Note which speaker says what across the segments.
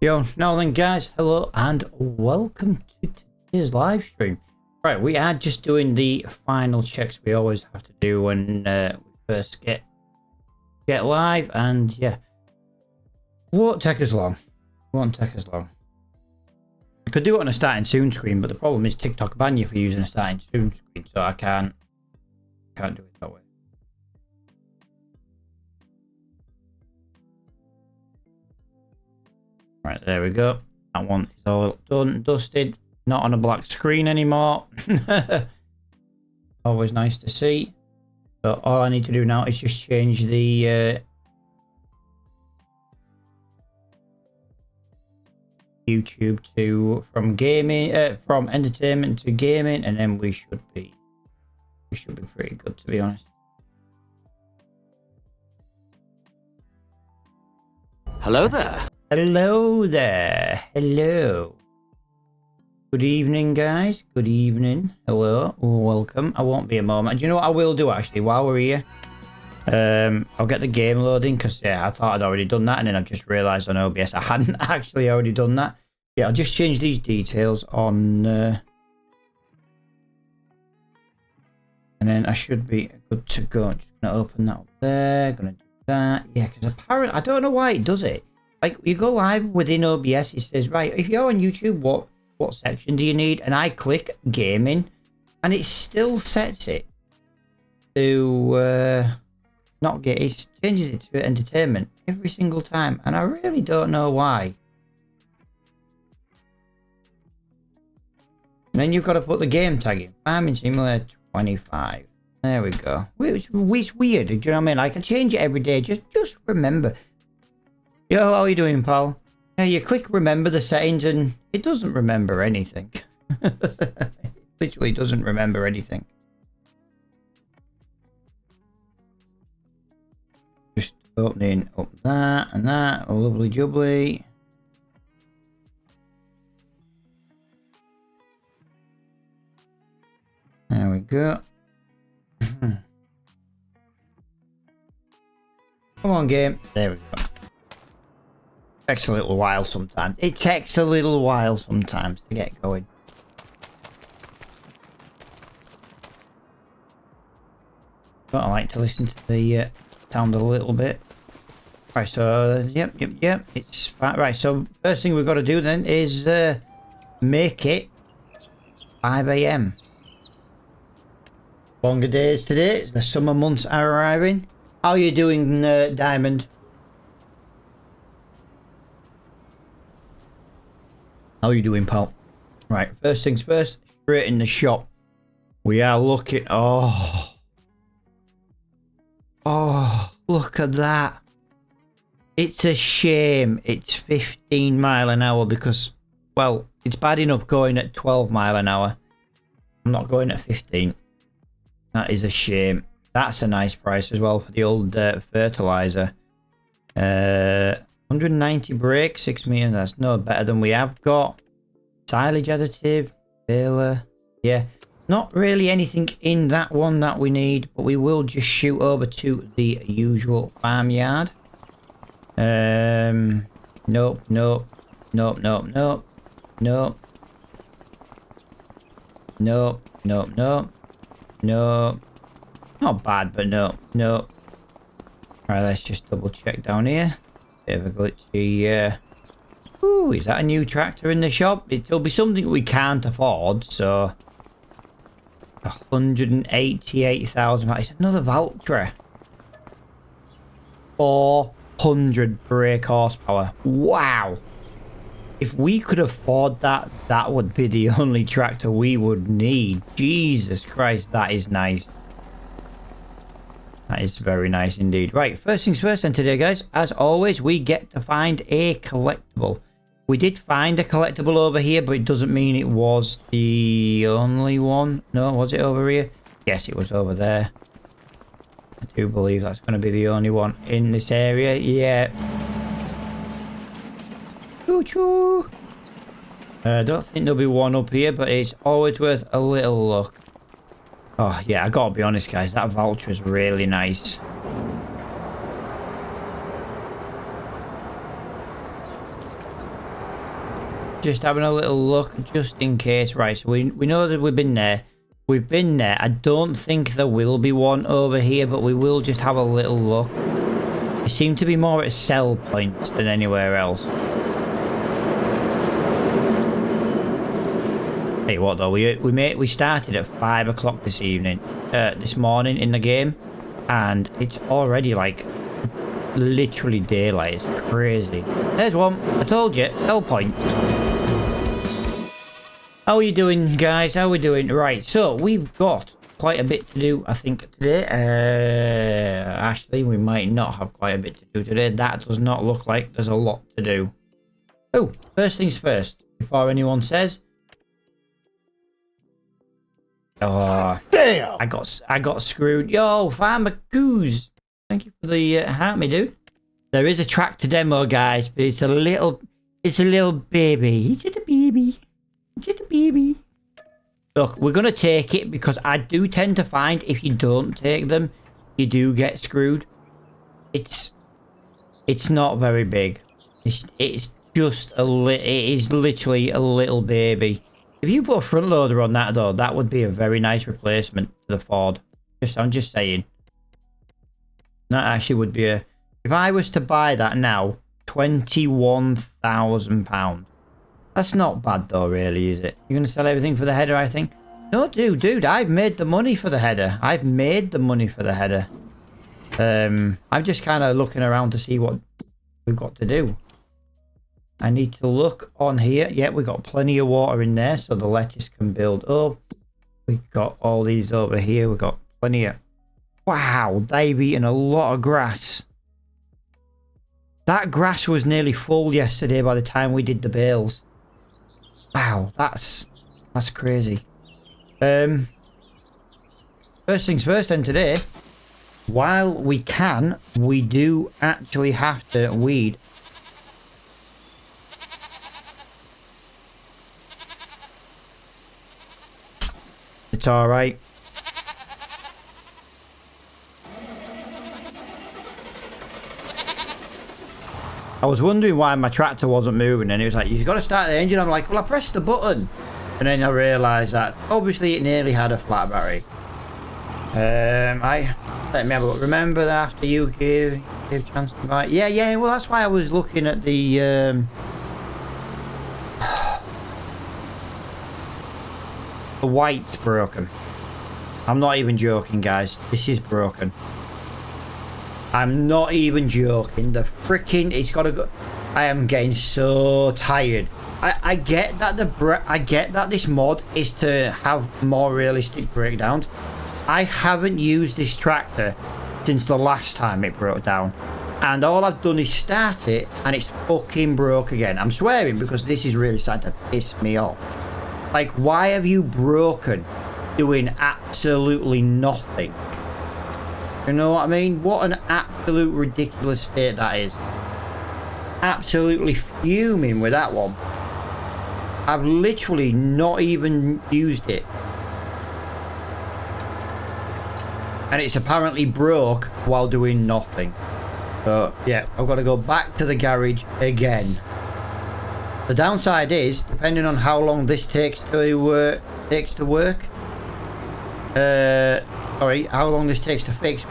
Speaker 1: Yo, now then guys, hello and welcome to today's live stream. Right, we are just doing the final checks we always have to do when we first get live, and yeah, won't take us long. I could do it on a starting soon screen, but the problem is TikTok ban you for using a starting soon screen, so I can't do it that way. Right, there we go. That one is all done, dusted, not on a black screen anymore. Always nice to see. So all I need to do now is just change the YouTube to from entertainment to gaming, and then we should be pretty good, to be honest.
Speaker 2: Hello there.
Speaker 1: Hello there. Hello. Good evening, guys. Good evening. Hello. Welcome. I won't be a moment. Do you know what I will do, actually, while we're here? I'll get the game loading, because, yeah, I thought I'd already done that, and then I've just realised on OBS I hadn't actually already done that. Yeah, I'll just change these details on... and then I should be good to go. I'm just going to open that up there. Going to do that. Yeah, because apparently... I don't know why it does it. Like, you go live within OBS, it says, right, if you're on YouTube, what section do you need? And I click gaming, and it still sets it to not get, it changes it to entertainment every single time, and I really don't know why. And then you've got to put the game tag in. Farming Simulator 25. There we go. It's weird, do you know what I mean? I can change it every day, just remember. Yo, how are you doing, pal? Yeah, you click remember the settings and it doesn't remember anything. It literally doesn't remember anything. Just opening up that and that. Lovely jubbly. There we go. Come on, game. There we go. Takes a little while sometimes. It takes a little while sometimes to get going. But I like to listen to the sound a little bit. Right, so yep. It's fine. Right, so first thing we've got to do then is make it 5 AM. Longer days today. The summer months are arriving. How are you doing, Diamond? How are you doing, pal? Right, first things first, straight in the shop. We are looking... Oh, look at that. It's a shame it's 15 mile an hour because, well, it's bad enough going at 12 mile an hour. I'm not going at 15. That is a shame. That's a nice price as well for the old fertilizer. 190 brake, 6 meters. That's no better than we have got. Silage additive, baler. Yeah, not really anything in that one that we need, but we will just shoot over to the usual farmyard. Nope. Not bad, but no. Right, let's just double check down here. Bit of a glitchy. Ooh, is that a new tractor in the shop? It'll be something we can't afford, so 188,000. It's another Valtra. 400 brake horsepower. Wow. If we could afford that, that would be the only tractor we would need. Jesus Christ, that is nice. That is very nice indeed. Right, first things first then today, guys. As always, we get to find a collectible. We did find a collectible over here, but it doesn't mean it was the only one. No, was it over here? Yes, it was over there. I do believe that's going to be the only one in this area. Yeah. Choo-choo. I don't think there'll be one up here, but it's always worth a little look. Oh, yeah, I gotta be honest, guys. That Valtra is really nice. Just having a little look, just in case. Right, so we know that we've been there. We've been there. I don't think there will be one over here, but we will just have a little look. We seem to be more at sell points than anywhere else. Hey, what though? We started at 5 o'clock this morning in the game, and it's already like literally daylight. It's crazy. There's one. I told you, sell point. How are you doing, guys? How are we doing? Right, so we've got quite a bit to do, I think, today. Actually, we might not have quite a bit to do today. That does not look like there's a lot to do. Oh, first things first, before anyone says. Oh, damn! I got screwed. Yo, Farmer Goose. Thank you for the heart, me dude. There is a tractor demo, guys, but it's a little baby. It's just a baby. It's just a baby. Look, we're gonna take it because I do tend to find if you don't take them, you do get screwed. It's not very big. It's just it is literally a little baby. If you put a front loader on that though, that would be a very nice replacement to the Ford. I'm just saying. That actually would be a... If I was to buy that now, £21,000. That's not bad though, really, is it? You're going to sell everything for the header, I think? No, dude, I've made the money for the header. I've made the money for the header. I'm just kind of looking around to see what we've got to do. I need to look on here. Yeah, we've got plenty of water in there, so the lettuce can build up. We've got all these over here. We've got plenty of... Wow, they've eaten a lot of grass. That grass was nearly full yesterday by the time we did the bales. Wow, that's crazy. First things first then today, while we can, we do actually have to weed. It's alright. I was wondering why my tractor wasn't moving, and it was like, you've got to start the engine. I'm like, well, I pressed the button. And then I realised that obviously it nearly had a flat battery. Let me have a look. Remember that after you give chance to buy. Yeah, well, that's why I was looking at the the white's broken. I'm not even joking, guys. This is broken. I'm not even joking. The freaking... It's got to go... I am getting so tired. I get that I get that this mod is to have more realistic breakdowns. I haven't used this tractor since the last time it broke down. And all I've done is start it and it's fucking broke again. I'm swearing because this is really starting to piss me off. Like, why have you broken doing absolutely nothing? You know what I mean? What an absolute ridiculous state that is. Absolutely fuming with that one. I've literally not even used it. And it's apparently broke while doing nothing. So, yeah, I've got to go back to the garage again. The downside is, depending on how long this takes to work, sorry, how long this takes to fix.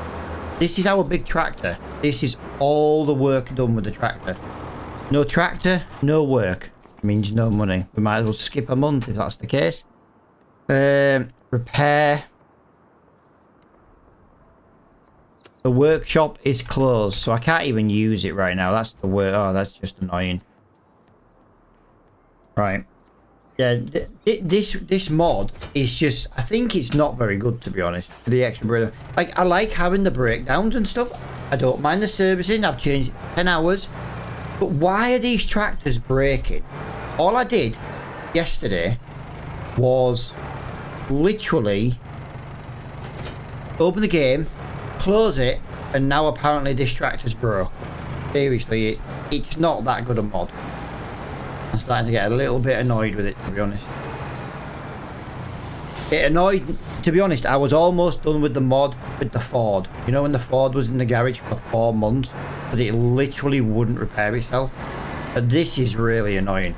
Speaker 1: This is our big tractor. This is all the work done with the tractor. No tractor, no work. Means no money. We might as well skip a month if that's the case. Repair. The workshop is closed, so I can't even use it right now. That's the work. Oh, that's just annoying. Right. Yeah, this mod is just... I think it's not very good, to be honest. The extra break. Like, I like having the breakdowns and stuff. I don't mind the servicing. I've changed 10 hours. But why are these tractors breaking? All I did yesterday was literally open the game, close it, and now apparently this tractor's broke. Seriously, it's not that good a mod. I'm starting to get a little bit annoyed with it, to be honest. It annoyed... To be honest, I was almost done with the mod with the Ford. You know when the Ford was in the garage for 4 months? Because it literally wouldn't repair itself. But this is really annoying.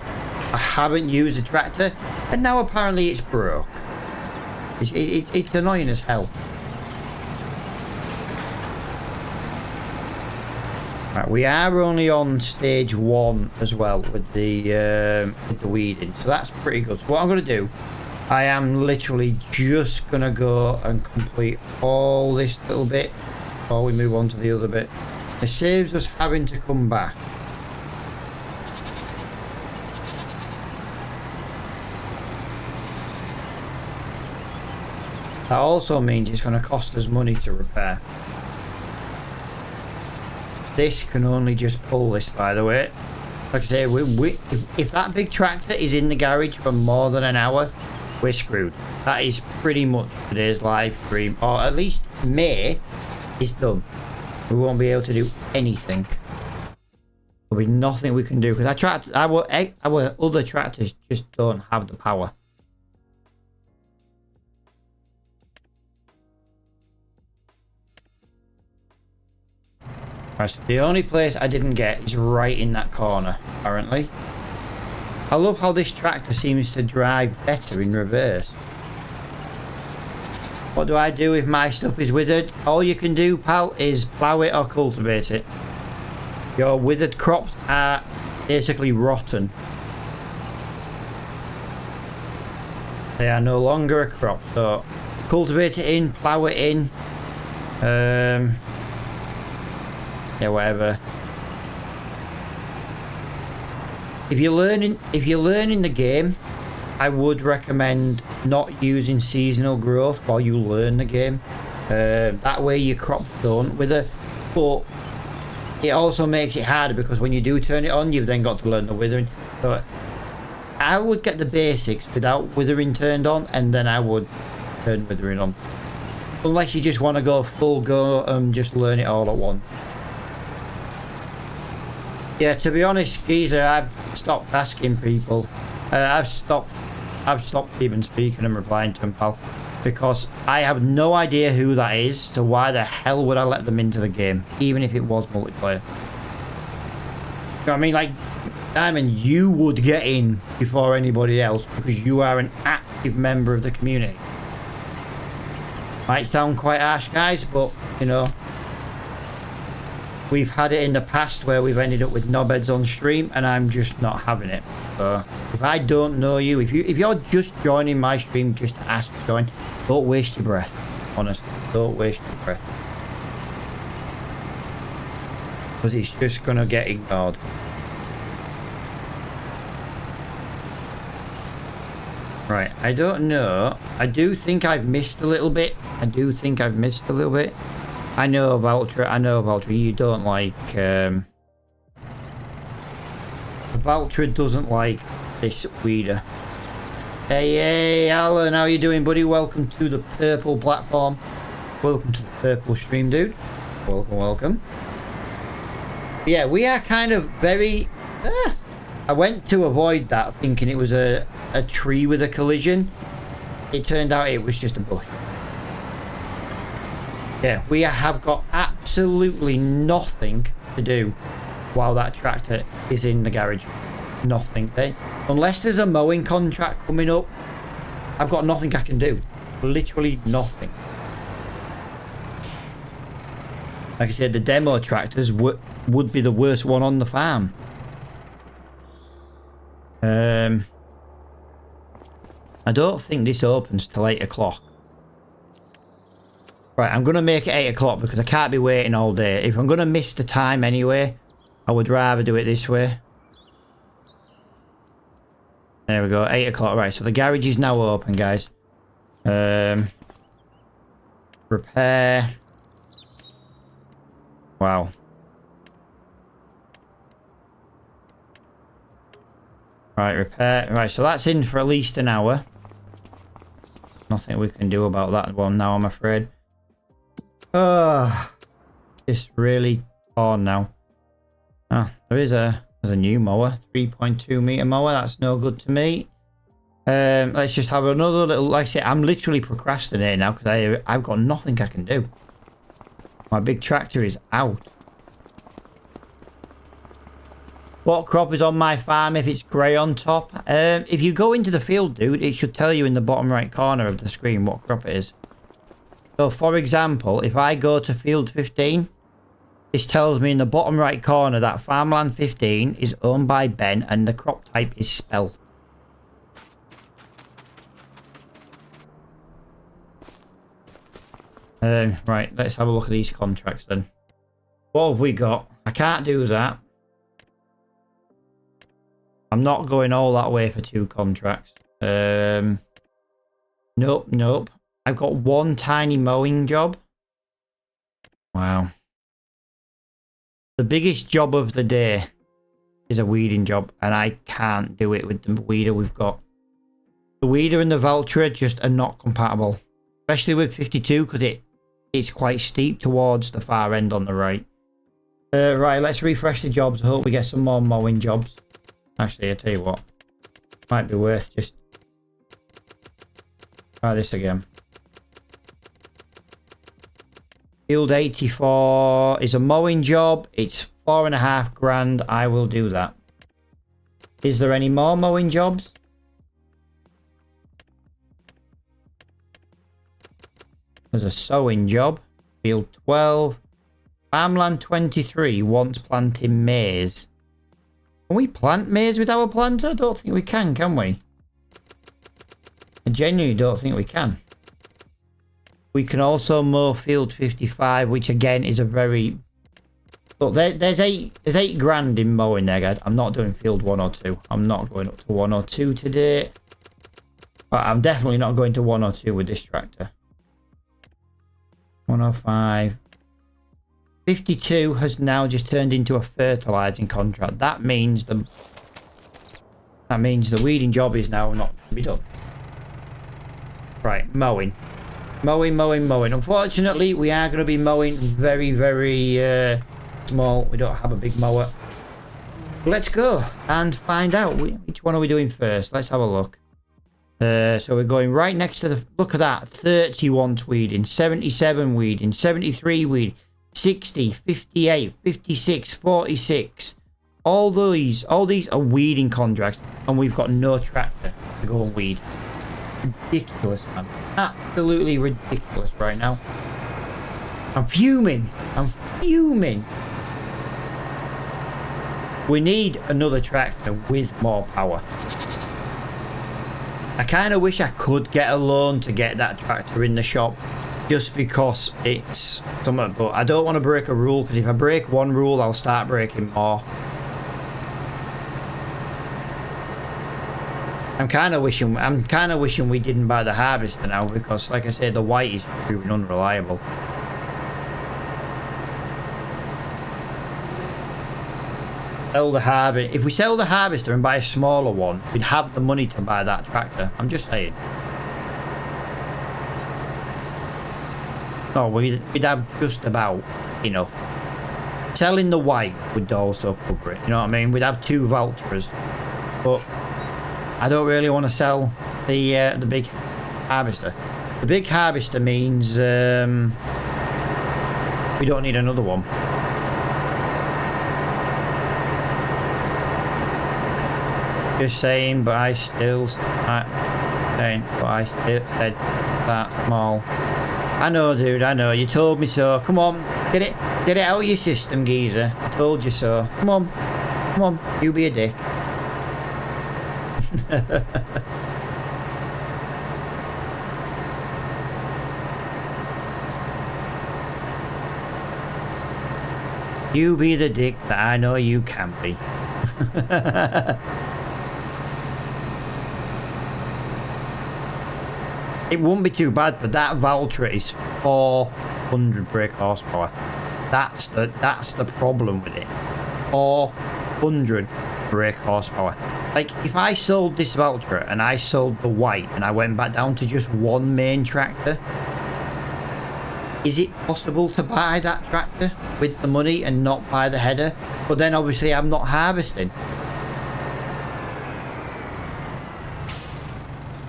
Speaker 1: I haven't used the tractor, and now apparently it's broke. It's annoying as hell. Right, we are only on stage 1 as well with the weeding, so that's pretty good. So what I'm going to do, I am literally just going to go and complete all this little bit before we move on to the other bit. It saves us having to come back. That also means it's going to cost us money to repair. This can only just pull this, by the way. Like I say, if that big tractor is in the garage for more than an hour, we're screwed. That is pretty much today's live stream, or at least May is done. We won't be able to do anything. There'll be nothing we can do because our other tractors just don't have the power. Right, so the only place I didn't get is right in that corner, apparently. I love how this tractor seems to drive better in reverse. What do I do if my stuff is withered? All you can do, pal, is plough it or cultivate it. Your withered crops are basically rotten. They are no longer a crop, so cultivate it in, plough it in. Yeah, whatever. If you're learning the game, I would recommend not using seasonal growth while you learn the game. That way your crops don't wither, but it also makes it harder because when you do turn it on, you've then got to learn the withering. So I would get the basics without withering turned on, and then I would turn withering on. Unless you just want to go full go and just learn it all at once. Yeah, to be honest, Geezer, I've stopped asking people. I've stopped even speaking and replying to them, pal. Because I have no idea who that is, so why the hell would I let them into the game? Even if it was multiplayer. You know what I mean? Like, Diamond, you would get in before anybody else because you are an active member of the community. Might sound quite harsh, guys, but, you know... We've had it in the past where we've ended up with knobheads on stream, and I'm just not having it. So if I don't know you, if you're just joining my stream just to ask to join, don't waste your breath. Honestly, don't waste your breath, because it's just gonna get ignored. Right, I don't know. I do think I've missed a little bit. I know Valtra, you don't like, Valtra doesn't like this weeder. Hey, Alan, how you doing, buddy? Welcome to the purple platform. Welcome to the purple stream, dude. Welcome. Yeah, we are kind of very... I went to avoid that, thinking it was a tree with a collision. It turned out it was just a bush. Yeah, we have got absolutely nothing to do while that tractor is in the garage. Nothing. Unless there's a mowing contract coming up, I've got nothing I can do. Literally nothing. Like I said, the demo tractors would be the worst one on the farm. I don't think this opens till 8 o'clock. Right, I'm going to make it 8 o'clock because I can't be waiting all day. If I'm going to miss the time anyway, I would rather do it this way. There we go, 8 o'clock. Right, so the garage is now open, guys. Repair. Wow. Right, repair. Right, so that's in for at least an hour. Nothing we can do about that one now, I'm afraid. It's really on now. Oh, there's a new mower, 3.2 meter mower. That's no good to me. Let's just have another little. Like I say, I'm literally procrastinating now because I've got nothing I can do. My big tractor is out. What crop is on my farm if it's grey on top? If you go into the field, dude, it should tell you in the bottom right corner of the screen what crop it is. So, for example, if I go to field 15, this tells me in the bottom right corner that farmland 15 is owned by Ben and the crop type is spelt. Right, let's have a look at these contracts then. What have we got? I can't do that. I'm not going all that way for 2 contracts. Nope. I've got 1 tiny mowing job. Wow. The biggest job of the day is a weeding job, and I can't do it with the weeder we've got. The weeder and the Valtra just are not compatible, especially with 52 because it's quite steep towards the far end on the right. Right, let's refresh the jobs. I hope we get some more mowing jobs. Actually, I'll tell you what. Might be worth just try this again. Field 84 is a mowing job. It's 4.5 grand. I will do that. Is there any more mowing jobs? There's a sowing job. Field 12. Farmland 23 wants planting maize. Can we plant maize with our planter? I don't think we can we? I genuinely don't think we can. We can also mow field 55, which again is a very... Look, there's 8 grand in mowing there, guys. I'm not doing field 102. I'm not going up to 102 today. But I'm definitely not going to 102 with this tractor. 105. 52 has now just turned into a fertilizing contract. That means the weeding job is now not to be done. Right, mowing. Unfortunately, we are going to be mowing very, very small. We don't have a big mower. Let's go and find out which one are we doing first. Let's have a look. So we're going right next to the... Look at that. 31 weeding, 77 weeding, 73 weeding, 60, 58, 56, 46. All these are weeding contracts, and we've got no tractor to go and weed. Ridiculous, man. Absolutely ridiculous right now. I'm fuming. We need another tractor with more power. I kind of wish I could get a loan to get that tractor in the shop, just because it's something, but I don't want to break a rule, because if I break one rule, I'll start breaking more. I'm kind of wishing we didn't buy the harvester now, because like I said, the white is proving unreliable. Sell the harvester. If we sell the harvester and buy a smaller one, we'd have the money to buy that tractor. I'm just saying. Oh, we'd have just about enough. Selling the white would also cover it. You know what I mean? We'd have 2 Valtras, but I don't really want to sell the big harvester. The big harvester means we don't need another one. Just saying, but I still said that small. I know, dude. I know. You told me so. Come on, get it out of your system, geezer. I told you so. Come on. You be a dick. You be the dick that I know you can be. It won't be too bad, but that Valtra is 400 brake horsepower. That's the problem with it. 400 brake horsepower. Like, if I sold this Valtra and I sold the white and I went back down to just one main tractor, is it possible to buy that tractor with the money and not buy the header? But then obviously I'm not harvesting.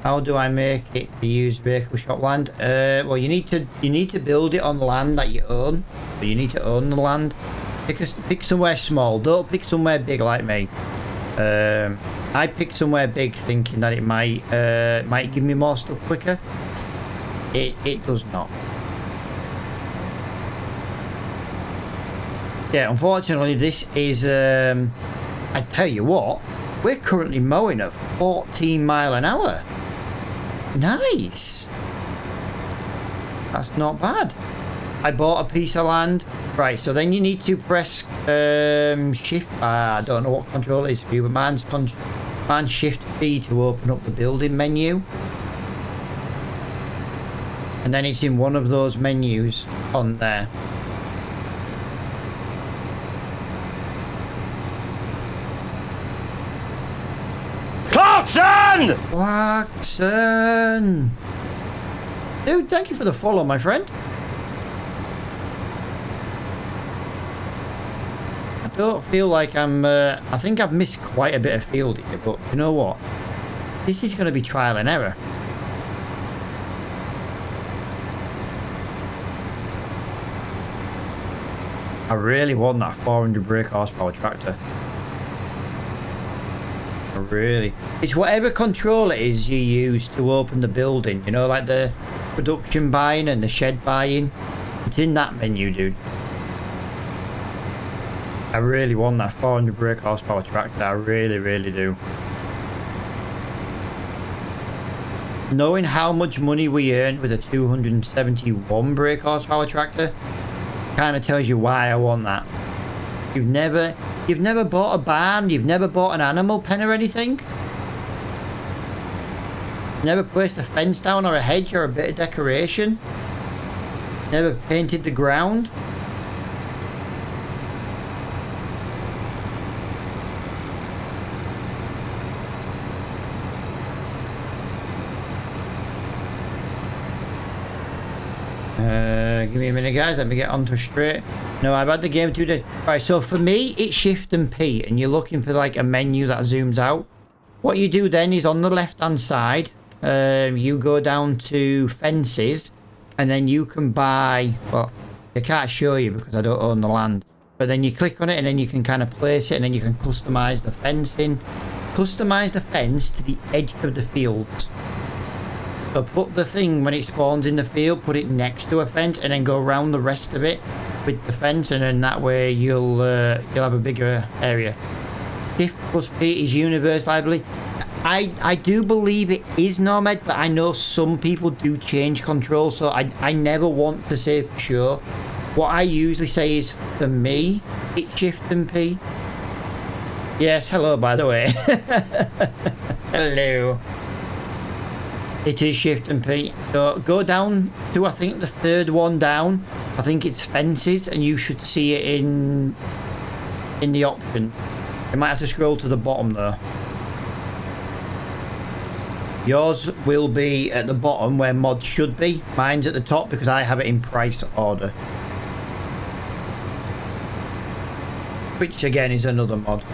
Speaker 1: How do I make it the used vehicle shop land? Well, you need to build it on land that you own. So you need to own the land. Pick somewhere small. Don't pick somewhere big like me. I picked somewhere big thinking that it might give me more stuff quicker. It does not. Yeah, unfortunately this is I tell you what, we're currently mowing at 14 mile an hour. Nice. That's not bad. I bought a piece of land. Right, so then you need to press shift. I don't know what control it is for you, but mine's shift B to open up the building menu. And then it's in one of those menus on there.
Speaker 3: Clarkson!
Speaker 1: Clarkson! Dude, thank you for the follow, my friend. I don't feel like I think I've missed quite a bit of field here, but you know what? This is going to be trial and error. I really want that 400 brake horsepower tractor. Really, it's whatever control it is you use to open the building, you know, like the production buying and the shed buying. It's in that menu, dude. I really want that 400 brake horsepower tractor. I really do. Knowing how much money we earned with a 271 brake horsepower tractor kind of tells you why I want that. You've never bought a barn, you've never bought an animal pen or anything? Never placed a fence down or a hedge or a bit of decoration? Never painted the ground? Give me a minute, guys. Let me get onto straight. No, I've had the game 2 days. Right, so for me, it's Shift and P, and you're looking for like a menu that zooms out. What you do then is on the left-hand side, you go down to fences, and then you can buy. Well, I can't show you because I don't own the land. But then you click on it, and then you can kind of place it, and then you can customize the fencing. Customize the fence to the edge of the fields. So put the thing when it spawns in the field, put it next to a fence, and then go around the rest of it with the fence, and then that way you'll have a bigger area. Shift plus P is universal, I believe. I do believe it is Nomad, but I know some people do change control, so I never want to say for sure. What I usually say is, for me, it's Shift and P. Yes, hello, by the way. Hello. It is Shift and P. So go down to, I think, the third one down. I think it's fences, and you should see it in the option. You might have to scroll to the bottom though. Yours will be at the bottom where mods should be. Mine's at the top because I have it in price order. Which again is another mod.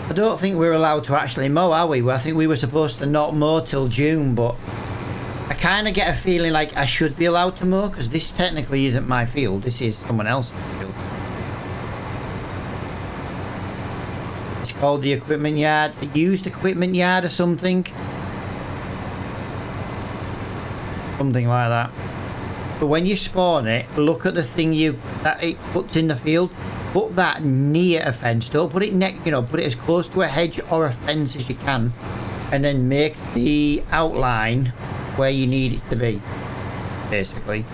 Speaker 1: I don't think we're allowed to actually mow, are we? I think we were supposed to not mow till June, but I kind of get a feeling like I should be allowed to mow because this technically isn't my field. This is someone else's field. It's called the equipment yard, a used equipment yard or something. Something like that. But when you spawn it, look at the thing that it puts in the field. Put that near a fence. Don't put it next, put it as close to a hedge or a fence as you can. And then make the outline where you need it to be, basically.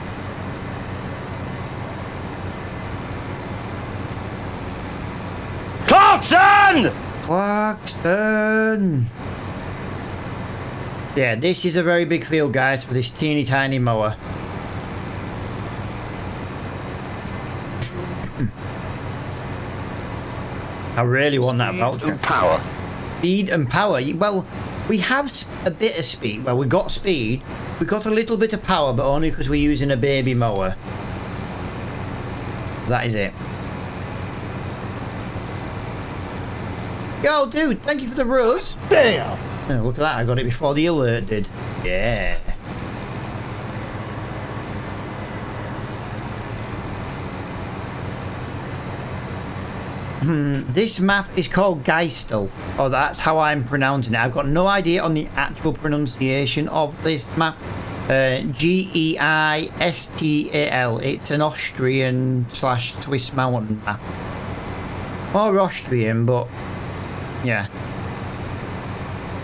Speaker 3: Clarkson!
Speaker 1: Clarkson! Yeah, this is a very big field, guys, for this teeny tiny mower. I really want that voucher.
Speaker 2: Power.
Speaker 1: Speed and power. Well, we have a bit of speed. Well, we got speed. We got a little bit of power, but only because we're using a baby mower. That is it. Yo, dude, thank you for the rose.
Speaker 3: Damn!
Speaker 1: Oh, look at that, I got it before the alert did. Yeah. This map is called Geistel. Oh, that's how I'm pronouncing it. I've got no idea on the actual pronunciation of this map. Geistal. It's an Austrian/Swiss mountain map. More Austrian, but yeah.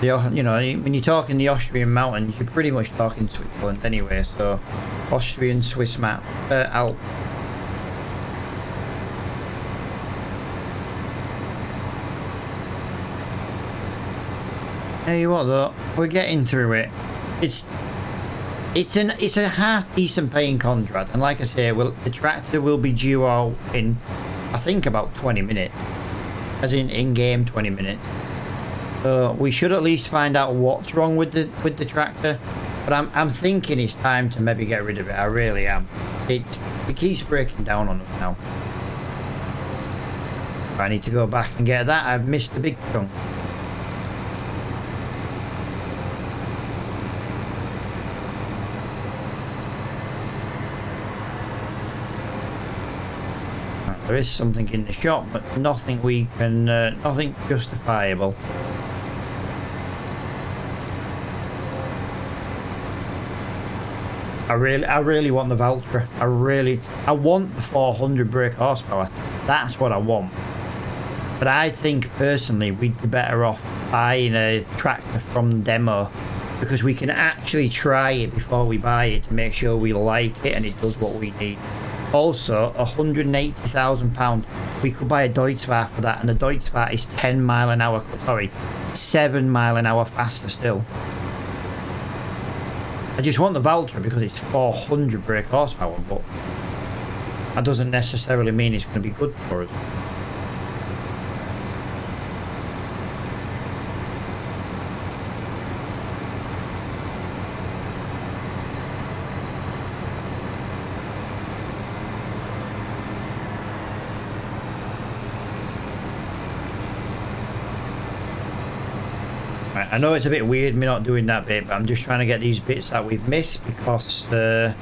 Speaker 1: You know, when you're talking the Austrian mountains, you're pretty much talking Switzerland anyway. So, Austrian-Swiss map. Alp. Tell you what though, we're getting through it. It's a half decent paying contract, and like I say, the tractor will be due out in, I think, about 20 minutes, as in game 20 minutes. So we should at least find out what's wrong with the tractor. But I'm thinking it's time to maybe get rid of it. I really am. It keeps breaking down on us now. I need to go back and get that. I've missed a big chunk. There is something in the shop, but nothing we can, nothing justifiable. I really want the Valtra. I want the 400 brake horsepower. That's what I want. But I think personally we'd be better off buying a tractor from demo, because we can actually try it before we buy it to make sure we like it and it does what we need. Also, £180,000. We could buy a Deutzfahr for that, and the Deutzfahr is 10 mile an hour. Sorry, 7 mile an hour faster still. I just want the Valtra because it's 400 brake horsepower, but that doesn't necessarily mean it's going to be good for us. I know it's a bit weird me not doing that bit, but I'm just trying to get these bits that we've missed, because I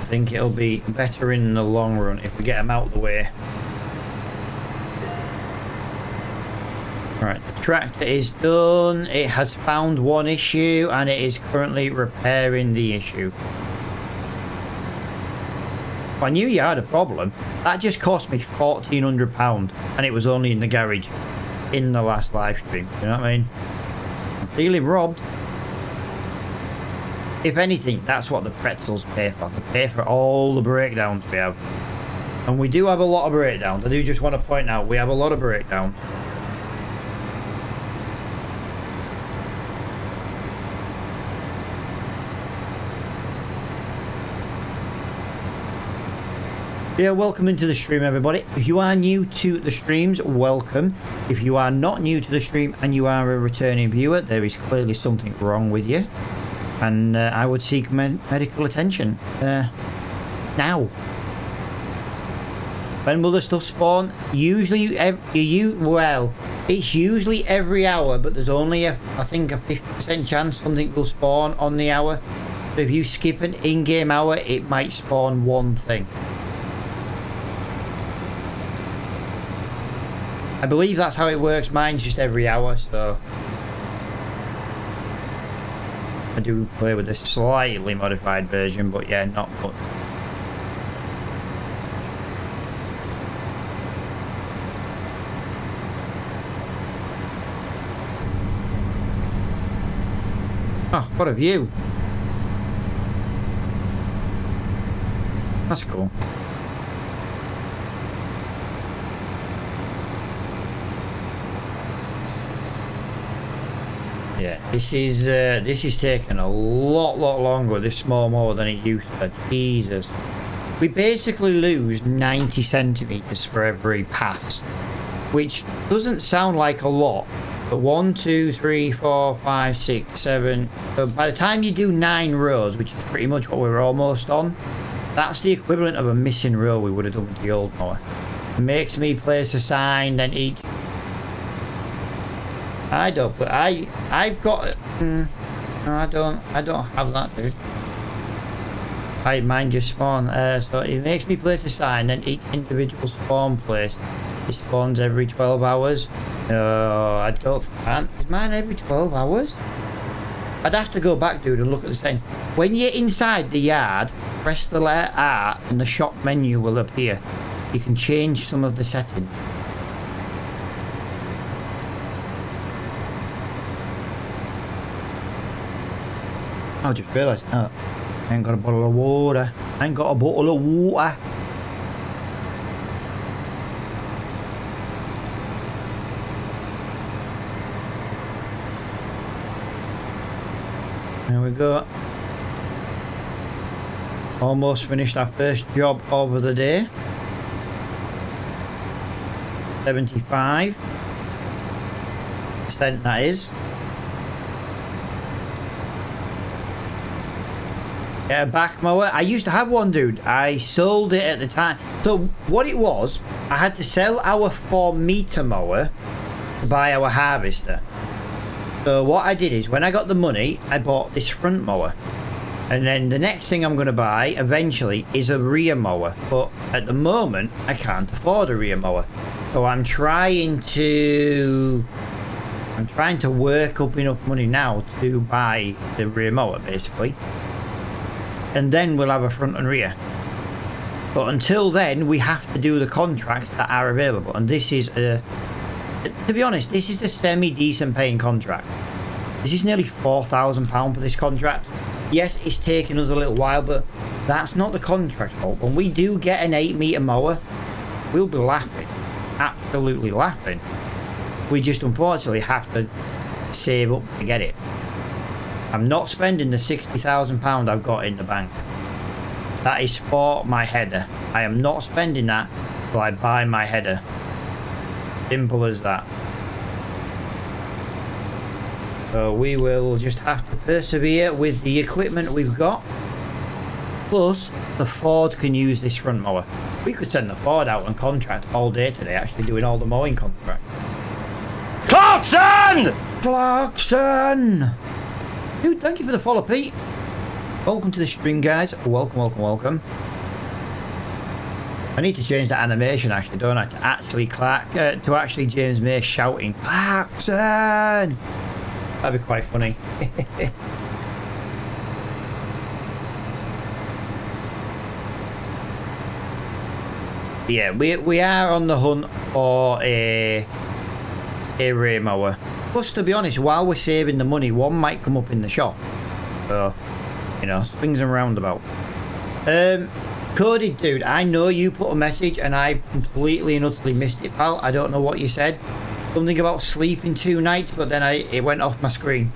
Speaker 1: think it'll be better in the long run if we get them out of the way. Right, the tractor is done. It has found one issue and it is currently repairing the issue. I knew you had a problem. That just cost me £1,400 and it was only in the garage in the last live stream. You know what I mean? Feeling robbed. If anything, that's what the pretzels pay for. They pay for all the breakdowns we have. And we do have a lot of breakdowns. I do just want to point out, we have a lot of breakdowns. Yeah, welcome into the stream, everybody. If you are new to the streams, welcome. If you are not new to the stream and you are a returning viewer, there is clearly something wrong with you, and I would seek medical attention now. When will the stuff spawn? Usually, well, it's usually every hour, but there's only I think a 50% chance something will spawn on the hour. So if you skip an in-game hour, it might spawn one thing. I believe that's how it works. Mine's just every hour, so I do play with a slightly modified version, but yeah, not much. Oh, what a view. That's cool. Yeah, this is taking a lot longer, this small mower, than it used to. Jesus. We basically lose 90 centimeters for every pass, which doesn't sound like a lot, but 1, 2, 3, 4, 5, 6, 7. So by the time you do 9 rows, which is pretty much what we're almost on, that's the equivalent of a missing row we would have done with the old mower. It makes me place a sign, then each. I don't, but I've got. No, I don't have that, dude. Mine just spawn. So it makes me place a sign, then each individual spawn place. It spawns every 12 hours. No, I don't. Is mine every 12 hours? I'd have to go back, dude, and look at the setting. When you're inside the yard, press the letter R and the shop menu will appear. You can change some of the settings. I just realised, I ain't got a bottle of water. There we go. Almost finished our first job of the day. 75%, that is. Get a back mower. I used to have one, dude. I sold it at the time. So what it was, I had to sell our 4-meter mower to buy our harvester. So what I did is, when I got the money, I bought this front mower. And then the next thing I'm going to buy, eventually, is a rear mower. But at the moment, I can't afford a rear mower. So I'm trying to work up enough money now to buy the rear mower, basically. And then we'll have a front and rear. But until then, we have to do the contracts that are available. And this is to be honest, this is a semi-decent paying contract. This is nearly £4,000 for this contract. Yes, it's taken us a little while, but that's not the contract fault. When we do get an 8-meter mower, we'll be laughing. Absolutely laughing. We just unfortunately have to save up to get it. I'm not spending the £60,000 I've got in the bank. That is for my header. I am not spending that till I buy my header. Simple as that. So we will just have to persevere with the equipment we've got. Plus, the Ford can use this front mower. We could send the Ford out on contract all day today, actually doing all the mowing contract.
Speaker 2: Clarkson!
Speaker 1: Clarkson! Dude, thank you for the follow, Pete. Welcome to the stream, guys. Welcome, welcome, welcome. I need to change that animation, actually, don't I? To actually James May shouting, Clarkson! That'd be quite funny. Yeah, we are on the hunt for a rear mower. Plus, to be honest, while we're saving the money, one might come up in the shop. So, you know, swings and roundabout. Cody, dude, I know you put a message and I completely and utterly missed it, pal. I don't know what you said. Something about sleeping 2 nights, but then it went off my screen.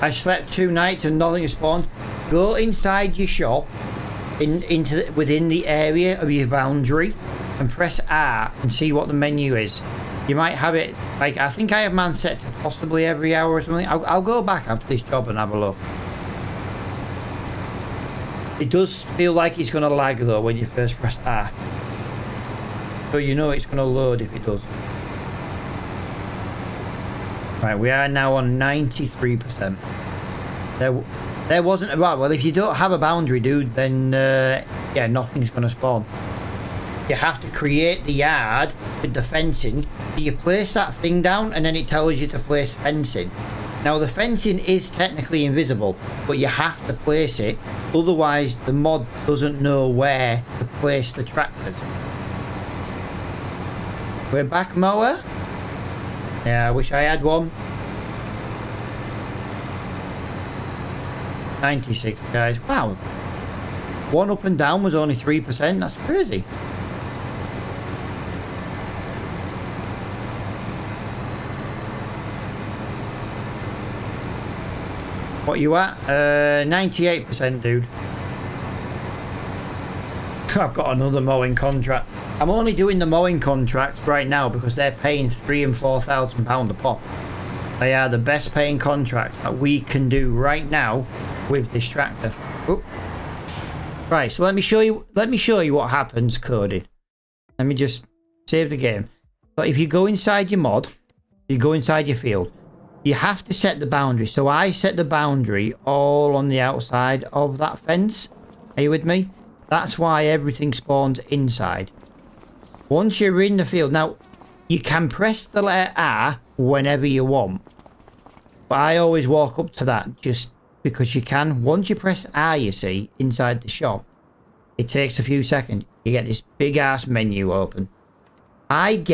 Speaker 1: I slept 2 nights and nothing spawned. Go inside your shop, within the area of your boundary, and press R and see what the menu is. You might have it, like, I think I have mine set to possibly every hour or something. I'll go back after this job and have a look. It does feel like it's going to lag though when you first press R. So you know it's going to load if it does. Right, we are now on 93%. There wasn't a well, if you don't have a boundary, dude, then yeah, nothing's going to spawn. You have to create the yard with the fencing. You place that thing down and then it tells you to place fencing. Now the fencing is technically invisible, but you have to place it, otherwise the mod doesn't know where to place the tractors. We're back, mower. Yeah, I wish I had one. 96, guys. Wow. One up and down was only 3%. That's crazy. What you at? 98%, dude. I've got another mowing contract. I'm only doing the mowing contracts right now because they're paying £3,000 and £4,000 a pop. They are the best paying contract that we can do right now with this tractor. Oh. Right, so let me show you what happens coding. Let me just save the game. So if you go inside your mod, you go inside your field, you have to set the boundary. So I set the boundary all on the outside of that fence. Are you with me? That's why everything spawns inside. Once you're in the field, now you can press the letter R whenever you want. But I always walk up to that just because you can. Once you press R, you see, inside the shop, it takes a few seconds. You get this big ass menu open. I've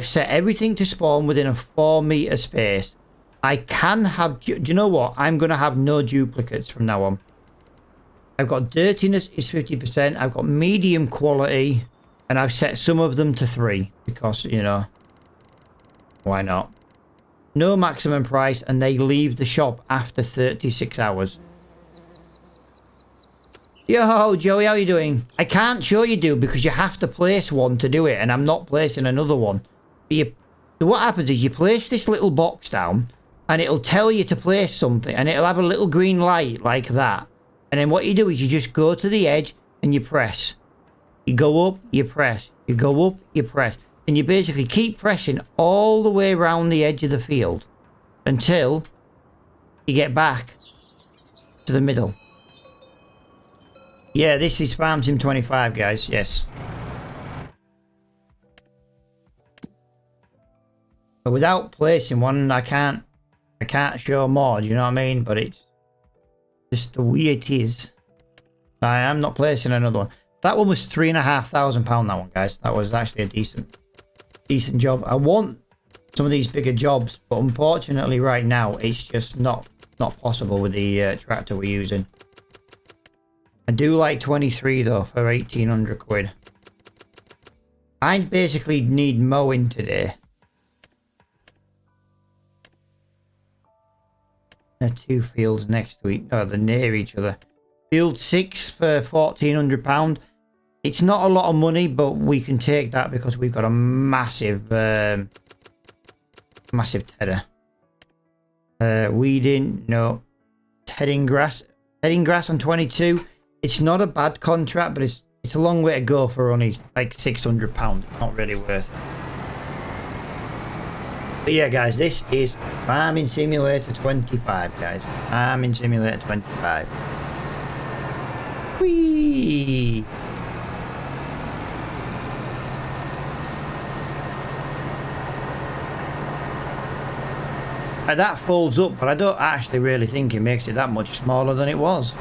Speaker 1: set everything to spawn within a 4-meter space. I can have, do you know what? I'm going to have no duplicates from now on. I've got dirtiness is 50%. I've got medium quality. And I've set some of them to 3. Because, you know, why not? No maximum price. And they leave the shop after 36 hours. Yo, Joey, how you doing? I can't show you, dude, because you have to place one to do it. And I'm not placing another one. So what happens is you place this little box down. And it'll tell you to place something. And it'll have a little green light like that. And then what you do is you just go to the edge and you press. You go up, you press. You go up, you press. And you basically keep pressing all the way around the edge of the field. Until you get back to the middle. Yeah, this is Farm Sim 25, guys. Yes. But without placing one, I can't show more, do you know what I mean? But it's just the way it is. I am not placing another one. That one was £3,500, that one, guys. That was actually a decent job. I want some of these bigger jobs, but unfortunately right now it's just not possible with the tractor we're using. I do like 23 though for 1,800 quid. I basically need mowing today. They're 2 fields next to each other. They're near each other. Field 6 for £1,400. It's not a lot of money, but we can take that because we've got a massive tedder. Weeding, no. Heading grass on 22. It's not a bad contract, but it's a long way to go for only like £600. It's not really worth it. But yeah, guys, this is Farming Simulator 25, guys. Farming Simulator 25. Whee! That folds up, but I don't actually really think it makes it that much smaller than it was.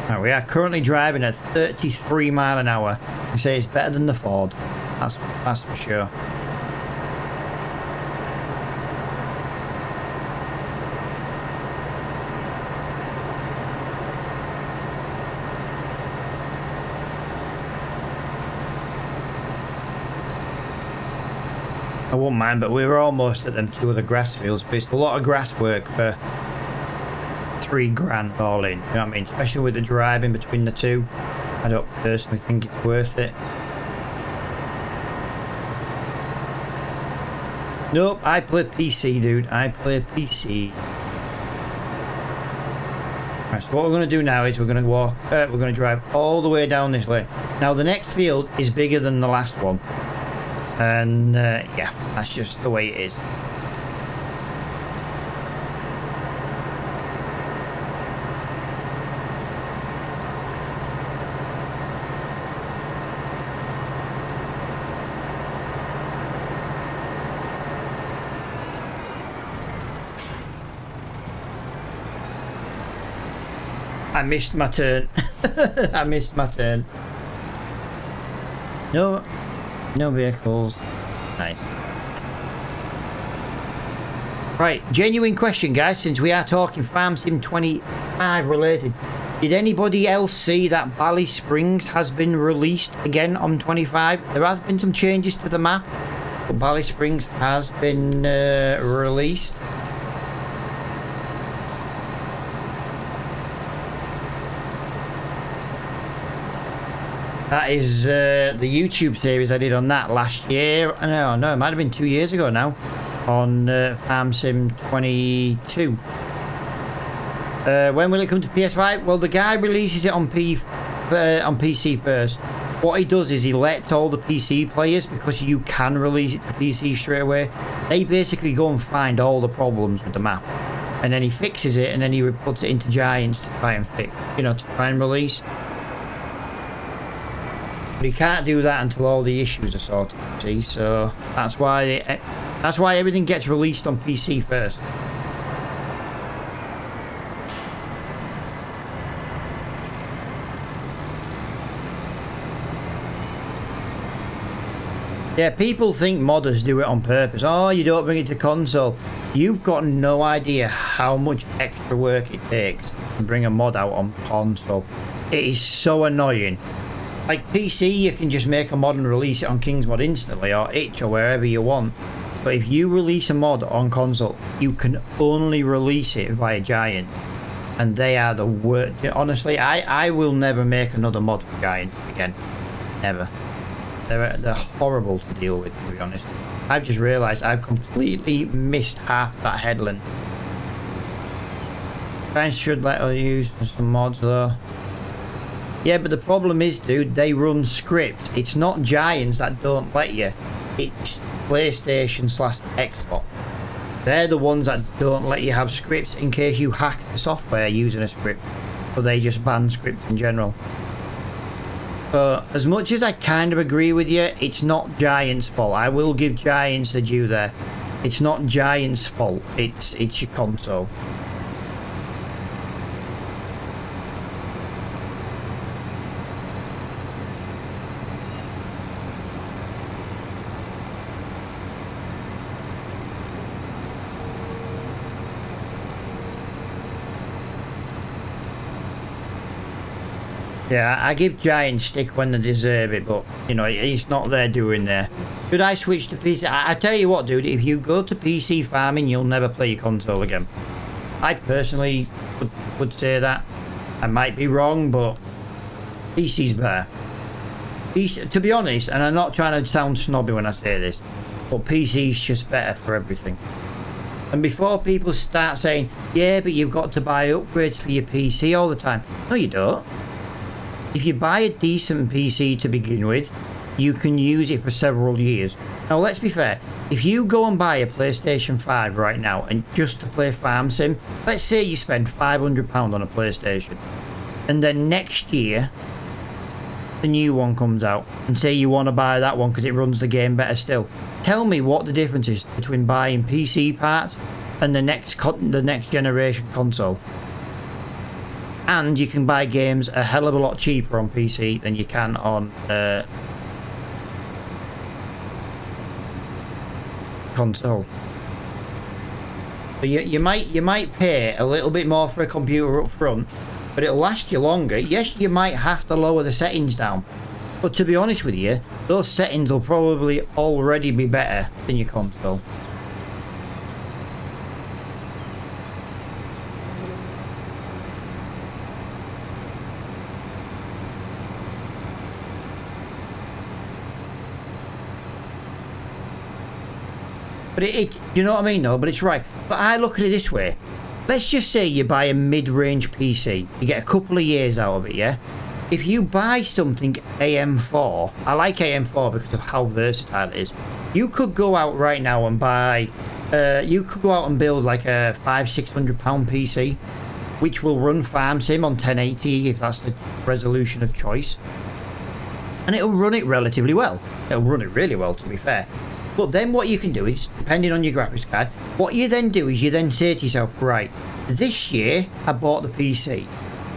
Speaker 1: Right, we are currently driving at 33 miles an hour. You say it's better than the Ford. That's for sure. I wouldn't mind, but we were almost at them 2 other grass fields, but it's a lot of grass work for £3,000 all in, you know what I mean? Especially with the driving between the 2. I don't personally think it's worth it. Nope, I play PC, dude. I play PC. Right, so what we're going to do now is we're going to drive all the way down this way. Now the next field is bigger than the last one. And yeah, that's just the way it is. I missed my turn. I missed my turn. No vehicles. Nice. Right, genuine question, guys, since we are talking Farm Sim 25 related. Did anybody else see that Bally Springs has been released again on 25? There has been some changes to the map, but Bally Springs has been released. That is the YouTube series I did on that last year. No, it might have been 2 years ago now. On Farm Sim 22. When will it come to PS5? Well, the guy releases it on PC first. What he does is he lets all the PC players, because you can release it to PC straight away, they basically go and find all the problems with the map. And then he fixes it, and then he puts it into Giants to try and fix, to try and release. But he can't do that until all the issues are sorted, see? So that's why everything gets released on PC first. Yeah, people think modders do it on purpose. Oh, you don't bring it to console. You've got no idea how much extra work it takes to bring a mod out on console. It is so annoying. Like PC, you can just make a mod and release it on King's Mod instantly, or itch, or wherever you want. But if you release a mod on console, you can only release it via Giant. And they are the worst. Honestly, I will never make another mod for Giant again. Never. They're horrible to deal with, to be honest. I've just realised I've completely missed half that headland. Giants should let us use some mods though. Yeah, but the problem is, dude, they run scripts. It's not Giants that don't let you. It's PlayStation/Xbox. They're the ones that don't let you have scripts in case you hack the software using a script. So they just ban scripts in general. But as much as I kind of agree with you, it's not Giants' fault. I will give Giants the due there. It's not Giants' fault. It's your console. Yeah, I give Giants stick when they deserve it, but, it's not their doing there. Should I switch to PC? I tell you what, dude, if you go to PC farming, you'll never play your console again. I personally would say that. I might be wrong, but PC's better. PC, to be honest, and I'm not trying to sound snobby when I say this, but PC's just better for everything. And before people start saying, yeah, but you've got to buy upgrades for your PC all the time. No, you don't. If you buy a decent PC to begin with, you can use it for several years. Now, let's be fair. If you go and buy a PlayStation 5 right now and just to play Farm Sim, let's say you spend £500 on a PlayStation, and then next year, the new one comes out, and say you want to buy that one because it runs the game better still. Tell me what the difference is between buying PC parts and the next generation console. And you can buy games a hell of a lot cheaper on PC than you can on console. So you might pay a little bit more for a computer up front, but it'll last you longer. Yes, you might have to lower the settings down, but to be honest with you, those settings will probably already be better than your console. But you know what I mean, though? But it's right. But I look at it this way. Let's just say you buy a mid-range PC. You get a couple of years out of it, yeah? If you buy something AM4, I like AM4 because of how versatile it is. You could go out right now and buy... you could go out and build like a £500-600 PC, which will run Farm Sim on 1080 if that's the resolution of choice. And it'll run it relatively well. It'll run it really well, to be fair. But then what you can do is, depending on your graphics card, what you then do is you then say to yourself, right, this year I bought the PC.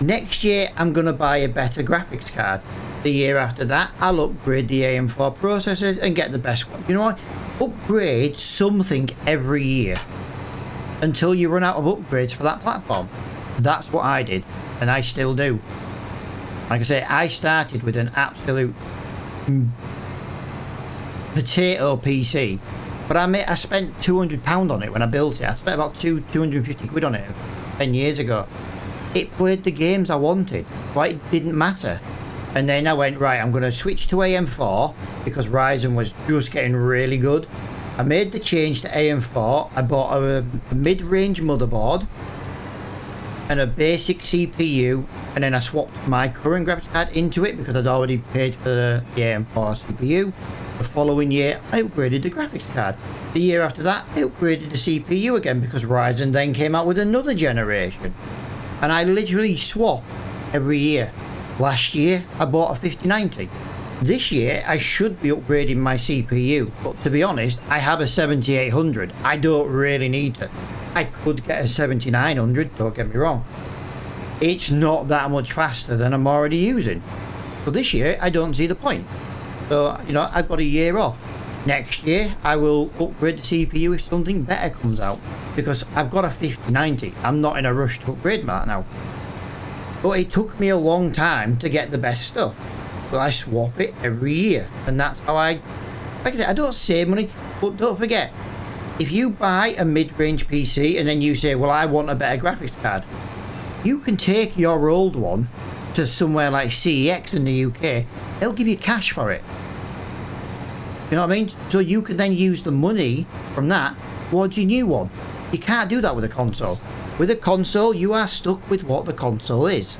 Speaker 1: Next year I'm going to buy a better graphics card. The year after that I'll upgrade the AM4 processor and get the best one. You know what? Upgrade something every year until you run out of upgrades for that platform. That's what I did, and I still do. Like I say, I started with an absolute potato PC, but I spent £200 on it when I built it. I spent about 250 quid on it 10 years ago. It played the games I wanted, but it didn't matter. And then I went, right, I'm going to switch to AM4 because Ryzen was just getting really good. I made the change to AM4. I bought a mid-range motherboard and a basic CPU, and then I swapped my current graphics card into it because I'd already paid for the AM4 CPU. The following year, I upgraded the graphics card. The year after that, I upgraded the CPU again because Ryzen then came out with another generation. And I literally swap every year. Last year, I bought a 5090. This year, I should be upgrading my CPU, but to be honest, I have a 7800. I don't really need to. I could get a 7900, don't get me wrong. It's not that much faster than I'm already using. So this year, I don't see the point. So, you know, I've got a year off. Next year, I will upgrade the CPU if something better comes out. Because I've got a 5090. I'm not in a rush to upgrade that now. But it took me a long time to get the best stuff. But I swap it every year. And that's how like I said, I don't save money. But don't forget, if you buy a mid-range PC and then you say, well, I want a better graphics card, you can take your old one to somewhere like CEX in the UK. They'll give you cash for it. You know what I mean? So you can then use the money from that towards your new one. You can't do that with a console. With a console, you are stuck with what the console is.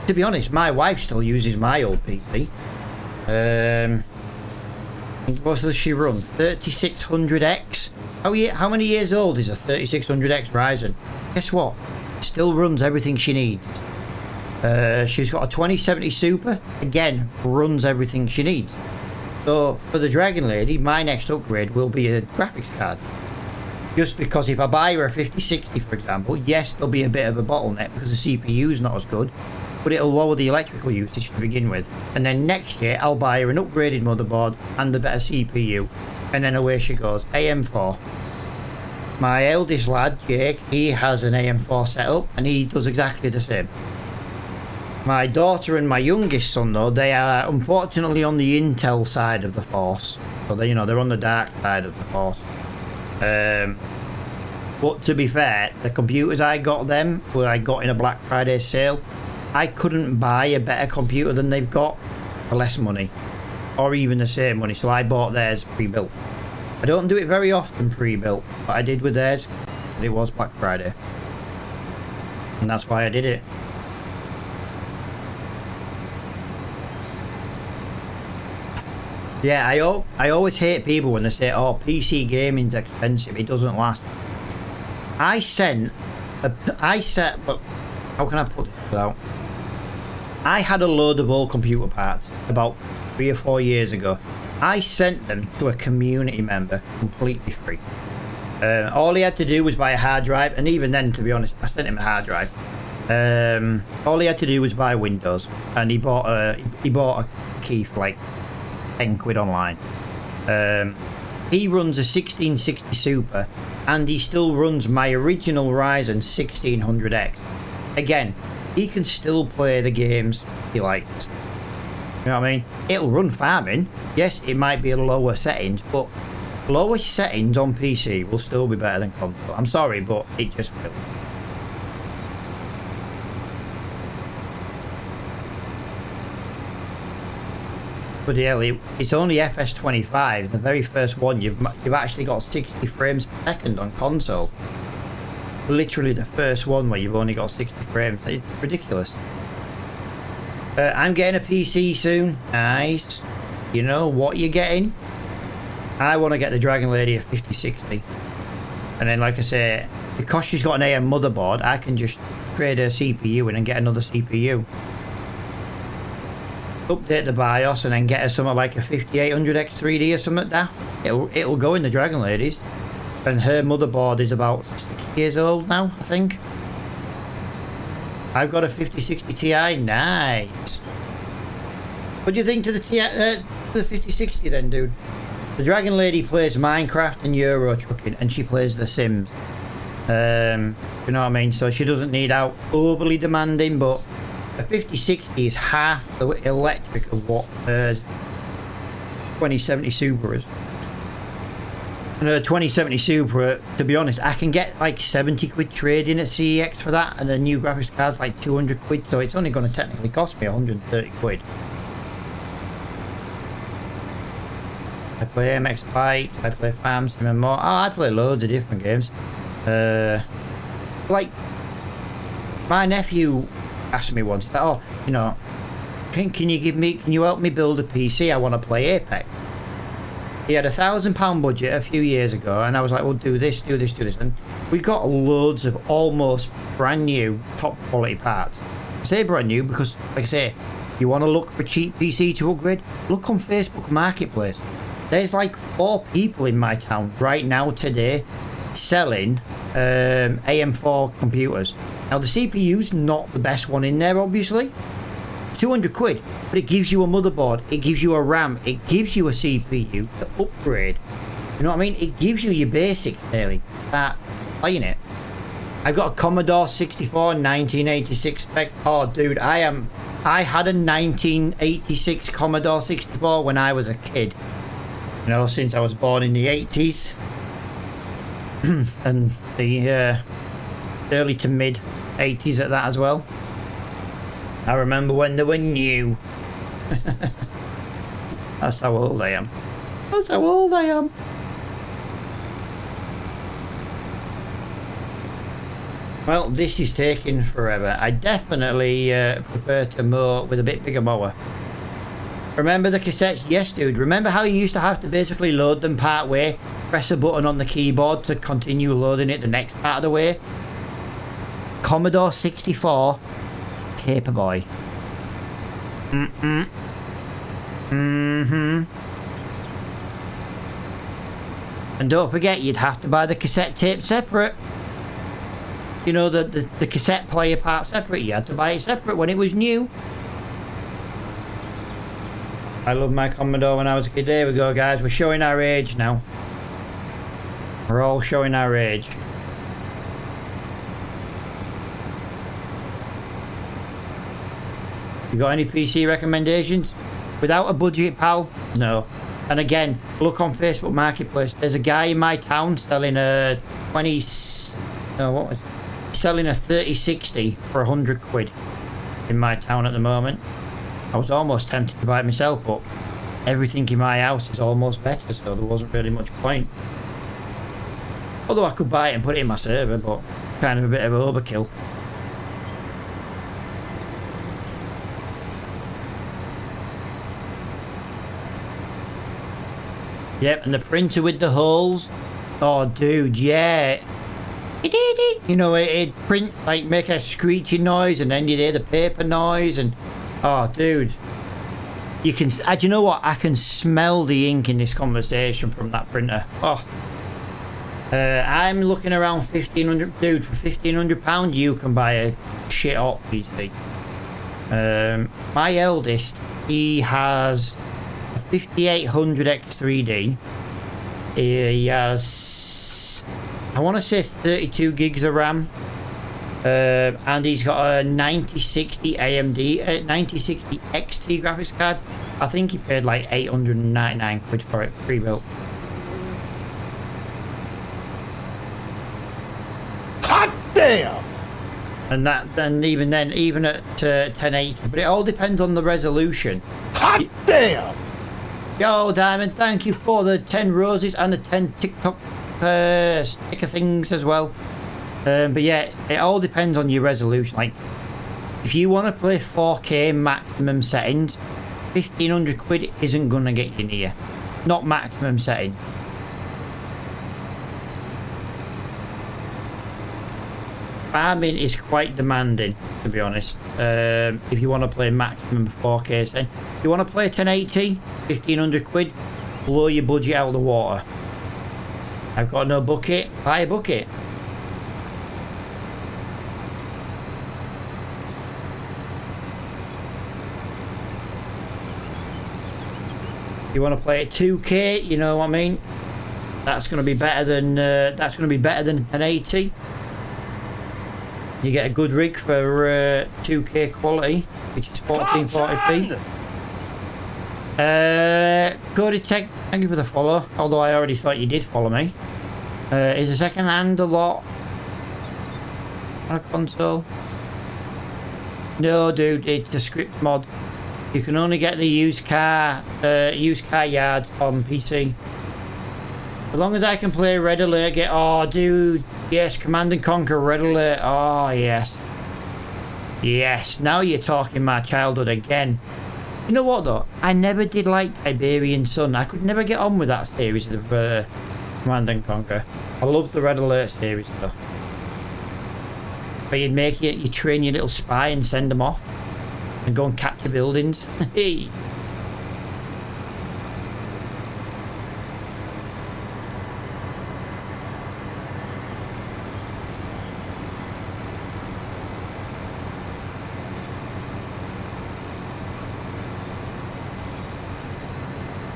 Speaker 1: To be honest, my wife still uses my old PC. What does she run? 3600X? How many years old is a 3600X Ryzen? Guess what? Still runs everything she needs. She's got a 2070 Super. Again, runs everything she needs. So for the Dragon Lady, my next upgrade will be a graphics card. Just because if I buy her a 5060, for example, yes, there'll be a bit of a bottleneck because the CPU's not as good, but it'll lower the electrical usage to begin with. And then next year, I'll buy her an upgraded motherboard and a better CPU. And then away she goes. AM4. My eldest lad, Jake, he has an AM4 setup and he does exactly the same. My daughter and my youngest son, though, they are unfortunately on the Intel side of the Force. So they, they're on the dark side of the Force. But to be fair, the computers I got them, where I got in a Black Friday sale, I couldn't buy a better computer than they've got for less money, or even the same money, so I bought theirs pre-built. I don't do it very often pre-built, but I did with theirs, and it was Black Friday. And that's why I did it. Yeah, I always hate people when they say, oh, PC gaming's expensive, it doesn't last. I set, but how can I put this without? I had a load of old computer parts about 3 or 4 years ago. I sent them to a community member completely free. All he had to do was buy a hard drive, and even then, to be honest, I sent him a hard drive. All he had to do was buy Windows, and he bought a key for like 10 quid online. He runs a 1660 Super, and he still runs my original Ryzen 1600X. Again, he can still play the games he likes. You know what I mean? It'll run farming. Yes, it might be a lower settings, but lower settings on PC will still be better than console. I'm sorry, but it just will. But yeah, it's only FS25, the very first one. You've actually got 60 frames per second on console. Literally the first one where you've only got 60 frames. It's ridiculous. I'm getting a PC soon. Nice. You know what you're getting? I want to get the Dragon Lady a 5060. And then, like I say, because she's got an AM motherboard, I can just trade her CPU in and get another CPU. Update the BIOS and then get her something like a 5800X 3D or something like that. It'll go in the Dragon Ladies. And her motherboard is about 6 years old now, I think. I've got a 5060 Ti. Nice. What do you think to the the 5060 then, dude? The Dragon Lady plays Minecraft and Euro Trucking, and she plays The Sims. You know what I mean? So she doesn't need out overly demanding, but a 5060 is half the electric of what hers. 2070 Supras. And a 2070 Supra, to be honest, I can get like 70 quid trading at CEX for that, and the new graphics card's like 200 quid, so it's only going to technically cost me 130 quid. I play MX Bikes, I play Farm Sim and more. Oh, I play loads of different games. Like, my nephew asked me once, like, oh, you know, can you help me build a PC? I want to play Apex. He had £1,000 budget a few years ago, and I was like, well, do this, and we got loads of almost brand new top quality parts. I say brand new because, like I say, you want to look for cheap PC to upgrade, look on Facebook Marketplace. There's like 4 people in my town right now today selling AM4 computers. Now the CPU's not the best one in there, obviously. 200 quid, but it gives you a motherboard, it gives you a RAM, it gives you a CPU to upgrade. You know what I mean? It gives you your basics nearly. That playing it. I've got a Commodore 64 1986 spec. Oh dude, I had a 1986 Commodore 64 when I was a kid. You know, since I was born in the 80s and the early to mid 80s at that as well. I remember when they were new. That's how old I am. That's how old I am. Well, this is taking forever. I definitely prefer to mow with a bit bigger mower. Remember the cassettes? Yes, dude. Remember how you used to have to basically load them part way, press a button on the keyboard to continue loading it the next part of the way? Commodore 64. Paperboy. And don't forget, you'd have to buy the cassette tape separate. You know, the cassette player part separate. You had to buy it separate when it was new. I love my Commodore when I was a kid. There we go, guys. We're showing our age now. We're all showing our age. You got any PC recommendations? Without a budget, pal? No. And again, look on Facebook Marketplace. There's a guy in my town selling a 20... No, what was it? He's selling a 3060 for 100 quid in my town at the moment. I was almost tempted to buy it myself, but everything in my house is almost better, so there wasn't really much point. Although I could buy it and put it in my server, but kind of a bit of overkill. Yep, and the printer with the holes. Oh, dude, yeah. You know, it'd print, like, make a screeching noise, and then you'd hear the paper noise, and... Oh, dude. You can... do you know what? I can smell the ink in this conversation from that printer. Oh. I'm looking around 1,500... Dude, for £1,500, you can buy a shit-hot PC. My eldest, he has... 5800 X3D. He has, I want to say 32 gigs of RAM, and he's got a 9060 AMD, 9060 XT graphics card. I think he paid like 899 quid for it, pre-built.
Speaker 3: Hot damn!
Speaker 1: And that, then even at 1080, but it all depends on the resolution.
Speaker 3: Hot damn!
Speaker 1: Yo, Diamond, thank you for the 10 roses and the 10 TikTok sticker things as well. But yeah, it all depends on your resolution. Like, if you want to play 4K maximum settings, 1,500 quid isn't going to get you near. Not maximum setting. Farming is quite demanding, to be honest. If you want to play maximum 4K setting. If you want to play 1080, 1,500 quid, blow your budget out of the water. I've got no bucket, buy a bucket. You want to play at 2K, you know what I mean? That's going to be better than 1080. You get a good rig for 2K quality, which is 1440p. Cody Tech, thank you for the follow. Although I already thought you did follow me. Is a second hand a lot on a console? No, dude, it's a script mod. You can only get the used car yards on PC. As long as I can play Red Alert, oh, dude, yes, Command and Conquer Red Alert. Oh, yes. Yes, now you're talking my childhood again. You know what, though? I never did like Iberian Sun. I could never get on with that series of Command and Conquer. I love the Red Alert series, though. But you train your little spy and send them off. And go and capture buildings. Hey.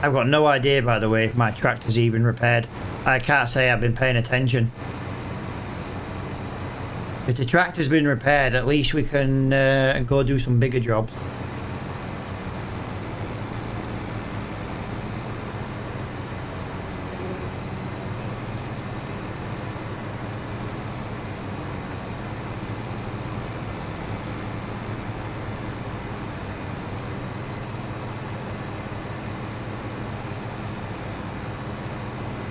Speaker 1: I've got no idea, by the way, if my tractor's even repaired. I can't say I've been paying attention. If the tractor's been repaired, at least we can go do some bigger jobs.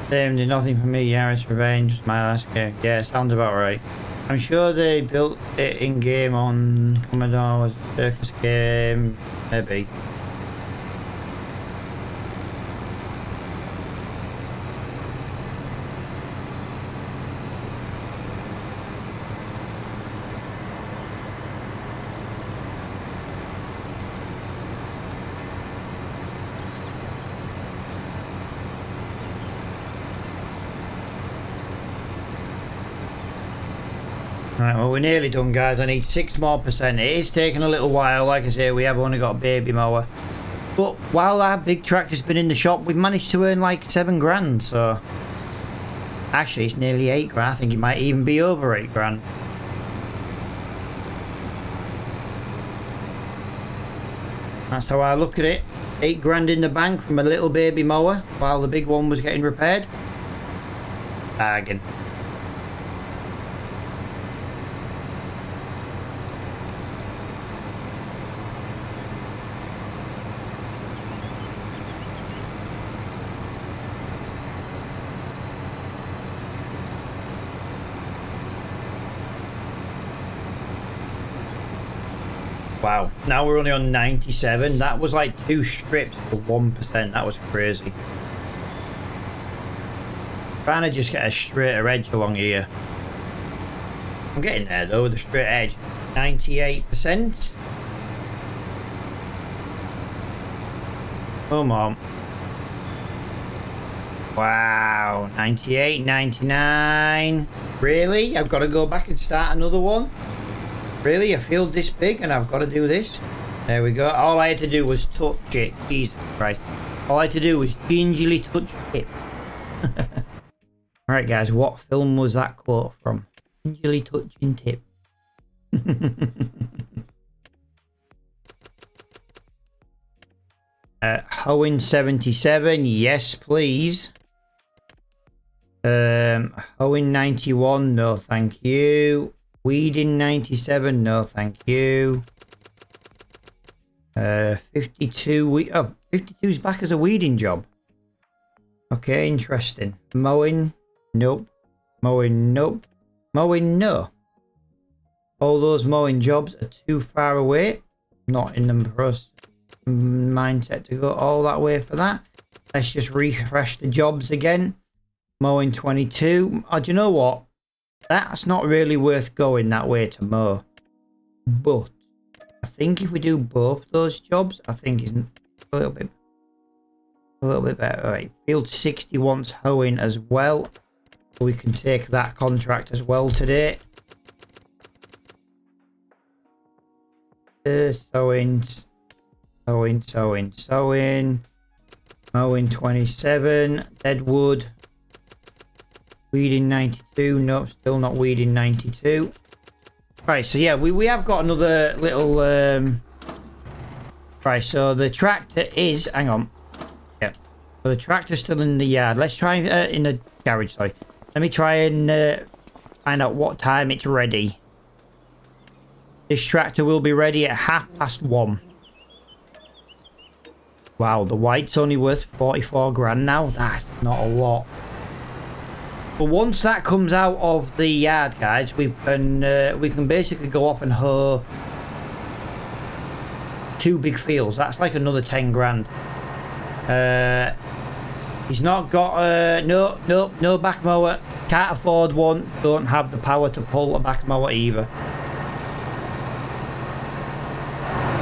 Speaker 1: Did nothing for me, Yaris Revenge, my last game. Yeah, sounds about right. I'm sure they built it in game on Commodore, was a circus game, maybe. Right, well, we're nearly done, guys. I need 6% more. It is taking a little while. Like I say, we have only got a baby mower. But while our big tractor's been in the shop, we've managed to earn like 7 grand, so... Actually, it's nearly 8 grand. I think it might even be over 8 grand. That's how I look at it. 8 grand in the bank from a little baby mower, while the big one was getting repaired. Bargain. Wow, now we're only on 97. That was like 2 strips for 1%. That was crazy. Trying to just get a straighter edge along here. I'm getting there though with the straight edge. 98%. Come on. Wow, 98, 99. Really? I've got to go back and start another one? Really? I feel this big and I've got to do this? There we go. All I had to do was touch it. Jesus Christ. All I had to do was gingerly touch it. Alright guys, what film was that quote from? Gingerly touching tip. Hoeing 77, yes please. Hoeing 91, no thank you. Weeding 97, no thank you. 52, oh, 52's back as a weeding job. Okay, interesting. Mowing, nope. Mowing, nope. Mowing, no. All those mowing jobs are too far away. Not in the mindset to go all that way for that. Let's just refresh the jobs again. Mowing 22. Oh, do you know what? That's not really worth going that way to mow. But I think if we do both those jobs, I think it's a little bit better. All right, field 60 wants hoeing as well. We can take that contract as well today. Sowing. Mowing 27. Deadwood. Weeding 92. Nope, still not weeding 92. Right, so yeah, we have got another little Right, so the tractor is... Hang on. Yeah. So the tractor's still in the yard. Let's try... in the garage, sorry. Let me try and find out what time it's ready. This tractor will be ready at 1:30. Wow, the white's only worth 44 grand now. That's not a lot. But once that comes out of the yard, guys, we can basically go up and hoe 2 big fields. That's like another 10 grand. He's not got no back mower. Can't afford one. Don't have the power to pull a back mower either.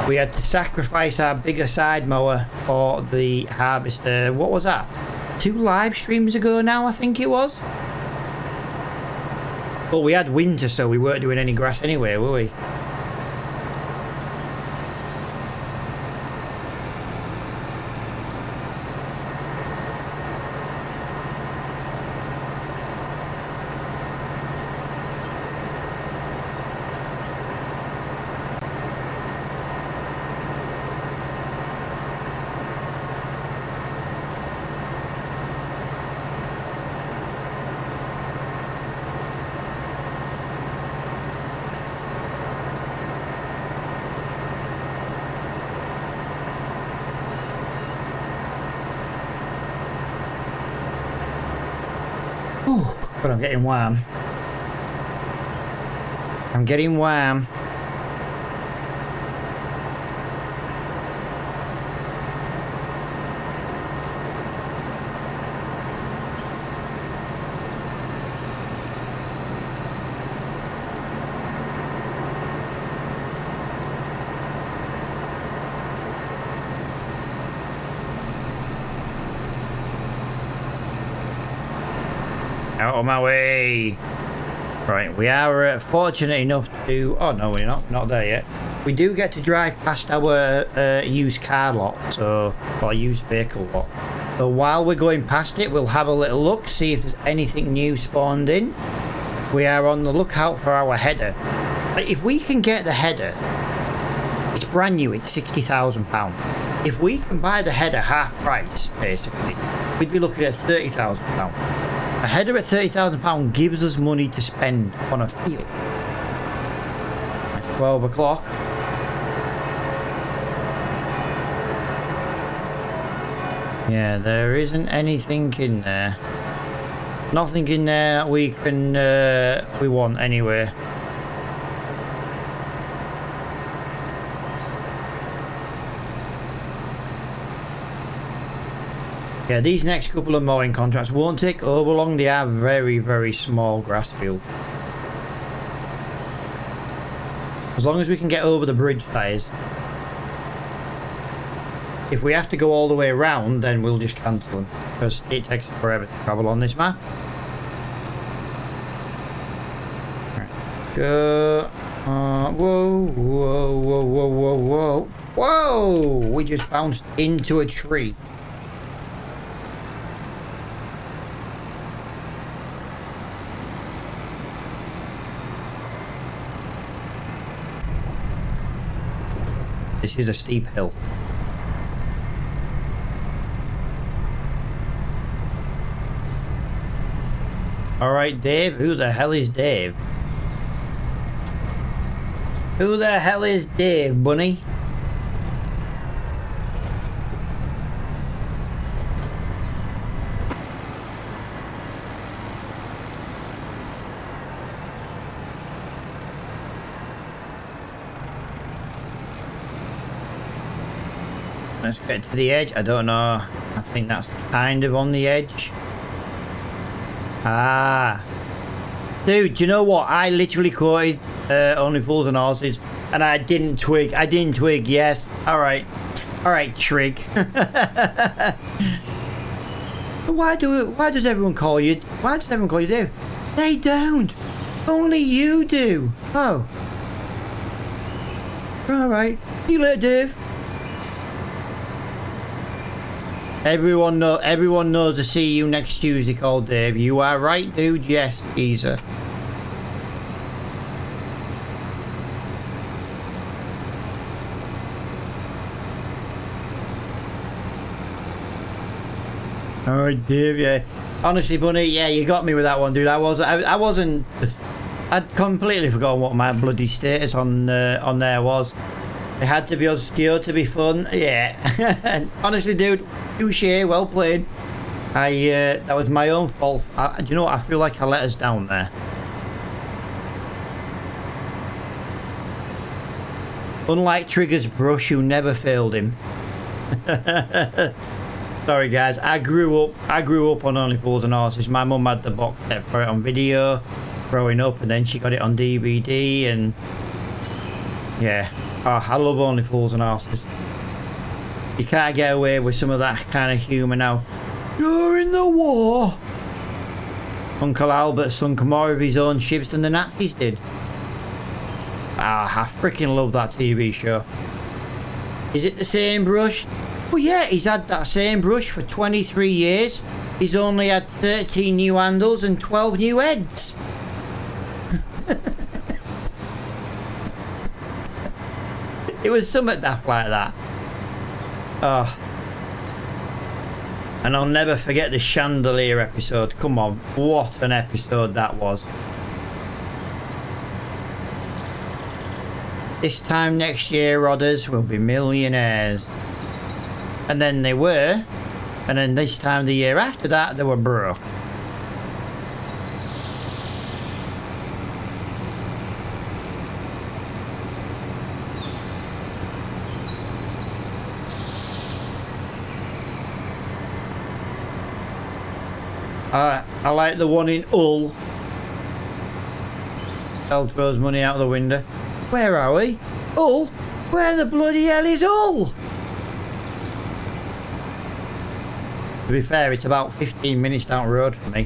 Speaker 1: We had to sacrifice our bigger side mower for the harvester. What was that? 2 live streams ago now, I think it was. But we had winter, so we weren't doing any grass anyway, were we? But I'm getting warm. I'm getting warm. Out of my way. Right, we are fortunate enough to... Oh, no, we're not there yet. We do get to drive past our used car lot, so... Or used vehicle lot. So while we're going past it, we'll have a little look, see if there's anything new spawned in. We are on the lookout for our header. If we can get the header, it's brand new, it's £60,000. If we can buy the header half price, basically, we'd be looking at £30,000. A header at £30,000 gives us money to spend on a field. It's 12 o'clock. Yeah, there isn't anything in there. Nothing in there we can we want anyway. Yeah, these next couple of mowing contracts won't take over long. They are very, very small grass fields. As long as we can get over the bridge, that is. If we have to go all the way around, then we'll just cancel them, because it takes forever to travel on this map. Right. Go. Whoa, whoa, whoa, whoa, whoa, whoa. Whoa! We just bounced into a tree. This is a steep hill. Alright, Dave. Who the hell is Dave? Who the hell is Dave, bunny? Let's get to the edge. I don't know. I think that's kind of on the edge. Ah. Dude, do you know what? I literally quoted Only Fools and Horses and I didn't twig. I didn't twig, yes. Alright. Alright, Trig. Why does everyone call you Dave? They don't. Only you do. Oh. Alright. See you later, Dave. Everyone knows to see you next Tuesday called Dave. You are right, dude. Yes, geezer. Oh, dear, yeah. Honestly, Bunny, yeah, you got me with that one, dude. I wasn't. I'd completely forgotten what my bloody status on there was. It had to be obscure to be fun. Yeah. Honestly, dude, touche, well played. That was my own fault. Do you know what? I feel like I let us down there. Unlike Trigger's brush, who never failed him. Sorry, guys. I grew up on Only Fools and Horses. My mum had the box set for it on video growing up, and then she got it on DVD, and yeah. Oh, I love Only Fools and Horses. You can't get away with some of that kind of humour now. You're in the war. Uncle Albert sunk more of his own ships than the Nazis did. Ah, I freaking love that TV show. Is it the same brush? Well, yeah, he's had that same brush for 23 years. He's only had 13 new handles and 12 new heads. It was something daft like that. Oh. And I'll never forget the chandelier episode. Come on, what an episode that was. This time next year, Rodders will be millionaires. And then they were. And then this time the year after that, they were broke. I like the one in Hull. Hell throws money out the window. Where are we? Hull? Where the bloody hell is Hull? To be fair, it's about 15 minutes down the road for me.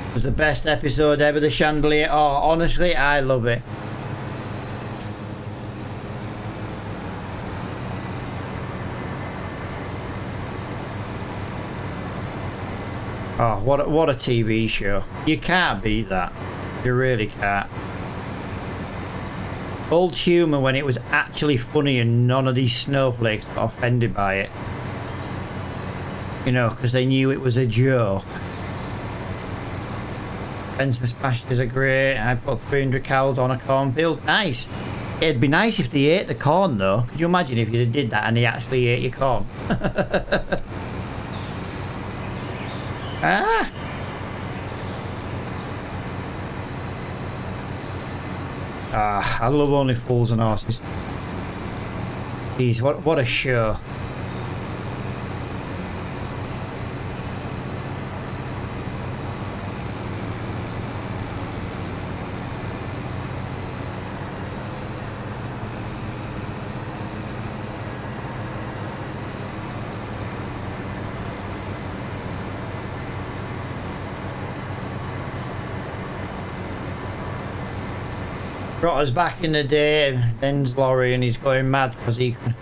Speaker 1: It was the best episode ever, the chandelier. Oh, honestly, I love it. Oh, what a TV show. You can't beat that. You really can't. Old humour when it was actually funny and none of these snowflakes got offended by it. You know, because they knew it was a joke. Spencer Smashes are great. I put 300 cows on a cornfield. Nice. It'd be nice if they ate the corn though. Could you imagine if you did that and they actually ate your corn? Ah! Ah, I love Only Fools and Horses. Jeez, what a show. Us back in the day, Ben's lorry, and he's going mad because he could.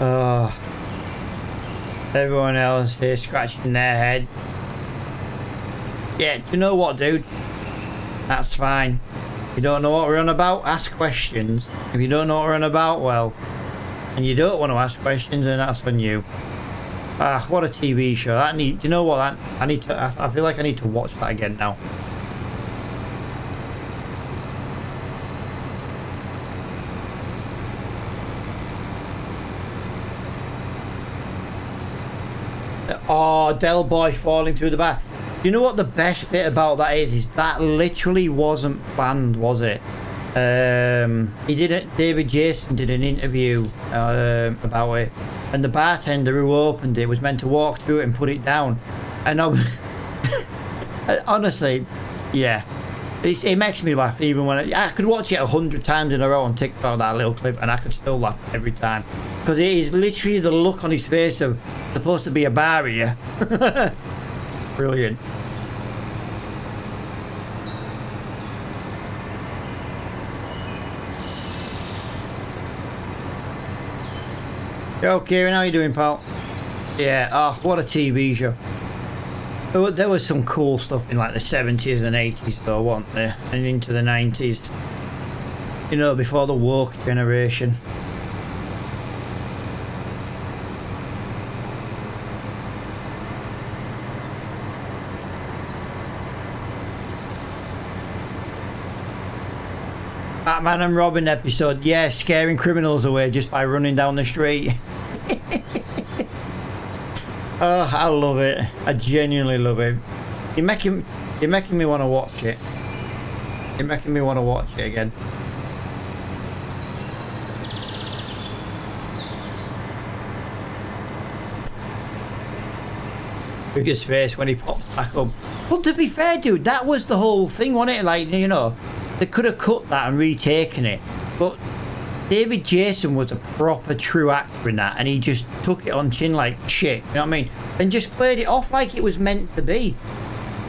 Speaker 1: Oh, everyone else here scratching their head. Yeah, do you know what, dude? That's fine. If you don't know what we're on about, ask questions. If you don't know what we're on about, well, and you don't want to ask questions, then that's on you. Ah, what a TV show. Do you know what? I feel like I need to watch that again now. Oh, Del Boy falling through the bath. You know what the best bit about that is that literally wasn't planned, was it? David Jason did an interview about it, and the bartender who opened it was meant to walk through it and put it down, and honestly, yeah, it makes me laugh even when I could watch it 100 times in a row on TikTok, that little clip, and I could still laugh every time because it is literally the look on his face of supposed to be a barrier. Brilliant. Yo, Kieran, how you doing, pal? Yeah, oh, what a TV show. There was some cool stuff in like the 70s and 80s though, wasn't there? And into the 90s. You know, before the woke generation. Batman and Robin episode, yeah, scaring criminals away just by running down the street. Oh, I love it. I genuinely love it. You're making me want to watch it. You're making me want to watch it again. Biggest face when he pops back up. Well, to be fair, dude, that was the whole thing, wasn't it? Like, you know, they could have cut that and retaken it, but David Jason was a proper true actor in that, and he just took it on chin like shit, you know what I mean? And just played it off like it was meant to be.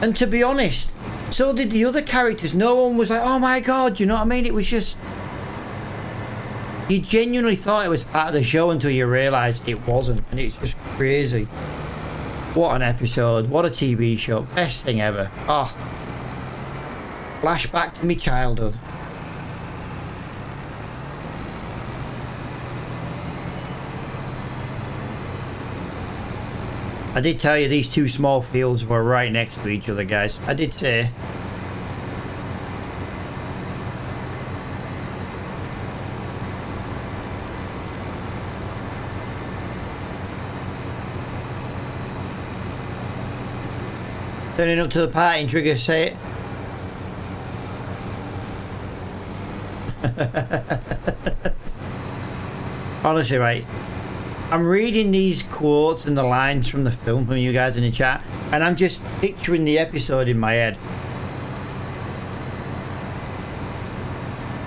Speaker 1: And to be honest, so did the other characters. No one was like, oh my god, you know what I mean? It was just... You genuinely thought it was part of the show until you realised it wasn't, and it's just crazy. What an episode, what a TV show, best thing ever. Oh. Flashback to me childhood. I did tell you these two small fields were right next to each other, guys. I did say. Turning up to the party and Trigger, say it. Honestly, right. I'm reading these quotes and the lines from the film from you guys in the chat, and I'm just picturing the episode in my head.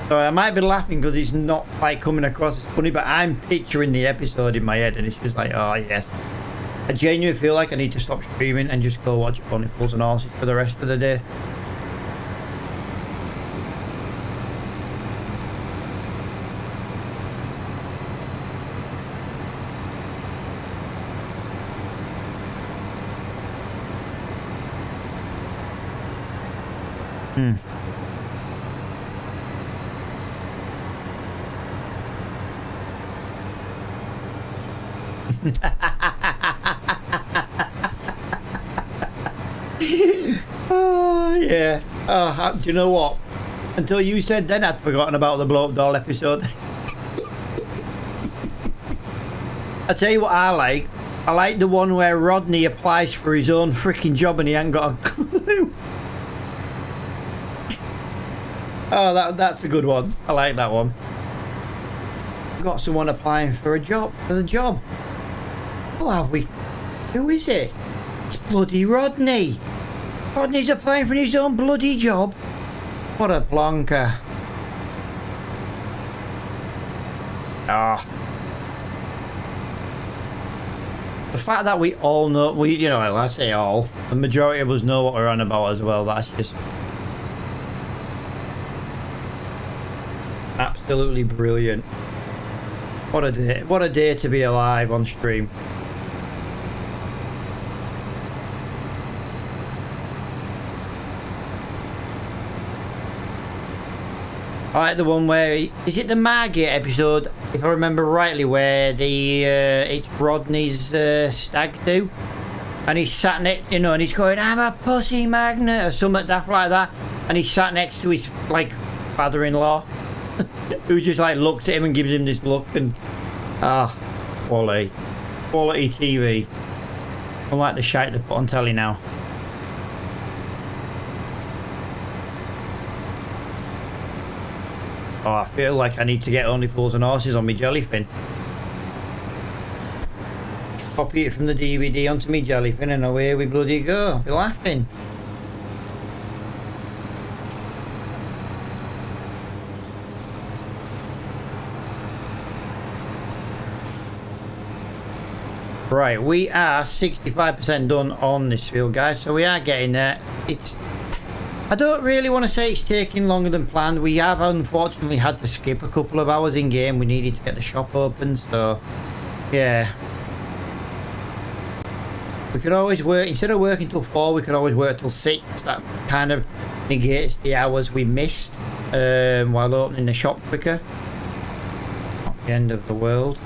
Speaker 1: So I might be laughing because it's not like coming across as funny, but I'm picturing the episode in my head, and it's just like, oh yes. I genuinely feel like I need to stop streaming and just go watch Pony Pulls and Horses for the rest of the day. Oh yeah. Oh, do you know what? Until you said then, I'd forgotten about the blow up doll episode. I tell you what I like. I like the one where Rodney applies for his own freaking job and he ain't got a clue. Oh, that's a good one. I like that one. Got someone applying for the job. Who have we? Who is it? It's bloody Rodney. Rodney's applying for his own bloody job. What a plonker. Ah. The fact that we all know, you know, I say all, the majority of us know what we're on about as well, that's just absolutely brilliant. What a day to be alive on stream. I like the one where, is it the Margate episode, if I remember rightly, where it's Rodney's stag do, and he's sat next, you know, and he's going, I'm a pussy magnet, or something daft like that, and he's sat next to his, like, father-in-law, who just, like, looks at him and gives him this look, and, quality TV, unlike the shite they put on telly now. Oh, I feel like I need to get Only Fools and Horses on me jellyfin. Copy it from the DVD onto me jellyfin and away we bloody go. I'll be laughing. Right, we are 65% done on this field, guys, so we are getting there. I don't really want to say it's taking longer than planned. We have unfortunately had to skip a couple of hours in game. We needed to get the shop open, so yeah. We could always work, instead of working till 4, we could always work till 6. That kind of negates the hours we missed while opening the shop quicker. Not the end of the world.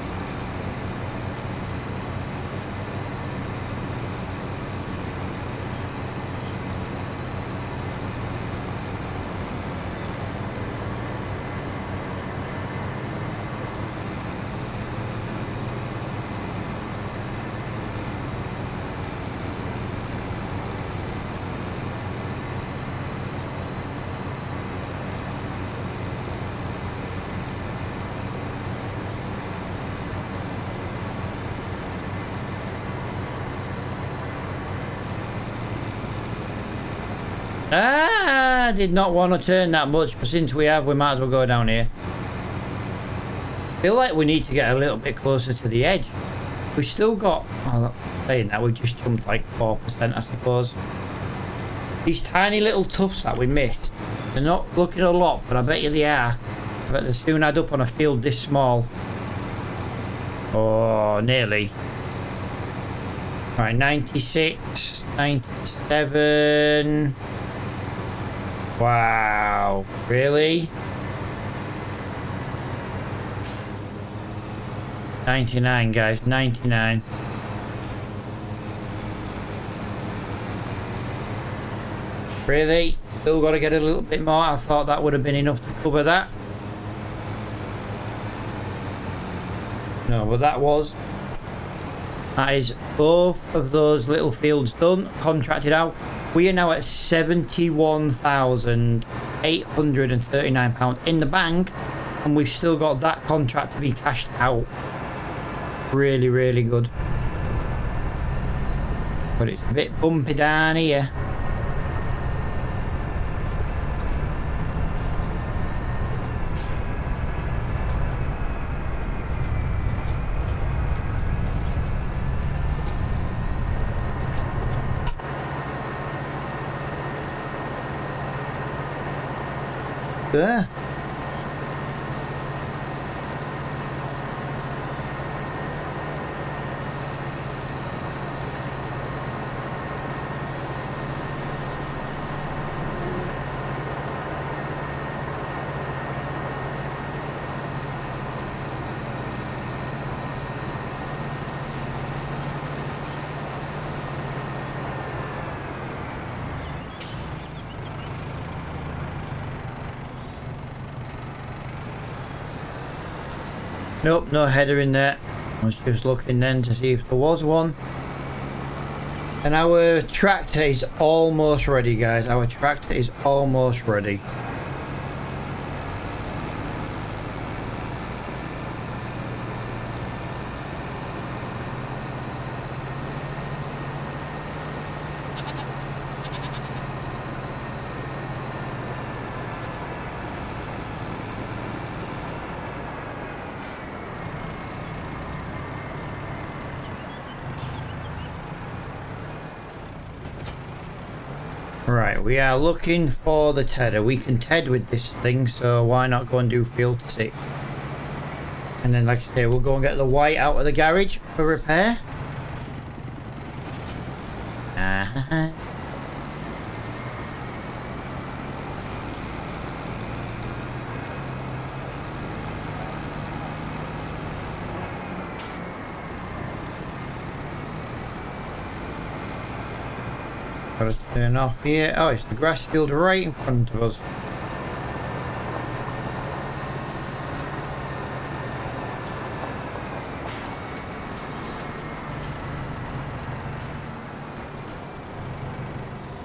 Speaker 1: I did not want to turn that much, but since we have, we might as well go down here. I feel like we need to get a little bit closer to the edge. We've still got, well, saying that, we've just jumped like 4%, I suppose. These tiny little tufts that we missed, they're not looking a lot, but I bet you they are. I bet they soon add up on a field this small. Oh, nearly. Right, 96, 97. Wow, really? 99, guys, 99. Really? Still got to get a little bit more. I thought that would have been enough to cover that. No, but that is both of those little fields done, contracted out. We are now at £71,839 in the bank, and we've still got that contract to be cashed out. Really, really good. But it's a bit bumpy down here. There. Nope, no header in there. I was just looking then to see if there was one. And our tractor is almost ready, guys. Our tractor is almost ready. Right, we are looking for the tedder. We can ted with this thing, so why not go and do field 6? And then, like I say, we'll go and get the white out of the garage for repair. Gotta turn off here. Oh, it's the grass field right in front of us.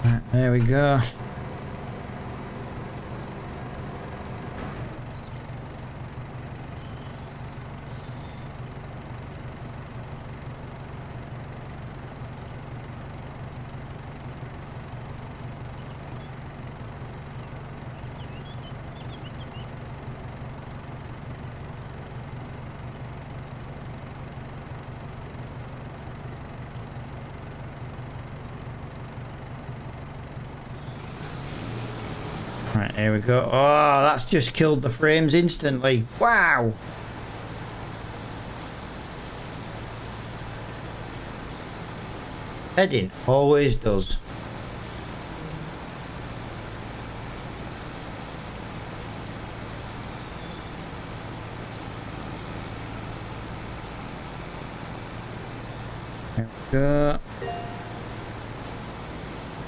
Speaker 1: Right, there we go. Right, here we go. Oh, that's just killed the frames instantly. Wow. Heading always does. There we go.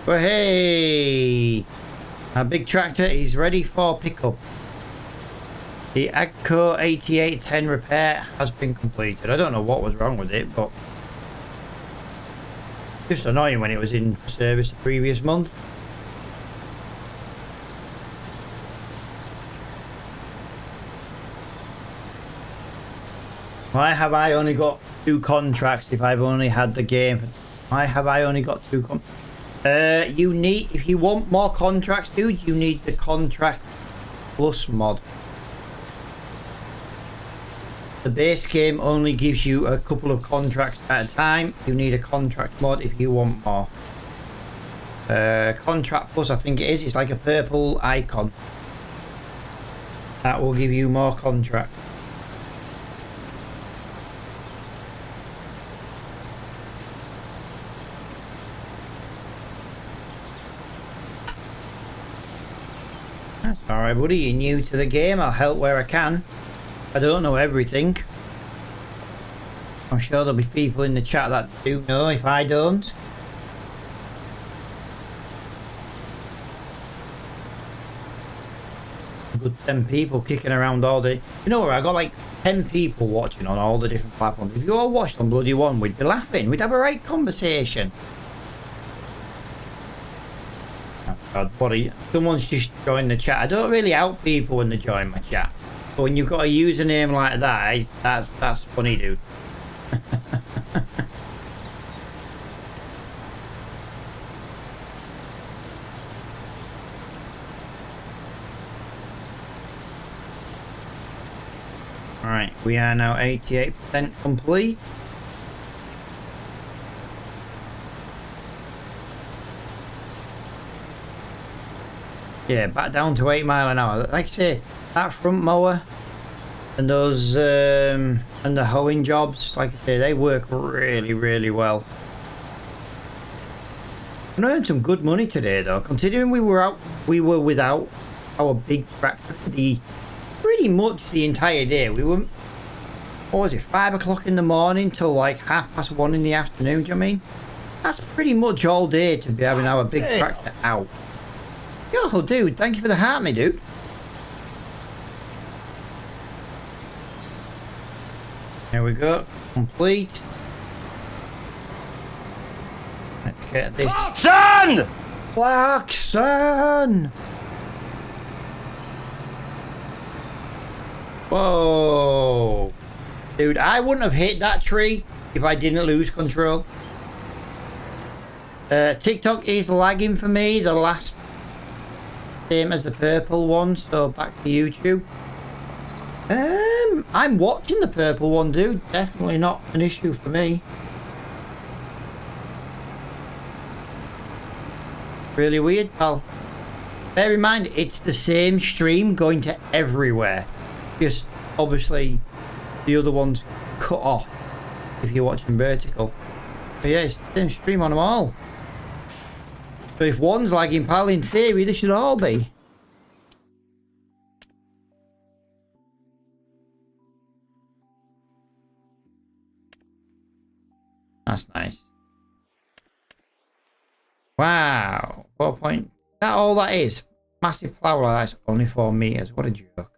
Speaker 1: But hey, our big tractor is ready for pickup. The Agco 8810 repair has been completed. I don't know what was wrong with it, but just annoying when it was in service the previous month. Why have I only got 2 contracts if I've only had the game? Why have I only got 2 you need, if you want more contracts, dude, you need the contract plus mod. The base game only gives you a couple of contracts at a time. You need a contract mod if you want more. Contract plus, I think it is. It's like a purple icon. That will give you more contracts. That's alright, buddy. You're new to the game. I'll help where I can. I don't know everything. I'm sure there'll be people in the chat that do know if I don't. A good 10 people kicking around all day. You know where I got like 10 people watching on all the different platforms. If you all watched on bloody one, we'd be laughing. We'd have a right conversation. Oh God, buddy. Someone's just joined the chat. I don't really out people when they join my chat. But when you've got a username like that, that's funny, dude. Alright, we are now 88% complete. Yeah, back down to 8 mile an hour. Like I say, that front mower and those and the hoeing jobs, like I say, they work really, really well. I earned some good money today though, considering we were without our big tractor for the pretty much the entire day. We were, what was it, 5 o'clock in the morning till like 1:30 in the afternoon. Do you know what I mean? That's pretty much all day to be having our big tractor out. Yo, dude, thank you for the heart, me dude. There we go, complete. Let's get this.
Speaker 3: Son!
Speaker 1: Klaxon! Whoa. Dude, I wouldn't have hit that tree if I didn't lose control. TikTok is lagging for me, the last same as the purple one, so back to YouTube. I'm watching the purple one, dude. Definitely not an issue for me. Really weird, pal. Bear in mind, it's the same stream going to everywhere. Just obviously the other one's cut off if you're watching vertical. But yeah, it's the same stream on them all. So if one's lagging, pal, in theory they should all be. That's nice. Wow. 4 point. That all that is? Massive plough like that's only 4 meters. What a joke.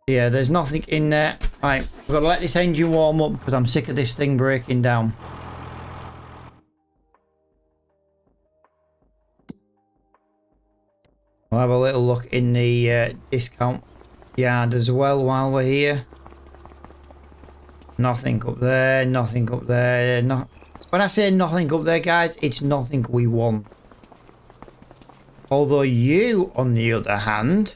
Speaker 1: Yeah, there's nothing in there. Right, we've got to let this engine warm up because I'm sick of this thing breaking down. We'll have a little look in the discount yard as well while we're here. Nothing up there, nothing up there. When I say nothing up there, guys, it's nothing we want. Although you, on the other hand,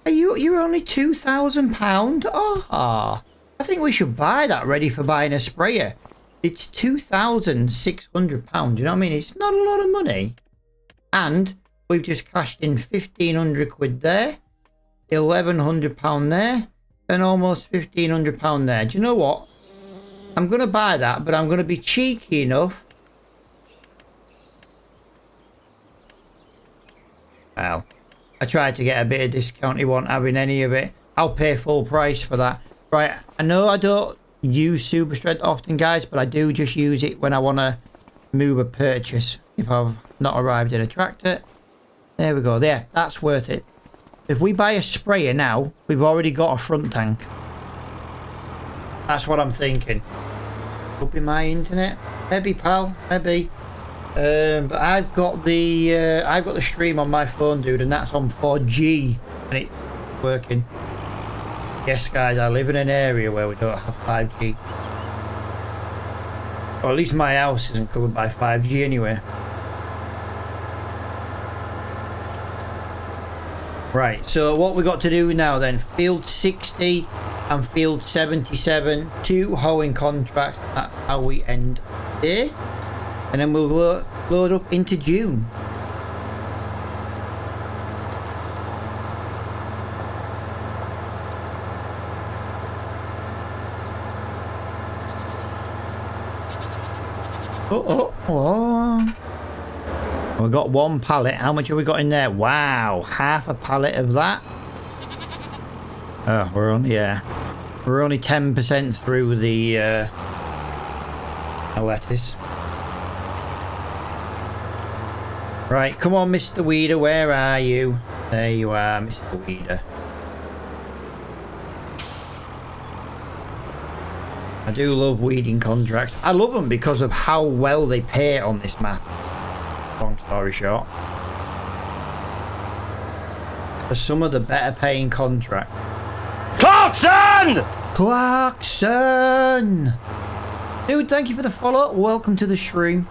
Speaker 1: you're only £2,000. Ah, I think we should buy that ready for buying a sprayer. It's £2,600. You know what I mean? It's not a lot of money, and we've just cashed in 1,500 quid there, £1,100 there, and almost £1,500 there. Do you know what? I'm going to buy that, but I'm going to be cheeky enough Well, I tried to get a bit of discount. He won't having any of it. I'll pay full price for that. Right, I know I don't use super strength often, guys, but I do just use it when I want to move a purchase. If I've not arrived in a tractor. There we go. There, that's worth it. If we buy a sprayer now, we've already got a front tank. That's what I'm thinking. Could be my internet. Maybe, pal. Maybe. But I've got the stream on my phone, dude, and that's on 4G, and it's working. Yes, guys, I live in an area where we don't have 5G. Or at least my house isn't covered by 5G anyway. Right, so what we got to do now then, field 60 and field 77, 2 hoeing contracts. That's how we end here. And then we'll load up into June. Oh. We've got 1 pallet. How much have we got in there? Wow, half a pallet of that. Oh, we're only 10% through the lettuce. Right, come on, Mr. Weeder, where are you? There you are, Mr. Weeder. I do love weeding contracts. I love them because of how well they pay on this map. Long story short. For some of the better paying contracts.
Speaker 3: Clarkson!
Speaker 1: Clarkson! Dude, thank you for the follow. Welcome to the stream.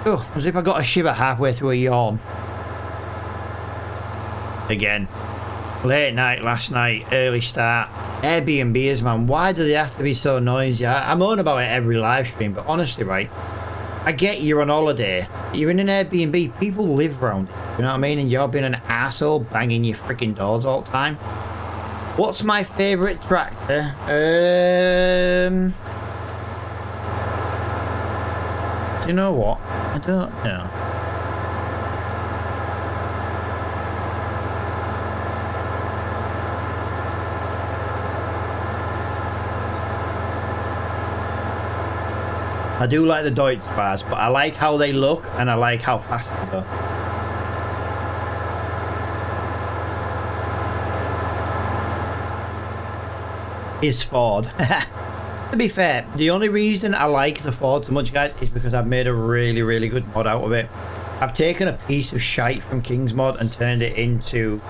Speaker 1: Oh, as if I got a shiver halfway through a yawn. Again. Late night last night, early start. Airbnbs, man, why do they have to be so noisy? I'm on about it every live stream, but honestly, right, I get you're on holiday, you're in an Airbnb, people live around it, you know what I mean? And you're being an asshole banging your freaking doors all the time. What's my favourite tractor? Do you know what? I don't know. I do like the Deutsch bars, but I like how they look and I like how fast they go. Is Ford. To be fair, the only reason I like the Ford so much, guys, is because I've made a really, really good mod out of it. I've taken a piece of shite from King's Mod and turned it into...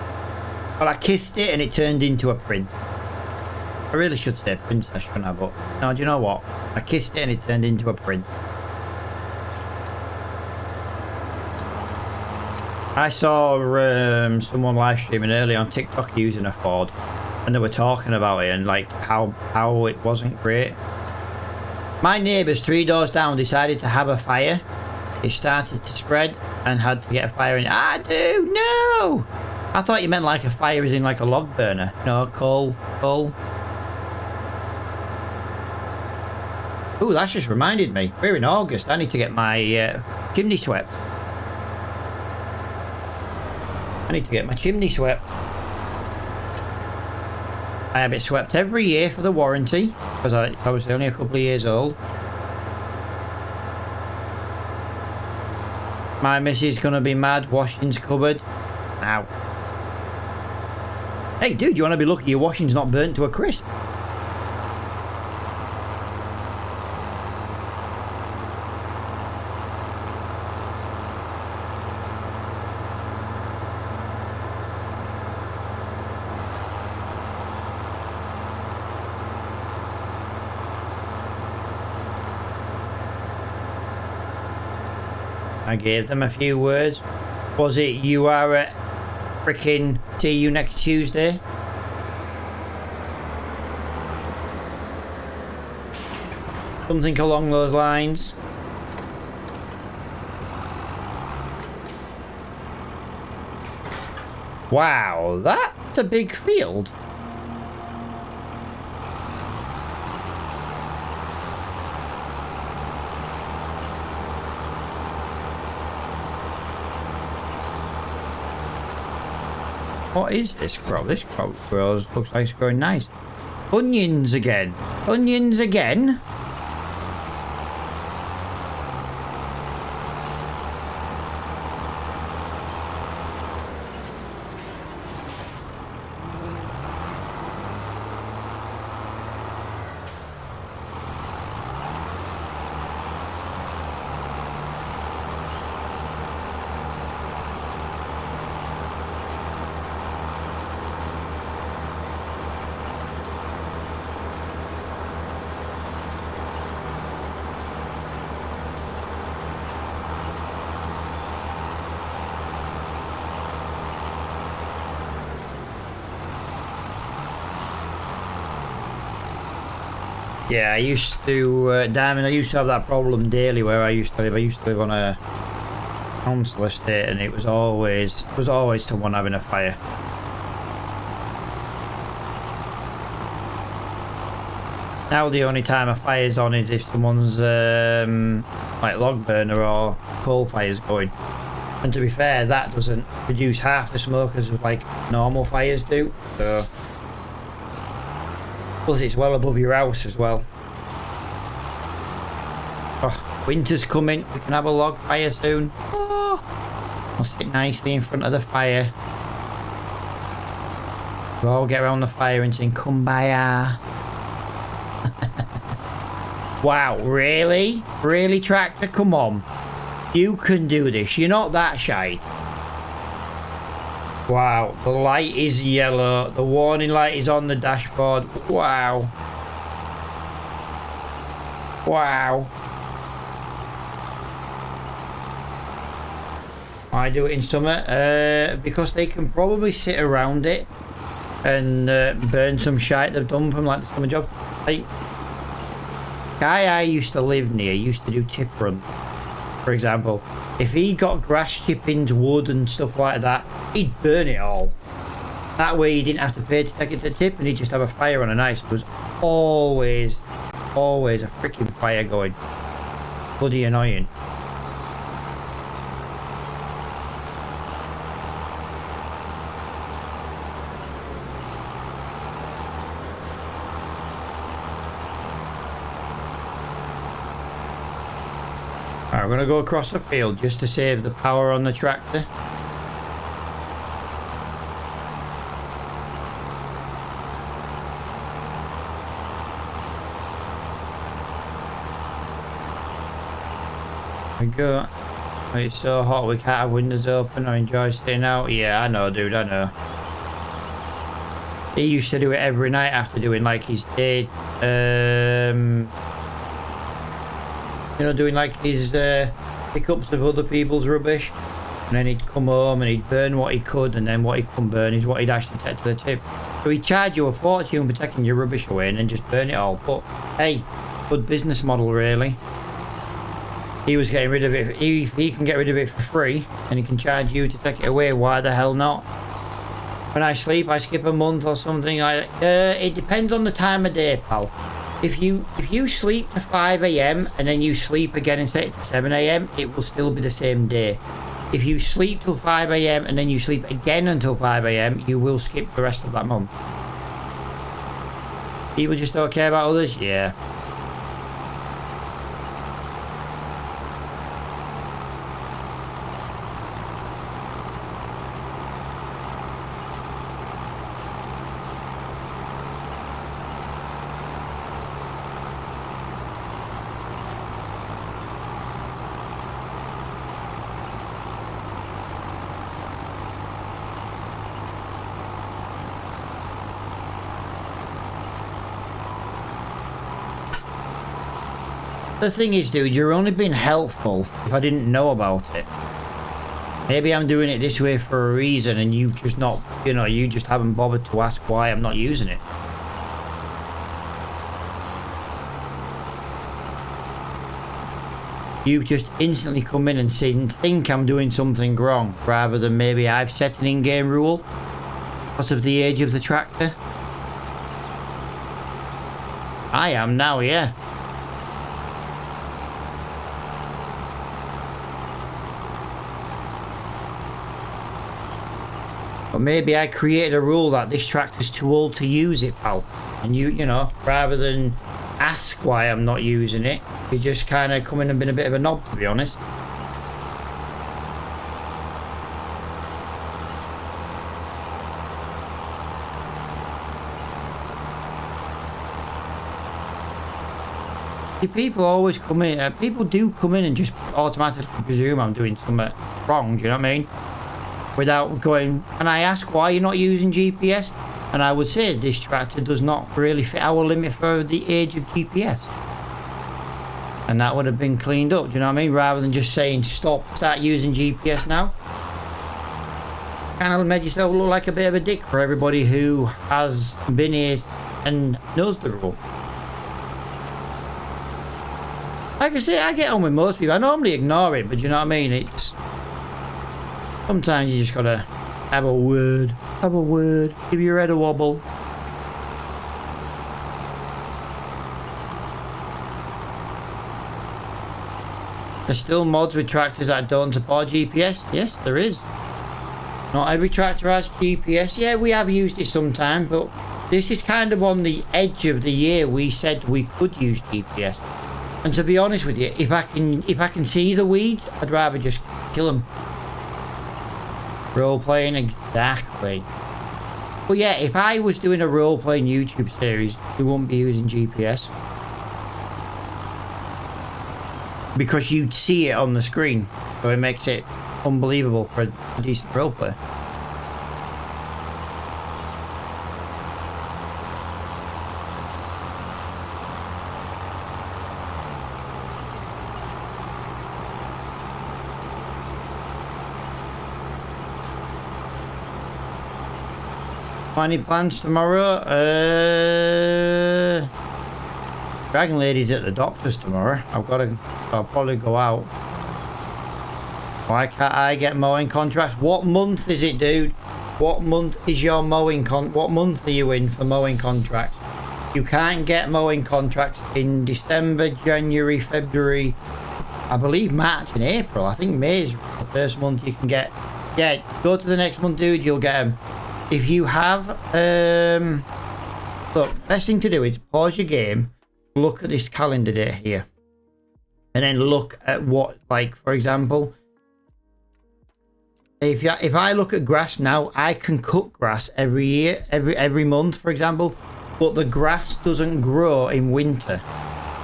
Speaker 1: Well, I kissed it and it turned into a print. I really should say princess, shouldn't I? But no, do you know what? I kissed it and it turned into a print. I saw someone live streaming earlier on TikTok using a Ford. And they were talking about it and like how it wasn't great. My neighbours 3 doors down decided to have a fire. It started to spread and had to get a fire in. Ah, dude, no! I thought you meant like a fire as in like a log burner. No, coal. Ooh, that's just reminded me. We're in August. I need to get my chimney swept. I have it swept every year for the warranty, because I was only a couple of years old. My missus is going to be mad, washing's cupboard. Ow. Hey dude, you want to be lucky your washing's not burnt to a crisp? I gave them a few words. Was it you are a freaking see you next Tuesday? Something along those lines. Wow, that's a big field. What is this crop? This crop grows, looks like it's growing nice. Onions again. Onions again? Yeah, I used to, Diamond, I used to have that problem daily where I used to live. I used to live on a council estate and it was always someone having a fire. Now the only time a fire's on is if someone's like log burner or coal fire's going. And to be fair, that doesn't produce half the smoke as like normal fires do. So, plus it's well above your house as well. Oh, winter's coming. We can have a log fire soon. Oh, I'll sit nicely in front of the fire. We'll all get around the fire and sing Kumbaya. Wow, really? Really, tractor? Come on. You can do this. You're not that shy. Wow, the light is yellow. The warning light is on the dashboard. Wow. Wow. I do it in summer because they can probably sit around it and burn some shite they've done from like the summer job. Like, guy I used to live near used to do tip run, for example. If he got grass chippings, wood and stuff like that, he'd burn it all. That way he didn't have to pay to take it to the tip and he'd just have a fire on a night. So there was always a freaking fire going. Bloody annoying. Alright, we're going to go across the field just to save the power on the tractor. We go. It's so hot we can't have windows open. I enjoy staying out. Yeah, I know, dude, I know. He used to do it every night after doing like his day, you know, doing like his pickups of other people's rubbish, and then he'd come home and he'd burn what he could, and then what he couldn't burn is what he'd actually take to the tip. So he'd charge you a fortune for taking your rubbish away and then just burn it all. But hey, good business model really. He was getting rid of it. He can get rid of it for free and he can charge you to take it away. Why the hell not? When I sleep, I skip a month or something. It depends on the time of day, pal. If you sleep to 5 AM and then you sleep again and set it to 7 AM, it will still be the same day. If you sleep till 5 AM and then you sleep again until 5 AM, you will skip the rest of that month. People just don't care about others? Yeah. The thing is, dude, you're only being helpful if I didn't know about it. Maybe I'm doing it this way for a reason and you just not, you know, you just haven't bothered to ask why I'm not using it. you just instantly come in and think I'm doing something wrong, rather than maybe I've set an in-game rule because of the age of the tractor. I am now, yeah. But maybe I created a rule that this tractor's too old to use it, pal. And you know, rather than ask why I'm not using it, you just kind of come in and been a bit of a knob, to be honest. People always come in, people do come in and just automatically presume I'm doing something wrong, do you know what I mean? Without going, and I ask why you're not using GPS, and I would say this tractor does not really fit our limit for the age of GPS. And that would have been cleaned up, do you know what I mean? Rather than just saying start using GPS now. Kind of made yourself look like a bit of a dick for everybody who has been here and knows the rule. Like I say, I get on with most people. I normally ignore it, but you know what I mean? It's... Sometimes you just gotta have a word. Have a word. Give your head a wobble. There's still mods with tractors that don't support GPS. Yes, there is. Not every tractor has GPS. Yeah, we have used it sometime, but this is kind of on the edge of the year we said we could use GPS. And to be honest with you, if I can see the weeds, I'd rather just kill them. Role-playing, exactly. But yeah, if I was doing a role-playing YouTube series, we wouldn't be using GPS. Because you'd see it on the screen. So it makes it unbelievable for a decent roleplay. Any plans tomorrow? Dragon Lady's at the doctor's tomorrow. I'll probably go out. Why can't I get mowing contracts? What month is it, dude? What month is your mowing what month are you in for mowing contracts? You can't get mowing contracts in December, January, February, I believe March and April. I think May is the first month you can get. Yeah, go to the next month, dude, you'll get them. If you have, look, best thing to do is pause your game, look at this calendar date here, and then look at what, like, for example, if I look at grass now, I can cut grass every year, every month, for example, but the grass doesn't grow in winter.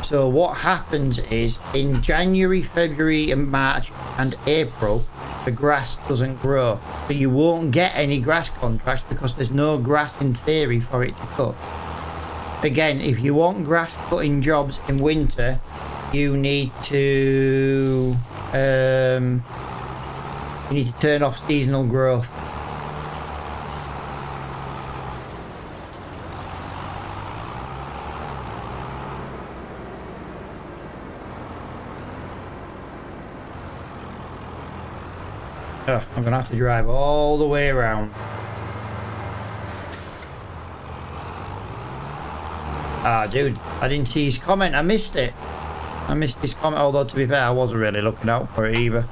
Speaker 1: So what happens is in January, February, and March and April, the grass doesn't grow, so you won't get any grass contracts because there's no grass in theory for it to cut. Again, if you want grass cutting jobs in winter, you need to turn off seasonal growth. Oh, I'm gonna have to drive all the way around. Ah, dude, I didn't see his comment. I missed it. I missed his comment, although to be fair, I wasn't really looking out for it either.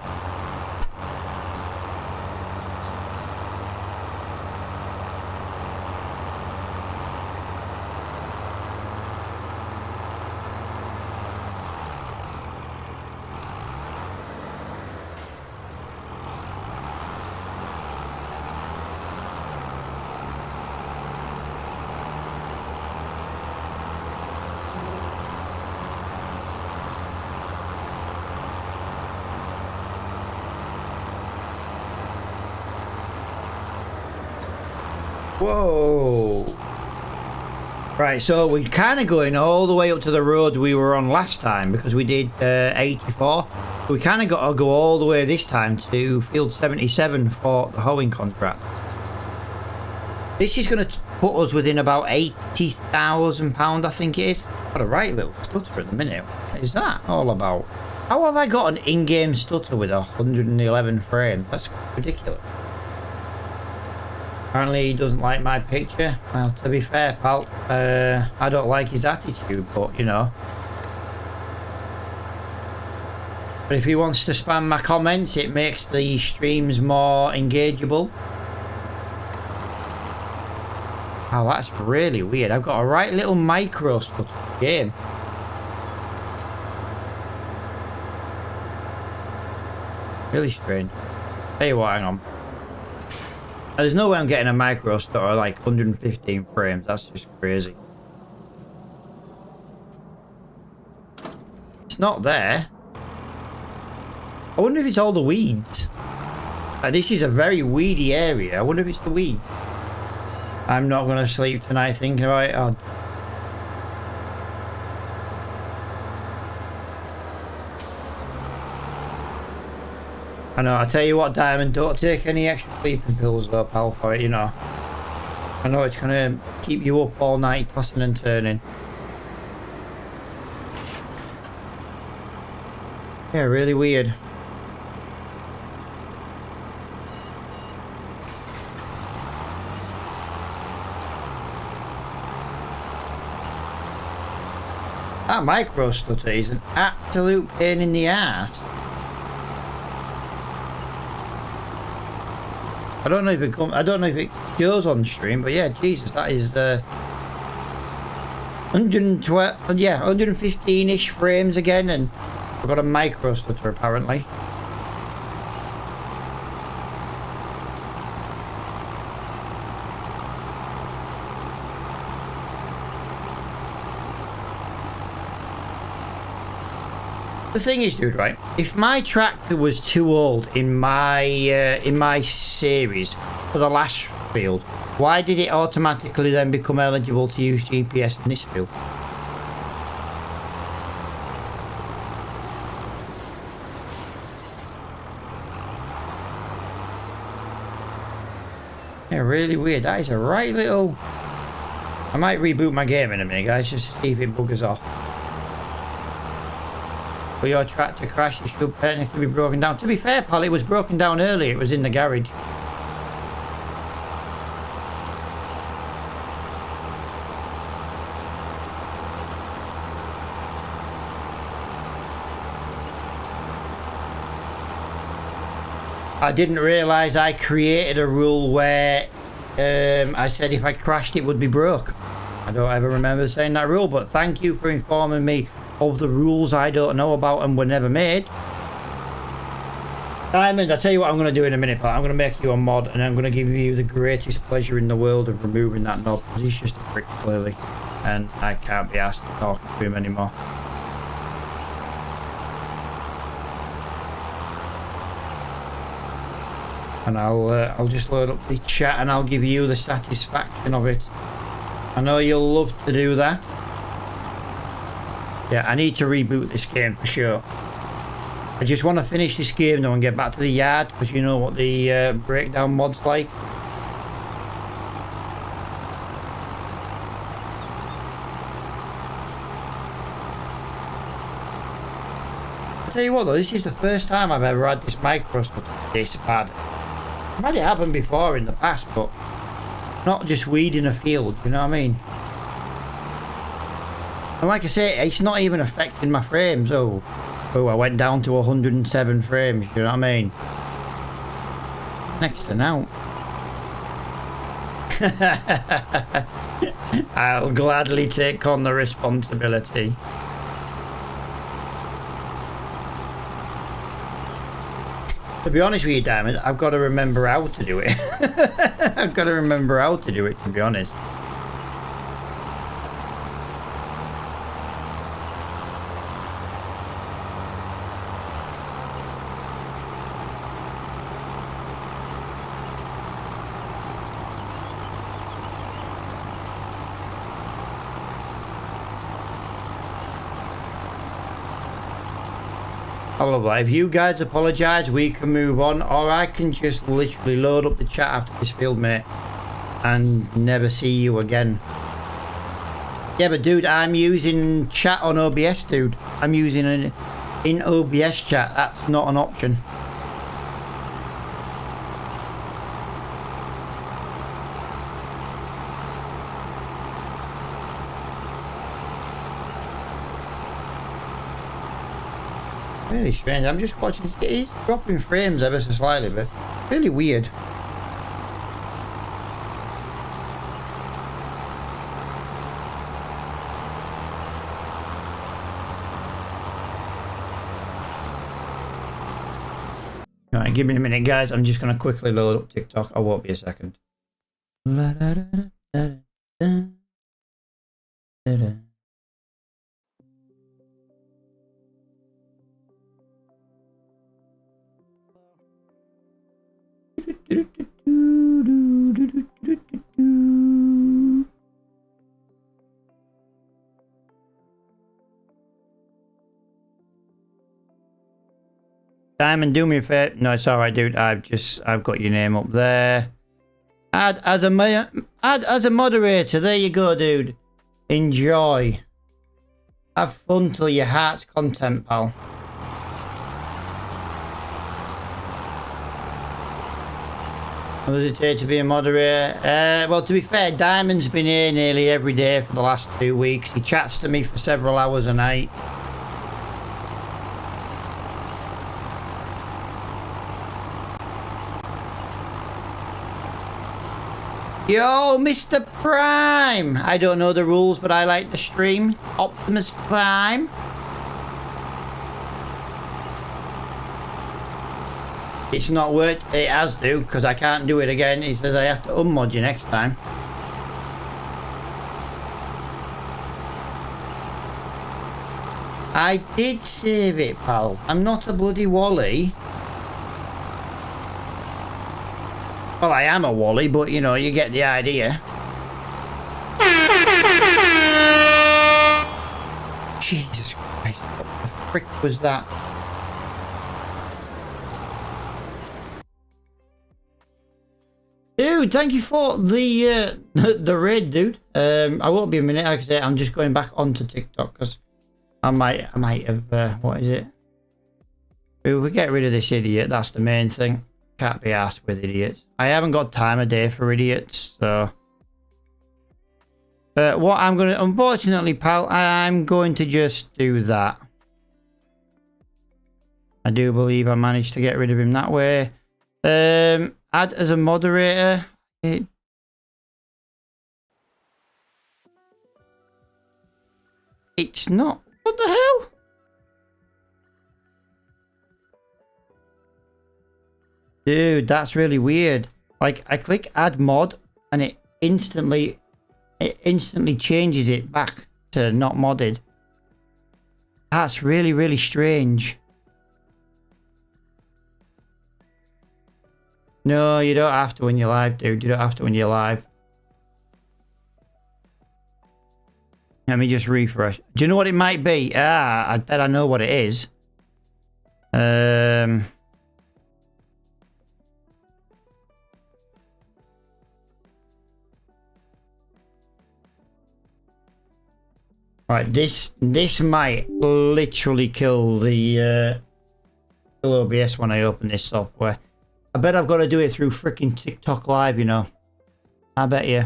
Speaker 1: Whoa. Right, so we're kind of going all the way up to the road we were on last time because we did 84. We kind of got to go all the way this time to field 77 for the hoeing contract. This is going to put us within about £80,000, I think it is. Got a right little stutter at the minute. What is that all about? How have I got an in-game stutter with 111 frames? That's ridiculous. Apparently he doesn't like my picture. Well, to be fair, pal, I don't like his attitude, but you know. But if he wants to spam my comments, it makes the streams more engageable. Oh, that's really weird. I've got a right little micro stutter game. Really strange. Tell you what, hang on. There's no way I'm getting a micro stutter like 115 frames. That's just crazy. It's not there. I wonder if it's all the weeds. This is a very weedy area. I wonder if it's the weeds. I'm not going to sleep tonight thinking about it. Oh. I know, I tell you what, Diamond, don't take any extra sleeping pills though, pal, for it, you know. I know it's going to keep you up all night, tossing and turning. Yeah, really weird. That micro stutter is an absolute pain in the ass. I don't know if it goes on stream, but yeah, Jesus, that is 112, yeah, 115-ish frames again, and I've got a micro stutter apparently. The thing is, dude, right? If my tractor was too old in my series for the last field, why did it automatically then become eligible to use GPS in this field? Yeah, really weird. That is a right little... I might reboot my game in a minute, guys, just to see if it buggers off. For your tractor crash, it should technically be broken down. To be fair, pal, it was broken down earlier. It was in the garage. I didn't realise I created a rule where I said if I crashed it would be broke. I don't ever remember saying that rule, but thank you for informing me of the rules I don't know about and were never made. Diamond, I'll tell you what I'm going to do in a minute, pal. I'm going to make you a mod and I'm going to give you the greatest pleasure in the world of removing that knob, because he's just a prick, clearly. And I can't be asked to talk to him anymore. And I'll just load up the chat and I'll give you the satisfaction of it. I know you'll love to do that. Yeah, I need to reboot this game for sure. I just want to finish this game though and get back to the yard, because you know what the breakdown mod's like. I'll tell you what though, this is the first time I've ever had this micro stutter this bad. I've had it happen before in the past, but not just weeding a field, you know what I mean? And like I say, it's not even affecting my frames. Oh, I went down to 107 frames, you know what I mean? Next to now. I'll gladly take on the responsibility. To be honest with you, Diamond, I've got to remember how to do it. I've got to remember how to do it, to be honest. I love that. If you guys apologise, we can move on, or I can just literally load up the chat after this field, mate. and never see you again. Yeah, but dude, I'm using chat on OBS, dude. I'm using an in OBS chat. That's not an option. Really strange. I'm just watching. It is dropping frames ever so slightly, but really weird. Alright, give me a minute, guys. I'm just going to quickly load up TikTok. I won't be a second. Diamond, do me a favor. No, it's alright, dude. I've got your name up there. Add as a moderator. There you go, dude. Enjoy. Have fun till your heart's content, pal. What does it take to be a moderator? Well, to be fair, Diamond's been here nearly every day for the last 2 weeks. He chats to me for several hours a night. Yo, Mr. Prime! I don't know the rules, but I like the stream. Optimus Prime. It's not worked. It has to, because I can't do it again. He says I have to unmod you next time. I did save it, pal. I'm not a bloody Wally. Well, I am a Wally, but you know, you get the idea. Jesus Christ, what the frick was that? Dude, thank you for the the raid, dude. I won't be a minute. Like I say, I'm just going back onto TikTok because I might have what is it? We get rid of this idiot. That's the main thing. Can't be asked with idiots. I haven't got time of day for idiots, so. But what I'm gonna, unfortunately, pal, I'm going to just do that. I do believe I managed to get rid of him that way. Add as a moderator. It's not. What the hell? Dude, that's really weird. Like, I click add mod and it instantly changes it back to not modded. That's really, really strange. No, you don't have to when you're live, dude. You don't have to when you're live. Let me just refresh. Do you know what it might be? Ah, I bet I know what it is. Right, this might literally kill the OBS when I open this software. I bet I've got to do it through freaking TikTok Live, you know. I bet you.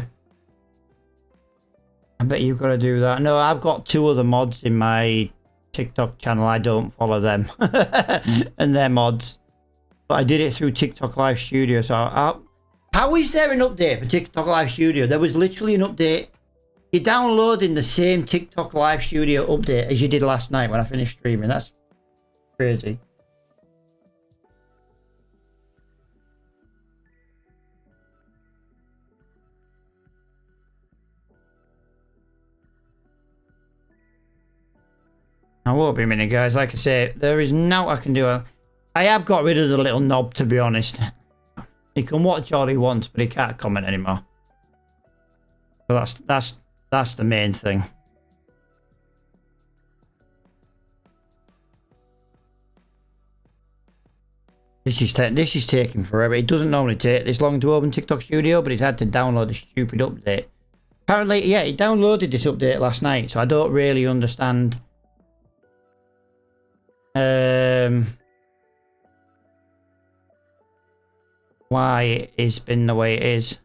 Speaker 1: I bet you've got to do that. No, I've got 2 other mods in my TikTok channel. I don't follow them. And they're mods. But I did it through TikTok Live Studio. So how is there an update for TikTok Live Studio? There was literally an update. You're downloading the same TikTok Live Studio update as you did last night when I finished streaming. That's crazy. I won't be a minute, guys. Like I say, there is no I can do. I have got rid of the little knob, to be honest. He can watch all he wants, but he can't comment anymore. So that's the main thing. This is taking forever. It doesn't normally take this long to open TikTok Studio, but it's had to download a stupid update. Apparently, yeah, it downloaded this update last night, so I don't really understand. Why it has been the way it is.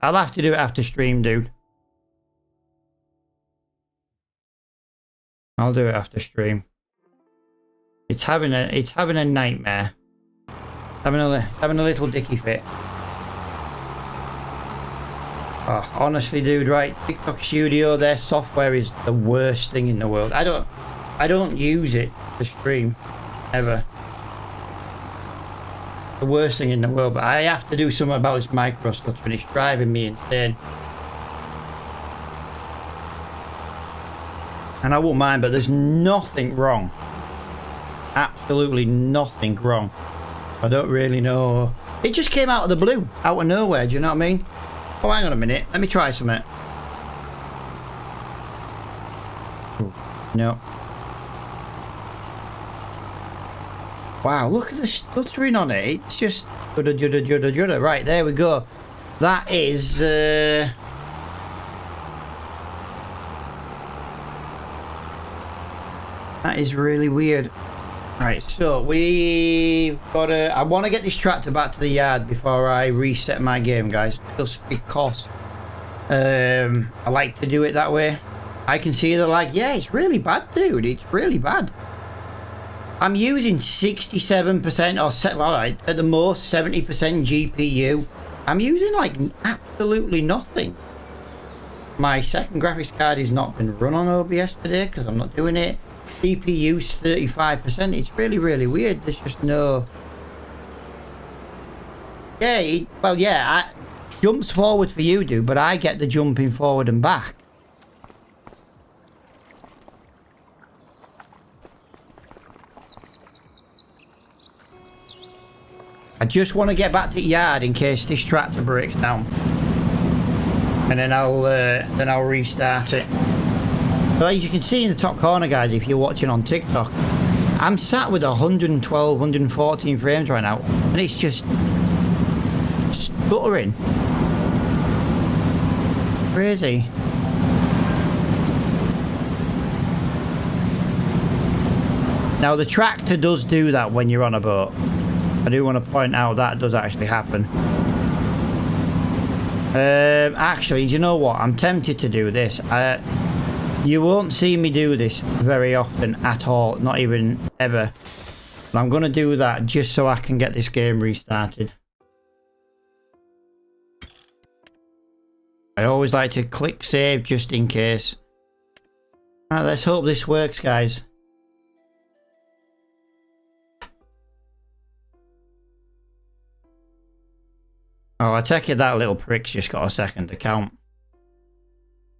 Speaker 1: I'll have to do it after stream, dude. I'll do it after stream. It's having a nightmare. Having a little dicky fit. Oh, honestly, dude, right? TikTok Studio, their software is the worst thing in the world. I don't use it to stream ever. The worst thing in the world, but I have to do something about this micro stuff and it's driving me insane. And I won't mind, but there's nothing wrong. Absolutely nothing wrong. I don't really know. It just came out of the blue, out of nowhere, do you know what I mean? Oh, hang on a minute. Let me try something. Ooh, no. Wow, look at the stuttering on it. It's just judda, judda, judda, judda. Right, there we go. That is that is really weird. Right, so we've got to... I want to get this tractor back to the yard before I reset my game, guys. Just because I like to do it that way. I can see they're like, yeah, it's really bad, dude. It's really bad. I'm using 67% or alright, at the most 70% GPU. I'm using like absolutely nothing. My second graphics card has not been run on OBS today because I'm not doing it. CPU's 35%. It's really, really weird. There's just no... Yeah, well, yeah, jumps forward for you, dude, but I get the jumping forward and back. I just want to get back to the yard in case this tractor breaks down, and then I'll restart it. So as you can see in the top corner, guys, if you're watching on TikTok, I'm sat with 112, 114 frames right now, and it's just stuttering. Crazy. Now the tractor does do that when you're on a boat. I do want to point out that does actually happen. Actually, do you know what? I'm tempted to do this. You won't see me do this very often at all, not even ever. But I'm going to do that just so I can get this game restarted. I always like to click save just in case. Alright, let's hope this works, guys. Oh, I take it that little prick's just got a second account.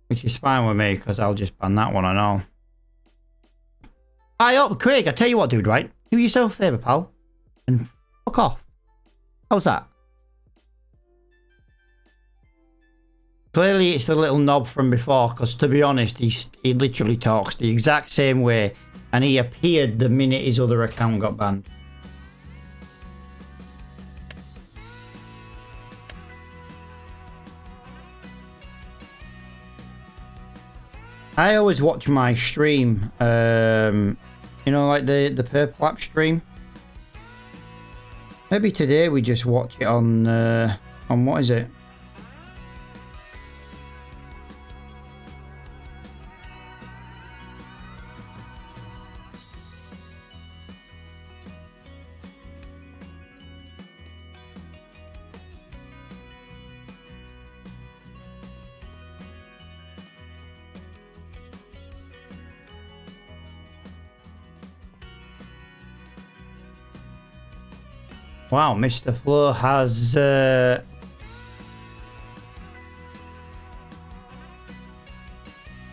Speaker 1: Which is fine with me, because I'll just ban that one and all. Craig, I tell you what, dude, right? Do yourself a favour, pal. And fuck off. How's that? Clearly it's the little knob from before, because to be honest, he literally talks the exact same way. And he appeared the minute his other account got banned. I always watch my stream, you know, like the Purple App stream. Maybe today we just watch it on what is it? Wow, Mr. Flo has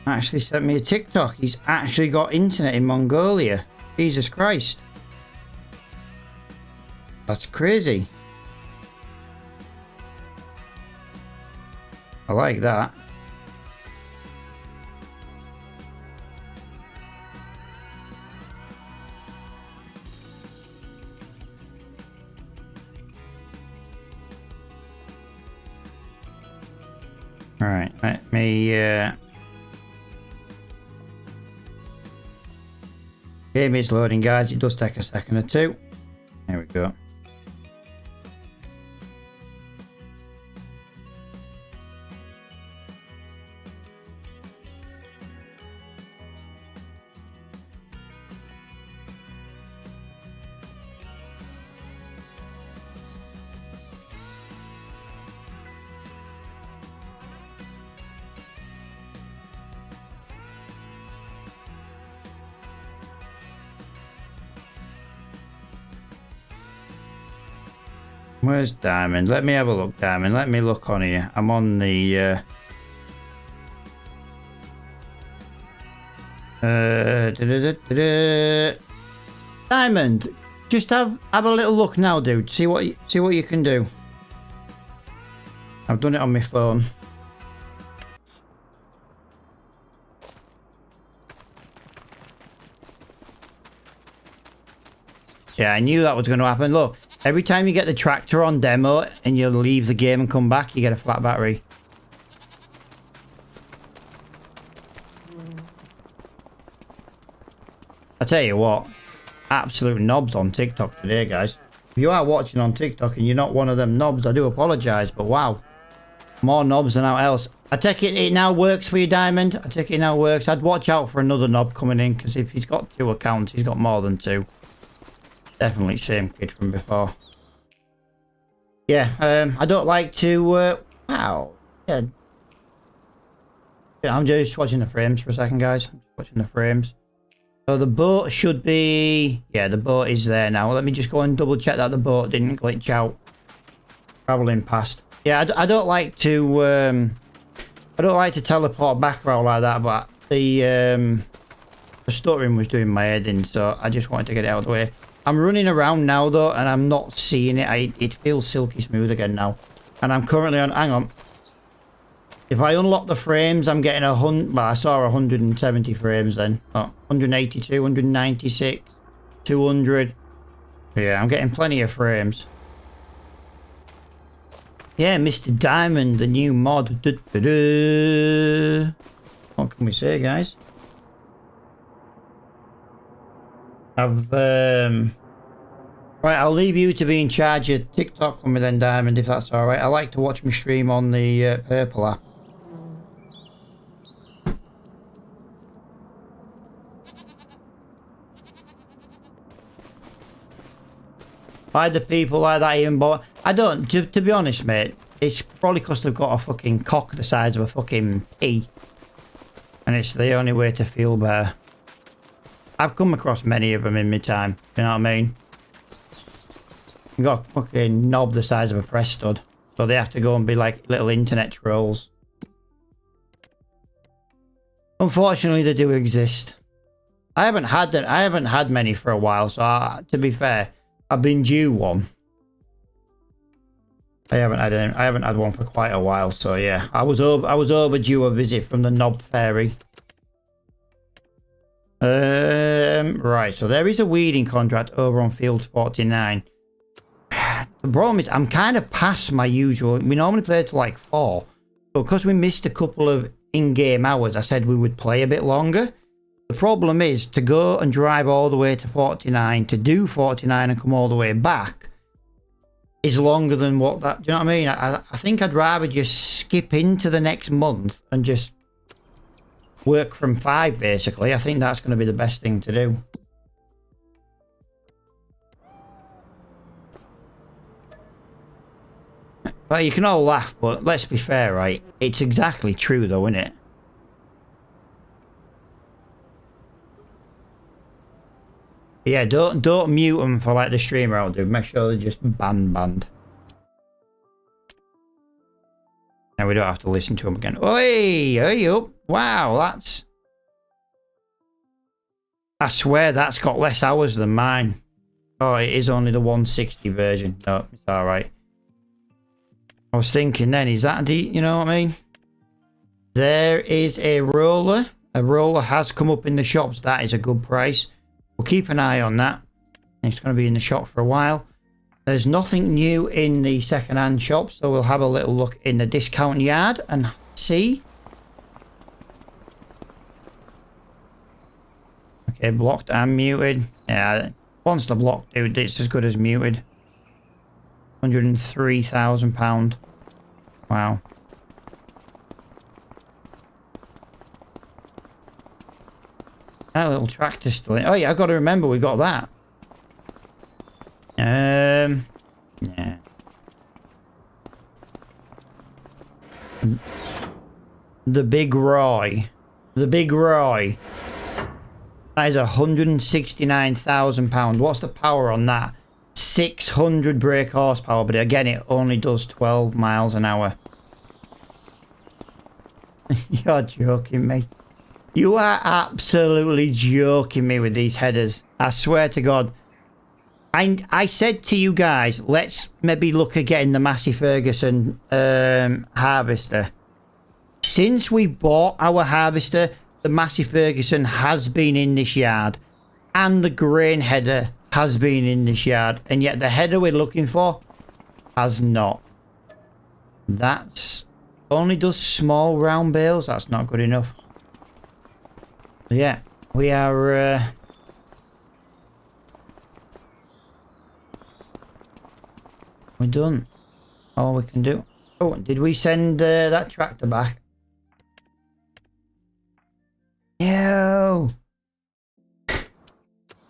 Speaker 1: actually sent me a TikTok. He's actually got internet in Mongolia. Jesus Christ. That's crazy. I like that. All right, let me game is loading, guys. It does take a second or two. There we go. Where's Diamond? Let me have a look, Diamond. Let me look on here. I'm on the Diamond. Just have a little look now, dude. See what you can do. I've done it on my phone. Yeah, I knew that was going to happen. Look. Every time you get the tractor on demo and you leave the game and come back, you get a flat battery. I tell you what, absolute knobs on TikTok today, guys. If you are watching on TikTok and you're not one of them knobs, I do apologise, but wow. More knobs than out else. I take it now works for you, Diamond. I take it now works. I'd watch out for another knob coming in, because if he's got 2 accounts, he's got more than 2. Definitely same kid from before. Yeah, I don't like to, wow. Yeah, I'm just watching the frames for a second, guys. I'm just watching the frames. So the boat should be, yeah, the boat is there now. Let me just go and double check that the boat didn't glitch out. Traveling past. Yeah, I don't like to, teleport back or like that, but the stuttering was doing my head in, so I just wanted to get it out of the way. I'm running around now though, and I'm not seeing it. It feels silky smooth again now. And I'm currently on, hang on. If I unlock the frames, I'm getting 100, well, I saw 170 frames then. Oh, 182, 196, 200. Yeah, I'm getting plenty of frames. Yeah, Mr. Diamond, the new mod. What can we say, guys? Right, I'll leave you to be in charge of TikTok for me then, Diamond, if that's alright. I like to watch my stream on the Purple app. Why do people like that even bother? I don't, to be honest, mate. It's probably because they've got a fucking cock the size of a fucking pea. And it's the only way to feel better. I've come across many of them in my time. You know what I mean? You got a fucking knob the size of a press stud. So they have to go and be like little internet trolls. Unfortunately, they do exist. I haven't had many for a while, so to be fair, I've been due one. I haven't had one for quite a while, so yeah. I was overdue a visit from the knob fairy. Right, so there is a weeding contract over on field 49. The problem is I'm kind of past my usual. We normally play till like 4, but because we missed a couple of in-game hours, I said we would play a bit longer. The problem is to go and drive all the way to 49, to do 49 and come all the way back is longer than what that, do you know what I mean? I think I'd rather just skip into the next month and just work from 5 basically. I think that's going to be the best thing to do. Well, you can all laugh, but let's be fair, right? It's exactly true though, isn't it? Yeah, don't mute them for like the streamer out, dude. Make sure they're just banned. Now we don't have to listen to them again. Oi, hey up. Wow, that's... I swear that's got less hours than mine. Oh, it is only the 160 version. No, it's alright. I was thinking then, is that you know what I mean? There is a roller. A roller has come up in the shops. That is a good price. We'll keep an eye on that. It's going to be in the shop for a while. There's nothing new in the second-hand shop, so we'll have a little look in the discount yard and see. Okay, blocked and muted. Yeah, once the block, dude, it's as good as muted. £103,000. Wow. That little tractor's still in. Oh yeah, I've got to remember we got that. Yeah. The Big Roy. The Big Roy. That is £169,000. What's the power on that? 600 brake horsepower, but again, it only does 12 miles an hour. You're joking me. You are absolutely joking me with these headers. I swear to God. I said to you guys, let's maybe look at getting the Massey Ferguson harvester. Since we bought our harvester, the Massey Ferguson has been in this yard. And the grain header has been in this yard. And yet the header we're looking for has not. That's only does small round bales. That's not good enough. Yeah, we are... we're done. All we can do. Oh, did we send that tractor back? No.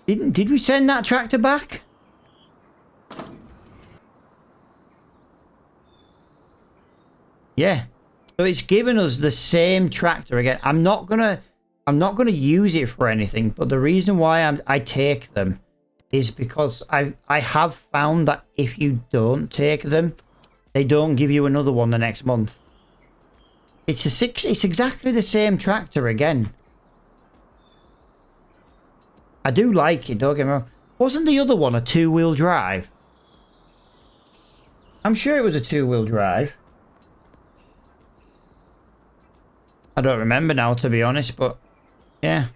Speaker 1: Did we send that tractor back? Yeah. So it's given us the same tractor again. I'm not gonna use it for anything, but the reason why I take them is because I have found that if you don't take them, they don't give you another one the next month. It's exactly the same tractor again. I do like it, don't get me wrong. Wasn't the other one a two-wheel drive? I'm sure it was a two-wheel drive. I don't remember now, to be honest, but yeah.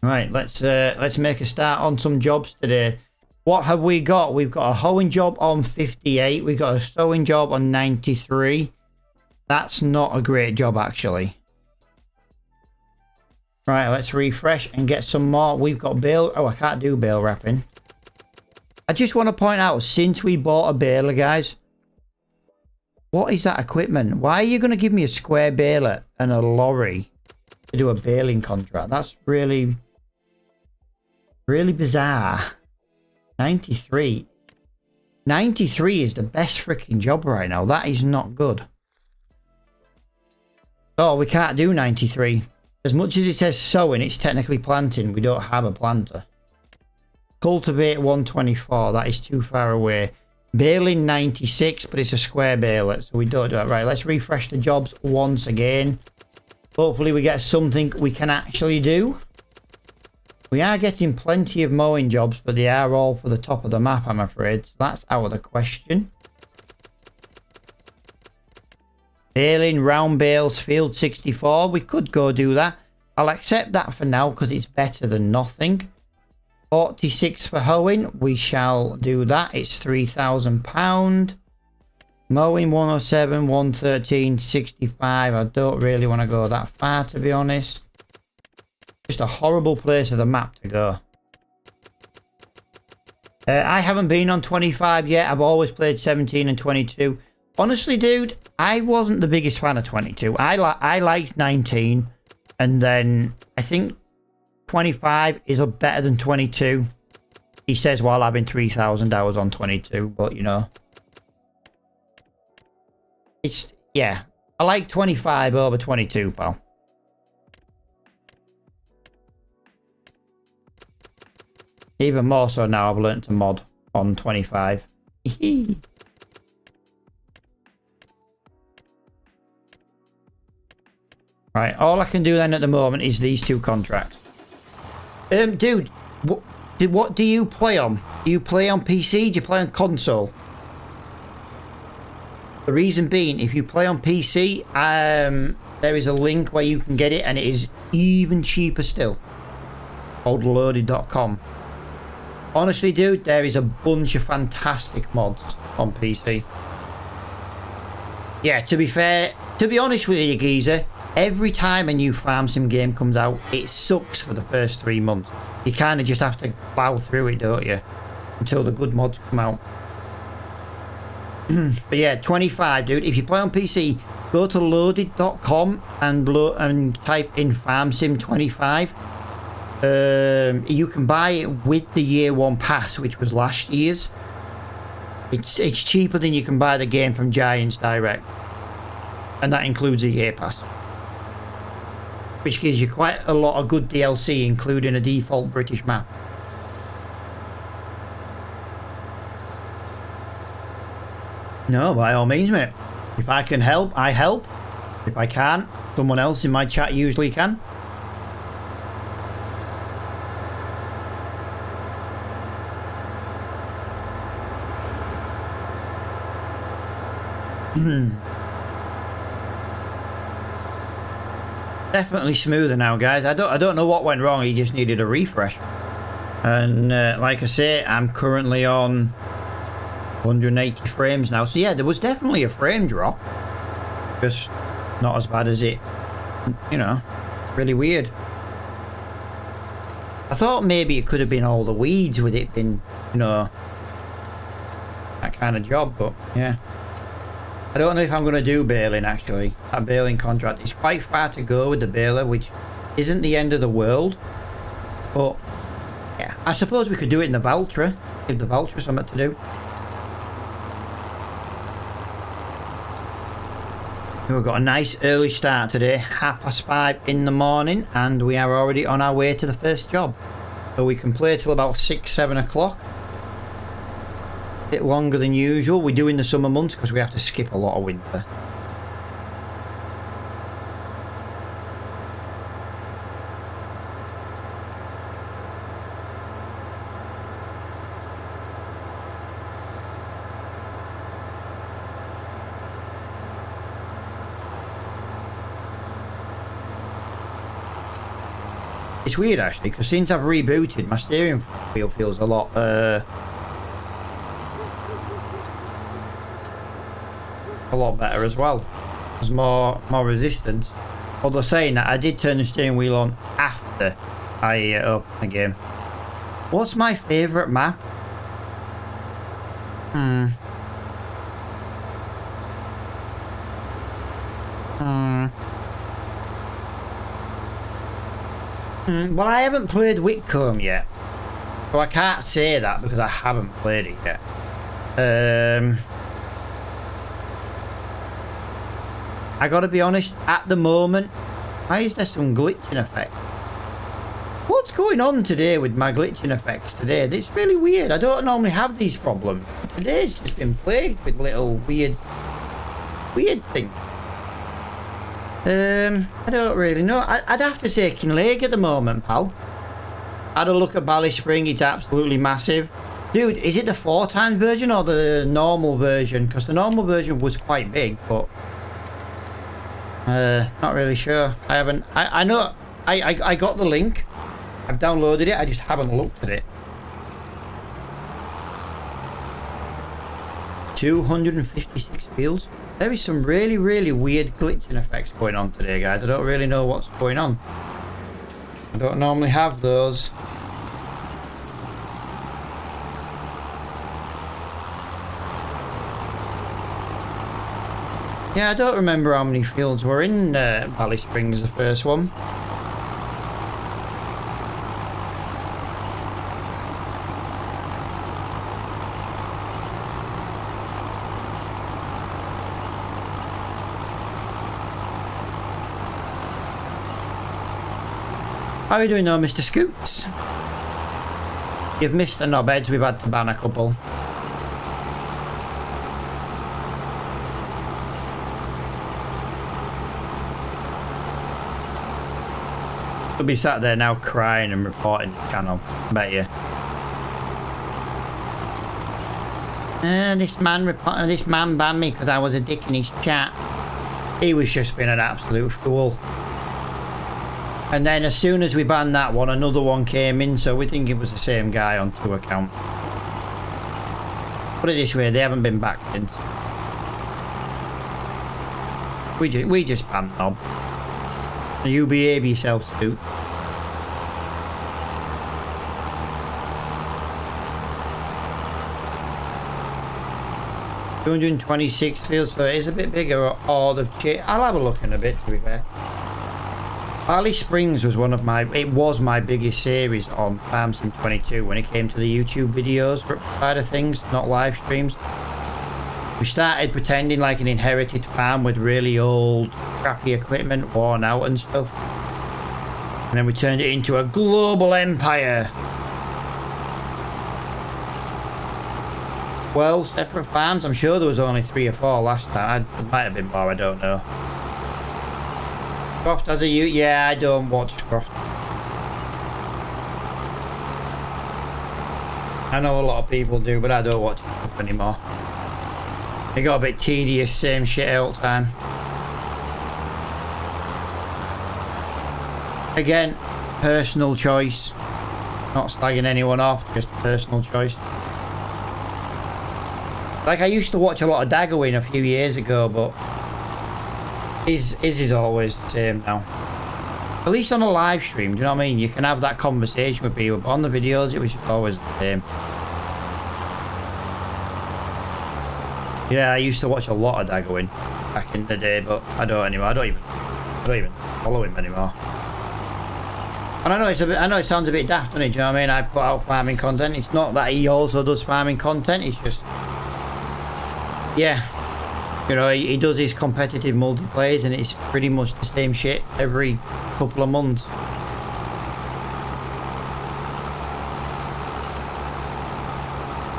Speaker 1: Right, let's make a start on some jobs today. What have we got? We've got a hoeing job on 58. We've got a sowing job on 93. That's not a great job, actually. Right, let's refresh and get some more. We've got bale... Oh, I can't do bale wrapping. I just want to point out, since we bought a baler, guys... What is that equipment? Why are you going to give me a square baler and a lorry to do a baling contract? That's really... really bizarre. 93. 93 is the best freaking job right now. That is not good. Oh, we can't do 93. As much as it says sowing, it's technically planting. We don't have a planter. Cultivate 124. That is too far away. Baling 96, but it's a square baler, so we don't do it. Right, let's refresh the jobs once again. Hopefully we get something we can actually do. We are getting plenty of mowing jobs, but they are all for the top of the map, I'm afraid. So that's out of the question. Baling, round bales, field 64. We could go do that. I'll accept that for now because it's better than nothing. 46 for hoeing. We shall do that. It's £3,000. Mowing 107, 113, 65. I don't really want to go that far, to be honest. Just a horrible place of the map to go. I haven't been on 25 yet. I've always played 17 and 22. Honestly, dude, I wasn't the biggest fan of 22. I liked 19. And then I think 25 is better than 22. He says while having 3,000 hours on 22. But, you know. It's, yeah. I like 25 over 22, pal. Even more so now I've learned to mod on 25. Right, all I can do then at the moment is these two contracts. Dude, what do you play on? Do you play on PC? Do you play on console? The reason being, if you play on PC, there is a link where you can get it, and it is even cheaper still. Called loaded.com. Honestly, dude, there is a bunch of fantastic mods on PC. Yeah, to be honest with you, geezer, every time a new farm sim game comes out, it sucks for the first 3 months. You kind of just have to plow through it, don't you? Until the good mods come out. But yeah, 25, dude. If you play on PC, go to loaded.com and type in farm sim 25. You can buy it with the year 1 pass, which was last year's. It's cheaper than you can buy the game from Giants Direct, and that includes a year pass, which gives you quite a lot of good DLC, including a default British map. No, by all means, mate. If I can help, I help. If I can't, someone else in my chat usually can. Definitely smoother now, guys. I don't know what went wrong. He just needed a refresh. And like I say, I'm currently on 180 frames now. So yeah, there was definitely a frame drop. Just not as bad as it, you know, really weird. I thought maybe it could have been all the weeds with it being, you know, that kind of job, but yeah. I don't know if I'm going to do baling, actually. That baling contract is quite far to go with the baler, which isn't the end of the world. But yeah, I suppose we could do it in the Valtra. Give the Valtra something to do. We've got a nice early start today, 5:30 in the morning, and we are already on our way to the first job. So we can play till about 6-7 o'clock. A bit longer than usual. We do in the summer months because we have to skip a lot of winter. It's weird actually, because since I've rebooted, my steering wheel feels a lot better as well. There's more resistance. Although saying that, I did turn the steering wheel on after I opened the game. What's my favourite map? Well, I haven't played Whitcomb yet, so I can't say that because I haven't played it yet. I gotta be honest, at the moment, why is there some glitching effect? What's going on today with my glitching effects today? It's really weird. I don't normally have these problems. Today's just been plagued with little weird things. I don't really know. I'd have to say Kinlake at the moment, pal. Had a look at Bally Spring, it's absolutely massive. Dude, is it the 4x version or the normal version? Because the normal version was quite big, but not really sure. I know I got the link. I've downloaded it, I just haven't looked at it. 256 fields. There is some really weird glitching effects going on today, guys. I don't really know what's going on. I don't normally have those. Yeah, I don't remember how many fields were in Valley Springs, the first one. How are you doing though, Mr. Scoots? You've missed the knobheads, we've had to ban a couple. You'll be sat there now crying and reporting the channel, I bet you. This man banned me because I was a dick in his chat. He was just being an absolute fool. And then as soon as we banned that one, another one came in, so we think it was the same guy on 2 accounts. Put it this way, they haven't been back since. We just banned Knob. You behave yourself, Scoot. $226 feels so it is a bit bigger. Or the I'll have a look in a bit, to be fair. Alice Springs was my biggest series on Farm Sim 22 when it came to the YouTube videos side of things, not live streams. We started pretending like an inherited farm with really old, crappy equipment, worn out and stuff. And then we turned it into a global empire. Well, separate farms. I'm sure there was only 3 or 4 last time. It might have been more, I don't know. Croft as a youth? Yeah, I don't watch Croft. I know a lot of people do, but I don't watch it anymore. It got a bit tedious, same shit all the time. Again, personal choice. Not slagging anyone off, just personal choice. Like, I used to watch a lot of Daggerwin a few years ago, but his is always the same now. At least on a live stream, do you know what I mean? You can have that conversation with people, but on the videos it was just always the same. Yeah, I used to watch a lot of Daggerwin back in the day, but I don't anymore. I don't even follow him anymore. And I know it sounds a bit daft, doesn't it? Do you know what I mean? I put out farming content. It's not that he also does farming content. It's just, yeah, you know, he does his competitive multiplayers, and it's pretty much the same shit every couple of months.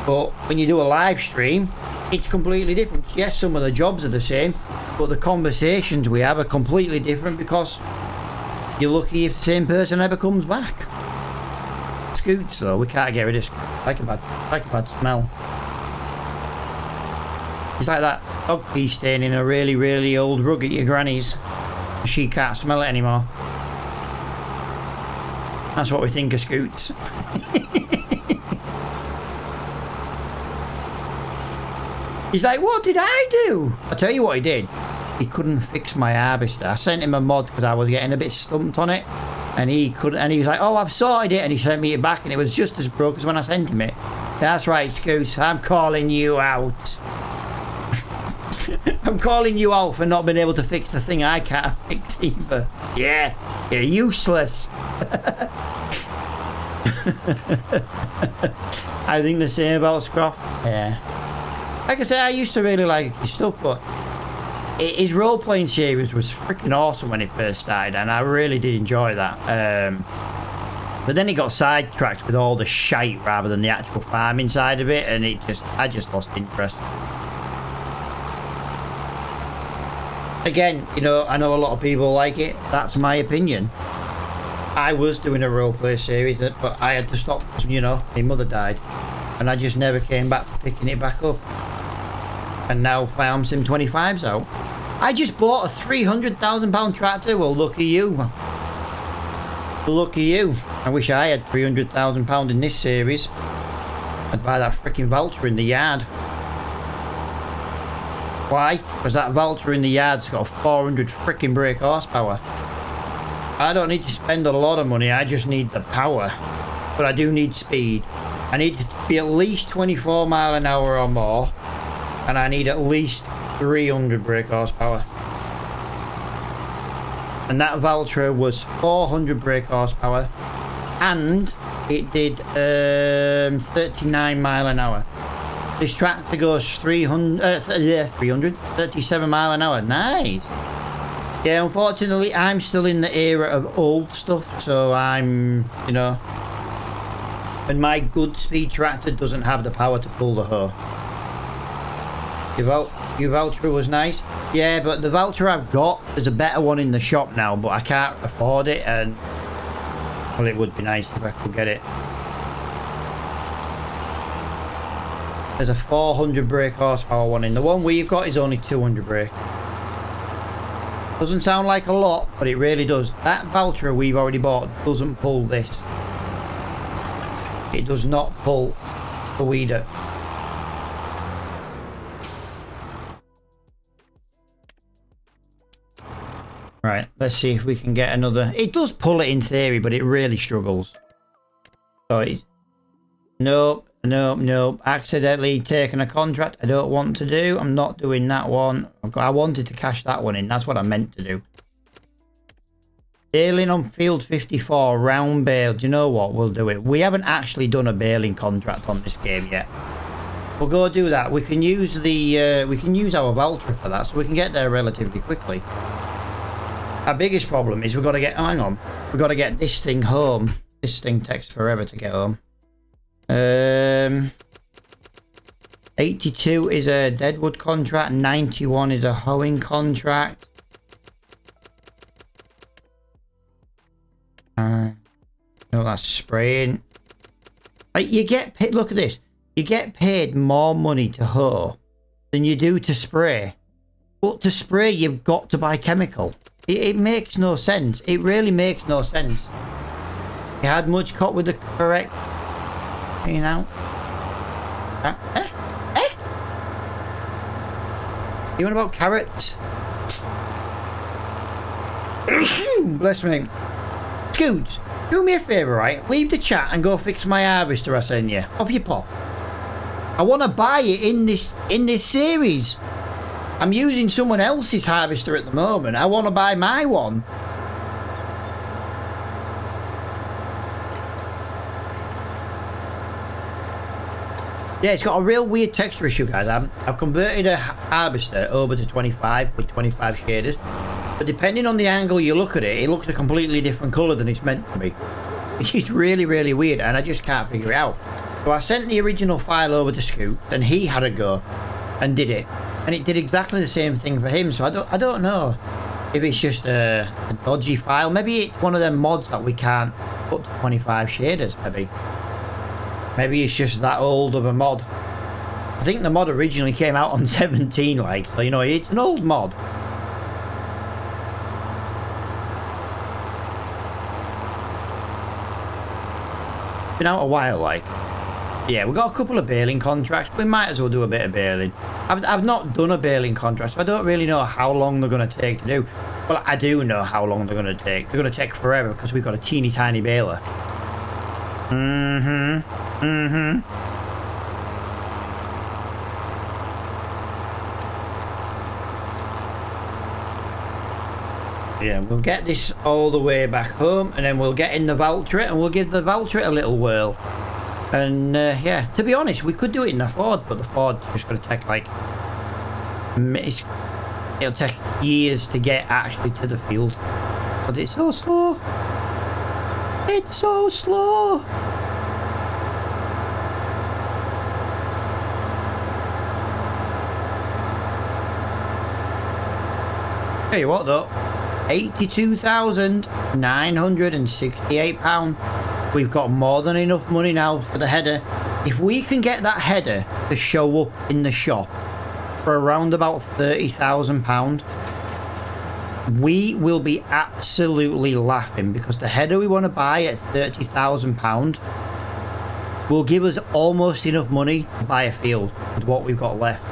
Speaker 1: But when you do a live stream, it's completely different. Yes, some of the jobs are the same, but the conversations we have are completely different because you're lucky if the same person ever comes back. Scoots though, we can't get rid of Scoots. Like a bad smell. It's like that dog pee stain in a really, really old rug at your granny's. She can't smell it anymore. That's what we think of Scoots. He's like, what did I do? I'll tell you what he did. He couldn't fix my harvester. I sent him a mod because I was getting a bit stumped on it. And he couldn't, and he was like, oh, I've sorted it. And he sent me it back and it was just as broke as when I sent him it. That's right, Scoot. I'm calling you out. I'm calling you out for not being able to fix the thing I can't fix either. Yeah, you're useless. I think the same about Scroff. Yeah. Like I said, I used to really like his stuff, but his role-playing series was freaking awesome when it first started, and I really did enjoy that. But then he got sidetracked with all the shite rather than the actual farming side of it, and I just lost interest. Again, you know, I know a lot of people like it. That's my opinion. I was doing a role-play series, but I had to stop because, you know, my mother died, and I just never came back to picking it back up. And now Farm Sim 25's out. I just bought a £300,000 tractor. Well, lucky you. Lucky you. I wish I had £300,000 in this series. I'd buy that freaking Valtra in the yard. Why? Because that Valtra in the yard's got 400 freaking brake horsepower. I don't need to spend a lot of money. I just need the power. But I do need speed. I need to be at least 24 mile an hour or more. And I need at least 300 brake horsepower. And that Valtra was 400 brake horsepower. And it did 39 mile an hour. This tractor goes 37 mile an hour. Nice. Yeah, unfortunately, I'm still in the era of old stuff. So I'm, you know. And my good speed tractor doesn't have the power to pull the hoe. Your Valtra was nice. Yeah, but the Valtra I've got, there's a better one in the shop now, but I can't afford it, and well, it would be nice if I could get it. There's a 400 brake horsepower one in. The one we've got is only 200 brake. Doesn't sound like a lot, but it really does. That Valtra we've already bought doesn't pull this. It does not pull the weeder. Right, let's see if we can get another. It does pull it in theory, but it really struggles. So it's... Nope, nope, nope. Accidentally taken a contract I don't want to do. I'm not doing that one. I wanted to cash that one in. That's what I meant to do. Baling on field 54, round bale. Do you know what? We'll do it. We haven't actually done a baling contract on this game yet. We'll go do that. We can use the we can use our Valtra for that, so we can get there relatively quickly. Our biggest problem is we've got to get... Hang on. We've got to get this thing home. This thing takes forever to get home. 82 is a deadwood contract. 91 is a hoeing contract. No, that's spraying. Like, you get paid... Look at this. You get paid more money to hoe than you do to spray. But to spray, you've got to buy chemical. It makes no sense. It really makes no sense. You had much cut with the correct... You know? You want about carrots? Bless me. Scoots, do me a favour, right? Leave the chat and go fix my harvester I send you. Off your pop. I want to buy it in this series. I'm using someone else's harvester at the moment. I want to buy my one. Yeah, it's got a real weird texture issue, guys. I've converted a harvester over to 25 with 25 shaders. But depending on the angle you look at it, it looks a completely different colour than it's meant to be. It's just really, really weird, and I just can't figure it out. So I sent the original file over to Scoot, and he had a go and did it. And it did exactly the same thing for him, so I don't know if it's just a dodgy file. Maybe it's one of them mods that we can't put to 25 shaders, maybe. Maybe it's just that old of a mod. I think the mod originally came out on 17, like, so, you know, it's an old mod. Been out a while, like. Yeah, we've got a couple of baling contracts. We might as well do a bit of baling. I've not done a baling contract, so I don't really know how long they're going to take to do. Well, I do know how long they're going to take. They're going to take forever because we've got a teeny tiny baler. Yeah, we'll get this all the way back home, and then we'll get in the Valtra, and we'll give the Valtra a little whirl. And yeah, to be honest, we could do it in the Ford, but the Ford's just going to take like... It'll take years to get actually to the field. But it's so slow. It's so slow. Tell you what though, £82,968. We've got more than enough money now for the header. If we can get that header to show up in the shop for around about £30,000, we will be absolutely laughing, because the header we want to buy at £30,000 will give us almost enough money to buy a field with what we've got left.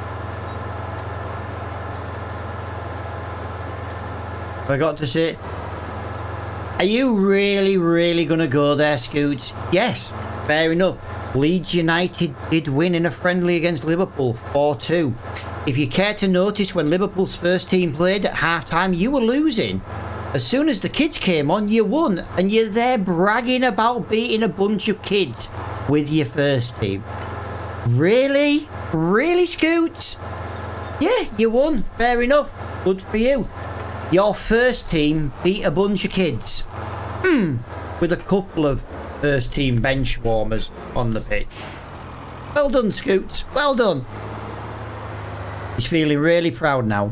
Speaker 1: I got to say, are you really going to go there, Scoots? Yes, fair enough. Leeds United did win in a friendly against Liverpool, 4-2. If you care to notice, when Liverpool's first team played at half-time, you were losing. As soon as the kids came on, you won, and you're there bragging about beating a bunch of kids with your first team. Really? Really, Scoots? Yeah, you won. Fair enough. Good for you. Your first team beat a bunch of kids. With a couple of first team bench warmers on the pitch. Well done, Scoots. Well done. He's feeling really proud now.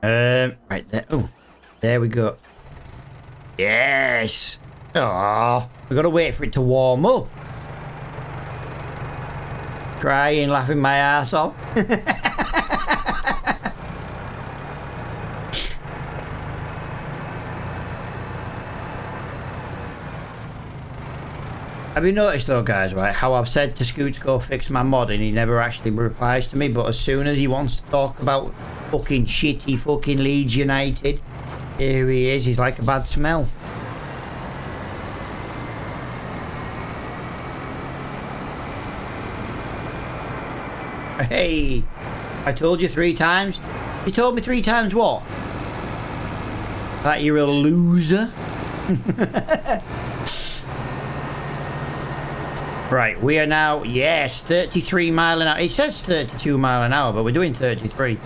Speaker 1: Right there. Oh, there we go. Yes. Oh, we've got to wait for it to warm up. Crying, laughing my ass off. Have you noticed though, guys, right, how I've said to Scoots go fix my mod and he never actually replies to me, but as soon as he wants to talk about fucking shitty fucking Leeds United, here he is. He's like a bad smell. Hey, I told you 3 times. You told me 3 times what? That you're a loser? Right, we are now, yes, 33 mile an hour. It says 32 mile an hour, but we're doing 33.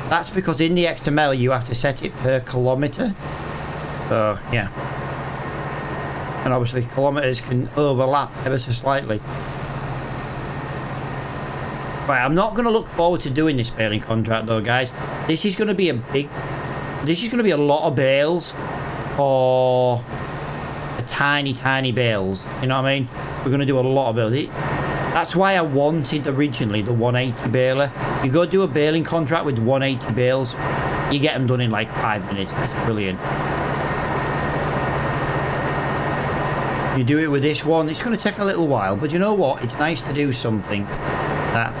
Speaker 1: That's because in the XML you have to set it per kilometre. So, yeah. And obviously kilometres can overlap ever so slightly. Right, I'm not going to look forward to doing this baling contract though, guys. This is going to be a big... This is going to be a lot of bales for tiny, tiny bales. You know what I mean? We're going to do a lot of bales. That's why I wanted originally the 180 baler. You go do a baling contract with 180 bales, you get them done in like 5 minutes. It's brilliant. You do it with this one, it's going to take a little while, but you know what? It's nice to do something that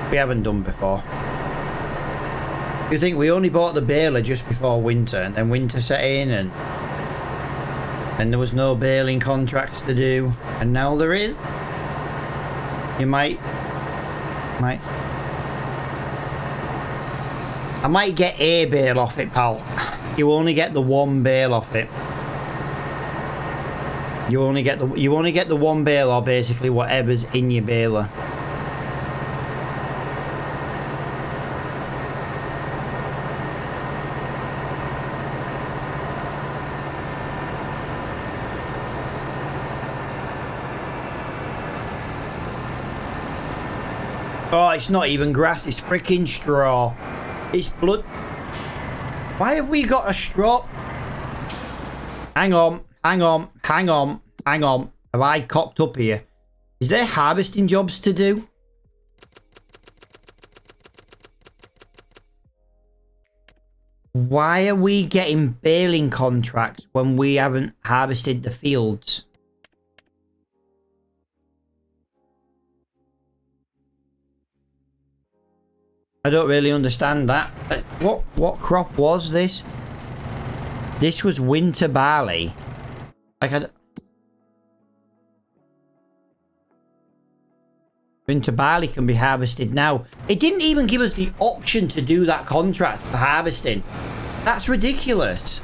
Speaker 1: we haven't done before. You think we only bought the baler just before winter, and then winter set in, and there was no baling contracts to do, and now there is. You might I might get a bale off it, pal. You only get the 1 bale off it. You only get the 1 bale, or basically whatever's in your baler. Oh, it's not even grass, it's freaking straw. It's blood. Why have we got a straw? Hang on. Have I cocked up here? Is there harvesting jobs to do? Why are we getting baling contracts when we haven't harvested the fields? I don't really understand that. What crop was this? This was winter barley. Like winter barley can be harvested now. It didn't even give us the option to do that contract for harvesting. That's ridiculous.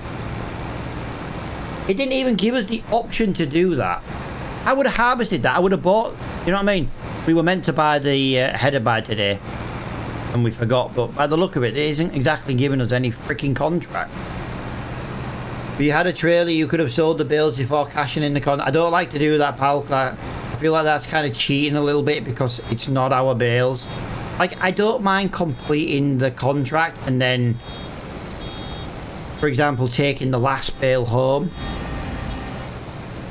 Speaker 1: It didn't even give us the option to do that. I would have harvested that. I would have bought, you know what I mean? We were meant to buy the header by today, and we forgot, but by the look of it, it isn't exactly giving us any freaking contract. If you had a trailer, you could have sold the bales before cashing in the contract. I don't like to do that, pal. I feel like that's kind of cheating a little bit because it's not our bales. Like, I don't mind completing the contract and then, for example, taking the last bale home.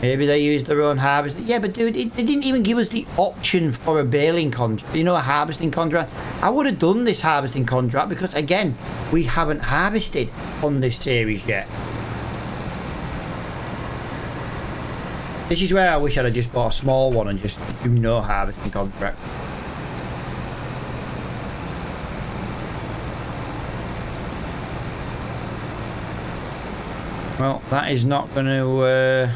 Speaker 1: Maybe they used their own harvest. Yeah, but dude, they didn't even give us the option for a baling contract. You know, a harvesting contract. I would have done this harvesting contract because, again, we haven't harvested on this series yet. This is where I wish I'd have just bought a small one and just do no harvesting contract. Well, that is not going to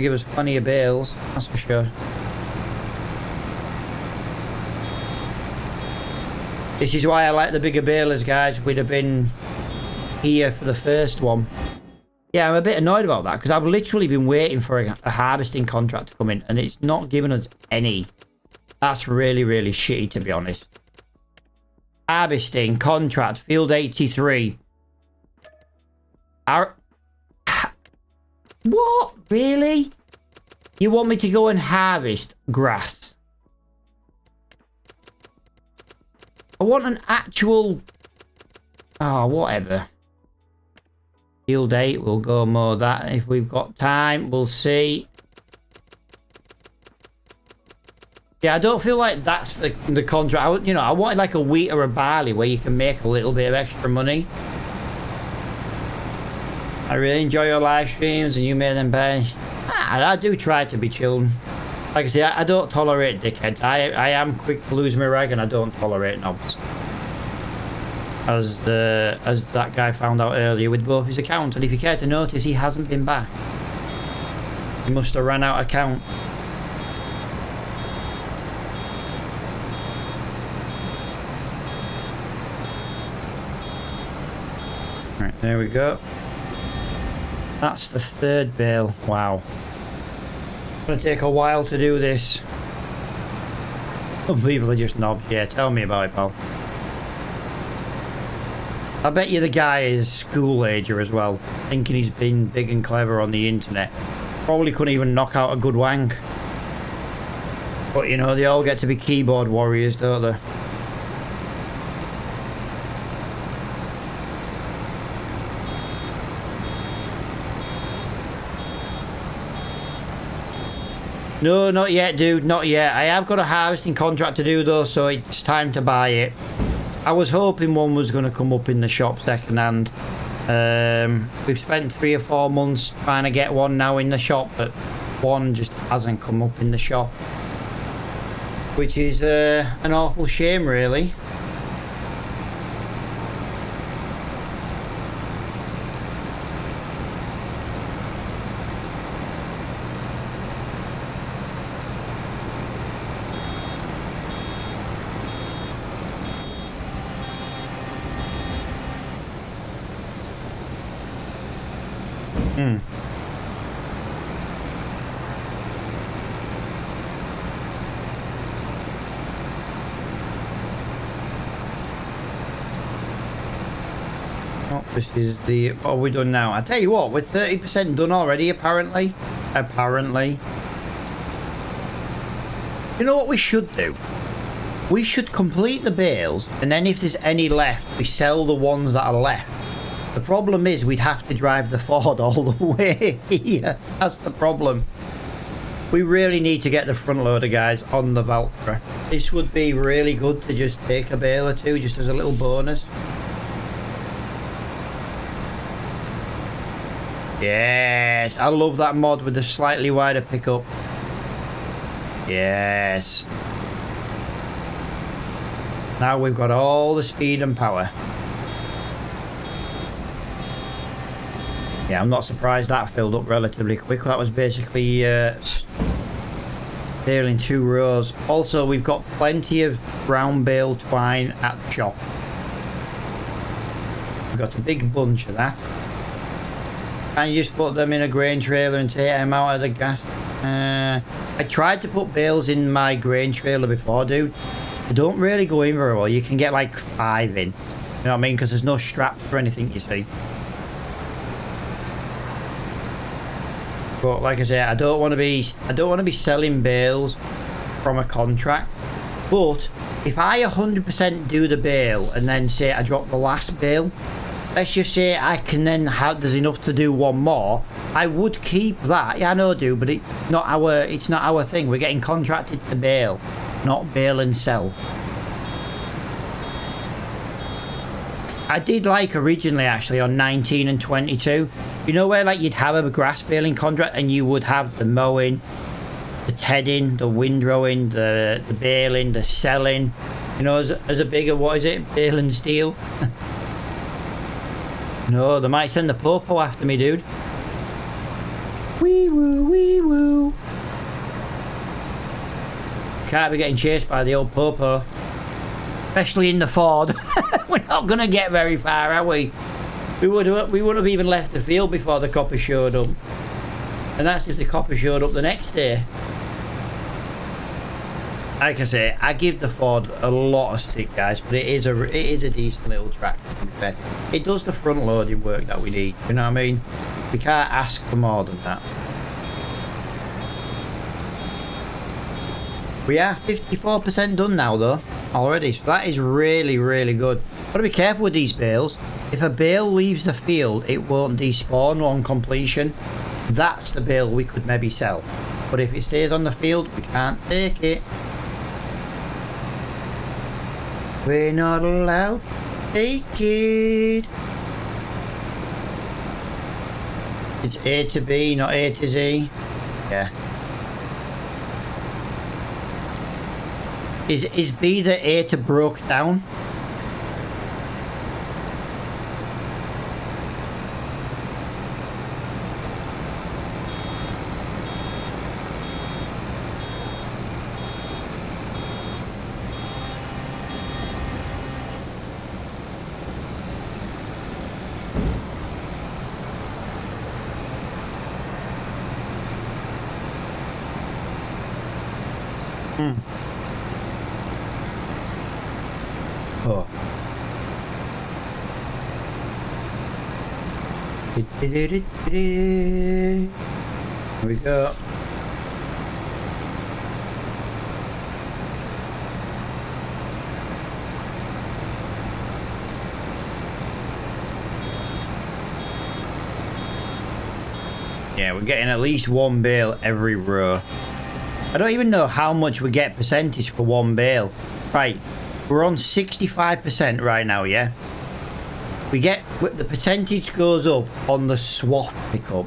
Speaker 1: give us plenty of bales, that's for sure. This is why I like the bigger balers, guys. We'd have been here for the first one. Yeah, I'm a bit annoyed about that because I've literally been waiting for a harvesting contract to come in and it's not giving us any. That's really, really shitty, to be honest. Harvesting contract, field 83. What? Really? You want me to go and harvest grass? I want an actual... Oh, whatever. Field 8, we'll go mow that if we've got time. We'll see. Yeah, I don't feel like that's the contract. I wanted like a wheat or a barley where you can make a little bit of extra money. I really enjoy your live streams and you made them best. I do try to be chilled. Like I say, I don't tolerate dickheads. I am quick to lose my rag and I don't tolerate knobs. As that guy found out earlier with both his accounts. And if you care to notice, he hasn't been back. He must have ran out of count. Right, there we go. That's the third bale. Wow. It's going to take a while to do this. Some people are just knobs. Yeah, tell me about it, pal. I bet you the guy is school ager as well, thinking he's been big and clever on the internet. Probably couldn't even knock out a good wank. But they all get to be keyboard warriors, don't they? No, not yet, dude, not yet. I have got a harvesting contract to do though, so it's time to buy it. I was hoping one was going to come up in the shop second hand. We've spent 3 or 4 months trying to get one now in the shop, but one just hasn't come up in the shop. Which is an awful shame, really. Oh, this is the... What are we done now? I tell you what, we're 30% done already, apparently. Apparently. You know what we should do? We should complete the bales, and then if there's any left, we sell the ones that are left. The problem is we'd have to drive the Ford all the way here. That's the problem. We really need to get the front loader, guys, on the Valtra. This would be really good to just take a bale or two, just as a little bonus. Yes, I love that mod with the slightly wider pickup. Yes. Now we've got all the speed and power. Yeah, I'm not surprised that filled up relatively quick. That was basically baling 2 rows. Also, we've got plenty of brown bale twine at the shop. We've got a big bunch of that. And you just put them in a grain trailer and take them out of the gas. I tried to put bales in my grain trailer before, dude. They don't really go in very well. You can get like 5 in. You know what I mean? Because there's no straps or anything, you see. But like I say, I don't want to be selling bales from a contract. But if I 100% do the bale and then say I drop the last bale, let's just say I can then have, there's enough to do one more, I would keep that. Yeah, I know, dude, but it's not our thing. We're getting contracted to bale, not bale and sell. I did like originally actually on 19 and 22. You know where like you'd have a grass baling contract and you would have the mowing, the tedding, the windrowing, the baling, the selling. You know, as a bigger, what is it? Bale and steel. No, they might send the popo after me, dude. Wee woo, wee woo. Can't be getting chased by the old popo. Especially in the Ford. We're not going to get very far, are we? We would have even left the field before the copper showed up. And that's if the copper showed up the next day. Like I say, I give the Ford a lot of stick, guys, but it is a decent little tractor, to be fair. It does the front loading work that we need, you know what I mean? We can't ask for more than that. We are 54% done now, though, already, so that is really, really good. Gotta be careful with these bales. If a bale leaves the field, it won't despawn on completion. That's the bale we could maybe sell. But if it stays on the field, we can't take it. We're not allowed to take it. It's A to B, not A to Z. Yeah. Is B the A to broke down? Oh. Here we go. Yeah, we're getting at least one bale every row. I don't even know how much we get percentage for one bale. Right, we're on 65% right now, yeah? We get, the percentage goes up on the swath pickup,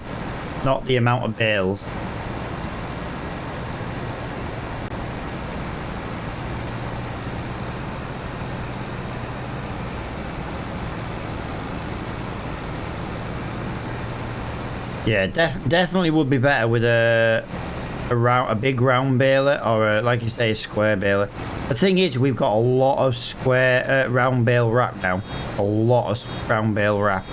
Speaker 1: not the amount of bales. Yeah, definitely would be better with a big round baler or like you say, a square baler. The thing is, we've got a lot of square round bale wrap now. A lot of round bale wrap.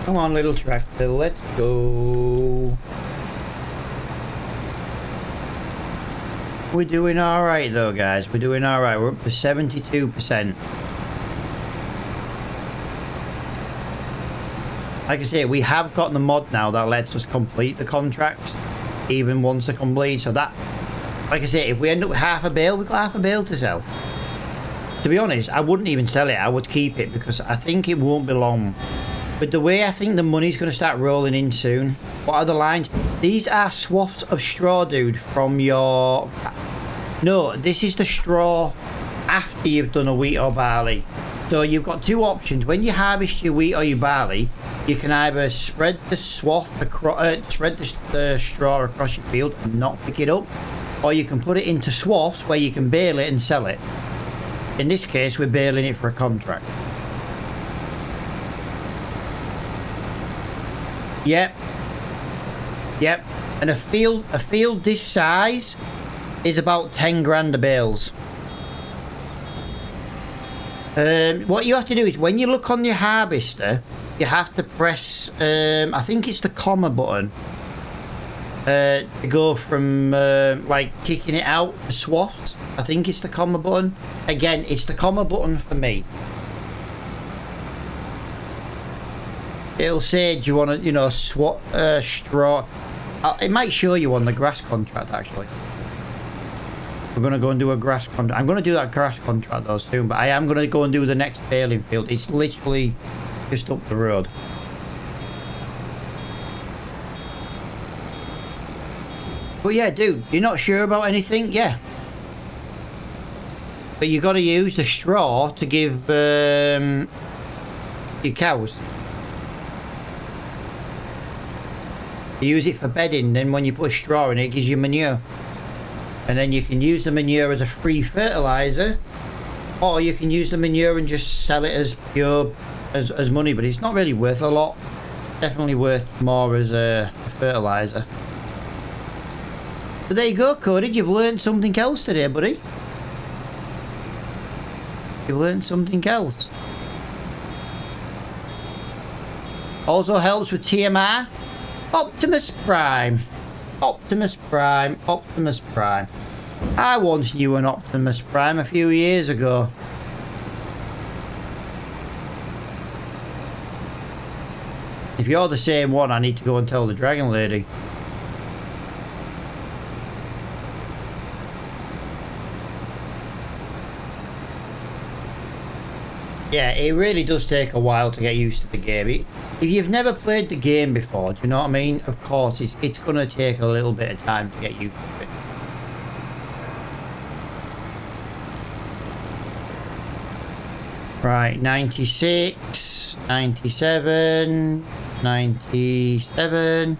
Speaker 1: Come on, little tractor, let's go. We're doing alright though, guys. We're doing alright. We're up to 72%. Like I say, we have got the mod now that lets us complete the contracts even once they're complete. So that, like I say, if we end up with half a bale, we've got half a bale to sell. To be honest, I wouldn't even sell it. I would keep it because I think it won't be long. But the way I think the money's going to start rolling in soon. What are the lines? These are swaths of straw, dude, from your... No, this is the straw after you've done a wheat or barley. So you've got two options. When you harvest your wheat or your barley, you can either spread the swath across, spread the straw across your field and not pick it up, or you can put it into swaths where you can bale it and sell it. In this case, we're baling it for a contract. Yep. Yep. And a field this size is about 10 grand a bales. What you have to do is when you look on your harvester, you have to press, I think it's the comma button, to go from like kicking it out to swaths. I think it's the comma button. Again, it's the comma button for me. It'll say, do you want to, you know, straw? It might show you on the grass contract, actually. We're going to go and do a grass contract. I'm going to do that grass contract, though, soon. But I am going to go and do the next baling field. It's literally just up the road. But yeah, dude, you're not sure about anything? Yeah. But you got to use the straw to give your cows. You use it for bedding, then when you put straw in it, it gives you manure. And then you can use the manure as a free fertilizer, or you can use the manure and just sell it as pure as money, but it's not really worth a lot. Definitely worth more as a fertilizer. But there you go, Cody, you've learned something else today, buddy. You've learned something else. Also helps with TMR. Optimus Prime. Optimus Prime. Optimus Prime. I once knew an Optimus Prime a few years ago. If you're the same one, I need to go and tell the dragon lady. Yeah, it really does take a while to get used to the game. If you've never played the game before, do you know what I mean? Of course, it's going to take a little bit of time to get used to it. Right, 96, 97, 97.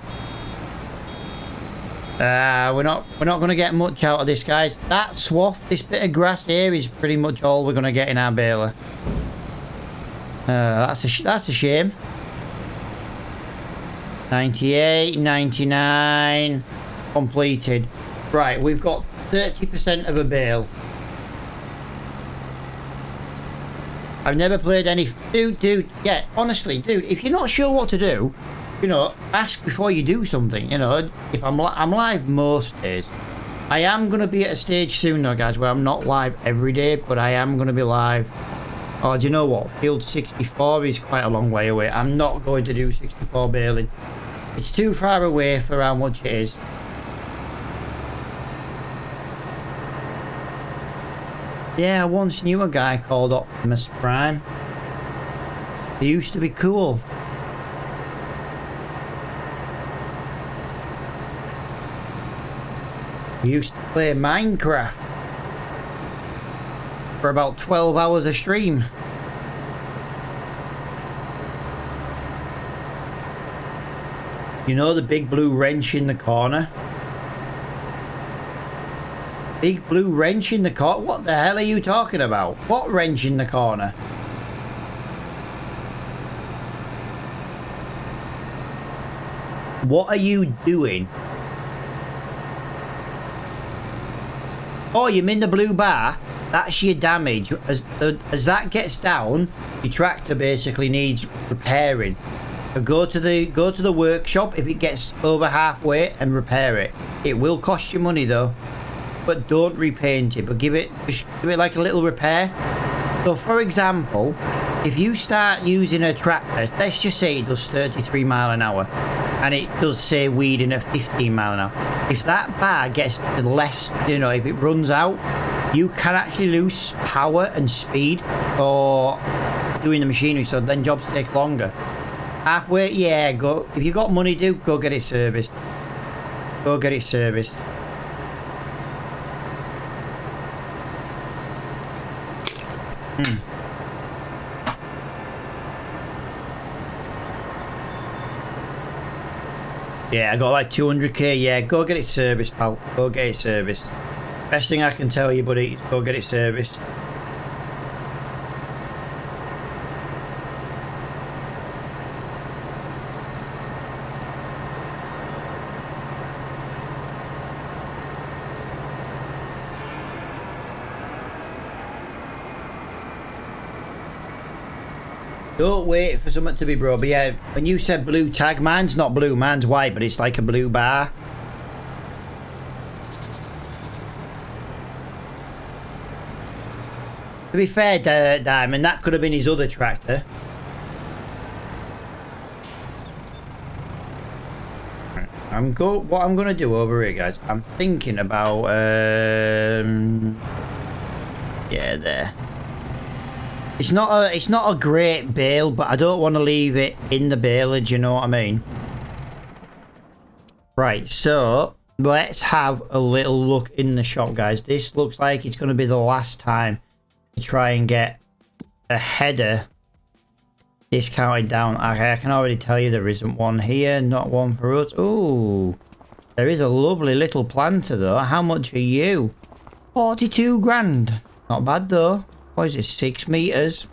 Speaker 1: We're not going to get much out of this, guys. That swath, this bit of grass here, is pretty much all we're going to get in our baler. That's a shame. 98, 99, completed. Right, we've got 30% of a bale. I've never played any... Dude, yeah, honestly, dude, if you're not sure what to do, you know, ask before you do something, you know. If I'm live most days. I am going to be at a stage soon, though, guys, where I'm not live every day, but I am going to be live. Oh, do you know what? Field 64 is quite a long way away. I'm not going to do 64 baling. It's too far away for how much it is. Yeah, I once knew a guy called Optimus Prime. He used to be cool. He used to play Minecraft for about 12 hours a stream. You know the big blue wrench in the corner? Big blue wrench in the corner? What the hell are you talking about? What wrench in the corner? What are you doing? Oh, you mean the blue bar? That's your damage. As that gets down, your tractor basically needs repairing. So go to the workshop if it gets over halfway and repair it. It will cost you money though. But don't repaint it, but just give it like a little repair. So for example, if you start using a tractor, let's just say it does 33 mile an hour and it does say weeding at 15 mile an hour. If that bar gets less, you know, if it runs out, you can actually lose power and speed for doing the machinery, so then jobs take longer. Halfway, yeah, go. If you got money, go get it serviced. Go get it serviced. Yeah, I got like 200k. Yeah, go get it serviced, pal. Go get it serviced. Best thing I can tell you, buddy, is go get it serviced. Don't wait for something to be broke. But yeah, when you said blue tag, mine's not blue, mine's white, but it's like a blue bar. To be fair, Diamond, that could have been his other tractor. What I'm gonna do over here, guys, I'm thinking about yeah, there. It's not a great bale, but I don't want to leave it in the baler, do you know what I mean? Right, so let's have a little look in the shop, guys. This looks like it's going to be the last time to try and get a header discounted down. I can already tell you there isn't one here, not one for us. Ooh, there is a lovely little planter though. How much are you? 42 grand. Not bad though. What is it, 6 meters?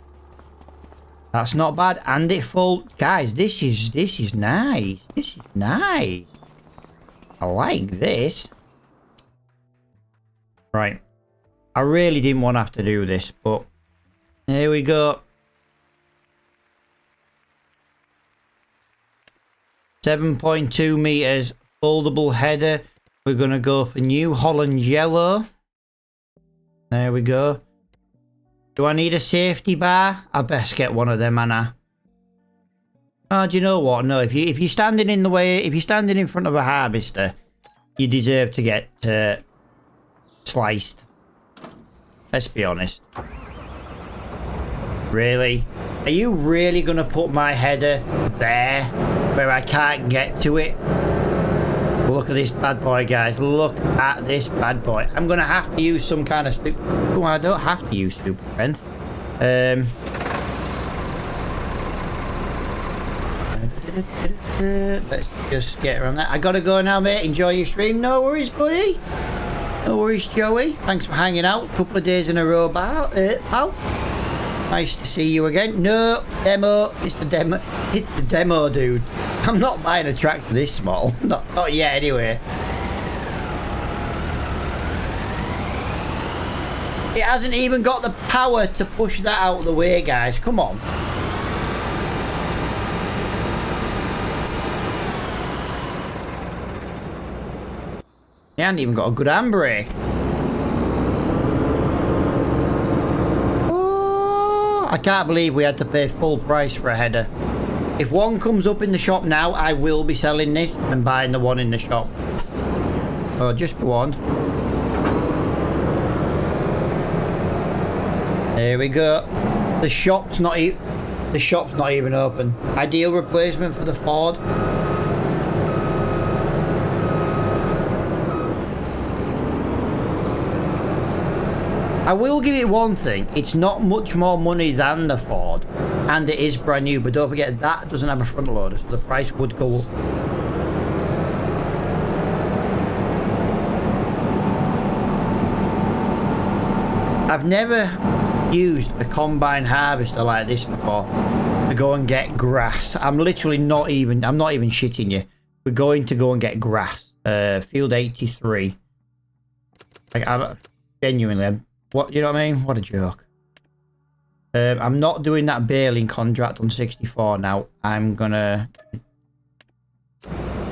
Speaker 1: That's not bad. And it full. Guys, this is nice. This is nice. I like this. Right. I really didn't want to have to do this, but here we go. 7.2 meters. Foldable header. We're going to go for New Holland yellow. There we go. Do I need a safety bar? I best get one of them, Anna. Oh, do you know what? No, if you're standing in the way, if you're standing in front of a harvester, you deserve to get sliced. Let's be honest. Really? Are you really gonna put my header there where I can't get to it? Look at this bad boy, guys. Look at this bad boy. I'm gonna have to use some kind of super... Oh, I don't have to use super strength. Let's just get around that. I gotta go now, mate. Enjoy your stream. No worries, buddy. No worries, Joey. Thanks for hanging out. A couple of days in a row, pal. Nice to see you again. No, demo. It's the demo. It's the demo, dude. I'm not buying a tractor this small. Not yet, anyway. It hasn't even got the power to push that out of the way, guys. Come on. It hasn't even got a good handbrake. Oh, I can't believe we had to pay full price for a header. If one comes up in the shop now, I will be selling this and buying the one in the shop. Oh, just be warned. There we go. The shop's not even open. Ideal replacement for the Ford. I will give it one thing. It's not much more money than the Ford, and it is brand new. But don't forget that doesn't have a front loader, so the price would go up. I've never used a combine harvester like this before to go and get grass. I'm literally not even shitting you. We're going to go and get grass. Field 83. Like, genuinely, what, you know what I mean? What a joke. I'm not doing that baling contract on 64 now. I'd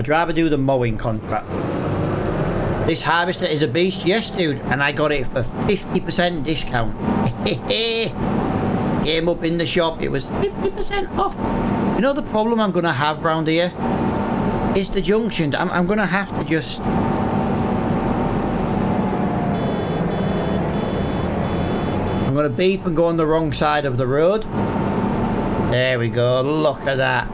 Speaker 1: rather do the mowing contract. This harvester is a beast. Yes, dude. And I got it for 50% discount. Came up in the shop. It was 50% off. You know the problem I'm going to have round here? Is the junction. I'm going to have to just... I'm going to beep and go on the wrong side of the road. There we go. Look at that.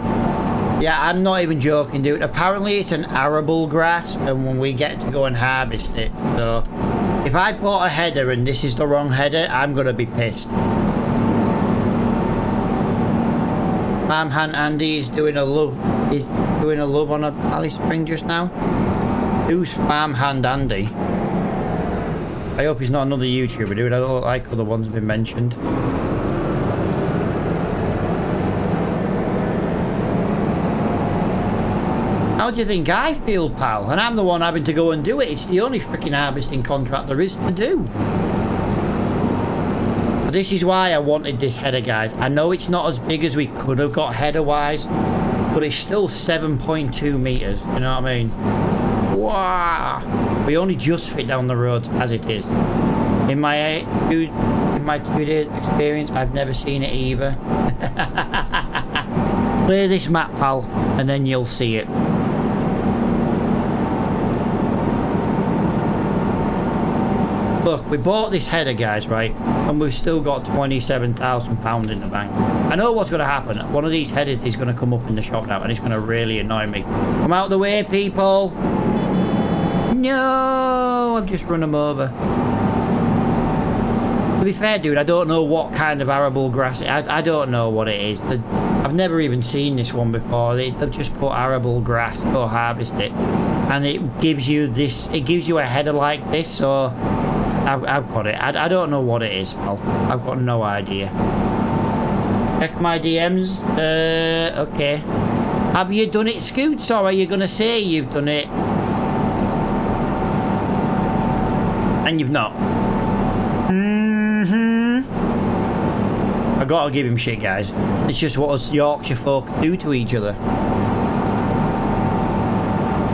Speaker 1: Yeah, I'm not even joking, dude. Apparently it's an arable grass, and when we get to go and harvest it. So, if I bought a header and this is the wrong header, I'm going to be pissed. Farmhand Andy is doing a love. Is doing a love on a Alice Spring just now. Who's Farmhand Andy? I hope he's not another YouTuber, dude. I don't like other ones have been mentioned. How do you think I feel, pal? And I'm the one having to go and do it. It's the only freaking harvesting contract there is to do. But this is why I wanted this header, guys. I know it's not as big as we could have got header-wise, but it's still 7.2 meters. You know what I mean? Wow. We only just fit down the road as it is. In my 2 days experience, I've never seen it either. Play this map, pal, and then you'll see it. Look, we bought this header, guys, right? And we've still got £27,000 in the bank. I know what's going to happen. One of these headers is going to come up in the shop now, and it's going to really annoy me. Come out the way, people. No, I've just run them over. To be fair, dude, I don't know what kind of arable grass. I don't know what it is. I've never even seen this one before. They've just put arable grass, go harvest it, and it gives you this. It gives you a header like this. So I've got it. I don't know what it is, pal. I've got no idea. Check my DMs. Okay. Have you done it, Scoots, or are you gonna say you've done it and you've not? I gotta give him shit, guys. It's just what us Yorkshire folk do to each other.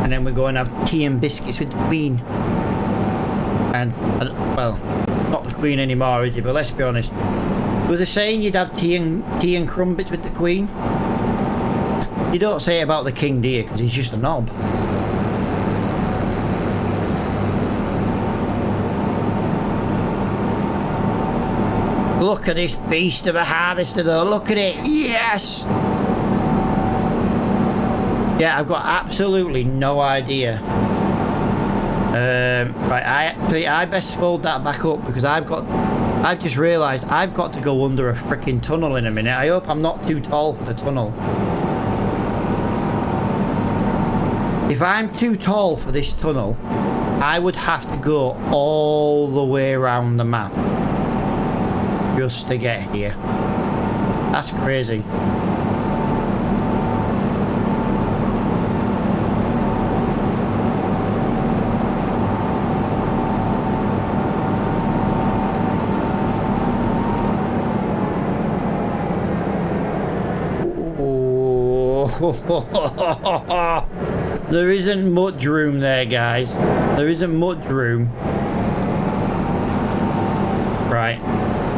Speaker 1: And then we go and have tea and biscuits with the Queen. And, well, not the Queen anymore, is it? But let's be honest. There was a saying you'd have tea and crumpets with the Queen. You don't say it about the king, do you? Because he's just a knob. Look at this beast of a harvester though. Look at it. Yes! Yeah, I've got absolutely no idea. Right, I best fold that back up because I've just realised I've got to go under a freaking tunnel in a minute. I hope I'm not too tall for the tunnel. If I'm too tall for this tunnel, I would have to go all the way around the map just to get here. That's crazy. There isn't much room there, guys. There isn't much room. Right.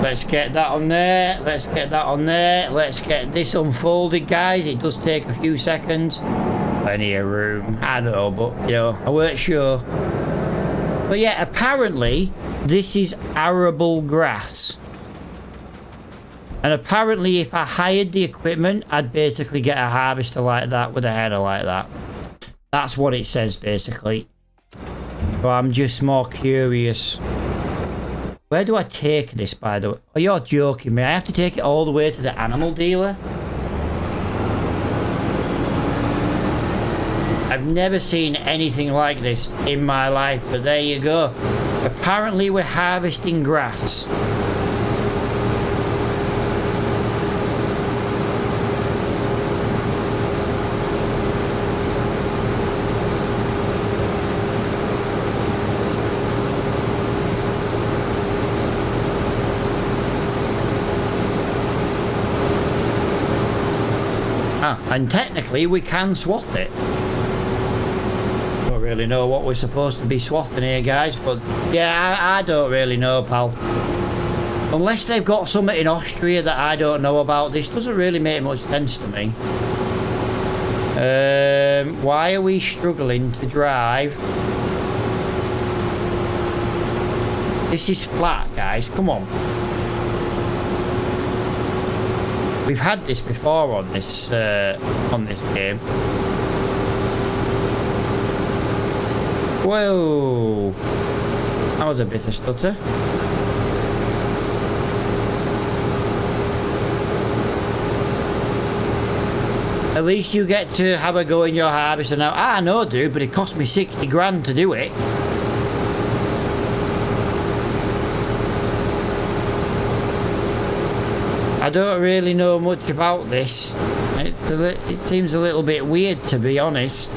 Speaker 1: Let's get that on there. Let's get that on there. Let's get this unfolded, guys. It does take a few seconds. Plenty of room. I know, but, you know, I weren't sure. But yeah, apparently, this is arable grass. And apparently if I hired the equipment, I'd basically get a harvester like that with a header like that. That's what it says, basically. So I'm just more curious. Where do I take this, by the way? Oh, you're joking me. I have to take it all the way to the animal dealer? I've never seen anything like this in my life, but there you go. Apparently we're harvesting grass. And technically we can swath it. Don't really know what we're supposed to be swathing here, guys, but yeah, I don't really know, pal. Unless they've got something in Austria that I don't know about, this doesn't really make much sense to me. Why are we struggling to drive? This is flat, guys, come on. We've had this before on this game. Whoa! That was a bit of stutter. At least you get to have a go in your harvester now. I know, dude, but it cost me 60 grand to do it. I don't really know much about this. It seems a little bit weird, to be honest.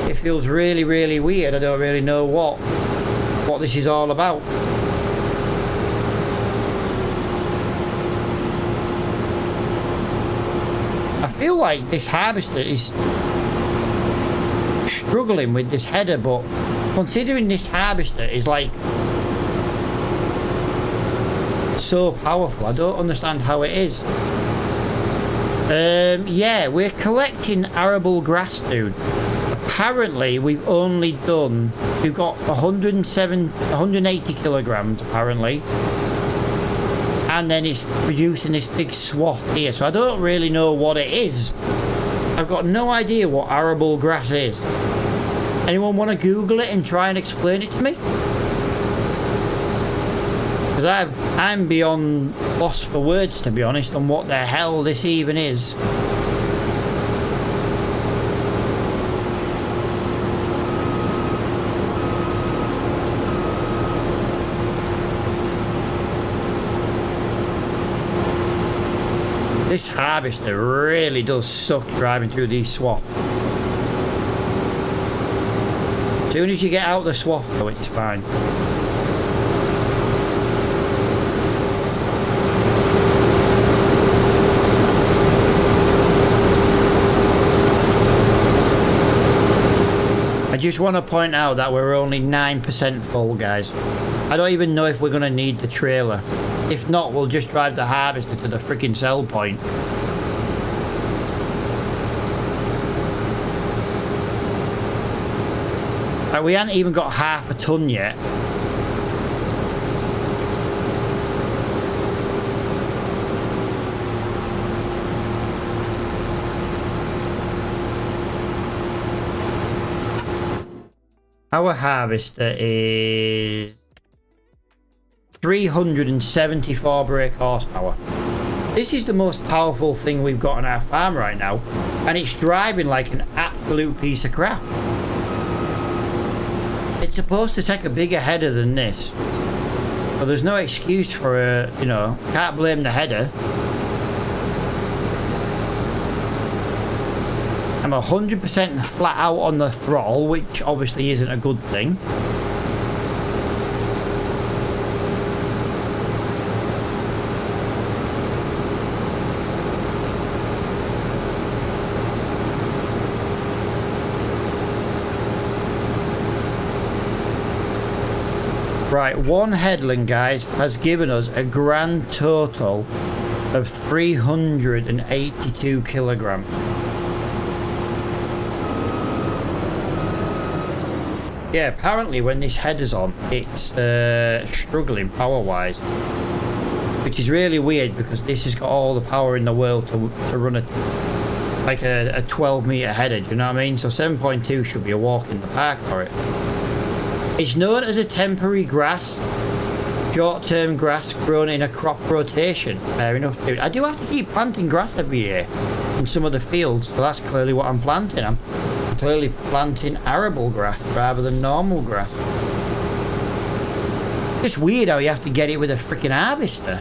Speaker 1: It feels really, really weird. I don't really know what this is all about. I feel like this harvester is struggling with this header, but considering this harvester is like so powerful, I don't understand how it is. Yeah, we're collecting arable grass, dude. Apparently we've got 180 kilograms apparently, and then it's producing this big swath here, so I don't really know what it is. I've got no idea what arable grass is. Anyone want to Google it and try and explain it to me? Because I'm beyond lost for words, to be honest, on what the hell this even is. This harvester really does suck driving through these swaths. As soon as you get out the swath, though, it's fine. I just want to point out that we're only 9% full, guys. I don't even know if we're going to need the trailer. If not, we'll just drive the harvester to the freaking sell point. Like, we haven't even got half a ton yet. Our harvester is 374 brake horsepower. This is the most powerful thing we've got on our farm right now, and it's driving like an absolute piece of crap. It's supposed to take a bigger header than this, but there's no excuse for a, you know, can't blame the header. I'm 100% flat out on the throttle, which obviously isn't a good thing. Right, one headland, guys, has given us a grand total of 382 kilograms. Yeah, apparently when this header's on, it's struggling power-wise. Which is really weird because this has got all the power in the world to run a 12-metre header, do you know what I mean? So 7.2 should be a walk in the park for it. It's known as a temporary grass, short-term grass grown in a crop rotation. Fair enough, dude. I do have to keep planting grass every year in some of the fields, so that's clearly what I'm planting. I'm clearly planting arable grass rather than normal grass. It's weird how you have to get it with a freaking harvester.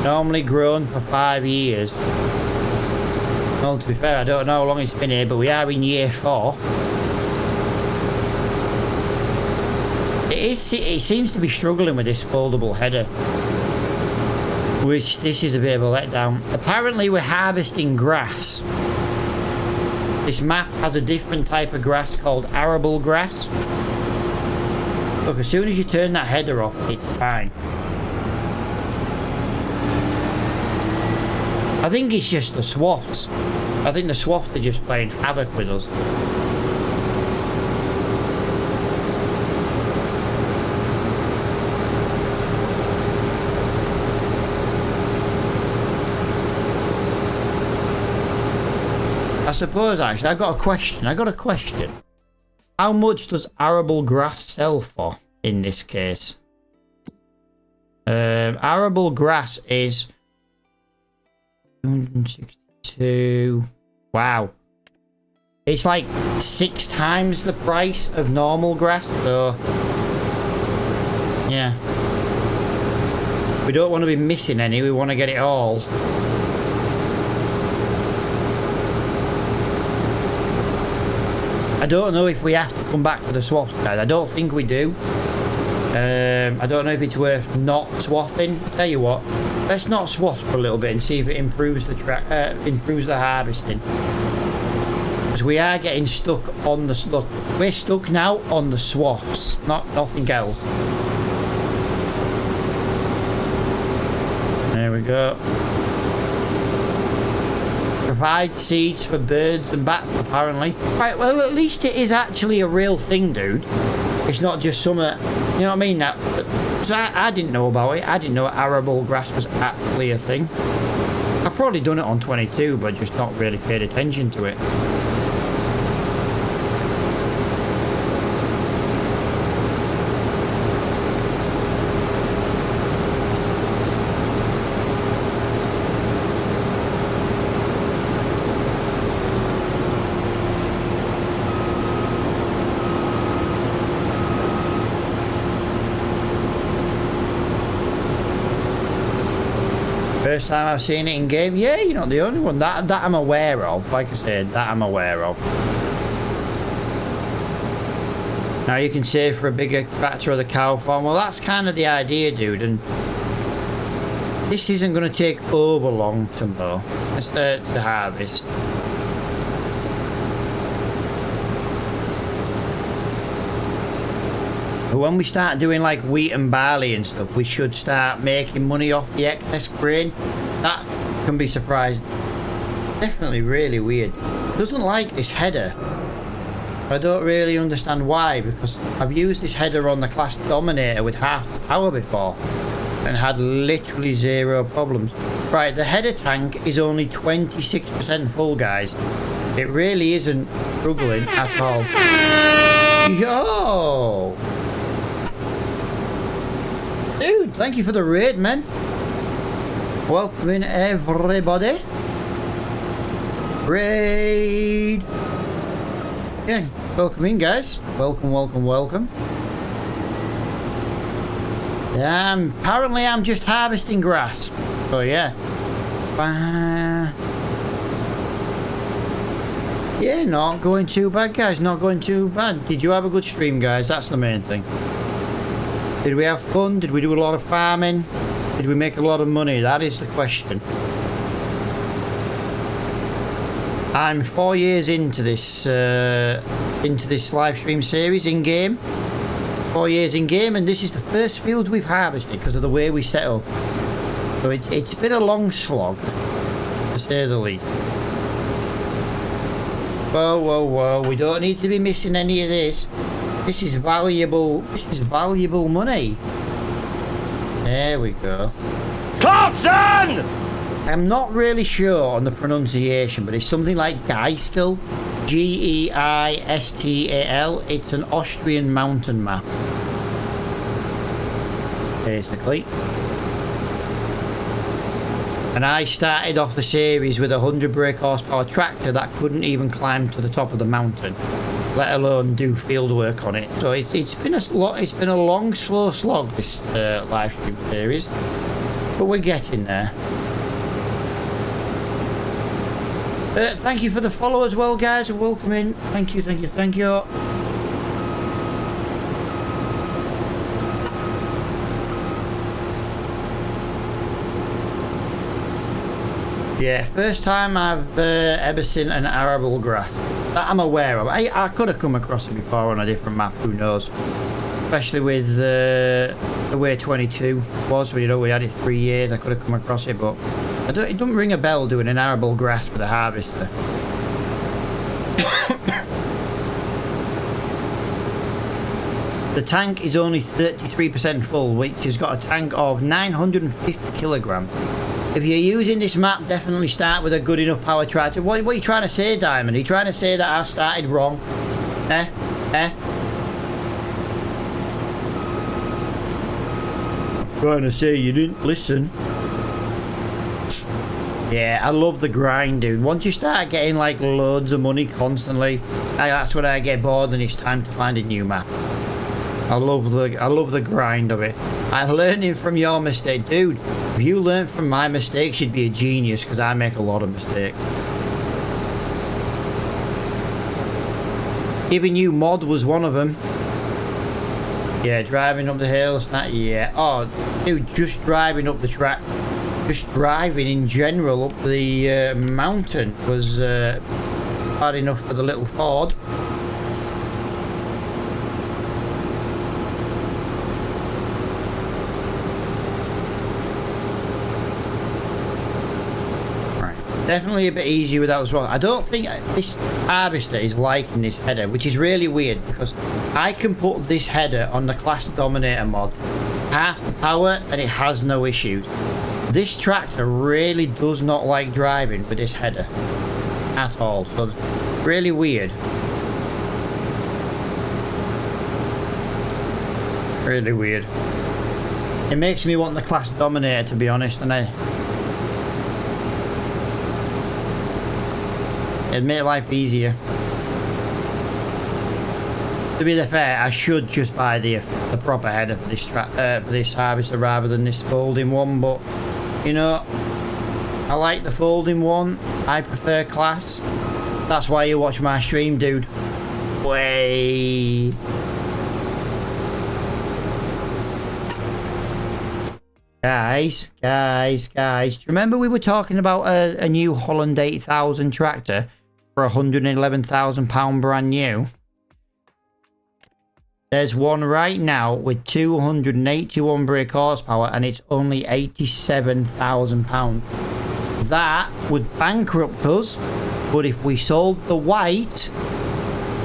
Speaker 1: Normally grown for 5 years. Well, to be fair, I don't know how long it's been here, but we are in year 4. It seems to be struggling with this foldable header, which this is a bit of a letdown. Apparently we're harvesting grass. This map has a different type of grass called arable grass. Look, as soon as you turn that header off, it's fine. I think it's just the swaths. I think the swaths are just playing havoc with us. I suppose, actually, I got a question. How much does arable grass sell for in this case? Arable grass is 262. Wow. It's like 6 times the price of normal grass, so yeah. We don't want to be missing any, we want to get it all. I don't know if we have to come back to the swath, guys. I don't think we do. I don't know if it's worth not swathing. Tell you what, let's not swath for a little bit and see if it improves the harvesting. Because we are getting stuck on the look. We're stuck now on the swaths, nothing else. There we go. Provide seeds for birds and bats, apparently. Right, well, at least it is actually a real thing, dude. It's not just some, you know what I mean? So I didn't know about it. I didn't know arable grass was actually a thing. I've probably done it on 22, but just not really paid attention to it. First time I've seen it in game. Yeah, you're not the only one. That I'm aware of. Like I said, that I'm aware of. Now you can save for a bigger factor of the cow farm. Well, that's kind of the idea, dude. And this isn't going to take over long to mow. It's the harvest. But when we start doing like wheat and barley and stuff, we should start making money off the excess grain. That can be surprising. Definitely really weird. Doesn't like this header. I don't really understand why, because I've used this header on the class dominator with half the power before and had literally zero problems. Right, the header tank is only 26% full, guys. It really isn't struggling at all. Yo! Dude, thank you for the raid, man. Welcome in, everybody. Raid. Yeah, welcome in, guys. Welcome, welcome, welcome. Apparently I'm just harvesting grass. So yeah. Yeah, not going too bad, guys. Not going too bad. Did you have a good stream, guys? That's the main thing. Did we have fun? Did we do a lot of farming? Did we make a lot of money? That is the question. I'm 4 years into this live stream series in game. 4 years in game, and this is the first field we've harvested because of the way we set up. So it's been a long slog, to say the least. Whoa, whoa, whoa! We don't need to be missing any of this. This is valuable. This is valuable money. There we go.
Speaker 3: Clarkson!
Speaker 1: I'm not really sure on the pronunciation, but it's something like Geistel. Geistal. It's an Austrian mountain map, basically. And I started off the series with a 100 brake horsepower tractor that couldn't even climb to the top of the mountain, let alone do field work on it. So it's been a long, slow slog, this live stream series, but we're getting there. Thank you for the follow as well, guys. Welcome in. Thank you, thank you, thank you. Yeah, first time I've ever seen an arable grass that I'm aware of. I could have come across it before on a different map, who knows. Especially with the way 22 was, you know, we had it 3 years, I could have come across it, but it doesn't ring a bell doing an arable grass with a harvester. The tank is only 33% full, which has got a tank of 950 kilograms. If you're using this map, definitely start with a good enough power tractor. What are you trying to say, Diamond? Are you trying to say that I started wrong? Eh? I'm trying to say you didn't listen. Yeah, I love the grind, dude. Once you start getting like loads of money constantly, that's when I get bored and it's time to find a new map. I love the grind of it. I'm learning from your mistake, dude. If you learn from my mistakes, you'd be a genius, because I make a lot of mistakes. Giving you mod was one of them. Yeah, driving up the hills, not yeah. Oh, dude, just driving up the track, just driving in general up the mountain was hard enough for the little Ford. Definitely a bit easier without as well. I don't think this harvester is liking this header, which is really weird, because I can put this header on the class dominator mod, half the power, and it has no issues. This tractor really does not like driving with this header at all, so it's really weird. Really weird. It makes me want the class dominator, to be honest, and it'd make life easier. To be fair, I should just buy the proper header for this harvester rather than this folding one, but you know, I like the folding one. I prefer class. That's why you watch my stream, dude. Way. Guys, do you remember we were talking about a new Holland 8000 tractor for £111,000 brand new? There's one right now with 281 brake horsepower and it's only £87,000. That would bankrupt us, but if we sold the white,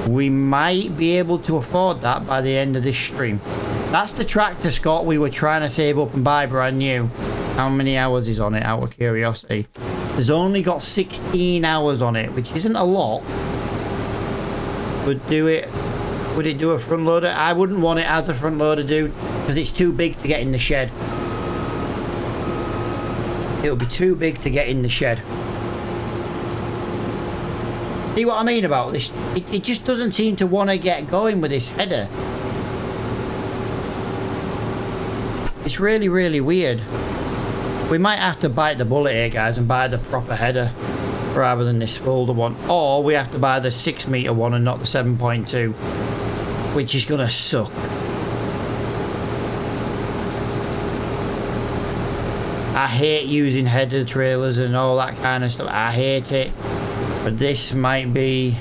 Speaker 1: we might be able to afford that by the end of this stream. That's the tractor, Scott, we were trying to save up and buy brand new. How many hours is on it, out of curiosity? There's only got 16 hours on it, which isn't a lot. Would it do a front loader? I wouldn't want it as a front loader, dude, because it's too big to get in the shed. It'll be too big to get in the shed. See what I mean about this? It just doesn't seem to want to get going with this header. It's really, really weird. We might have to bite the bullet here, guys, and buy the proper header rather than this folder one. Or we have to buy the 6 meter one and not the 7.2, which is going to suck. I hate using header trailers and all that kind of stuff. I hate it. But this might be...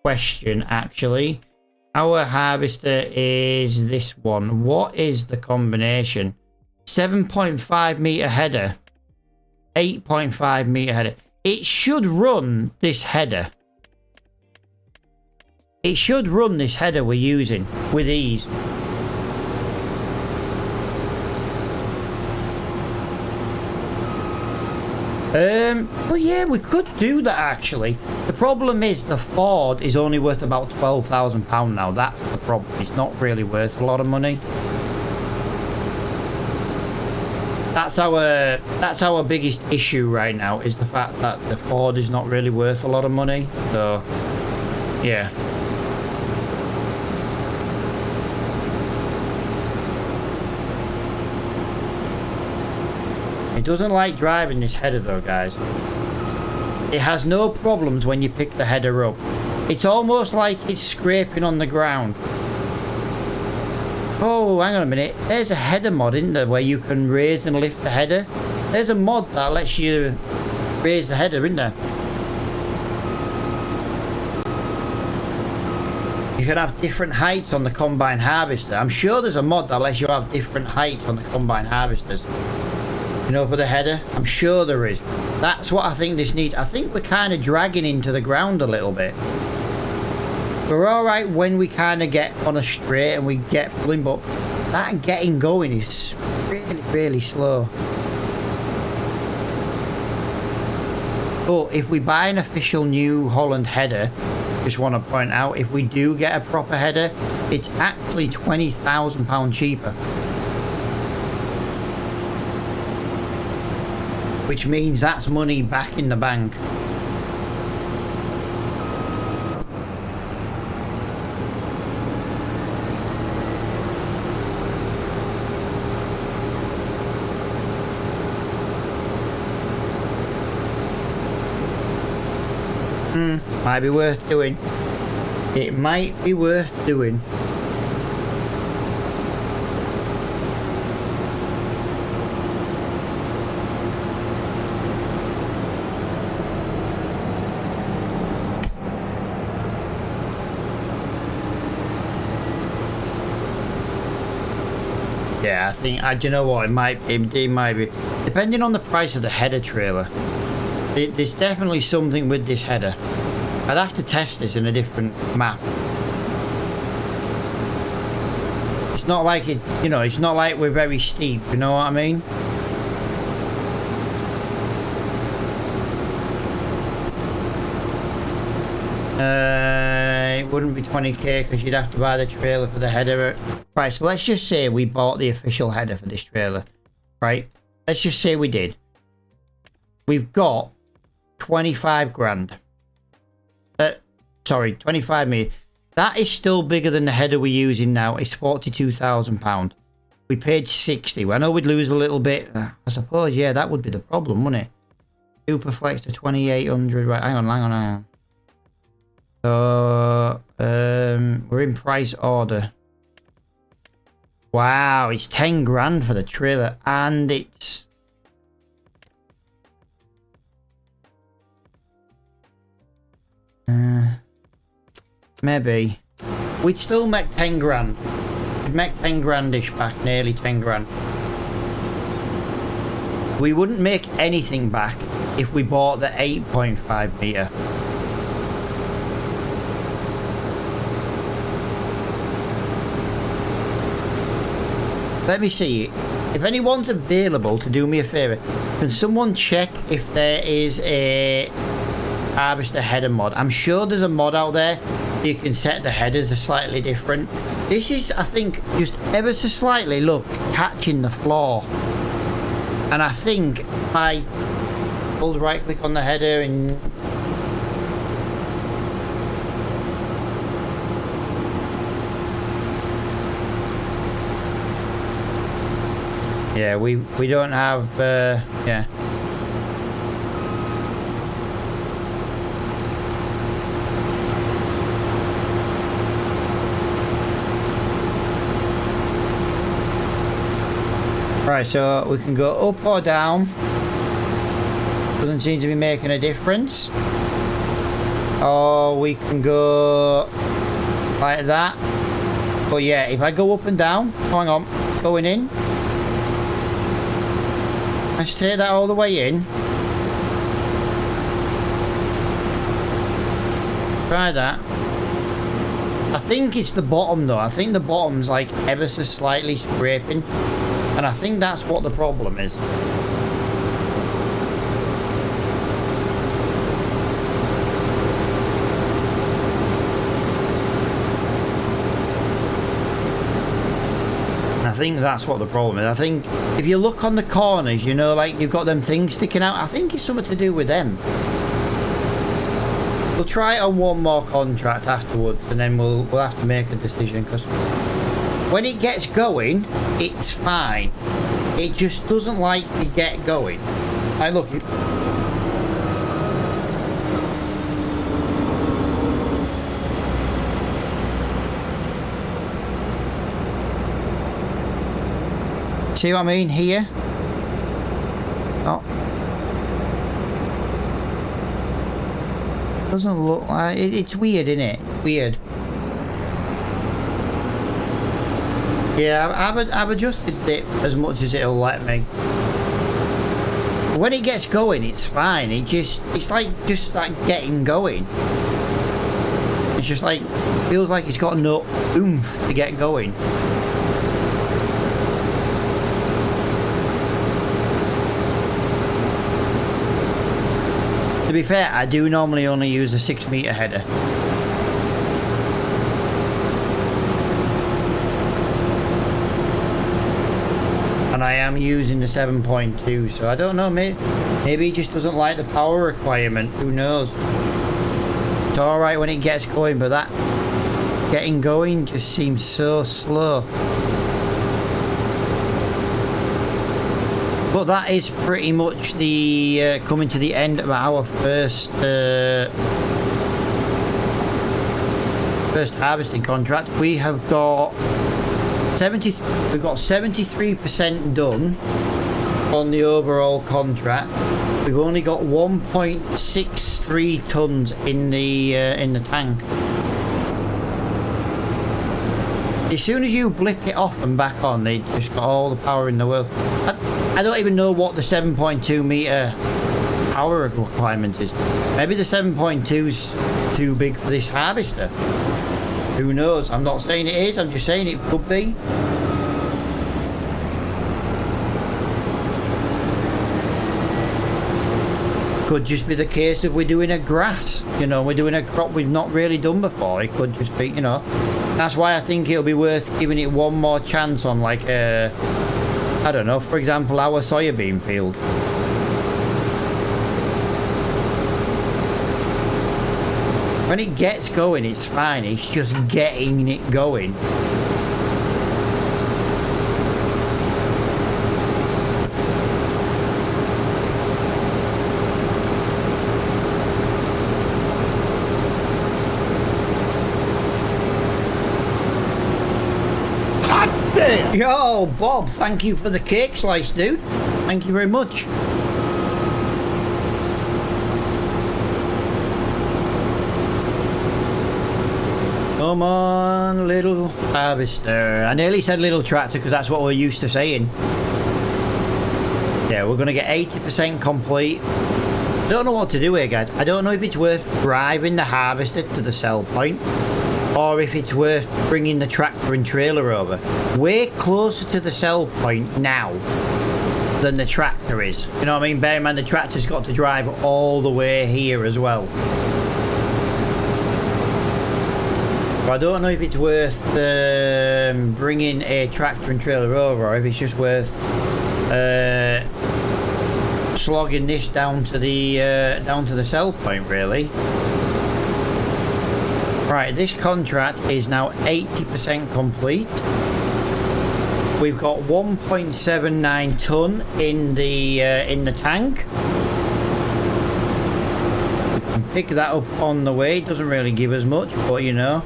Speaker 1: Question, actually. Our harvester is this one. What is the combination? 7.5 meter header. 8.5 meter header. It should run this header. It should run this header we're using with ease. Well, yeah, we could do that actually. The problem is the Ford is only worth about £12,000 now. That's the problem. It's not really worth a lot of money. That's our biggest issue right now, is the fact that the Ford is not really worth a lot of money. So, yeah. It doesn't like driving this header though, guys. It has no problems when you pick the header up. It's almost like it's scraping on the ground. Oh, hang on a minute. There's a header mod, isn't there, where you can raise and lift the header? There's a mod that lets you raise the header, isn't there? You can have different heights on the combine harvester. I'm sure there's a mod that lets you have different heights on the combine harvesters. You know, for the header? I'm sure there is. That's what I think this needs. I think we're kind of dragging into the ground a little bit. We're alright when we kind of get on a straight and we get pulling, but that getting going is really, really slow. But if we buy an official New Holland header, just want to point out, if we do get a proper header, it's actually £20,000 cheaper. Which means that's money back in the bank. Might be worth doing. It might be worth doing. Yeah, I think, do you know what, it might be, depending on the price of the header trailer, there's definitely something with this header. I'd have to test this in a different map. It's not like it, you know, it's not like we're very steep, you know what I mean? It wouldn't be 20k because you'd have to buy the trailer for the header. Right, so let's just say we bought the official header for this trailer. Right? Let's just say we did. We've got 25 grand. Sorry, 25 million. That is still bigger than the header we're using now. It's £42,000. We paid 60. I know we'd lose a little bit. I suppose, yeah, that would be the problem, wouldn't it? Superflex to 2,800. Right, hang on. So, we're in price order. Wow, it's 10 grand for the trailer, and it's... maybe. we'd still make 10 grand. We'd make 10 grandish back, nearly 10 grand. We wouldn't make anything back if we bought the 8.5 meter. Let me see. If anyone's available to do me a favour, can someone check if there is a harvester header mod? I'm sure there's a mod out there you can set the headers are slightly different. This is, I think, just ever so slightly, look, catching the floor. And I think if I hold right click on the header and yeah, we don't have yeah. Right, so we can go up or down. Doesn't seem to be making a difference. Or we can go like that. But yeah, if I go up and down, hang on, going in. I stay that all the way in. Try that. I think it's the bottom though. I think the bottom's like ever so slightly scraping. And I think that's what the problem is. I think that's what the problem is. I think if you look on the corners, you know, like you've got them things sticking out. I think it's something to do with them. We'll try it on one more contract afterwards, and then we'll have to make a decision, because when it gets going, it's fine. It just doesn't like to get going. Like, look. See what I mean here? Oh. Doesn't look like... It's weird, isn't it? Weird. Yeah, I've adjusted it as much as it'll let me. When it gets going, it's fine. It's like just like getting going. It's just like, feels like it's got no oomph to get going. To be fair, I do normally only use a 6 meter header. And I am using the 7.2, so I don't know, maybe he just doesn't like the power requirement, who knows. It's alright when it gets going, but that getting going just seems so slow. But that is pretty much the coming to the end of our first harvesting contract. We have got 73% done on the overall contract. We've only got 1.63 tons in the tank. As soon as you blip it off and back on, they just got all the power in the world. I don't even know what the 7.2 meter power requirement is. Maybe the 7.2's too big for this harvester. Who knows? I'm not saying it is, I'm just saying it could be. Could just be the case of we're doing a grass, you know, we're doing a crop we've not really done before. It could just be, you know. That's why I think it'll be worth giving it one more chance on, like, I don't know, for example, our soybean field. When it gets going, it's fine. It's just getting it going. Yo, Bob, thank you for the cake slice, dude. Thank you very much. Come on, little harvester. I nearly said little tractor because that's what we're used to saying. Yeah, we're going to get 80% complete. Don't know what to do here, guys. I don't know if it's worth driving the harvester to the sell point or if it's worth bringing the tractor and trailer over. We're closer to the sell point now than the tractor is. You know what I mean? Bear in mind the tractor's got to drive all the way here as well. I don't know if it's worth bringing a tractor and trailer over or if it's just worth slogging this down to the sell point, really. Right, this contract is now 80% complete. We've got 1.79 ton in the tank. We can pick that up on the way. It doesn't really give us much, but you know,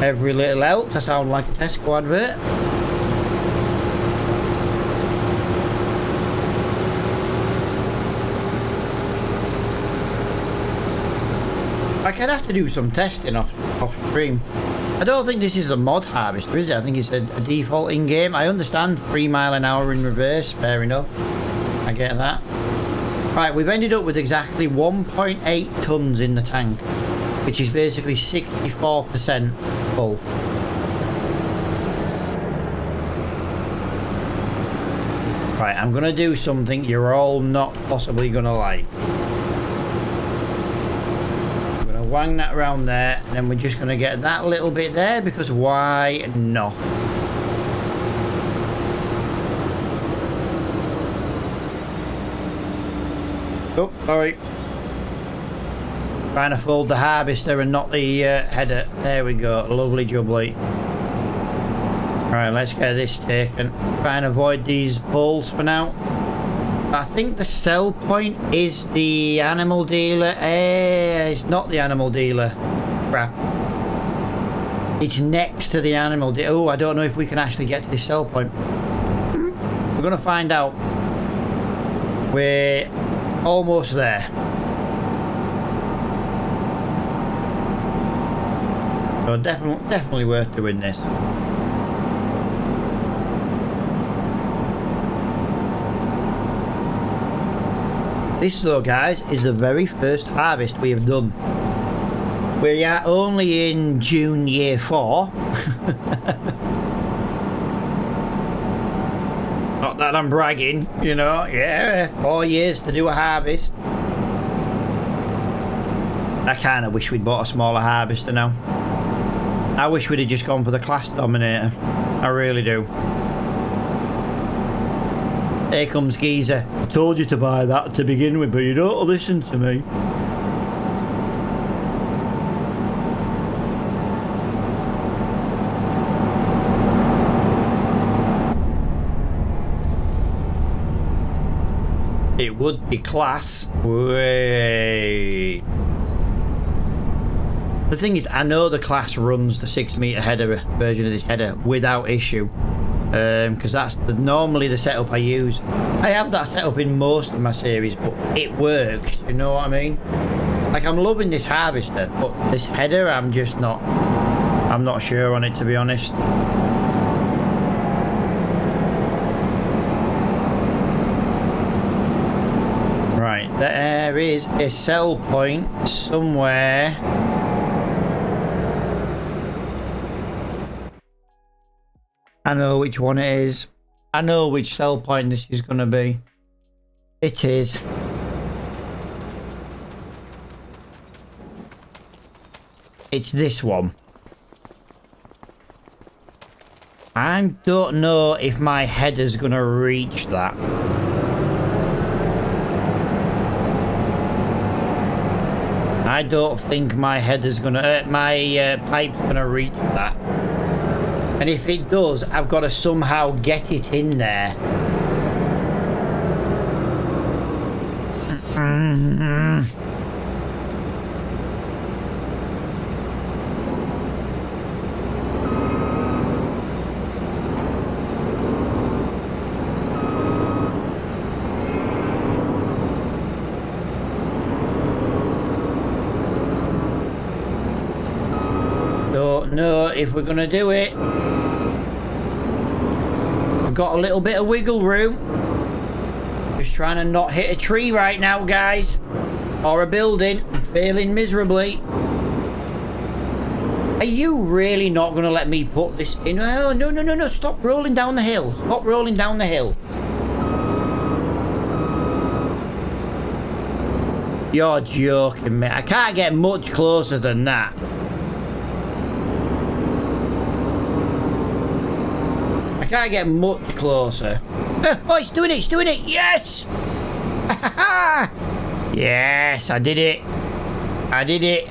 Speaker 1: every little helps. I sound like a Tesco advert. I could have to do some testing off stream. I don't think this is a mod harvester, is it? I think it's a default in-game. I understand 3 mile an hour in reverse, fair enough. I get that. Right, we've ended up with exactly 1.8 tons in the tank, which is basically 64% full. Right, I'm gonna do something you're all not possibly gonna like. Wang that around there, and then we're just going to get that little bit there because why not? Oh, sorry. Trying to fold the harvester and not the header. There we go. Lovely jubbly. Alright, let's get this taken. Try and avoid these poles for now. I think the sell point is the animal dealer. It's not the animal dealer. Crap. It's next to the animal dealer. Oh, I don't know if we can actually get to the sell point. We're going to find out. We're almost there. So definitely worth doing this. This though, guys, is the very first harvest we have done. We are only in June year 4. Not that I'm bragging, you know. Yeah, 4 years to do a harvest. I kind of wish we'd bought a smaller harvester now. I wish we'd have just gone for the class dominator. I really do. Here comes Geezer. I told you to buy that to begin with, but you don't listen to me. It would be class. Wait. The thing is, I know the class runs the 6 meter header version of this header without issue. Because that's normally the setup I use. I have that setup in most of my series, but it works, you know what I mean? Like, I'm loving this harvester, but this header, I'm not sure on it, to be honest. Right, there is a sell point somewhere. I know which one it is. I know which sell point this is going to be. It is. It's this one. I don't know if my header's going to reach that. I don't think my header's going to... my pipe's going to reach that. And if it does, I've got to somehow get it in there. but if we're gonna do it, we've got a little bit of wiggle room. Just trying to not hit a tree right now, guys, or a building. I'm failing miserably. Are you really not gonna let me put this in? Oh, no, no, no, no! Stop rolling down the hill. Stop rolling down the hill. You're joking me. I can't get much closer than that. I can't get much closer. Oh, it's doing it. It's doing it. Yes. Yes, I did it. I did it.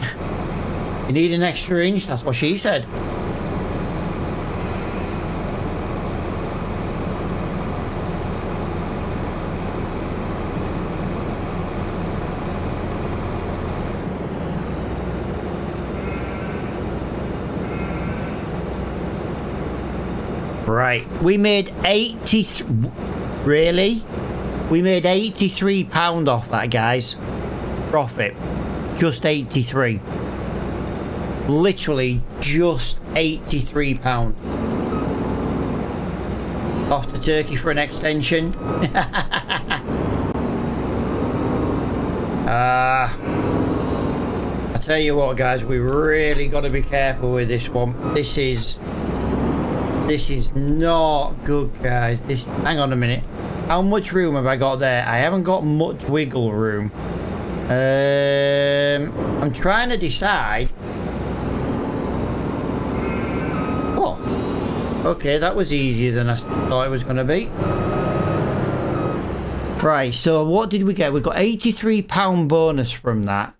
Speaker 1: You need an extra inch. That's what she said. Right, we made 80. Really? We made £83 off that, guys. Profit. Just 83. Literally just £83. Off to Turkey for an extension. I tell you what, guys, we really got to be careful with this one. This is not good, guys. Hang on a minute. How much room have I got there? I haven't got much wiggle room. I'm trying to decide. Oh, okay, that was easier than I thought it was going to be. Right, so what did we get? We got £83 bonus from that.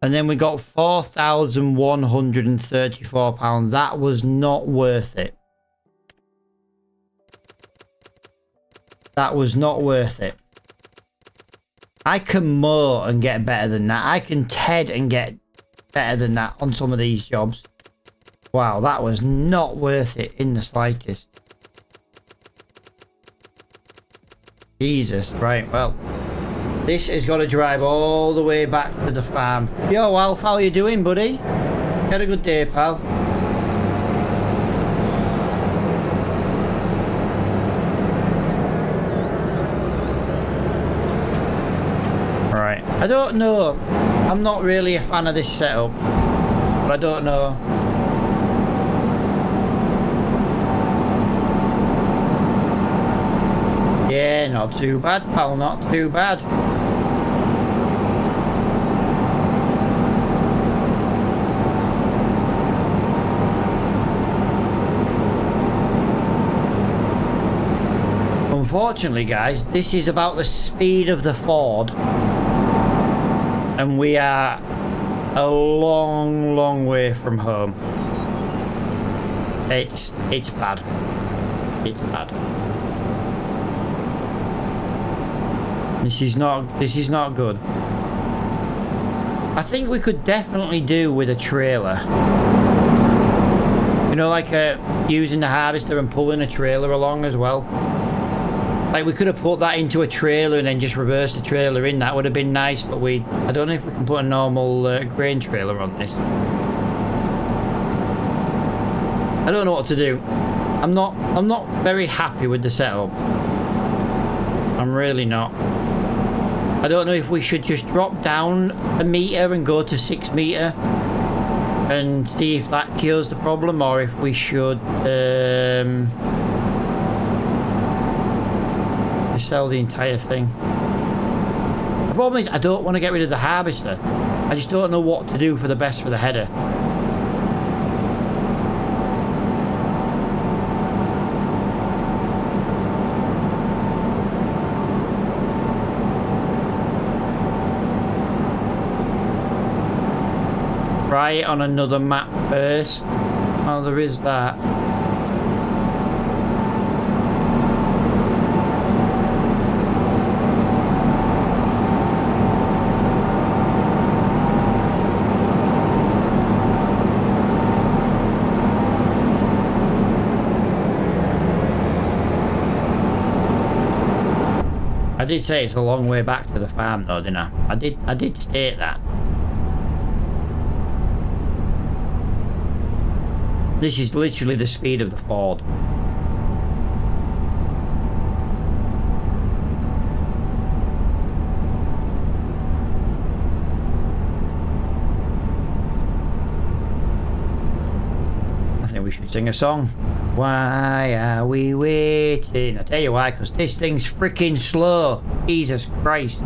Speaker 1: And then we got £4,134. That was not worth it. That was not worth it. I can mow and get better than that. I can TED and get better than that on some of these jobs. Wow, that was not worth it in the slightest. Jesus, right, well. This has got to drive all the way back to the farm. Yo, Alf, how you doing, buddy? Had a good day, pal. Right, I don't know. I'm not really a fan of this setup, but I don't know. Yeah, not too bad, pal, not too bad. Unfortunately, guys, this is about the speed of the Ford. And we are a long, long way from home. It's bad. It's bad. This is not good. I think we could definitely do with a trailer. You know, like using the harvester and pulling a trailer along as well. Like, we could have put that into a trailer and then just reversed the trailer in. That would have been nice, but I don't know if we can put a normal grain trailer on this. I don't know what to do. I'm not very happy with the setup. I'm really not. I don't know if we should just drop down a meter and go to 6 meter and see if that cures the problem, or if we should sell the entire thing. The problem is I don't want to get rid of the harvester. I just don't know what to do for the best for the header. Try it on another map first. Oh, there is that. I did say it's a long way back to the farm though, didn't I? I did state that. This is literally the speed of the Ford. I think we should sing a song. Why are we waiting? I tell you why, because this thing's freaking slow. Jesus Christ.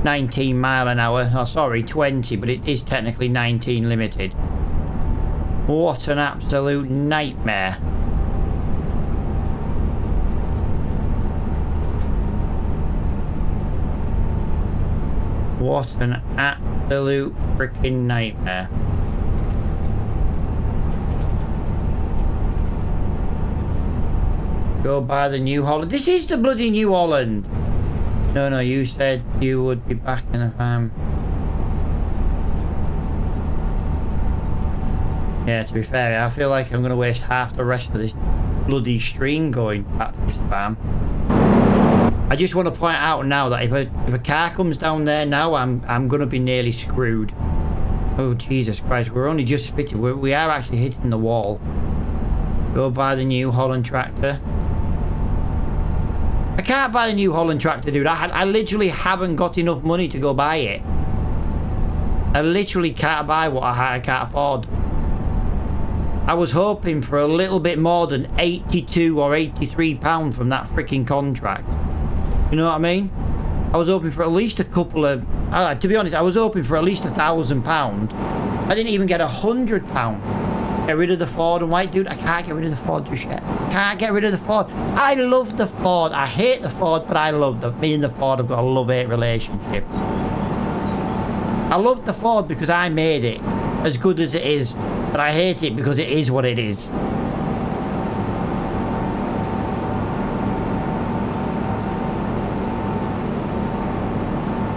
Speaker 1: 19 mile an hour. Oh, sorry, 20, but it is technically 19 limited. What an absolute nightmare. What an absolute freaking nightmare. Go by the New Holland. This is the bloody New Holland. No, you said you would be back in a farm. Yeah, to be fair, I feel like I'm going to waste half the rest of this bloody stream going back to this farm. I just want to point out now that if a car comes down there now, I'm going to be nearly screwed. Oh, Jesus Christ, we're only just spitting. We are actually hitting the wall. Go buy the New Holland tractor. I can't buy the New Holland tractor, dude. I literally haven't got enough money to go buy it. I literally can't buy what I can't afford. I was hoping for a little bit more than 82 or 83 pounds from that freaking contract. You know what I mean? I was hoping for at least a couple of... to be honest, I was hoping for at least £1,000. I didn't even get £100. Get rid of the Ford and white, dude. I can't get rid of the Ford just yet. Can't get rid of the Ford. I love the Ford. I hate the Ford, but I love them. Me and the Ford have got a love-hate relationship. I love the Ford because I made it as good as it is, but I hate it because it is what it is.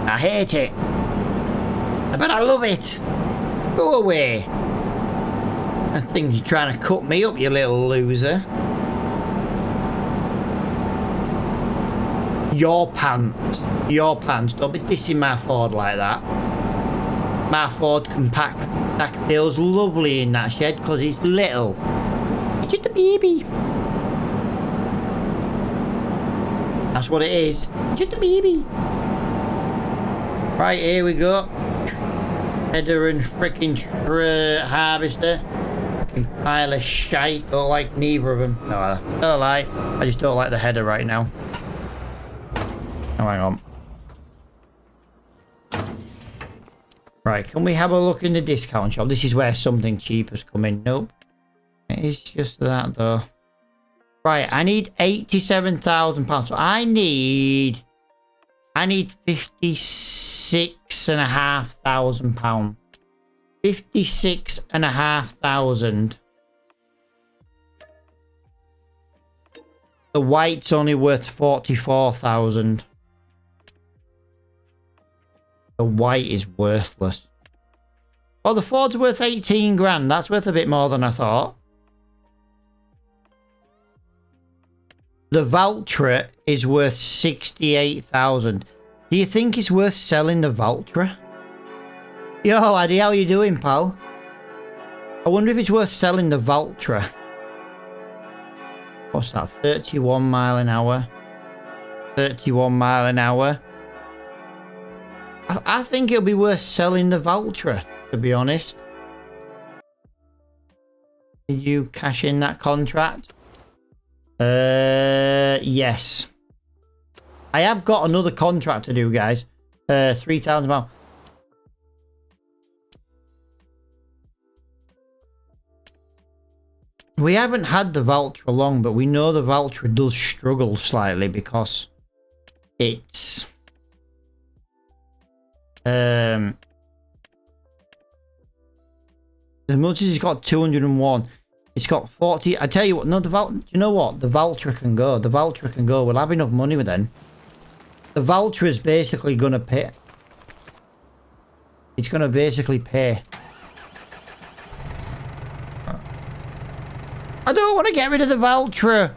Speaker 1: I hate it, but I love it. Go away. I think you're trying to cut me up, you little loser. Your pants. Your pants. Don't be dissing my Ford like that. My Ford can pack feels lovely in that shed because it's little. It's just a baby. That's what it is. Just a baby. Right, here we go. Header and freaking harvester. Pile of shite. Don't like neither of them. No, I don't like. I just don't like the header right now. Oh, hang on. Right, can we have a look in the discount shop? This is where something cheap has come in. Nope. It's just that though. Right, I need £87,000. So I need £56,500. 56,500. The white's only worth 44,000. The white is worthless. Oh, the Ford's worth 18 grand. That's worth a bit more than I thought. The Valtra is worth 68,000. Do you think it's worth selling the Valtra? Yo, Addy, how you doing, pal? I wonder if it's worth selling the Valtra. What's that? 31 mile an hour. 31 mile an hour. I think it'll be worth selling the Valtra, to be honest. Did you cash in that contract? Yes. I have got another contract to do, guys. £3,000. We haven't had the Valtra long, but we know the Valtra does struggle slightly because it's as much as it's got 201, it's got 40. I tell you what, no, you know what? The Valtra can go. The Valtra can go. We'll have enough money with them. The Valtra is basically going to pay. It's going to basically pay. I don't want to get rid of the Valtra.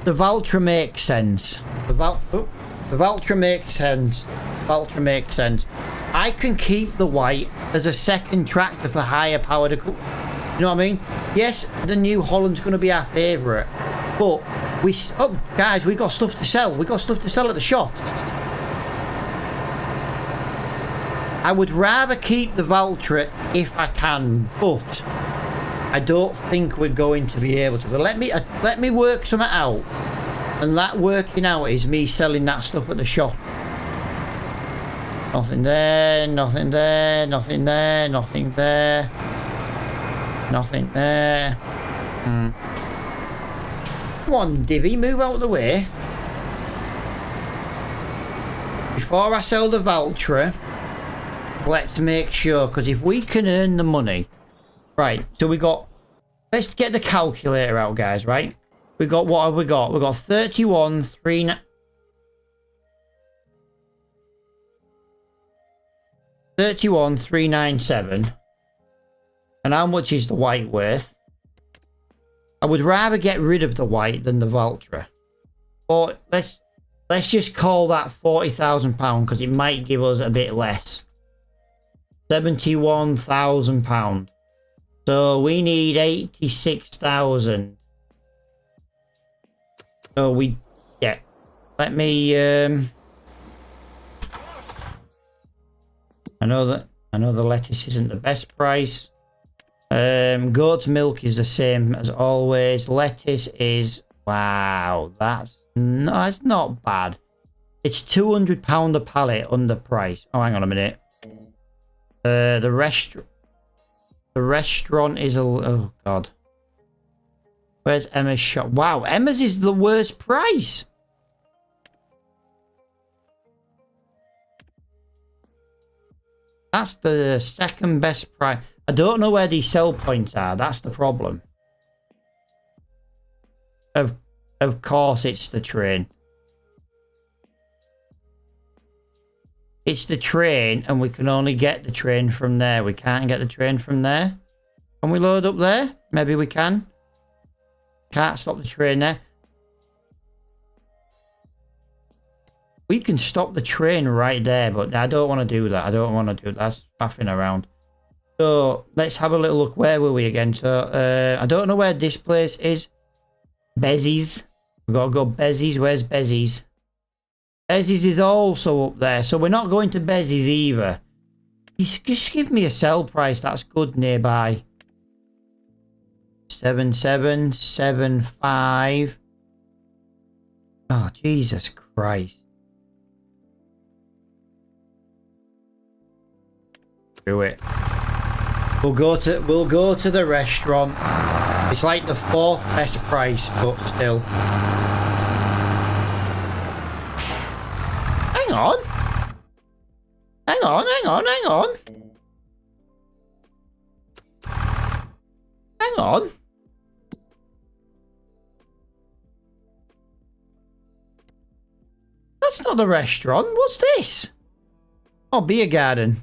Speaker 1: The Valtra makes sense. The Valtra makes sense. Valtra makes sense. I can keep the white as a second tractor for higher powered equipment. You know what I mean? Yes, the New Holland's going to be our favourite, but guys, we got stuff to sell. We got stuff to sell at the shop. I would rather keep the Valtra if I can, but I don't think we're going to be able to. But let me work something out, and that working out is me selling that stuff at the shop. Nothing there, nothing there, nothing there, nothing there, nothing there. Come on, Divvy, move out of the way. Before I sell the Valtra, let's make sure, because if we can earn the money. Right, so we got... Let's get the calculator out, guys, right? We got, what have we got? We got 31, 3... 31,397. And how much is the white worth? I would rather get rid of the white than the Valtra. But let's just call that £40,000 because it might give us a bit less. £71,000. So we need 86,000. So we let me I know the lettuce isn't the best price. Goat's milk is the same as always. Lettuce is, wow, that's not bad. It's £200 a pallet under price. Oh, hang on a minute. The restaurant is oh god. Where's Emma's shop? Wow, Emma's is the worst price. That's the second best price. I don't know where these sell points are. That's the problem. Of course it's the train. It's the train, and we can only get the train from there. We can't get the train from there. Can we load up there? Maybe we can. Can't stop the train there. We can stop the train right there, but I don't want to do that. I don't want to do that. That's faffing around. So let's have a little look. Where were we again? So I don't know where this place is. Bezies. We've got to go Bezies. Where's Bezies? Bezies is also up there. So we're not going to Bezies either. Just give me a sell price. That's good nearby. 7775. Oh, Jesus Christ. Do it. We'll go to the restaurant. It's like the fourth best price, but still. Hang on. Hang on. Hang on. That's not the restaurant. What's this? Oh, beer garden.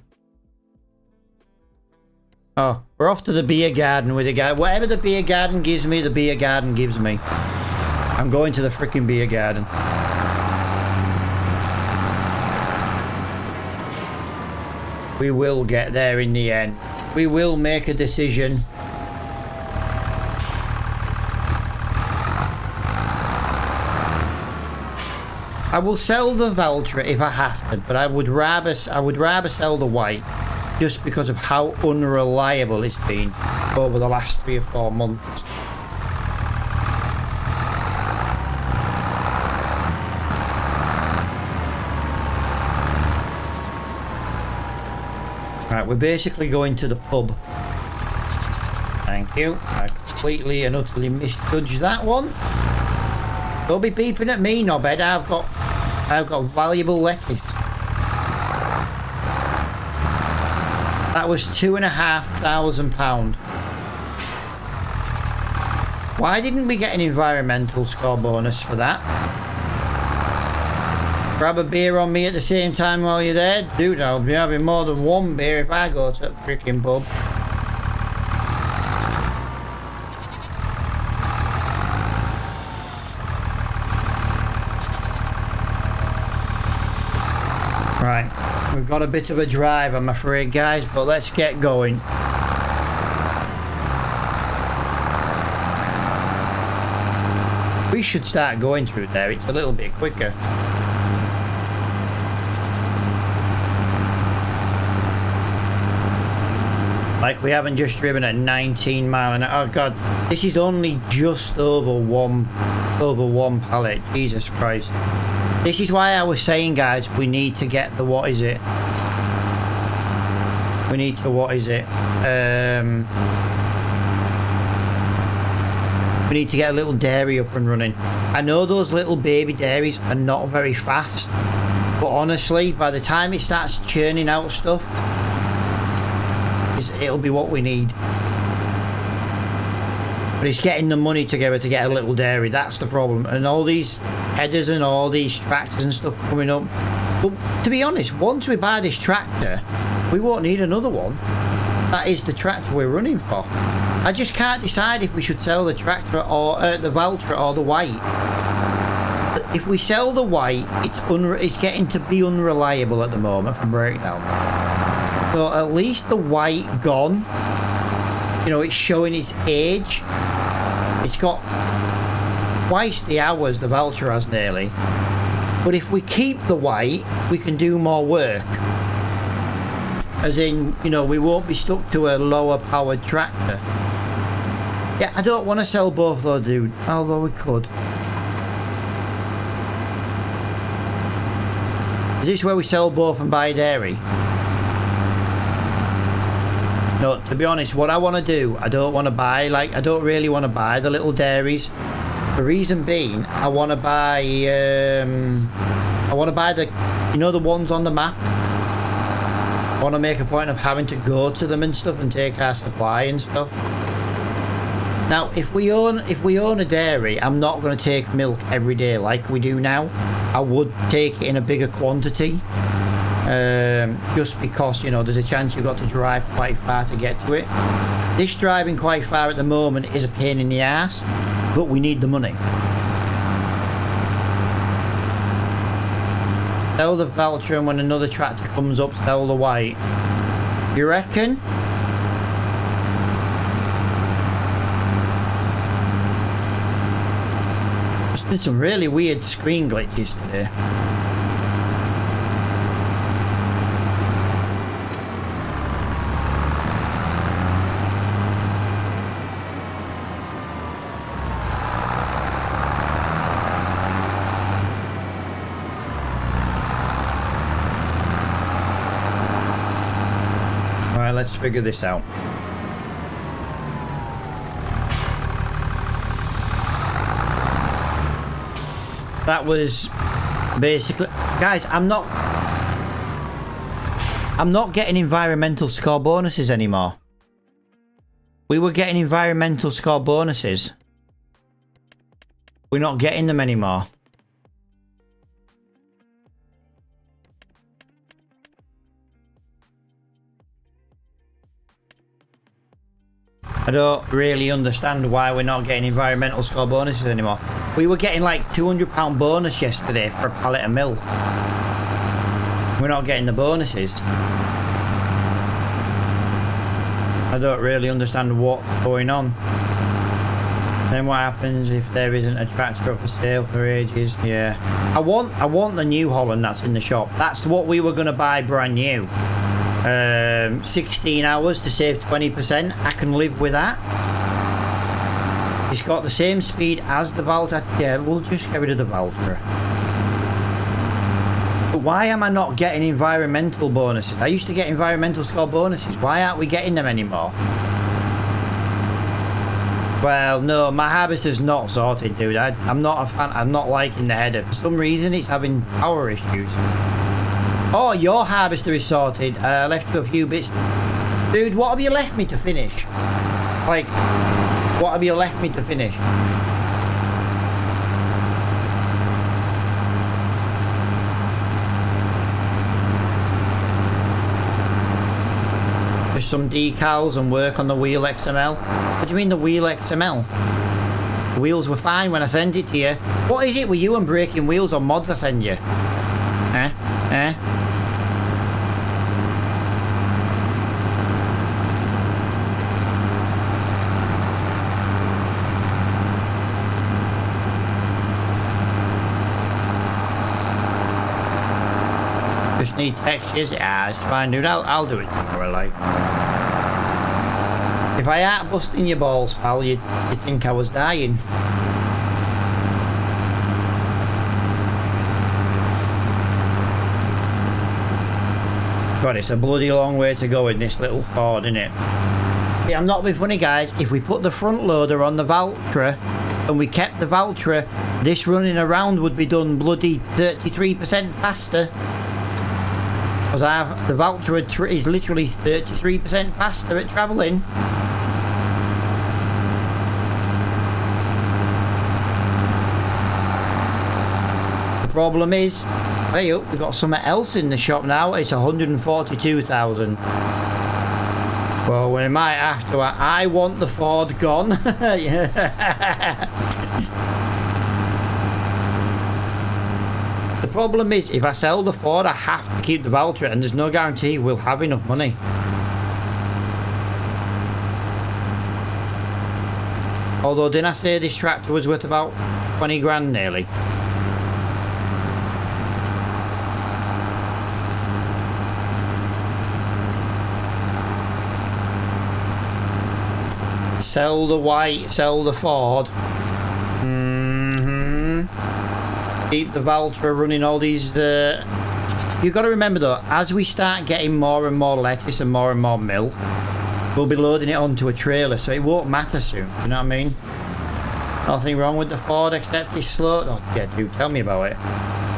Speaker 1: Oh, we're off to the beer garden with the guy. Whatever the beer garden gives me, the beer garden gives me. I'm going to the freaking beer garden. We will get there in the end. We will make a decision. I will sell the Valtra if I have to, but I would rather sell the white. Just because of how unreliable it's been over the last 3 or 4 months. Right, we're basically going to the pub. Thank you. I completely and utterly misjudged that one. Don't be beeping at me, knobhead. I've got valuable lettuce. That was £2,500. Why didn't we get an environmental score bonus for that? Grab a beer on me at the same time while you're there? Dude, I'll be having more than one beer if I go to the freaking pub. Right. We've got a bit of a drive, I'm afraid, guys, but let's get going. We should start going through there. It's a little bit quicker. Like we haven't just driven at 19 mile an hour. Oh god, this is only just over one pallet. Jesus Christ. This is why I was saying, guys, we need to get the, what is it? We need to, what is it? We need to get a little dairy up and running. I know those little baby dairies are not very fast, but honestly, by the time it starts churning out stuff, it'll be what we need. But it's getting the money together to get a little dairy. That's the problem. And all these headers and all these tractors and stuff coming up. But to be honest, once we buy this tractor, we won't need another one. That is the tractor we're running for. I just can't decide if we should sell the tractor or the Valtra or the white. If we sell the white, it's getting to be unreliable at the moment for breakdown. So at least the white gone. You know, it's showing its age. It's got twice the hours the Valtra has nearly. But if we keep the white, we can do more work. As in, you know, we won't be stuck to a lower powered tractor. Yeah, I don't want to sell both though, dude. Although we could. Is this where we sell both and buy dairy? No, to be honest, what I want to do, I don't want to buy, like, I don't really want to buy the little dairies. The reason being, I want to buy the, you know, the ones on the map. I want to make a point of having to go to them and stuff and take our supply and stuff. Now, if we own a dairy, I'm not going to take milk every day like we do now. I would take it in a bigger quantity. Just because, you know, there's a chance you've got to drive quite far to get to it. This driving quite far at the moment is a pain in the ass, but we need the money. Sell the Valtra, and when another tractor comes up, sell the white. You reckon? There's been some really weird screen glitches today. Let's figure this out. That was basically, guys, I'm not getting environmental score bonuses anymore. We were getting environmental score bonuses. We're not getting them anymore. I don't really understand why we're not getting environmental score bonuses anymore. We were getting like £200 bonus yesterday for a pallet of milk. We're not getting the bonuses. I don't really understand what's going on. Then what happens if there isn't a tractor up for sale for ages? Yeah. I want the New Holland that's in the shop. That's what we were going to buy brand new. 16 hours to save 20%. I can live with that. It's got the same speed as the Valtra. Yeah, we'll just get rid of the Valtra. But why am I not getting environmental bonuses? I used to get environmental score bonuses. Why aren't we getting them anymore? Well, no, my harvester's not sorted, dude. I'm not a fan. I'm not liking the header. For some reason, it's having power issues. Oh, your harvester is sorted. I left you a few bits. Dude, what have you left me to finish? Like, what have you left me to finish? Just some decals and work on the wheel XML. What do you mean the wheel XML? The wheels were fine when I sent it to you. What is it with you and breaking wheels on mods I send you? need textures. Ah, it's fine, dude. I'll do it tomorrow, like. If I ain't busting your balls, pal, you'd think I was dying. God, it's a bloody long way to go in this little Ford, isn't it? Yeah, I'm not being funny, guys. If we put the front loader on the Valtra and we kept the Valtra, this running around would be done bloody 33% faster. Because the Valtra is literally 33% faster at travelling. The problem is, hey, we've got something else in the shop now. It's 142,000. Well, we might have to. I want the Ford gone. The problem is, if I sell the Ford, I have to keep the Valtra, and there's no guarantee we'll have enough money. Although, didn't I say this tractor was worth about 20 grand nearly? Sell the white, sell the Ford. Keep the Valtra running all these. You've got to remember though, as we start getting more and more lettuce and more milk, we'll be loading it onto a trailer, so it won't matter soon. You know what I mean? Nothing wrong with the Ford except it's slow. Oh, yeah, dude, tell me about it.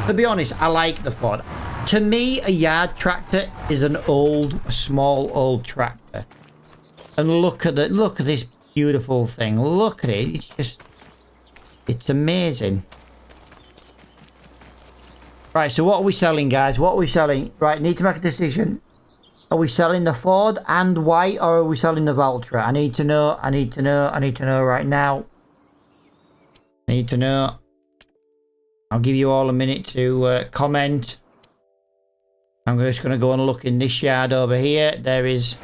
Speaker 1: To be honest, I like the Ford. To me, a yard tractor is a small old tractor. And look at this beautiful thing. Look at it. It's amazing. Right, so what are we selling, guys? What are we selling? Right, need to make a decision. Are we selling the Ford and white, or are we selling the Valtra? I need to know right now. I need to know. I'll give you all a minute to comment. I'm just going to go and look in this yard over here. There is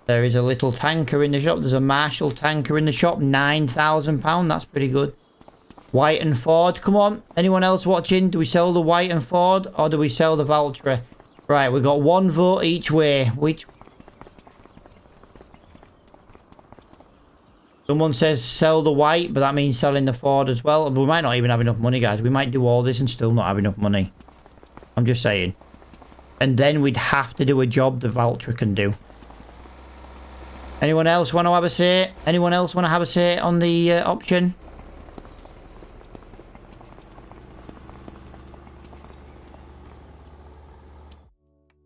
Speaker 1: a little tanker in the shop. There's a Marshall tanker in the shop. £9,000. That's pretty good. White and Ford. Come on. Anyone else watching? Do we sell the white and Ford, or do we sell the Valtra? Right, we've got one vote each way. Which... Someone says sell the white, but that means selling the Ford as well. We might not even have enough money, guys. We might do all this and still not have enough money. I'm just saying. And then we'd have to do a job the Valtra can do. Anyone else want to have a say? Anyone else want to have a say on the option?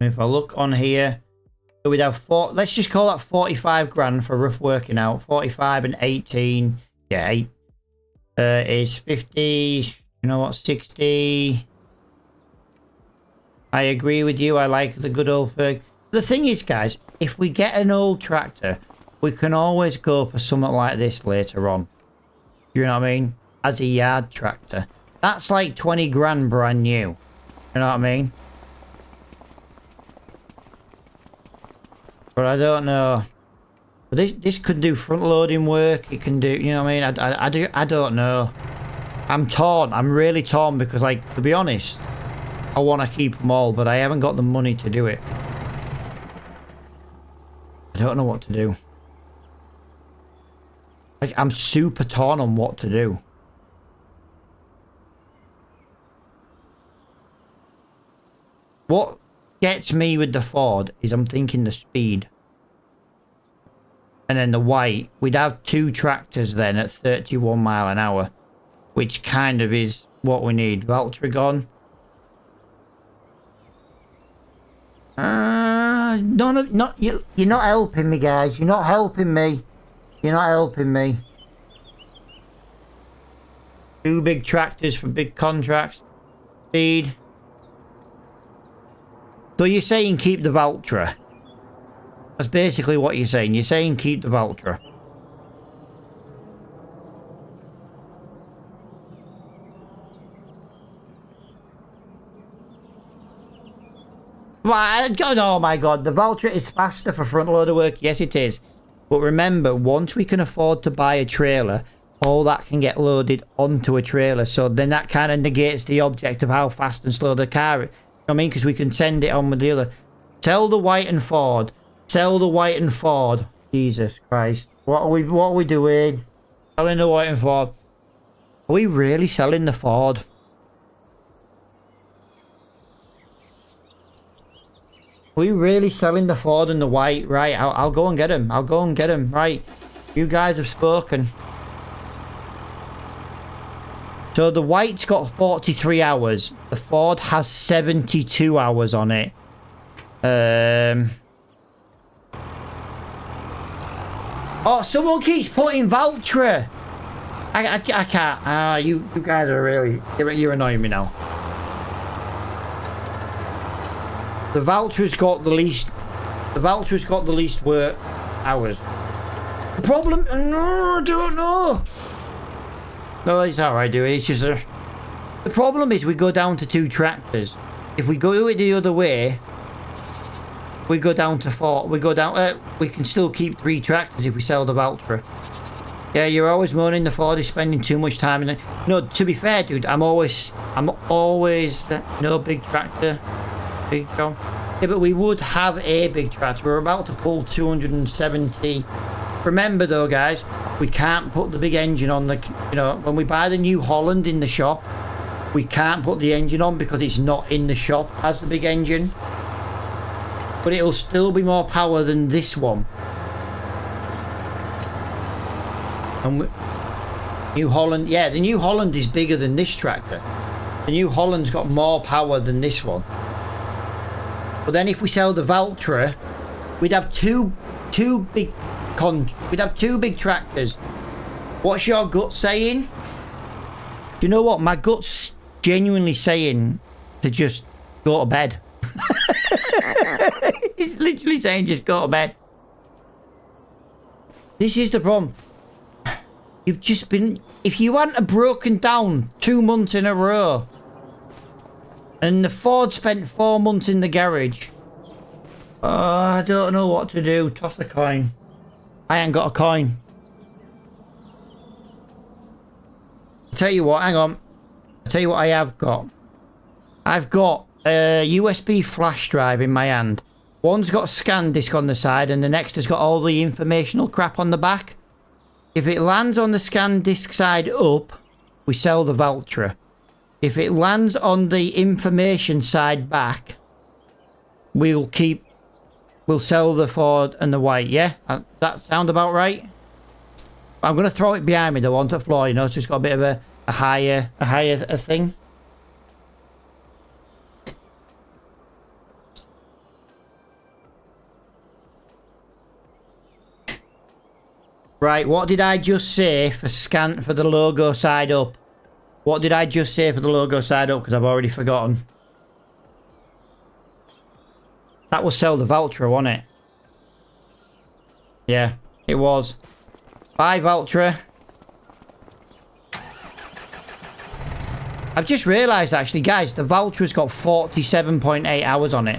Speaker 1: If I look on here, so we'd have let's just call that 45 grand for rough working out. 45 and 18. Yeah, 8 is 50. You know what? 60. I agree with you. I like the good old Ferg. The thing is, guys, if we get an old tractor, we can always go for something like this later on. You know what I mean? As a yard tractor. That's like 20 grand brand new. You know what I mean? But I don't know. But this could do front loading work. It can do, you know what I mean? I don't know. I'm torn. I'm really torn because, like, to be honest, I want to keep them all, but I haven't got the money to do it. I don't know what to do. Like, I'm super torn on what to do. What gets me with the Ford is I'm thinking the speed. And then the white, we'd have two tractors then at 31 mile an hour, which kind of is what we need. Valtra gone. You're not helping me, guys. You're not helping me. You're not helping me. Two big tractors for big contracts. Speed. So you're saying keep the Valtra. That's basically what you're saying. You're saying keep the Valtra. Oh my god, the Valtra is faster for front loader work. Yes, it is. But remember, once we can afford to buy a trailer, all that can get loaded onto a trailer. So then that kind of negates the object of how fast and slow the car is. You know what I mean? Because we can send it on with the other. Sell the white and Ford. Sell the white and Ford. Jesus Christ. What are we doing? Selling the white and Ford. Are we really selling the Ford? Are we really selling the Ford and the white? Right, I'll go and get him. I'll go and get him. Right. You guys have spoken. So the white's got 43 hours. The Ford has 72 hours on it. Oh, someone keeps putting Valtra. I can't. You guys are really... You're annoying me now. The Valtra's got the least... The Valtra's got the least work hours. The problem... No, I don't know. No, it's alright, dude. It's just a... The problem is we go down to 2 tractors. If we go it the other way, we go down to 4. We go down... we can still keep 3 tractors if we sell the Valtra. Yeah, you're always moaning the Ford is spending too much time in it. No, to be fair, dude, I'm always... No big tractor. Big job. Yeah, but we would have a big tractor. We're about to pull 270... Remember though, guys, we can't put the big engine on the, you know, when we buy the New Holland in the shop, we can't put the engine on because it's not in the shop as the big engine. But it'll still be more power than this one. And New Holland, yeah, the New Holland is bigger than this tractor. The New Holland's got more power than this one. But then if we sell the Valtra, we'd have two big tractors. What's your gut saying? You know what? My gut's genuinely saying to just go to bed. It's literally saying just go to bed. This is the problem. You've just been... If you hadn't have broken down 2 months in a row and the Ford spent 4 months in the garage, I don't know what to do. Toss a coin. I ain't got a coin. I'll tell you what, hang on. I'll tell you what I have got. I've got a USB flash drive in my hand. One's got a scan disc on the side and the next has got all the informational crap on the back. If it lands on the scan disc side up, we sell the Valtra. If it lands on the information side back, we'll sell the Ford and the white, yeah? That sound about right? I'm going to throw it behind me though onto the floor, you know, so it's got a bit of a higher thing. Right, what did I just say for the logo side up? What did I just say for the logo side up? Because I've already forgotten. That was sell the Valtra, wasn't it? Yeah, it was. Buy Valtra. I've just realised actually, guys, the Valtra's got 47.8 hours on it.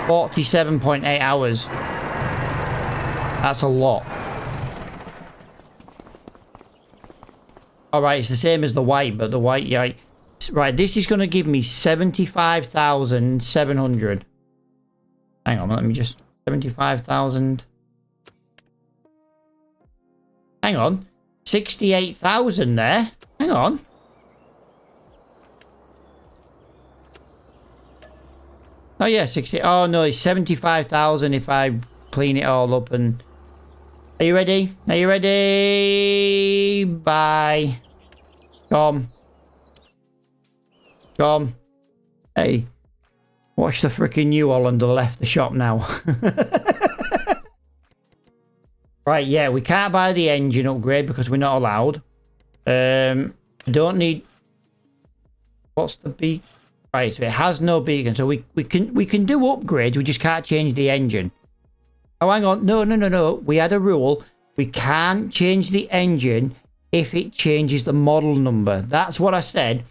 Speaker 1: 47.8 hours. That's a lot. Alright, it's the same as the white, but the white, yeah. Right, this is going to give me 75,700. Hang on, let me just... 75,000... Hang on. 68,000 there. Hang on. Oh yeah, 60... Oh no, it's 75,000 if I clean it all up and... Are you ready? Are you ready? Bye. Come. Come. Hey. Watch the freaking New Hollander left the shop now. Right, yeah, we can't buy the engine upgrade because we're not allowed. I don't need... What's the beacon? Right, so it has no beacon, so we can do upgrades, we just can't change the engine. Oh, hang on. No. We had a rule. We can't change the engine if it changes the model number. That's what I said.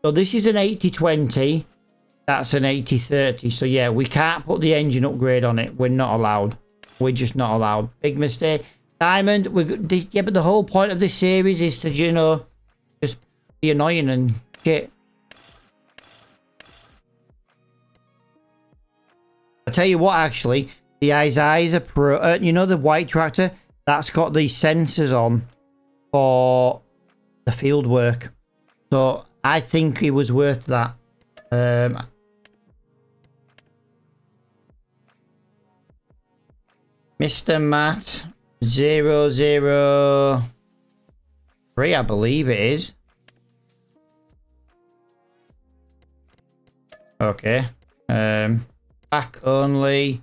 Speaker 1: So this is an 8020. That's an 8030. So yeah, we can't put the engine upgrade on it. We're not allowed. We're just not allowed. Big mistake. Diamond, yeah, but the whole point of this series is to, you know, just be annoying and shit. I tell you what, actually, the Isaiah Pro, you know, the white tractor, that's got these sensors on for the field work. So I think it was worth that. Mr. Matt 003, I believe it is. Okay. Black only.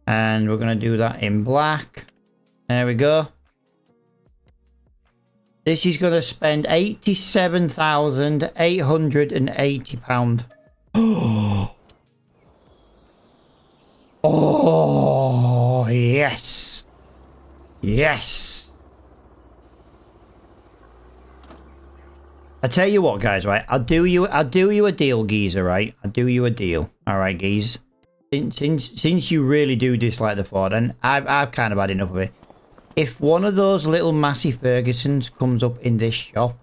Speaker 1: And we're going to do that in black. There we go. This is going to spend £87,880. Oh, yes. Yes. I tell you what, guys, right? I'll do you a deal, geezer, right? I'll do you a deal. All right, geez. Since you really do dislike the Ford, and I've kind of had enough of it. If one of those little Massey Fergusons comes up in this shop,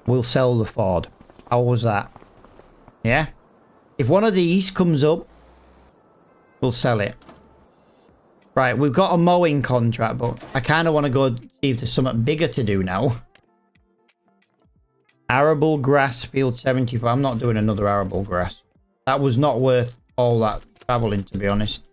Speaker 1: we'll sell the Ford. How was that? Yeah? If one of these comes up, we'll sell it. Right, we've got a mowing contract, but I kind of want to go see if there's something bigger to do now. Arable grass field 75. I'm not doing another arable grass. That was not worth all that traveling, to be honest.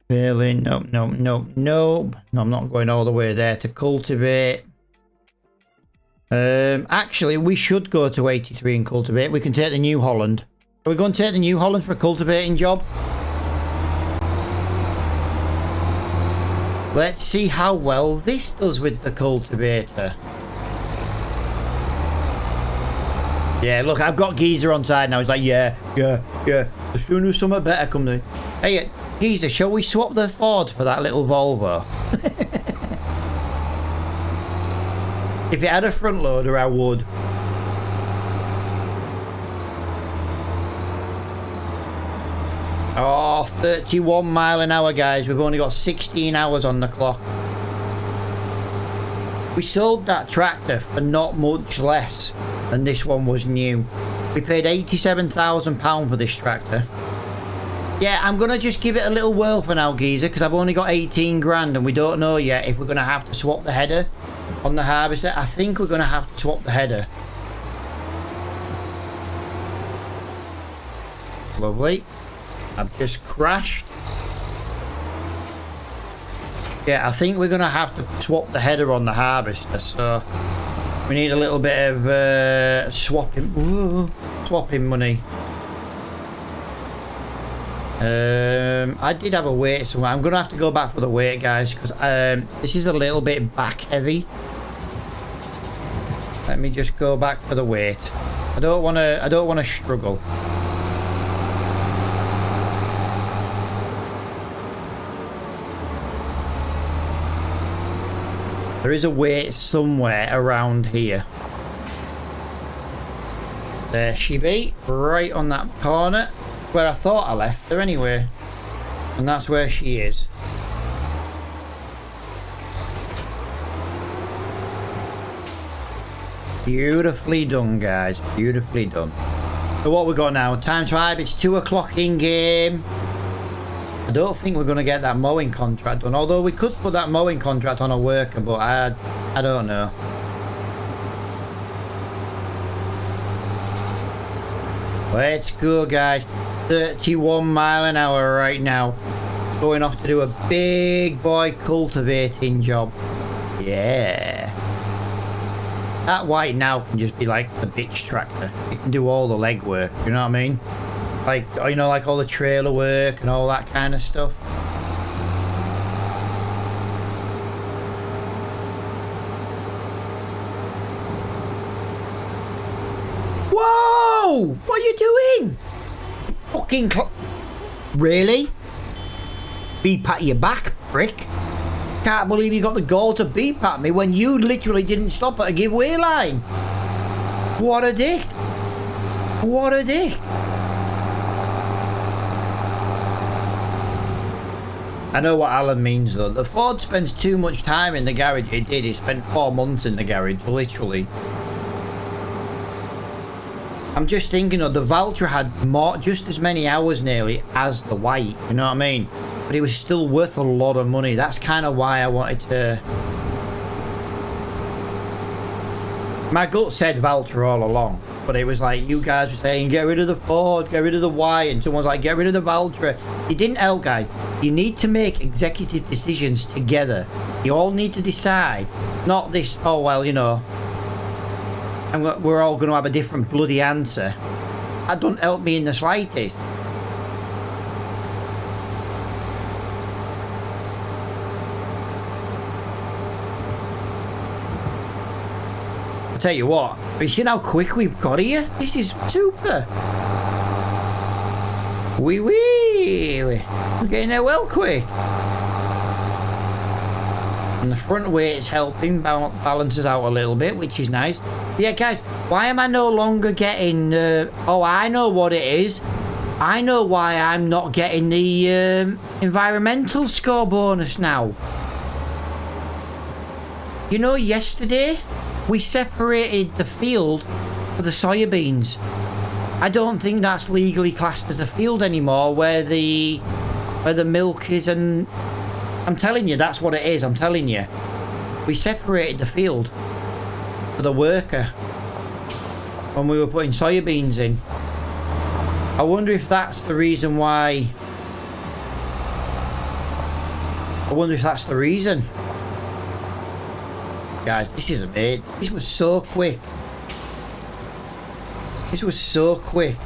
Speaker 1: Really? Nope, nope, nope, nope. No, I'm not going all the way there to cultivate. Actually, we should go to 83 and cultivate. We can take the New Holland. Are we going to take the New Holland for a cultivating job? Let's see how well this does with the cultivator. Yeah, look, I've got Geezer on side now. He's like, yeah. As soon as something better comes in. Hey, Geezer, shall we swap the Ford for that little Volvo? If it had a front loader, I would. Oh, 31 mile an hour, guys. We've only got 16 hours on the clock. We sold that tractor for not much less than this one was new. We paid £87,000 for this tractor. Yeah, I'm going to just give it a little whirl for now, geezer, because I've only got 18 grand and we don't know yet if we're going to have to swap the header on the harvester. I think we're going to have to swap the header. Lovely. I've just crashed. Yeah, I think we're going to have to swap the header on the harvester, so we need a little bit of swapping money. I did have a weight somewhere. I'm going to have to go back for the weight, guys, because this is a little bit back heavy. Let me just go back for the weight. I don't want to struggle. There is a weight somewhere around here. There she be, right on that corner, where I thought I left her anyway. And that's where she is. Beautifully done, guys. Beautifully done. So what we got now? Time 5. It's 2 o'clock in game. I don't think we're going to get that mowing contract done. Although we could put that mowing contract on a worker, but I don't know. Let's go, guys. 31 mile an hour right now. Going off to do a big boy cultivating job. Yeah. That white now can just be like the bitch tractor. It can do all the leg work, you know what I mean? Like, you know, like all the trailer work and all that kind of stuff. Whoa! What are you doing? Fucking really? Be pat your back, prick. Can't believe you got the goal to beep at me when you literally didn't stop at a giveaway line. What a dick. What a dick. I know what Alan means though. The Ford spends too much time in the garage. It did. He spent 4 months in the garage, literally. I'm just thinking of the Valtra had just as many hours nearly as the white. You know what I mean? But it was still worth a lot of money. That's kind of why I wanted to... My gut said Valtra all along. But it was like, you guys were saying, get rid of the Ford, get rid of the white. And someone's like, get rid of the Valtra. It didn't help, guys. You need to make executive decisions together. You all need to decide. Not this, oh, well, you know... we're all going to have a different bloody answer. That doesn't help me in the slightest. I'll tell you what, have you seen how quick we've got here? This is super. Wee wee. We're getting there well quick. And the front weight's helping, balances out a little bit, which is nice. But yeah, guys, why am I no longer getting... oh, I know what it is. I know why I'm not getting the environmental score bonus now. You know, yesterday, we separated the field for the soybeans. I don't think that's legally classed as a field anymore, where the milk is, and... I'm telling you, that's what it is. I'm telling you. We separated the field for the worker when we were putting soybeans in. I wonder if that's the reason why. I wonder if that's the reason. Guys, this is amazing. This was so quick. This was so quick.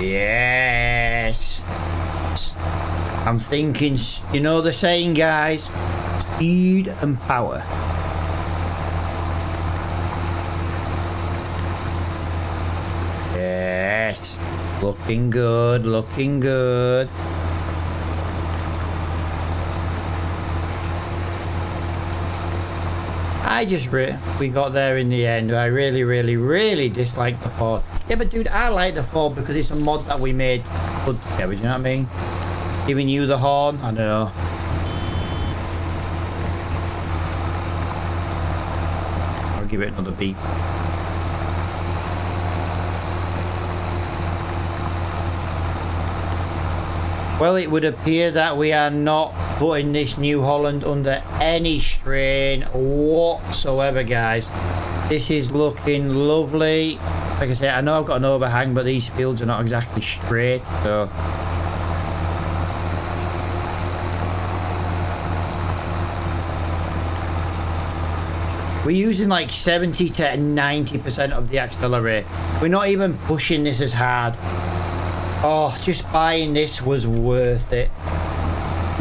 Speaker 1: Yes. I'm thinking, you know the saying, guys, speed and power. Yes. Looking good, looking good. We got there in the end. I really dislike the Ford. Yeah, but dude, I like the Ford because it's a mod that we made good together, you know what I mean? Giving you the horn, I don't know. I'll give it another beep. Well, it would appear that we are not putting this New Holland under any strain whatsoever, guys. This is looking lovely. Like I said, I know I've got an overhang, but these fields are not exactly straight, so... We're using like 70 to 90% of the accelerator. We're not even pushing this as hard. Oh, just buying this was worth it.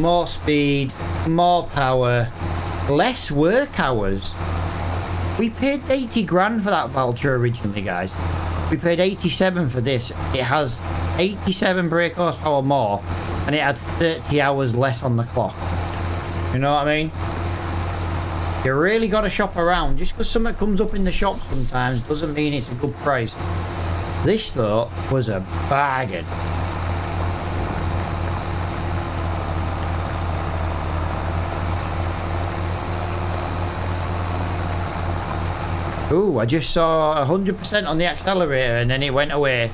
Speaker 1: More speed, more power, less work hours. We paid 80 grand for that Valtra originally, guys. We paid 87 for this. It has 87 brake horsepower more, and it had 30 hours less on the clock. You know what I mean? You really got to shop around. Just because something comes up in the shop sometimes doesn't mean it's a good price. This, though, was a bargain. Ooh, I just saw 100% on the accelerator and then it went away.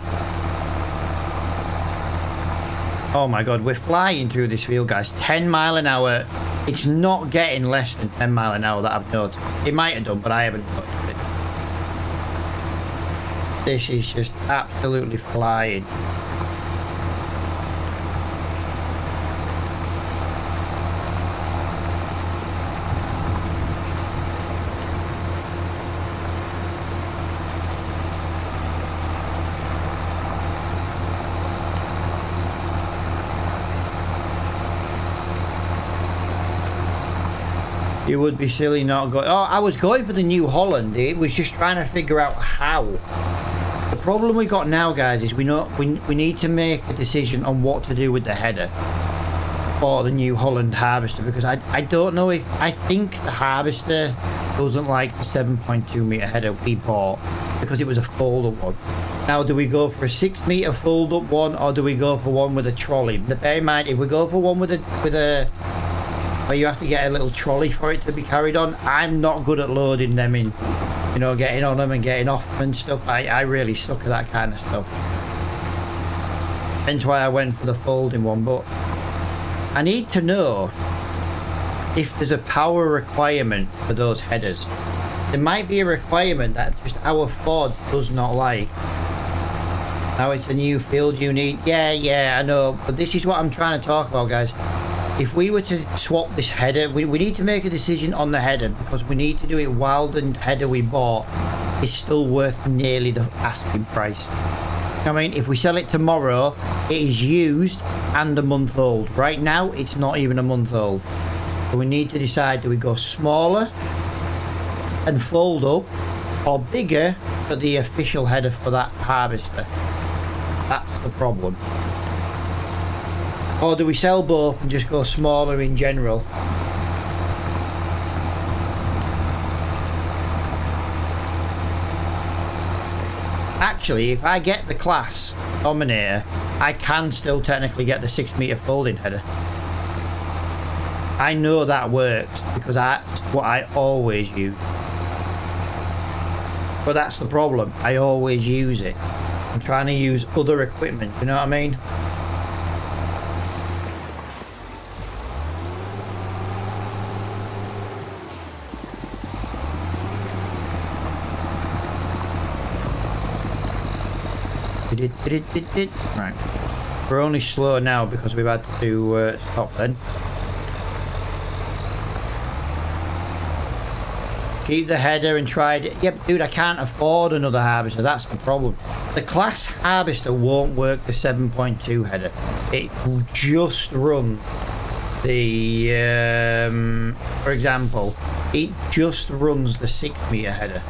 Speaker 1: Oh my god, we're flying through this field, guys. 10 mile an hour. It's not getting less than 10 mile an hour that I've noticed. It might have done, but I haven't noticed it. This is just absolutely flying. You would be silly not going. Oh, I was going for the New Holland. It was just trying to figure out how. The problem we got now, guys, is we need to make a decision on what to do with the header for the New Holland harvester, because I don't know if I think the harvester doesn't like the 7.2 meter header we bought because it was a fold-up one. Now, do we go for a 6 meter fold-up one, or do we go for one with a trolley? But bear in mind, if we go for one with a where you have to get a little trolley for it to be carried on, I'm not good at loading them in, you know, getting on them and getting off them and stuff. I really suck at that kind of stuff. Hence why I went for the folding one. But I need to know if there's a power requirement for those headers. There might be a requirement that just our Ford does not like. Now it's a new field you need. Yeah, I know. But this is what I'm trying to talk about, guys. If we were to swap this header, we need to make a decision on the header, because we need to do it while the header we bought is still worth nearly the asking price. I mean, if we sell it tomorrow, it is used and a month old. Right now, it's not even a month old. So we need to decide, do we go smaller and fold up, or bigger for the official header for that harvester? That's the problem. Or do we sell both and just go smaller in general? Actually, if I get the class Dominator, I can still technically get the 6 meter folding header. I know that works because that's what I always use. But that's the problem. I always use it. I'm trying to use other equipment, you know what I mean? Right, we're only slow now because we've had to stop then. Keep the header and try it. Yep, dude, I can't afford another harvester. That's the problem. The class harvester won't work the 7.2 header. It will just run the for example, it just runs the 6 meter header.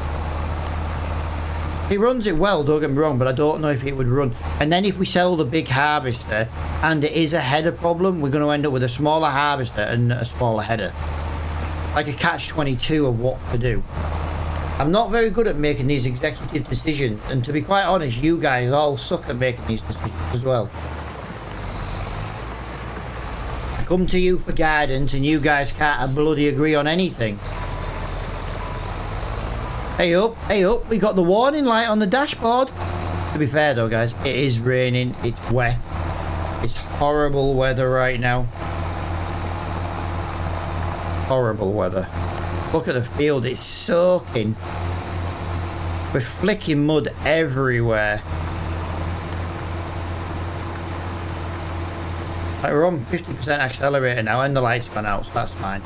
Speaker 1: It runs it well, don't get me wrong, but I don't know if it would run. And then if we sell the big harvester and it is a header problem, we're going to end up with a smaller harvester and a smaller header. Like a catch-22 of what to do. I'm not very good at making these executive decisions, and to be quite honest, you guys all suck at making these decisions as well. I come to you for guidance and you guys can't bloody agree on anything. Hey up, we got the warning light on the dashboard. To be fair though, guys, it is raining, it's wet. It's horrible weather right now. Horrible weather. Look at the field, it's soaking. We're flicking mud everywhere. Like, we're on 50% accelerator now and the light's gone out, so that's fine.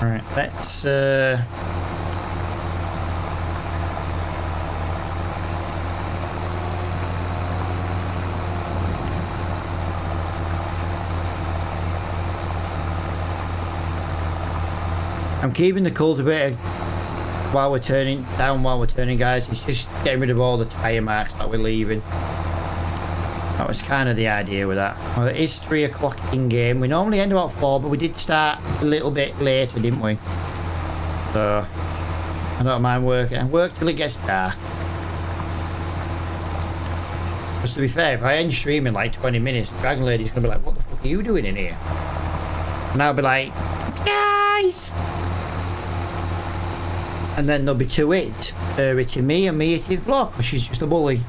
Speaker 1: Alright, let's I'm keeping the cultivator while we're turning, guys. It's just getting rid of all the tyre marks that we're leaving. That was kind of the idea with that. Well, it is 3 o'clock in game. We normally end about 4, but we did start a little bit later, didn't we? So I don't mind working. I work till it gets dark. Because to be fair, if I end streaming like 20 minutes, Dragon Lady's gonna be like, what the fuck are you doing in here? And I'll be like, guys! And then there'll be 2 hits. Her hitting me and me hitting Vlog, because she's just a bully.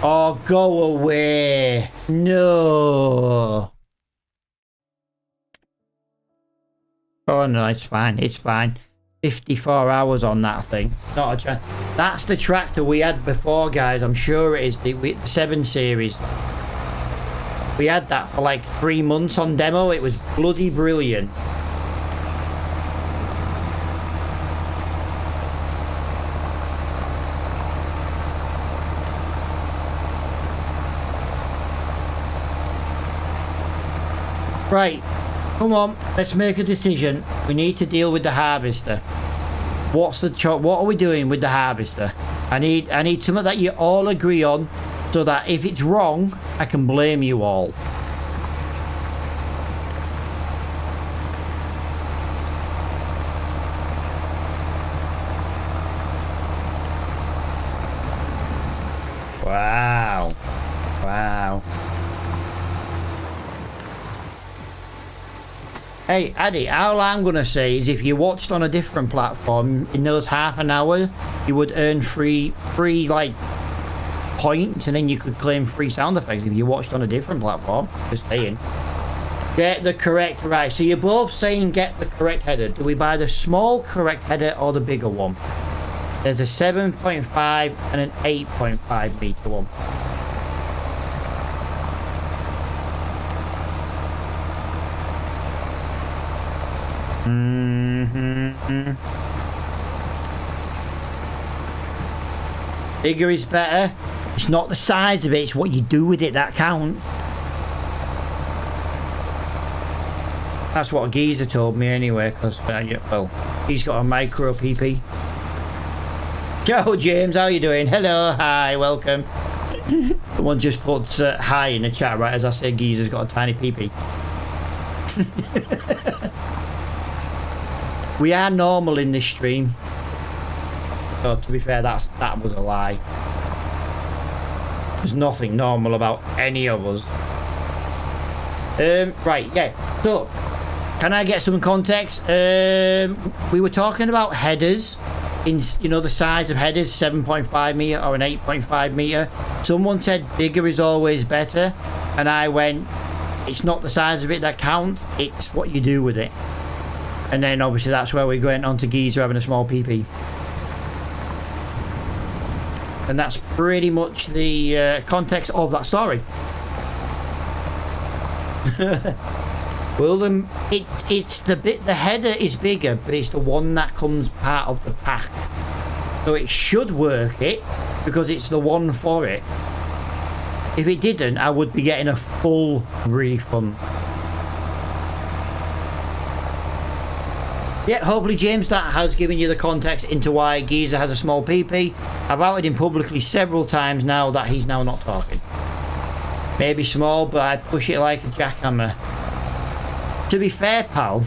Speaker 1: Oh, go away. No. Oh no, it's fine. It's fine. 54 hours on that thing. Not a chance. That's the tractor we had before, guys. I'm sure it is the 7 Series. We had that for like 3 months on demo. It was bloody brilliant. Right, come on, let's make a decision. We need to deal with the harvester. What are we doing with the harvester? I need something that you all agree on, so that if it's wrong, I can blame you all. Wow. Wow. Hey, Addy, all I'm going to say is if you watched on a different platform, in those half an hour, you would earn free like, points, and then you could claim free sound effects if you watched on a different platform. Just saying. Get the correct, right, so you're both saying get the correct header. Do we buy the small correct header or the bigger one? There's a 7.5 and an 8.5 meter one. Bigger is better. It's not the size of it, it's what you do with it that counts. That's what Geezer told me anyway, because, well, he's got a micro PP. Yo, James, how you doing? Hello, hi, welcome. Someone just put hi in the chat right as I say Geezer's got a tiny PP. We are normal in this stream. So to be fair, that was a lie. There's nothing normal about any of us. Right, yeah. So, can I get some context? We were talking about headers. In, you know, the size of headers, 7.5 meter or an 8.5 meter. Someone said bigger is always better, and I went, it's not the size of it that counts, it's what you do with it. And then obviously that's where we went on to Geezer having a small PP. And that's pretty much the context of that story. Well, it's the bit, the header is bigger, but it's the one that comes part of the pack. So it should work it, because it's the one for it. If it didn't, I would be getting a full refund. Yeah, hopefully James, that has given you the context into why Geezer has a small PP. I've outed him publicly several times now that he's now not talking. Maybe small, but I push it like a jackhammer. To be fair, pal,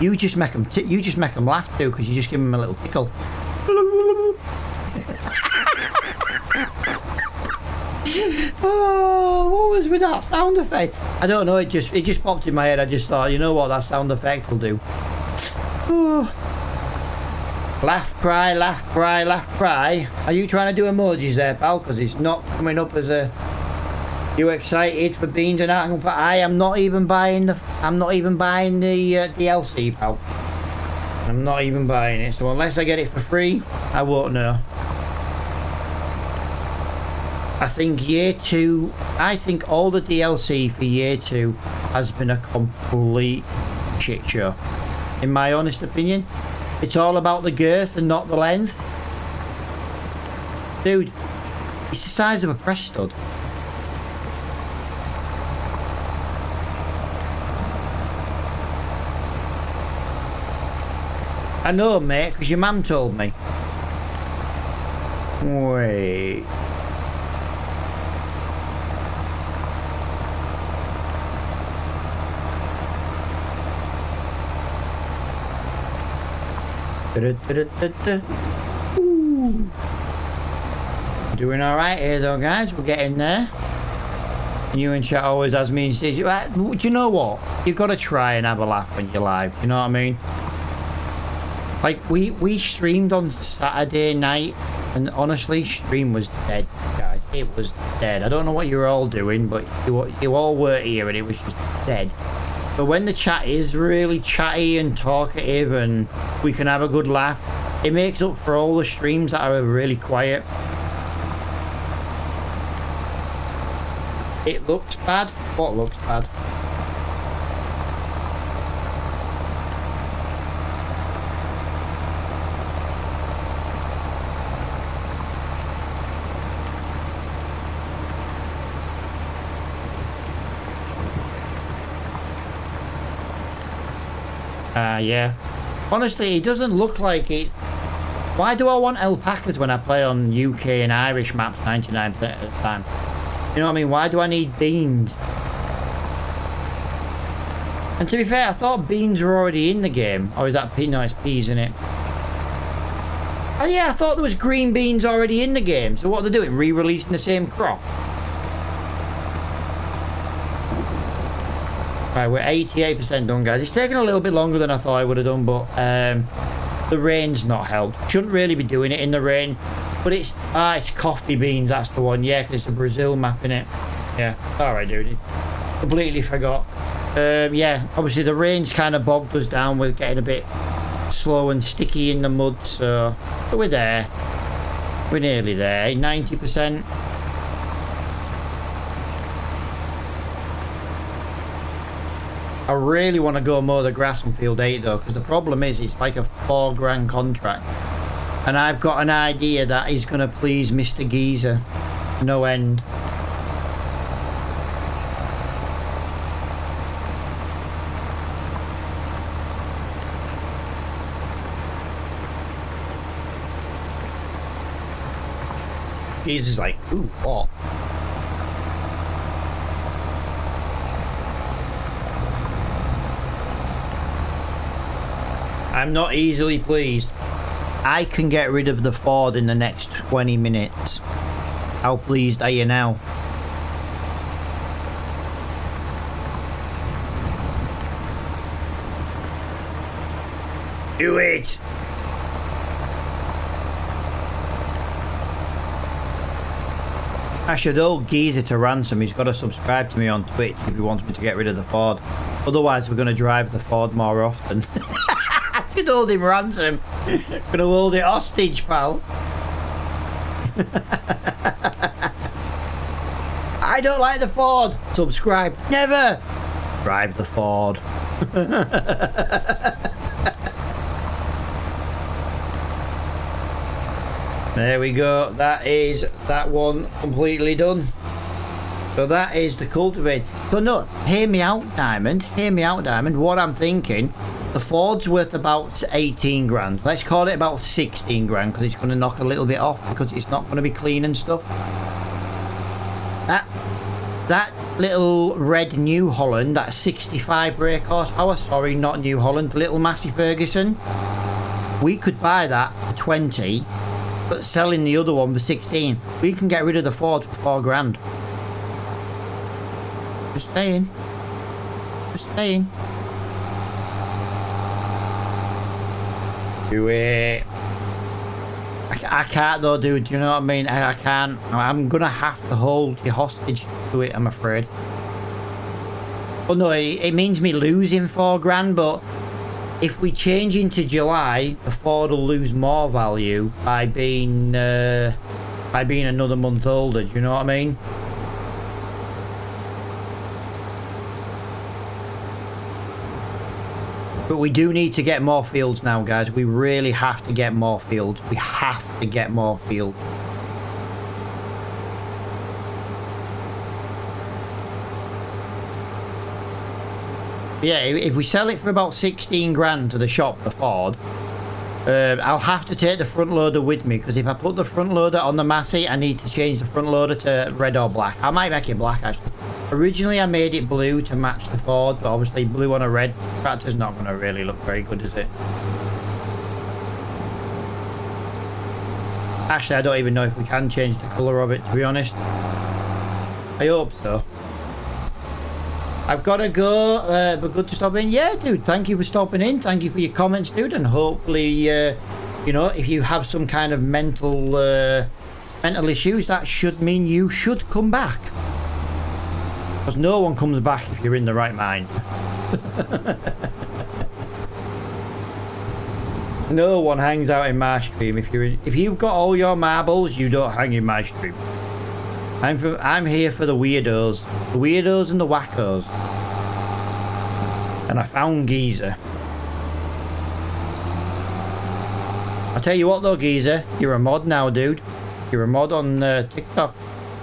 Speaker 1: you just make them laugh too, because you just give them a little tickle. Oh, what was with that sound effect? I don't know, it just popped in my head. I just thought, you know what, that sound effect will do. Oh. Laugh, cry, laugh, cry, laugh, cry. Are you trying to do emojis there, pal? Because it's not coming up as a... You excited for beans and that? But I am not even buying the... I'm not even buying the DLC, pal. I'm not even buying it. So unless I get it for free, I won't know. I think year 2... I think all the DLC for year 2 has been a complete shit show. In my honest opinion. It's all about the girth and not the length. Dude, it's the size of a press stud. I know, mate, because your mum told me. Wait. Ooh. Doing alright here though, guys. We're getting there. And you and chat always has me and says, do you know what? You've got to try and have a laugh when you're live. You know what I mean? Like, we streamed on Saturday night, and honestly, stream was dead, guys. It was dead. I don't know what you were all doing, but you all were here, and it was just dead. So when the chat is really chatty and talkative and we can have a good laugh, it makes up for all the streams that are really quiet. It looks bad. What looks bad? Yeah. Honestly, it doesn't look like it. Why do I want alpacas when I play on UK and Irish maps 99% of the time? You know what I mean? Why do I need beans? And to be fair, I thought beans were already in the game. Or is that pea? No, it's peas in it. Oh yeah, I thought there was green beans already in the game. So what are they doing? Re-releasing the same crop? Right, we're 88% done, guys. It's taken a little bit longer than I thought I would have done, but the rain's not helped. Shouldn't really be doing it in the rain, but it's coffee beans. That's the one. Yeah, because it's a Brazil map in it. Yeah, all right, dude. Completely forgot. Yeah, obviously the rain's kind of bogged us down with getting a bit slow and sticky in the mud. So, but we're there. We're nearly there. 90%. I really want to go mow the grass in field 8 though, because the problem is it's like a £4 contract, and I've got an idea that is going to please Mr. Geezer no end. Geezer's like, ooh, what? I'm not easily pleased. I can get rid of the Ford in the next 20 minutes. How pleased are you now? Do it! I should hold Geezer to ransom. He's got to subscribe to me on Twitch if he wants me to get rid of the Ford. Otherwise, we're going to drive the Ford more often. I could hold him ransom. Gonna hold it hostage, pal. I don't like the Ford. Subscribe. Never. Drive the Ford. There we go. That is that one completely done. So that is the cultivate. So no, hear me out, Diamond. Hear me out, Diamond. What I'm thinking, the Ford's worth about 18 grand. Let's call it about 16 grand because it's going to knock a little bit off because it's not going to be clean and stuff. That little red New Holland, that 65 brake horsepower, sorry, not New Holland, little Massey Ferguson, we could buy that for 20, but selling the other one for 16. We can get rid of the Ford for 4 grand. Just saying. Just saying. Do it. I can't though, dude. Do you know what I mean? I can't. I'm gonna have to hold you hostage to it, I'm afraid. Well, no, it means me losing 4 grand, but if we change into July, the Ford will lose more value by being another month older. Do you know what I mean? But we do need to get more fields now, guys. We really have to get more fields. We have to get more fields. Yeah, if we sell it for about 16 grand to the shop, the Ford, I'll have to take the front loader with me, because if I put the front loader on the Massey, I need to change the front loader to red or black. I might make it black, actually. Originally, I made it blue to match the Ford, but obviously blue on a red tractor's not going to really look very good, is it? Actually, I don't even know if we can change the colour of it, to be honest. I hope so. I've got to go, but good to stop in. Yeah, dude, thank you for stopping in. Thank you for your comments, dude. And hopefully, you know, if you have some kind of mental issues, that should mean you should come back. Because no one comes back if you're in the right mind. No one hangs out in my stream. If you've got all your marbles, you don't hang in my stream. I'm here for the weirdos. The weirdos and the wackos. And I found Geezer. I'll tell you what though, Geezer. You're a mod now, dude. You're a mod on TikTok.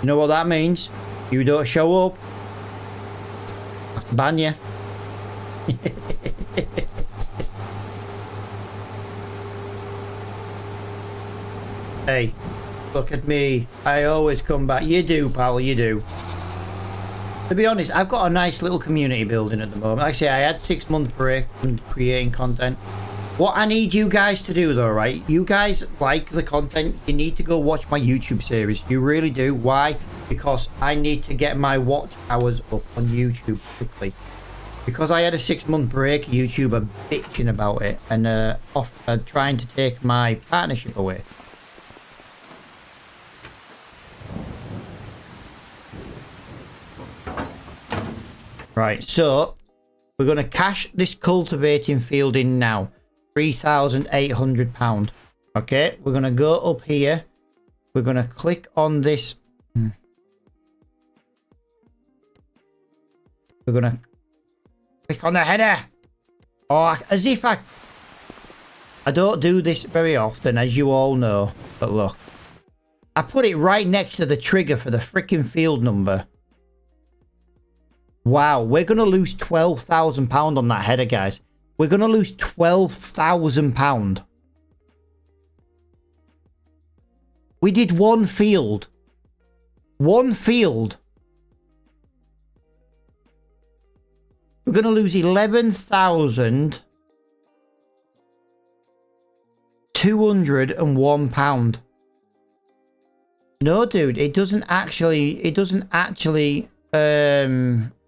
Speaker 1: You know what that means? You don't show up. I have to ban you. Hey, look at me. I always come back. You do, pal, you do. To be honest, I've got a nice little community building at the moment. Like I say, I had 6 month break from creating content. What I need you guys to do though, right? You guys like the content. You need to go watch my YouTube series. You really do. Why? Because I need to get my watch hours up on YouTube quickly. Because I had a 6 month break, YouTube are bitching about it and trying to take my partnership away. Right, so we're going to cash this cultivating field in now. £3,800. Okay, we're going to go up here. We're going to click on this. We're going to click on the header. Oh, as if I don't do this very often, as you all know. But look, I put it right next to the trigger for the freaking field number. Wow, we're going to lose £12,000 on that header, guys. We're going to lose £12,000. We did one field. One field. We're going to lose £11,201. No, dude, it doesn't actually,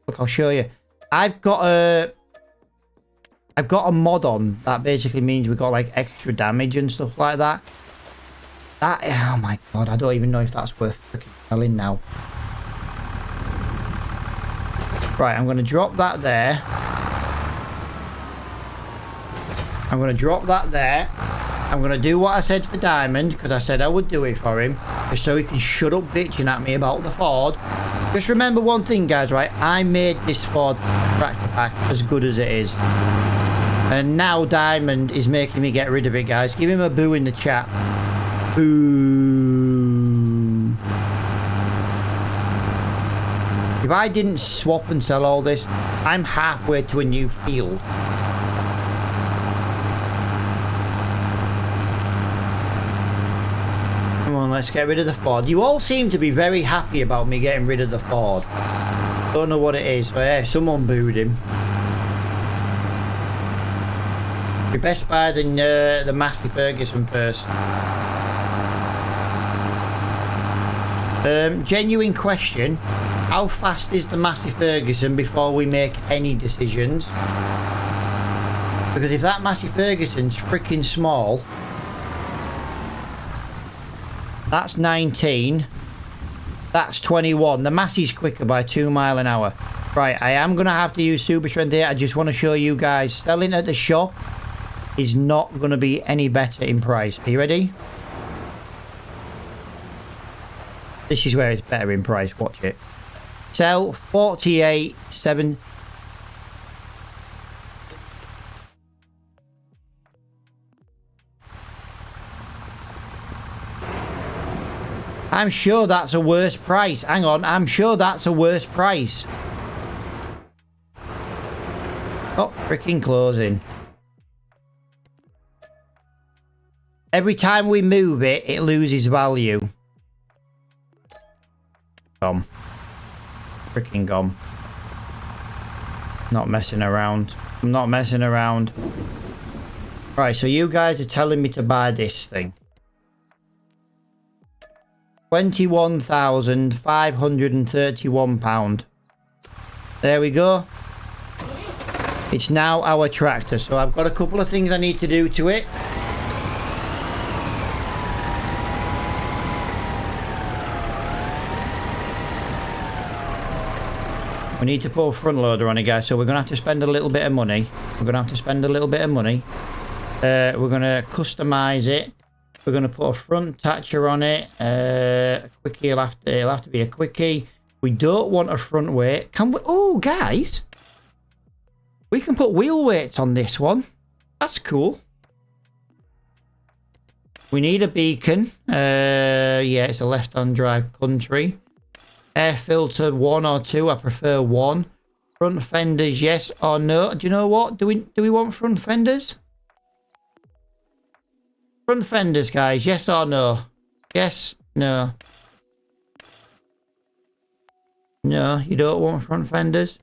Speaker 1: look, I'll show you. I've got a mod on that basically means we've got like extra damage and stuff like that. Oh my god, I don't even know if that's worth freaking telling now. Right, I'm going to drop that there. I'm going to drop that there. I'm going to do what I said for Diamond, because I said I would do it for him, just so he can shut up bitching at me about the Ford. Just remember one thing, guys, right? I made this Ford tractor pack as good as it is. And now Diamond is making me get rid of it, guys. Give him a boo in the chat. Boo. If I didn't swap and sell all this, I'm halfway to a new field. Come on, let's get rid of the Ford. You all seem to be very happy about me getting rid of the Ford. Don't know what it is, but yeah, someone booed him. You're best buy the Massey Ferguson first. Genuine question. How fast is the Massey Ferguson before we make any decisions? Because if that Massey Ferguson's freaking small, that's 19. That's 21. The Massey's quicker by 2 miles an hour. Right, I am going to have to use Super Strength here. I just want to show you guys. Selling at the shop is not going to be any better in price. Are you ready? This is where it's better in price. Watch it. Sell 48.7. I'm sure that's a worse price. Hang on, I'm sure that's a worse price. Oh, freaking closing. Every time we move it, it loses value. Gone. Freaking gone. Not messing around. I'm not messing around. Right, so you guys are telling me to buy this thing. £21,531. There we go. It's now our tractor. So I've got a couple of things I need to do to it. We need to put a front loader on it, guys. So we're going to have to spend a little bit of money. We're going to have to spend a little bit of money. We're going to customize it. We're going to put a front attacher on it. A quickie, it'll have to be a quickie. We don't want a front weight. Can we? Oh, guys. We can put wheel weights on this one. That's cool. We need a beacon. Yeah, it's a left-hand drive country. Air filter 1 or 2. I prefer 1. Front fenders, yes or no. Do you know what? Do we want front fenders? Front fenders, guys. Yes or no? Yes. No. No, you don't want front fenders?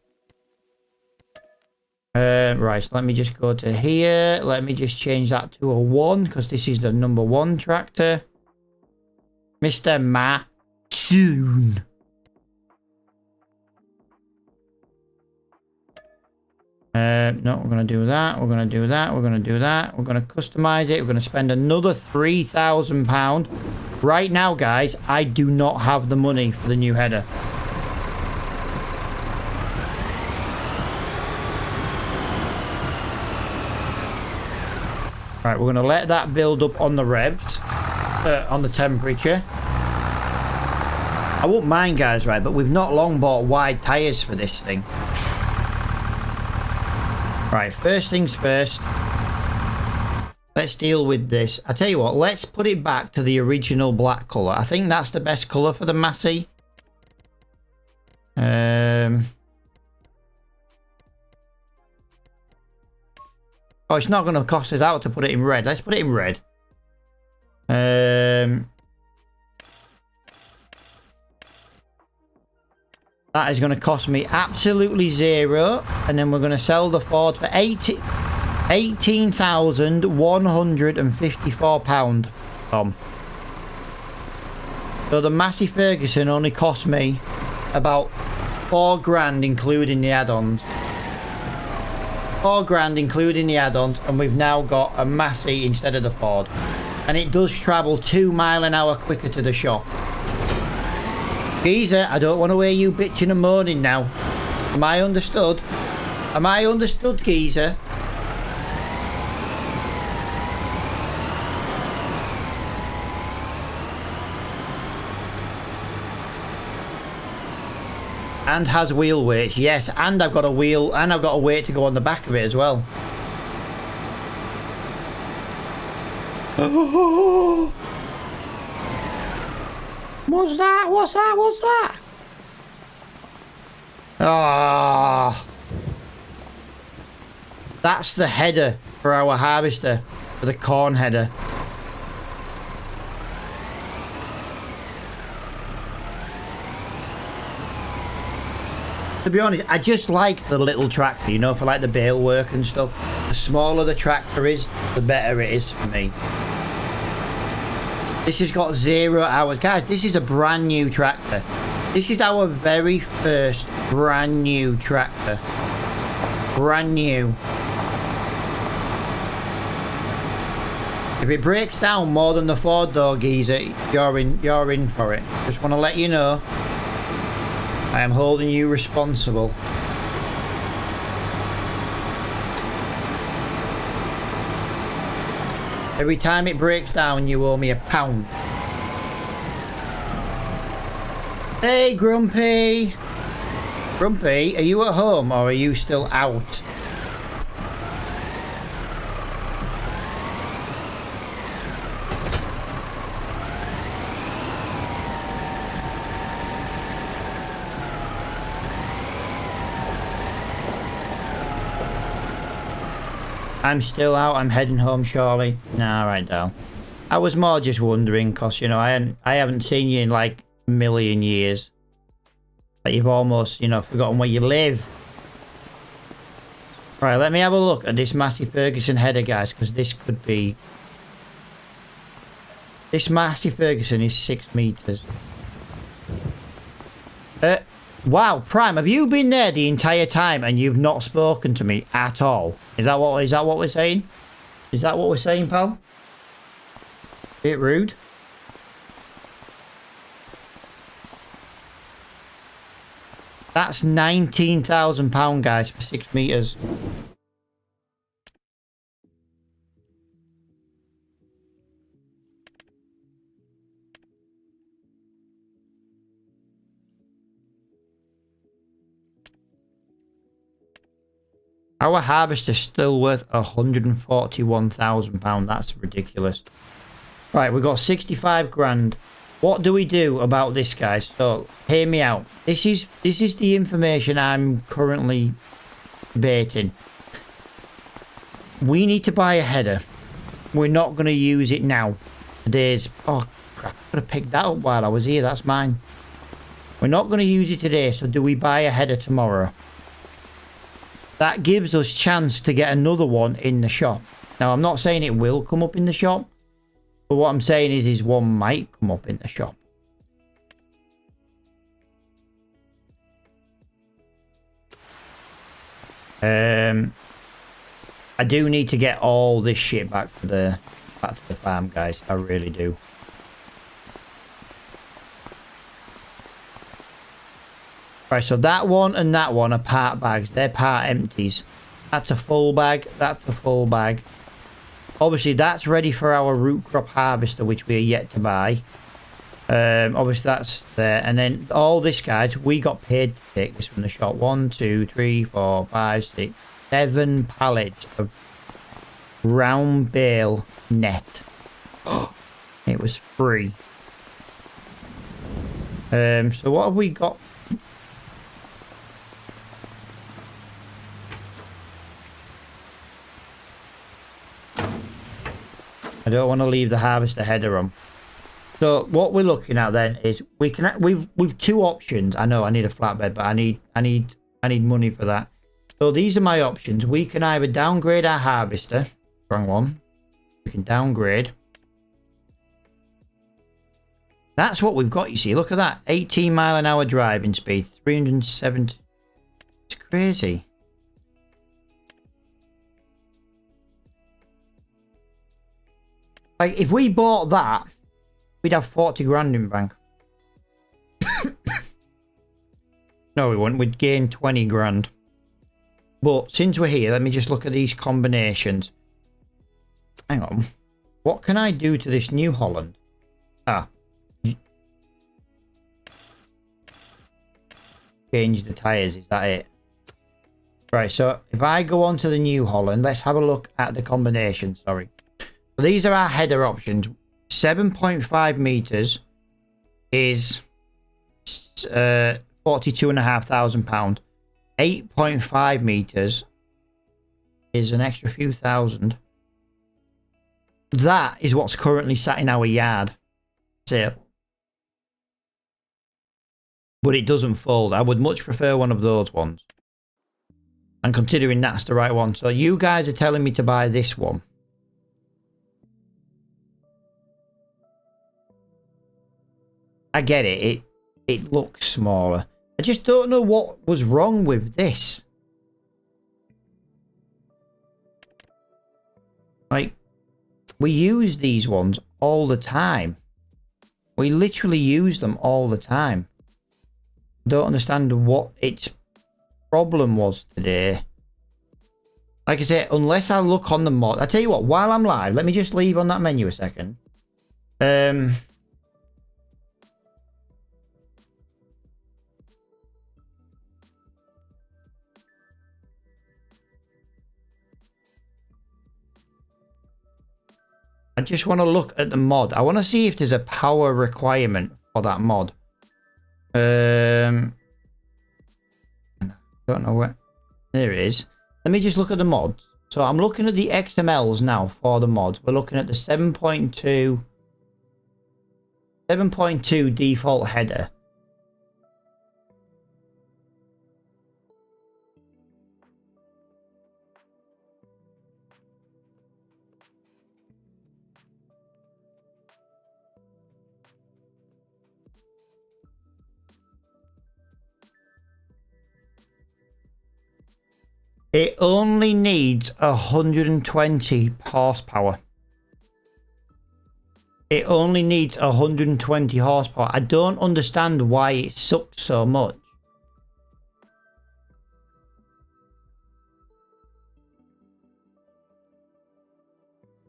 Speaker 1: Right, so let me just go to here. Let me just change that to a 1, because this is the number 1 tractor. Mr. Soon. No, we're going to do that. We're going to do that. We're going to do that. We're going to customize it. We're going to spend another £3,000. Right now, guys, I do not have the money for the new header. Right, we're going to let that build up on the revs, on the temperature. I won't mind, guys, right, but we've not long bought wide tyres for this thing. Right, first things first. Let's deal with this. I tell you what, let's put it back to the original black colour. I think that's the best colour for the Massey. Oh, it's not going to cost us out to put it in red. Let's put it in red. That is going to cost me absolutely zero. And then we're going to sell the Ford for £18,154. So the Massey Ferguson only cost me about £4,000 including the add-ons. £4,000 including the add-ons, and we've now got a Massey instead of the Ford. And it does travel 2 miles an hour quicker to the shop. Geezer, I don't want to hear you bitching and moaning now. Am I understood? Am I understood, Geezer? And has wheel weights, yes, and I've got a wheel, and I've got a weight to go on the back of it as well. Oh. What's that? What's that? What's that? Ah, that's the header for our harvester, for the corn header. To be honest, I just like the little tractor, you know, for like the bale work and stuff. The smaller the tractor is, the better it is for me. This has got 0 hours. Guys, this is a brand new tractor. This is our very first brand new tractor. Brand new. If it breaks down more than the Ford though, geezer, you're in for it. Just want to let you know. I am holding you responsible. Every time it breaks down, you owe me £1. Hey, Grumpy! Grumpy, are you at home or are you still out? I'm still out. I'm heading home shortly. Nah, right down. I was more just wondering, cause you know I haven't seen you in like a million years. Like you've almost, you know, forgotten where you live. Right, let me have a look at this Massey Ferguson header, guys, because this could be. This Massey Ferguson is 6 meters. Wow, Prime, have you been there the entire time and you've not spoken to me at all? Is that what we're saying? Is that what we're saying, pal? Bit rude. That's £19,000, guys, for 6 meters. Our harvester's still worth £141,000. That's ridiculous. Right, we've got 65 grand. What do we do about this, guys? So, hear me out. This is the information I'm currently debating. We need to buy a header. We're not going to use it now. Today's... Oh, crap. I could have picked that up while I was here. That's mine. We're not going to use it today, so do we buy a header tomorrow? That gives us chance to get another one in the shop. Now, I'm not saying it will come up in the shop. But what I'm saying is one might come up in the shop. I do need to get all this shit back to the farm, guys. I really do. Right, so that one and that one are part bags. They're part empties. That's a full bag. That's a full bag. Obviously, that's ready for our root crop harvester, which we are yet to buy. Obviously, that's there. And then all this, guys, we got paid to take this from the shop. 1, 2, 3, 4, 5, 6, 7 pallets of round bale net. It was free. So what have we got? I don't want to leave the harvester header on. So what we're looking at then is we've 2 options. I know I need a flatbed, but I need money for that. So these are my options. We can either downgrade our harvester. Wrong one. We can downgrade. That's what we've got, you see. Look at that. 18 mile an hour driving speed. 370. It's crazy. Like, if we bought that, we'd have 40 grand in bank. No, we wouldn't. We'd gain 20 grand. But since we're here, let me just look at these combinations. Hang on. What can I do to this New Holland? Ah. Change the tyres, is that it? Right, so if I go on to the New Holland, let's have a look at the combination, sorry. So these are our header options. 7.5 meters is £42,500. 8.5 meters is an extra few thousand. That is what's currently sat in our yard. That's it. But it doesn't fold. I would much prefer one of those ones. And considering that's the right one. So you guys are telling me to buy this one. I get it. It looks smaller. I just don't know what was wrong with this. Like, we use these ones all the time. We literally use them all the time. I don't understand what its problem was today. Like I said, unless I look on the mod. I tell you what, while I'm live, let me just leave on that menu a second. I just want to look at the mod. I want to see if there's a power requirement for that mod. Don't know where. There it is. Let me just look at the mods. So I'm looking at the XMLs now for the mods. We're looking at the 7.2 default header. It only needs 120 horsepower. It only needs 120 horsepower. I don't understand why it sucks so much.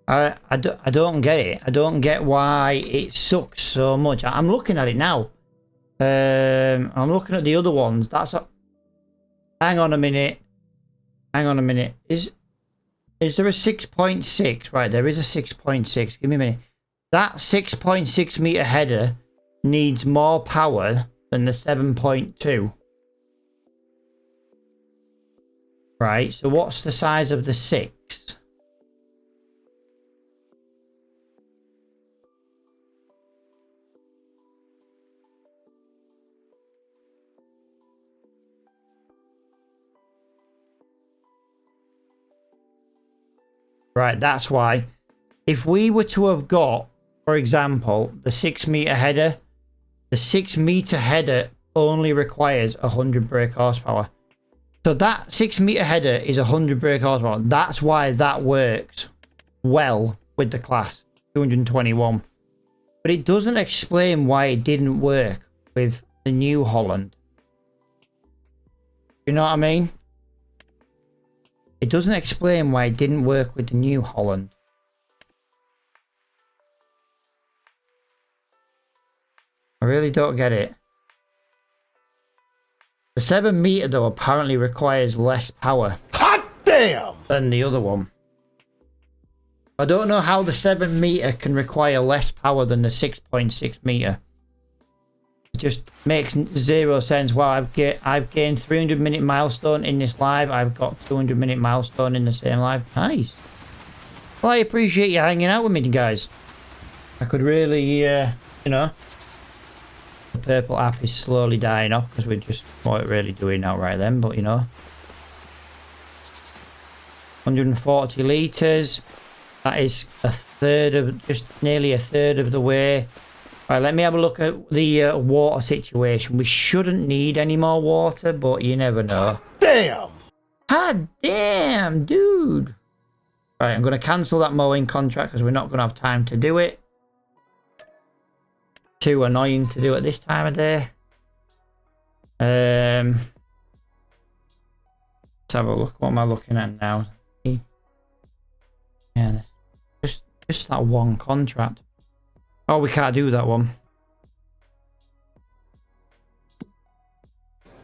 Speaker 1: I don't get it. I don't get why it sucks so much. I'm looking at it now. I'm looking at the other ones. Hang on a minute. Hang on a minute. Is there a 6.6? Right, there is a 6.6. Give me a minute. That 6.6 meter header needs more power than the 7.2. Right, so what's the size of the 6? Right, that's why. If we were to have got, for example, the 6 meter header, the 6 meter header only requires 100 brake horsepower. So that 6 meter header is 100 brake horsepower. That's why that works well with the class 221. But it doesn't explain why it didn't work with the New Holland. You know what I mean? It doesn't explain why it didn't work with the New Holland. I really don't get it. The 7 meter though apparently requires less power.
Speaker 3: Hot damn!
Speaker 1: Than the other one. I don't know how the 7 meter can require less power than the 6.6 meter. It just makes zero sense. Wow, I've gained 300 minute milestone in this live. I've got 200 minute milestone in the same live. Nice. Well, I appreciate you hanging out with me, guys. I could really, you know. The purple app is slowly dying off because we're just not really doing outright then, but you know. 140 litres. That is a third of, just nearly a third of the way. Right, let me have a look at the water situation. We shouldn't need any more water, but you never know.
Speaker 3: Damn!
Speaker 1: God damn, dude. Right, I'm going to cancel that mowing contract because we're not going to have time to do it. Too annoying to do at this time of day. Let's have a look. What am I looking at now? Yeah, just that one contract. Oh, we can't do that one.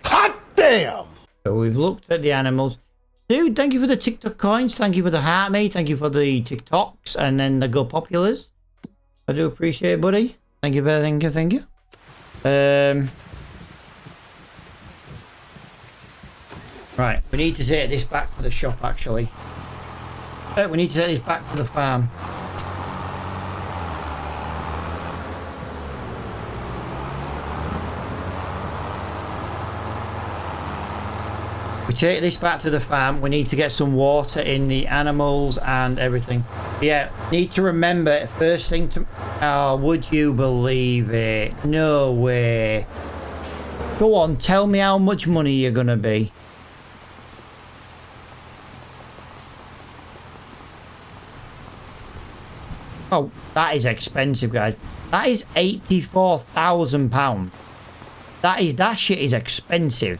Speaker 3: Hot damn!
Speaker 1: So we've looked at the animals. Dude, thank you for the TikTok coins. Thank you for the heart, mate. Thank you for the TikToks and then the Go Populars. I do appreciate it, buddy. Thank you, thank you, thank you. Right, we need to take this back to the shop, actually. We need to take this back to the farm. We take this back to the farm. We need to get some water in the animals and everything. Yeah, need to remember, first thing to... Oh, would you believe it? No way. Go on, tell me how much money you're going to be. Oh, that is expensive, guys. That is £84,000. That shit is expensive.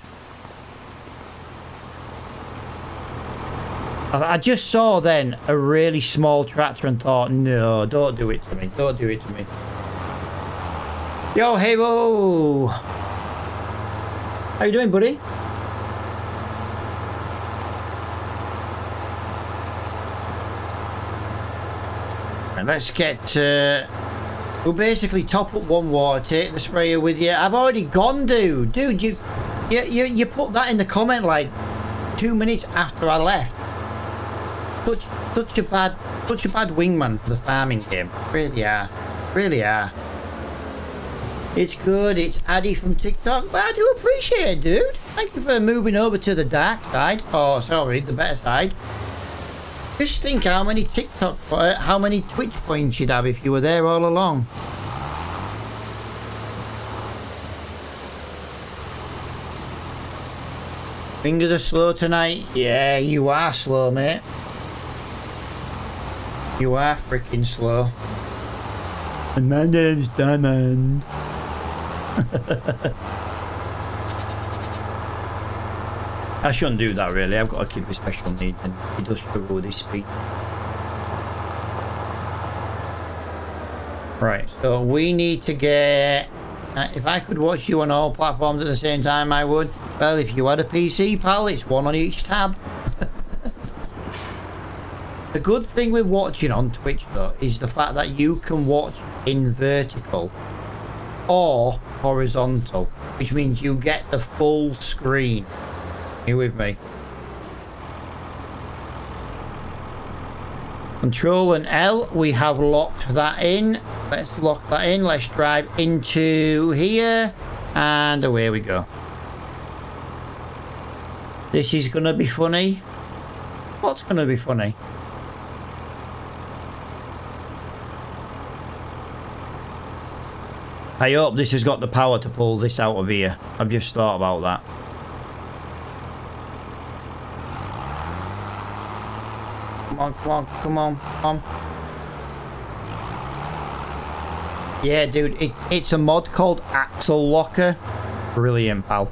Speaker 1: I just saw then a really small tractor and thought, no, don't do it to me. Don't do it to me. Yo, hey, whoa. How you doing, buddy? And let's get... we'll basically top up one water, take the sprayer with you. I've already gone, dude. Dude, you put that in the comment like 2 minutes after I left. Such a bad wingman for the farming game. Really are. Really are. It's good. It's Addy from TikTok. But I do appreciate it, dude. Thank you for moving over to the dark side. Oh, sorry, the better side. Just think how many how many Twitch points you'd have if you were there all along. Fingers are slow tonight. Yeah, you are slow, mate. You are freaking slow. And my name's Diamond. I shouldn't do that really. I've got a kid with special needs and he does struggle with his speech. Right, so we need to get... if I could watch you on all platforms at the same time, I would. Well, if you had a PC, pal, it's one on each tab. The good thing with watching on Twitch, though, is the fact that you can watch in vertical or horizontal, which means you get the full screen. You with me? Control and L, we have locked that in. Let's lock that in. Let's drive into here. And away we go. This is going to be funny. What's going to be funny? I hope this has got the power to pull this out of here. I've just thought about that. Come on, come on, come on, come on. Yeah, dude, it's a mod called Axle Locker. Brilliant, pal.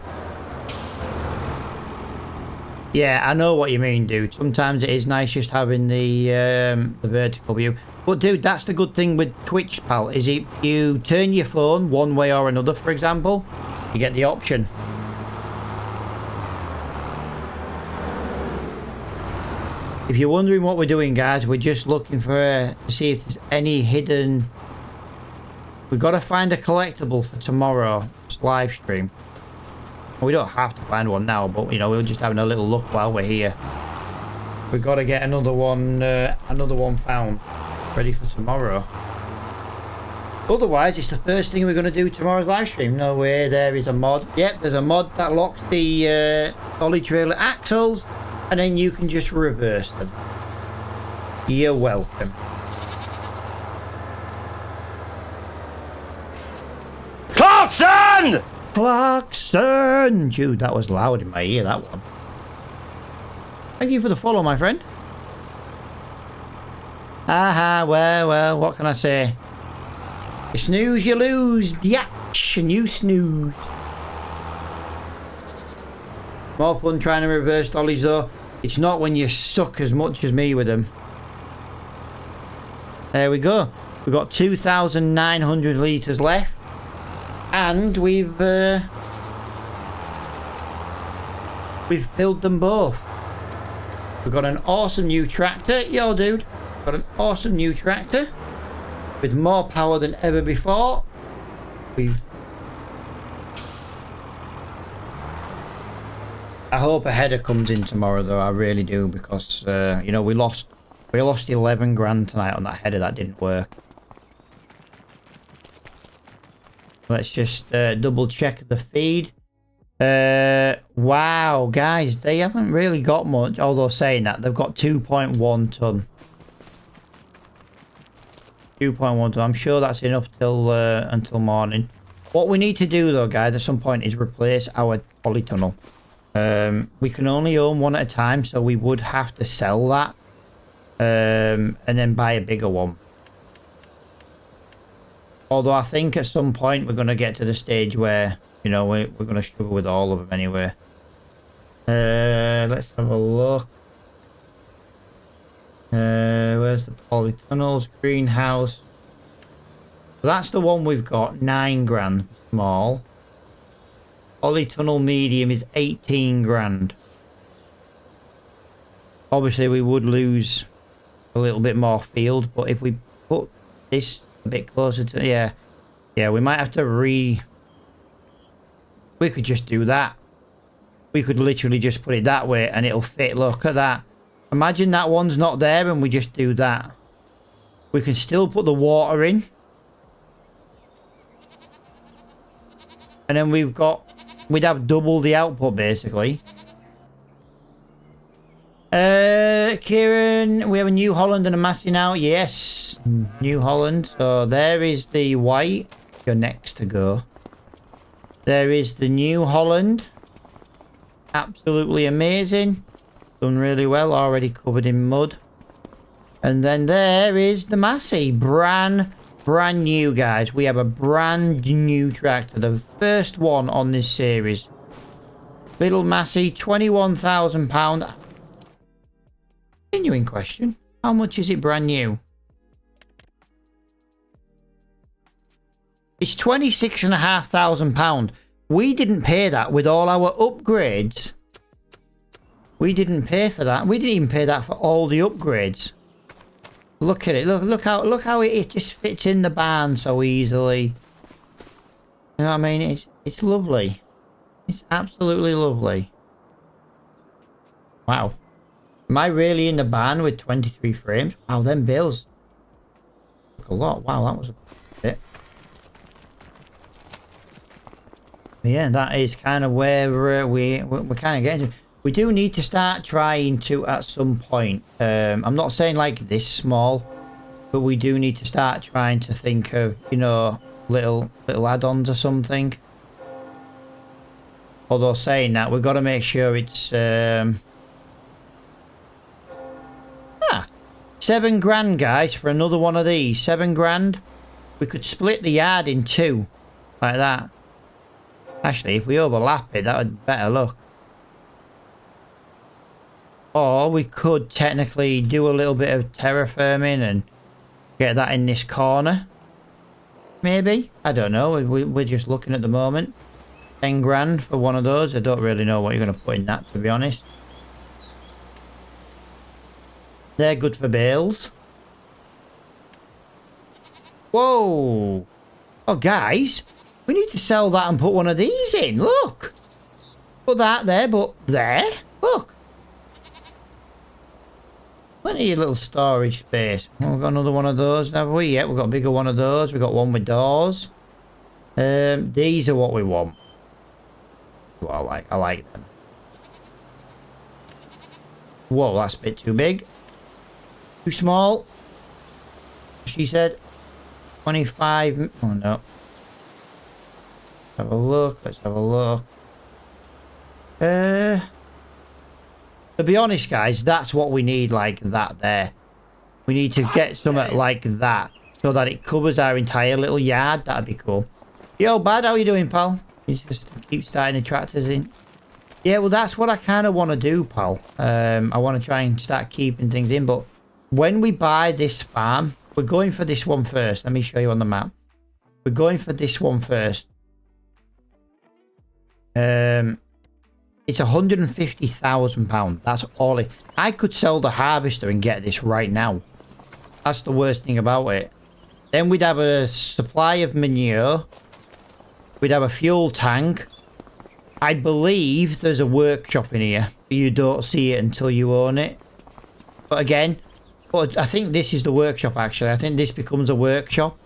Speaker 1: Yeah, I know what you mean, dude. Sometimes it is nice just having the vertical view. But, dude, that's the good thing with Twitch, pal, is if you turn your phone one way or another, for example, you get the option. If you're wondering what we're doing, guys, we're just looking for to see if there's any hidden... We've got to find a collectible for tomorrow's live stream. We don't have to find one now, but, you know, we're just having a little look while we're here. We've got to get another one found, ready for tomorrow. Otherwise, it's the first thing we're going to do tomorrow's live stream. No way, there is a mod. Yep, there's a mod that locks the dolly trailer axles, and then you can just reverse them. You're welcome.
Speaker 3: Clarkson!
Speaker 1: Clarkson! Dude, that was loud in my ear, that one. Thank you for the follow, my friend. Aha, well, what can I say? You snooze, you lose, biatch, and you snooze. More fun trying to reverse dollies, though. It's not when you suck as much as me with them. There we go. We've got 2,900 litres left. And we've filled them both. We've got an awesome new tractor. Yo, dude. Got an awesome new tractor. With more power than ever before. I hope a header comes in tomorrow, though. I really do, because you know, we lost 11 grand tonight on that header. That didn't work. Let's just double check the feed. Wow, guys, they haven't really got much. Although saying that, they've got 2.1 ton. 2.1 ton. I'm sure that's enough till until morning. What we need to do, though, guys, at some point is replace our polytunnel. We can only own one at a time, so we would have to sell that and then buy a bigger one. Although I think at some point we're going to get to the stage where, you know, we're going to struggle with all of them anyway. Let's have a look. Where's the polytunnels? Greenhouse. So that's the one we've got. 9 grand small. Polytunnel medium is 18 grand. Obviously we would lose a little bit more field, but if we put this a bit closer to... Yeah, we might have to we could just do that. We could literally just put it that way and it'll fit. Look at that. Imagine that one's not there and we just do that. We can still put the water in. And then we'd have double the output, basically. Kieran, we have a New Holland and a Massey now. Yes, New Holland. So there is the white. You're next to go. There is the New Holland. Absolutely amazing. Done really well. Already covered in mud. And then there is the Massey. Brand new, guys. We have a brand new tractor. The first one on this series. Little Massey, £21,000. Continuing question. How much is it brand new? It's £26,500. We didn't pay that with all our upgrades. We didn't pay for that. We didn't even pay that for all the upgrades. Look at it. Look how it just fits in the barn so easily. You know what I mean? It's lovely. It's absolutely lovely. Wow. Am I really in the barn with 23 frames? Wow, them bills took a lot. Wow, that was a bit. Yeah, that is kind of where we're kind of getting to. We do need to start trying to at some point. I'm not saying like this small, but we do need to start trying to think of, you know, little add-ons or something. Although saying that, we've got to make sure it's £7,000, guys, for another one of these. £7,000. We could split the yard in two, like that. Actually, if we overlap it, that would be better look. Or we could technically do a little bit of terraforming and get that in this corner. Maybe. I don't know. We're just looking at the moment. £10,000 for one of those. I don't really know what you're going to put in that, to be honest. They're good for bales. Whoa. Oh, guys. We need to sell that and put one of these in. Look. Put that there, but there. Look. Plenty of little storage space. Oh, we've got another one of those, have we? Yeah, we've got a bigger one of those. We've got one with doors. These are what we want. Well, I like them. Whoa, that's a bit too big. Too small. She said 25. Oh, no. Let's have a look. Let's have a look. To be honest, guys, that's what we need, like that there. We need to get something like that so that it covers our entire little yard. That'd be cool. Yo, Bad, how you doing, pal? You just keep starting the tractors in. Yeah, well, that's what I kind of want to do, pal. I want to try and start keeping things in, but when we buy this farm, we're going for this one first. Let me show you on the map. We're going for this one first. It's £150,000. That's all it. I could sell the harvester and get this right now. That's the worst thing about it. Then we'd have a supply of manure. We'd have a fuel tank. I believe there's a workshop in here. You don't see it until you own it. But again, I think this is the workshop actually. I think this becomes a workshop.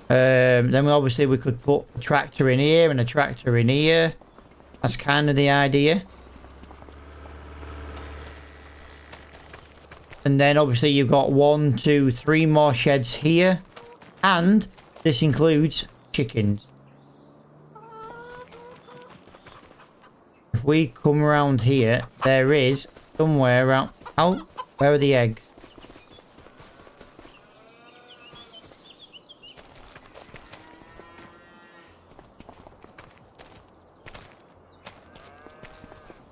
Speaker 1: Then obviously we could put a tractor in here and a tractor in here. That's kind of the idea. And then obviously you've got 1, 2, 3 more sheds here. And this includes chickens. If we come around here, there is somewhere around... Oh, where are the eggs?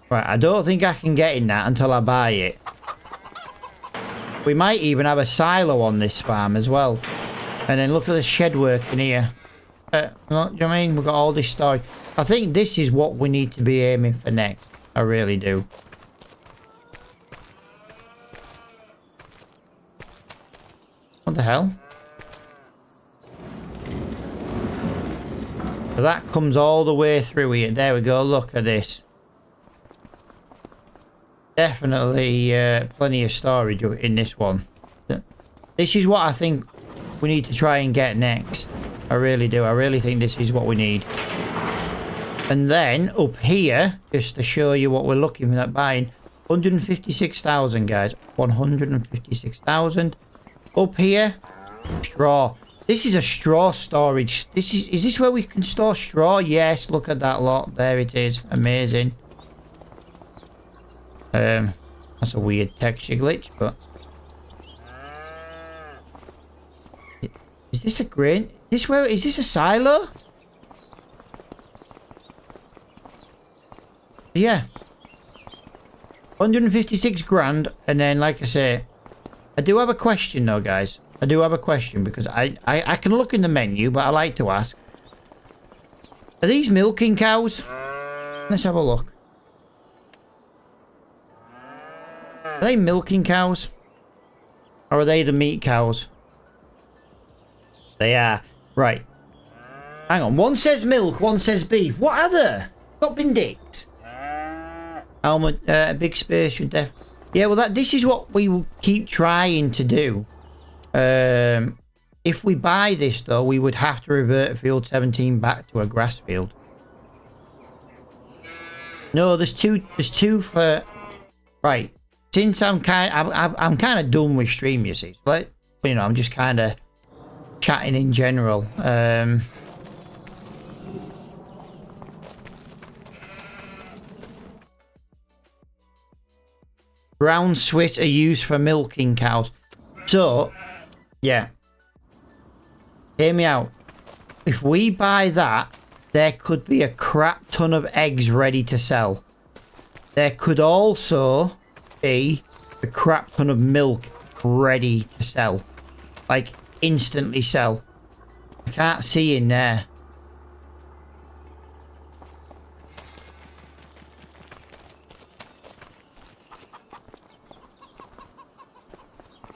Speaker 1: Right, I don't think I can get in that until I buy it. We might even have a silo on this farm as well. And then look at the shed work in here. You know what I mean? We've got all this storage. I think this is what we need to be aiming for next. I really do. What the hell? So that comes all the way through here. There we go. Look at this. Definitely plenty of storage in this one. This is what I think we need to try and get next. I really do. I really think this is what we need. And then up here, just to show you what we're looking at buying, 156,000, guys. 156,000. Up here, straw. This is a straw storage. Is this where we can store straw? Yes, look at that lot. There it is. Amazing. That's a weird texture glitch, but is this a grain? Is this a silo? Yeah. 156 grand, and then like I say, I do have a question though, guys. I do have a question because I can look in the menu, but I like to ask. Are these milking cows? Let's have a look. Are they milking cows? Or are they the meat cows? They are. Right. Hang on. One says milk, one says beef. What are they? Stop being dicks. How much? A big space should def... Yeah, well, this is what we will keep trying to do. If we buy this, though, we would have to revert field 17 back to a grass field. No, there's two for... Right. Since I'm kind of done with stream, you see. But, you know, I'm just kind of chatting in general. Brown Swiss are used for milking cows. So, yeah. Hear me out. If we buy that, there could be a crap ton of eggs ready to sell. There could also be a crap ton of milk ready to sell. Like, instantly sell. I can't see in there.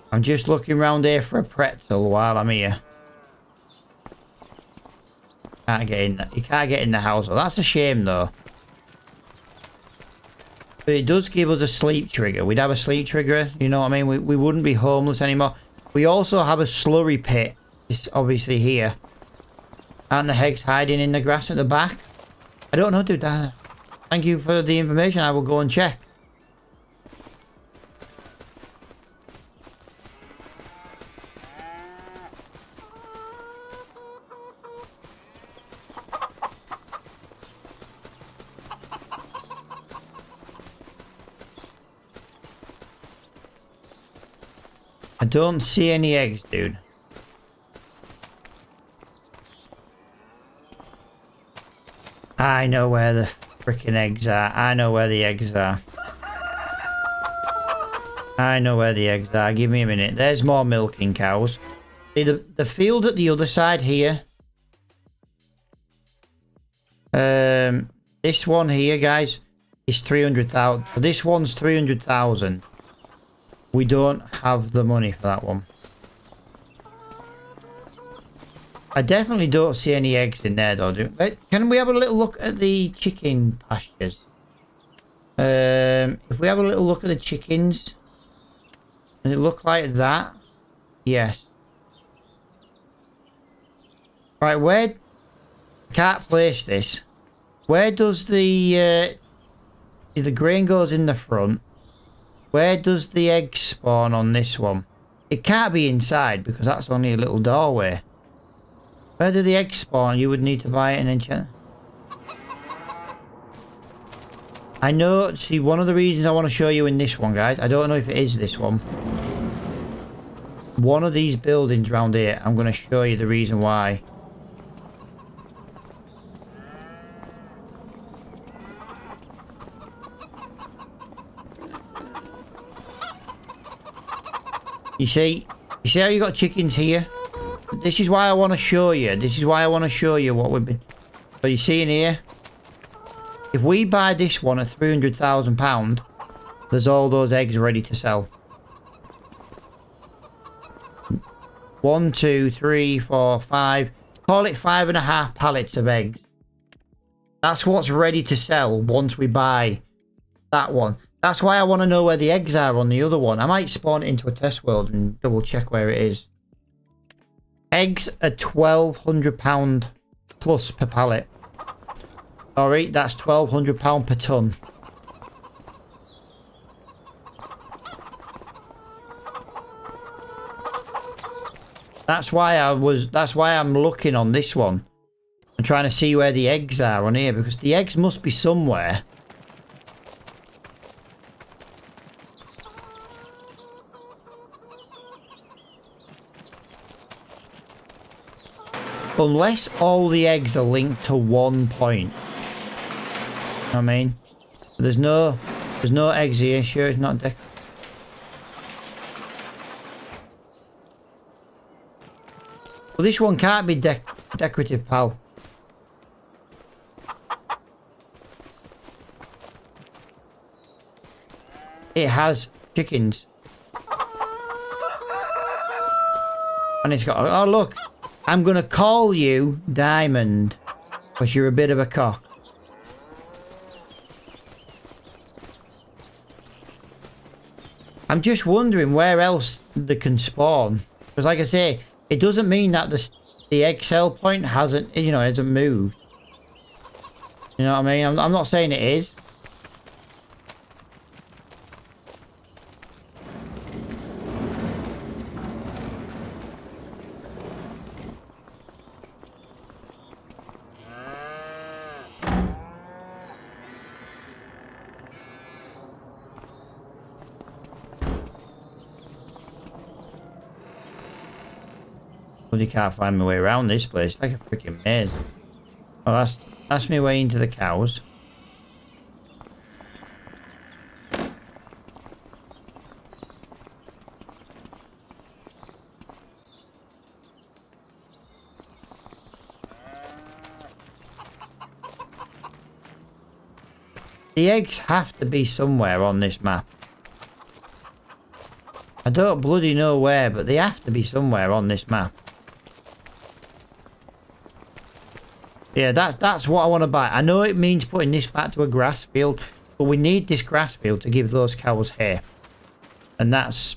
Speaker 1: I'm just looking around here for a pretzel while I'm here. Can't get in. You can't get in the house. Well, that's a shame, though. But it does give us a sleep trigger. We'd have a sleep trigger. You know what I mean? We wouldn't be homeless anymore. We also have a slurry pit. It's obviously here. Aren't the eggs hiding in the grass at the back? I don't know, dude. Thank you for the information. I will go and check. I don't see any eggs, dude. I know where the freaking eggs are. I know where the eggs are. I know where the eggs are. Give me a minute. There's more milking cows. See, the field at the other side here. This one here, guys, is 300,000. So this one's 300,000. We don't have the money for that one. I definitely don't see any eggs in there, though. Can we have a little look at the chicken pastures? If we have a little look at the chickens, does it look like that? Yes. Right, where... Can't place this. Where does the grain goes in the front? Where does the egg spawn on this one? It can't be inside because that's only a little doorway. Where do the eggs spawn? You would need to buy it and enchant. I know, see, one of the reasons I want to show you in this one, guys, I don't know if it is this one. One of these buildings around here, I'm going to show you the reason why. You see how you got chickens here? This is why I want to show you. This is why I want to show you what we've been... So you see in here? If we buy this one at £300,000, there's all those eggs ready to sell. 1, 2, 3, 4, 5. Call it 5.5 pallets of eggs. That's what's ready to sell once we buy that one. That's why I want to know where the eggs are on the other one. I might spawn it into a test world and double check where it is. Eggs are £1,200 plus per pallet. Sorry, that's £1,200 per ton. That's why I'm looking on this one. I'm trying to see where the eggs are on here because the eggs must be somewhere. Unless all the eggs are linked to one point. I mean, there's no eggs here. Sure, it's not Well, this one can't be decorative, pal. It has chickens. And it's got... Oh, look. I'm going to call you Diamond. Because you're a bit of a cock. I'm just wondering where else they can spawn. Because like I say, it doesn't mean that the egg cell point hasn't, you know, hasn't moved. You know what I mean? I'm not saying it is. Bloody can't find my way around this place. It's like a freaking maze. Oh, that's my way into the cows. The eggs have to be somewhere on this map. I don't bloody know where, but they have to be somewhere on this map. Yeah, that's what I want to buy. I know it means putting this back to a grass field, but we need this grass field to give those cows hay. And that's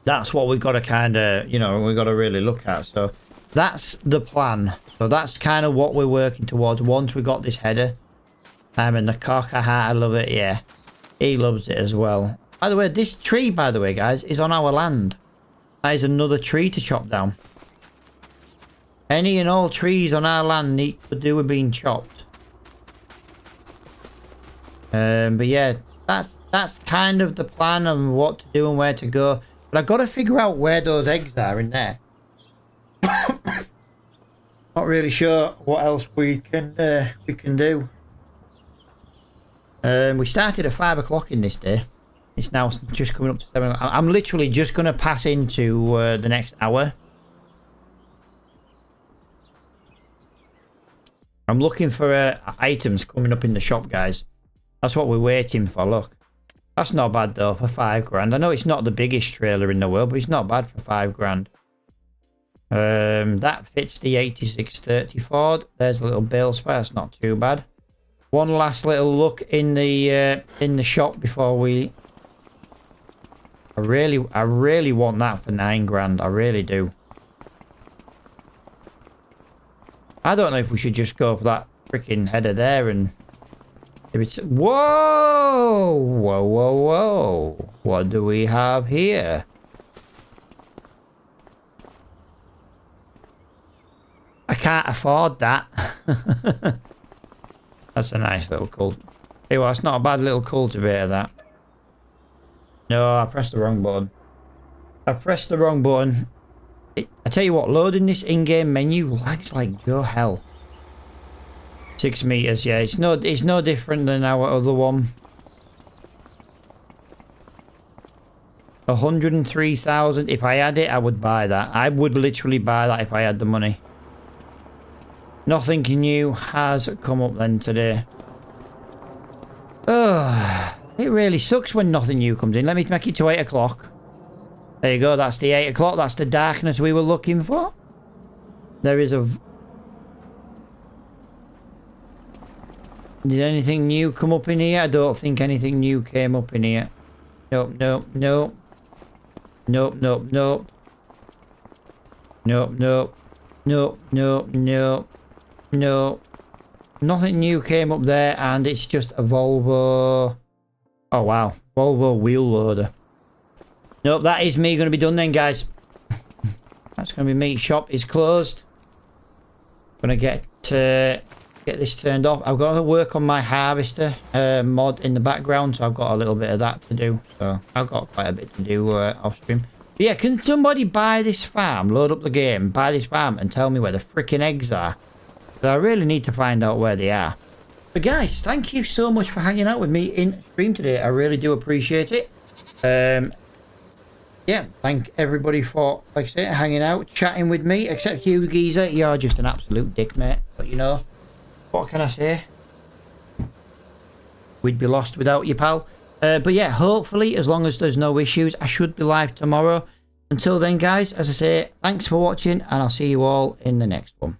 Speaker 1: what we've got to kind of, you know, we've got to really look at. So that's the plan. So that's kind of what we're working towards once we got this header. And the cock, I love it, yeah. He loves it as well. By the way, this tree, by the way, guys, is on our land. That is another tree to chop down. Any and all trees on our land need to do with being chopped. But yeah, that's kind of the plan of what to do and where to go. But I've got to figure out where those eggs are in there. Not really sure what else we can do. We started at 5 o'clock in this day. It's now just coming up to 7. I'm literally just going to pass into the next hour. I'm looking for items coming up in the shop, guys. That's what we're waiting for, look. That's not bad, though, for 5 grand. I know it's not the biggest trailer in the world, but it's not bad for 5 grand. That fits the 8630 Ford. There's a little bale spare. That's not too bad. One last little look in the shop before we... I really want that for 9 grand. I really do. I don't know if we should just go for that freaking header there and... If it's... Whoa! Whoa, whoa, whoa. What do we have here? I can't afford that. That's a nice little cult. Hey, well, it's not a bad little cultivator, that. No, I pressed the wrong button. I pressed the wrong button. I tell you what, loading this in-game menu lags like Joe hell. 6 meters, yeah. It's no different than our other one. 103,000. If I had it, I would buy that. I would literally buy that if I had the money. Nothing new has come up then today. Ugh. It really sucks when nothing new comes in. Let me make it to 8 o'clock. There you go. That's the 8 o'clock. That's the darkness we were looking for. There is a... Did anything new come up in here? I don't think anything new came up in here. Nope, nope, nope. Nope, nope, nope. Nope, nope. Nope, nope, nope. Nope. Nothing new came up there, and it's just a Volvo... Oh, wow. Volvo wheel loader. Nope, that is me going to be done then, guys. That's going to be me. Shop is closed. Going to get this turned off. I've got to work on my harvester mod in the background, so I've got a little bit of that to do. So I've got quite a bit to do off stream. But yeah, can somebody buy this farm, load up the game, buy this farm, and tell me where the freaking eggs are? So I really need to find out where they are. But guys, thank you so much for hanging out with me in stream today. I really do appreciate it. yeah, thank everybody for, like I say, hanging out, chatting with me, except you, geezer. You're just an absolute dick, mate. But you know, what can I say? We'd be lost without you, pal. But yeah, hopefully, as long as there's no issues, I should be live tomorrow. Until then, guys, as I say, thanks for watching, and I'll see you all in the next one.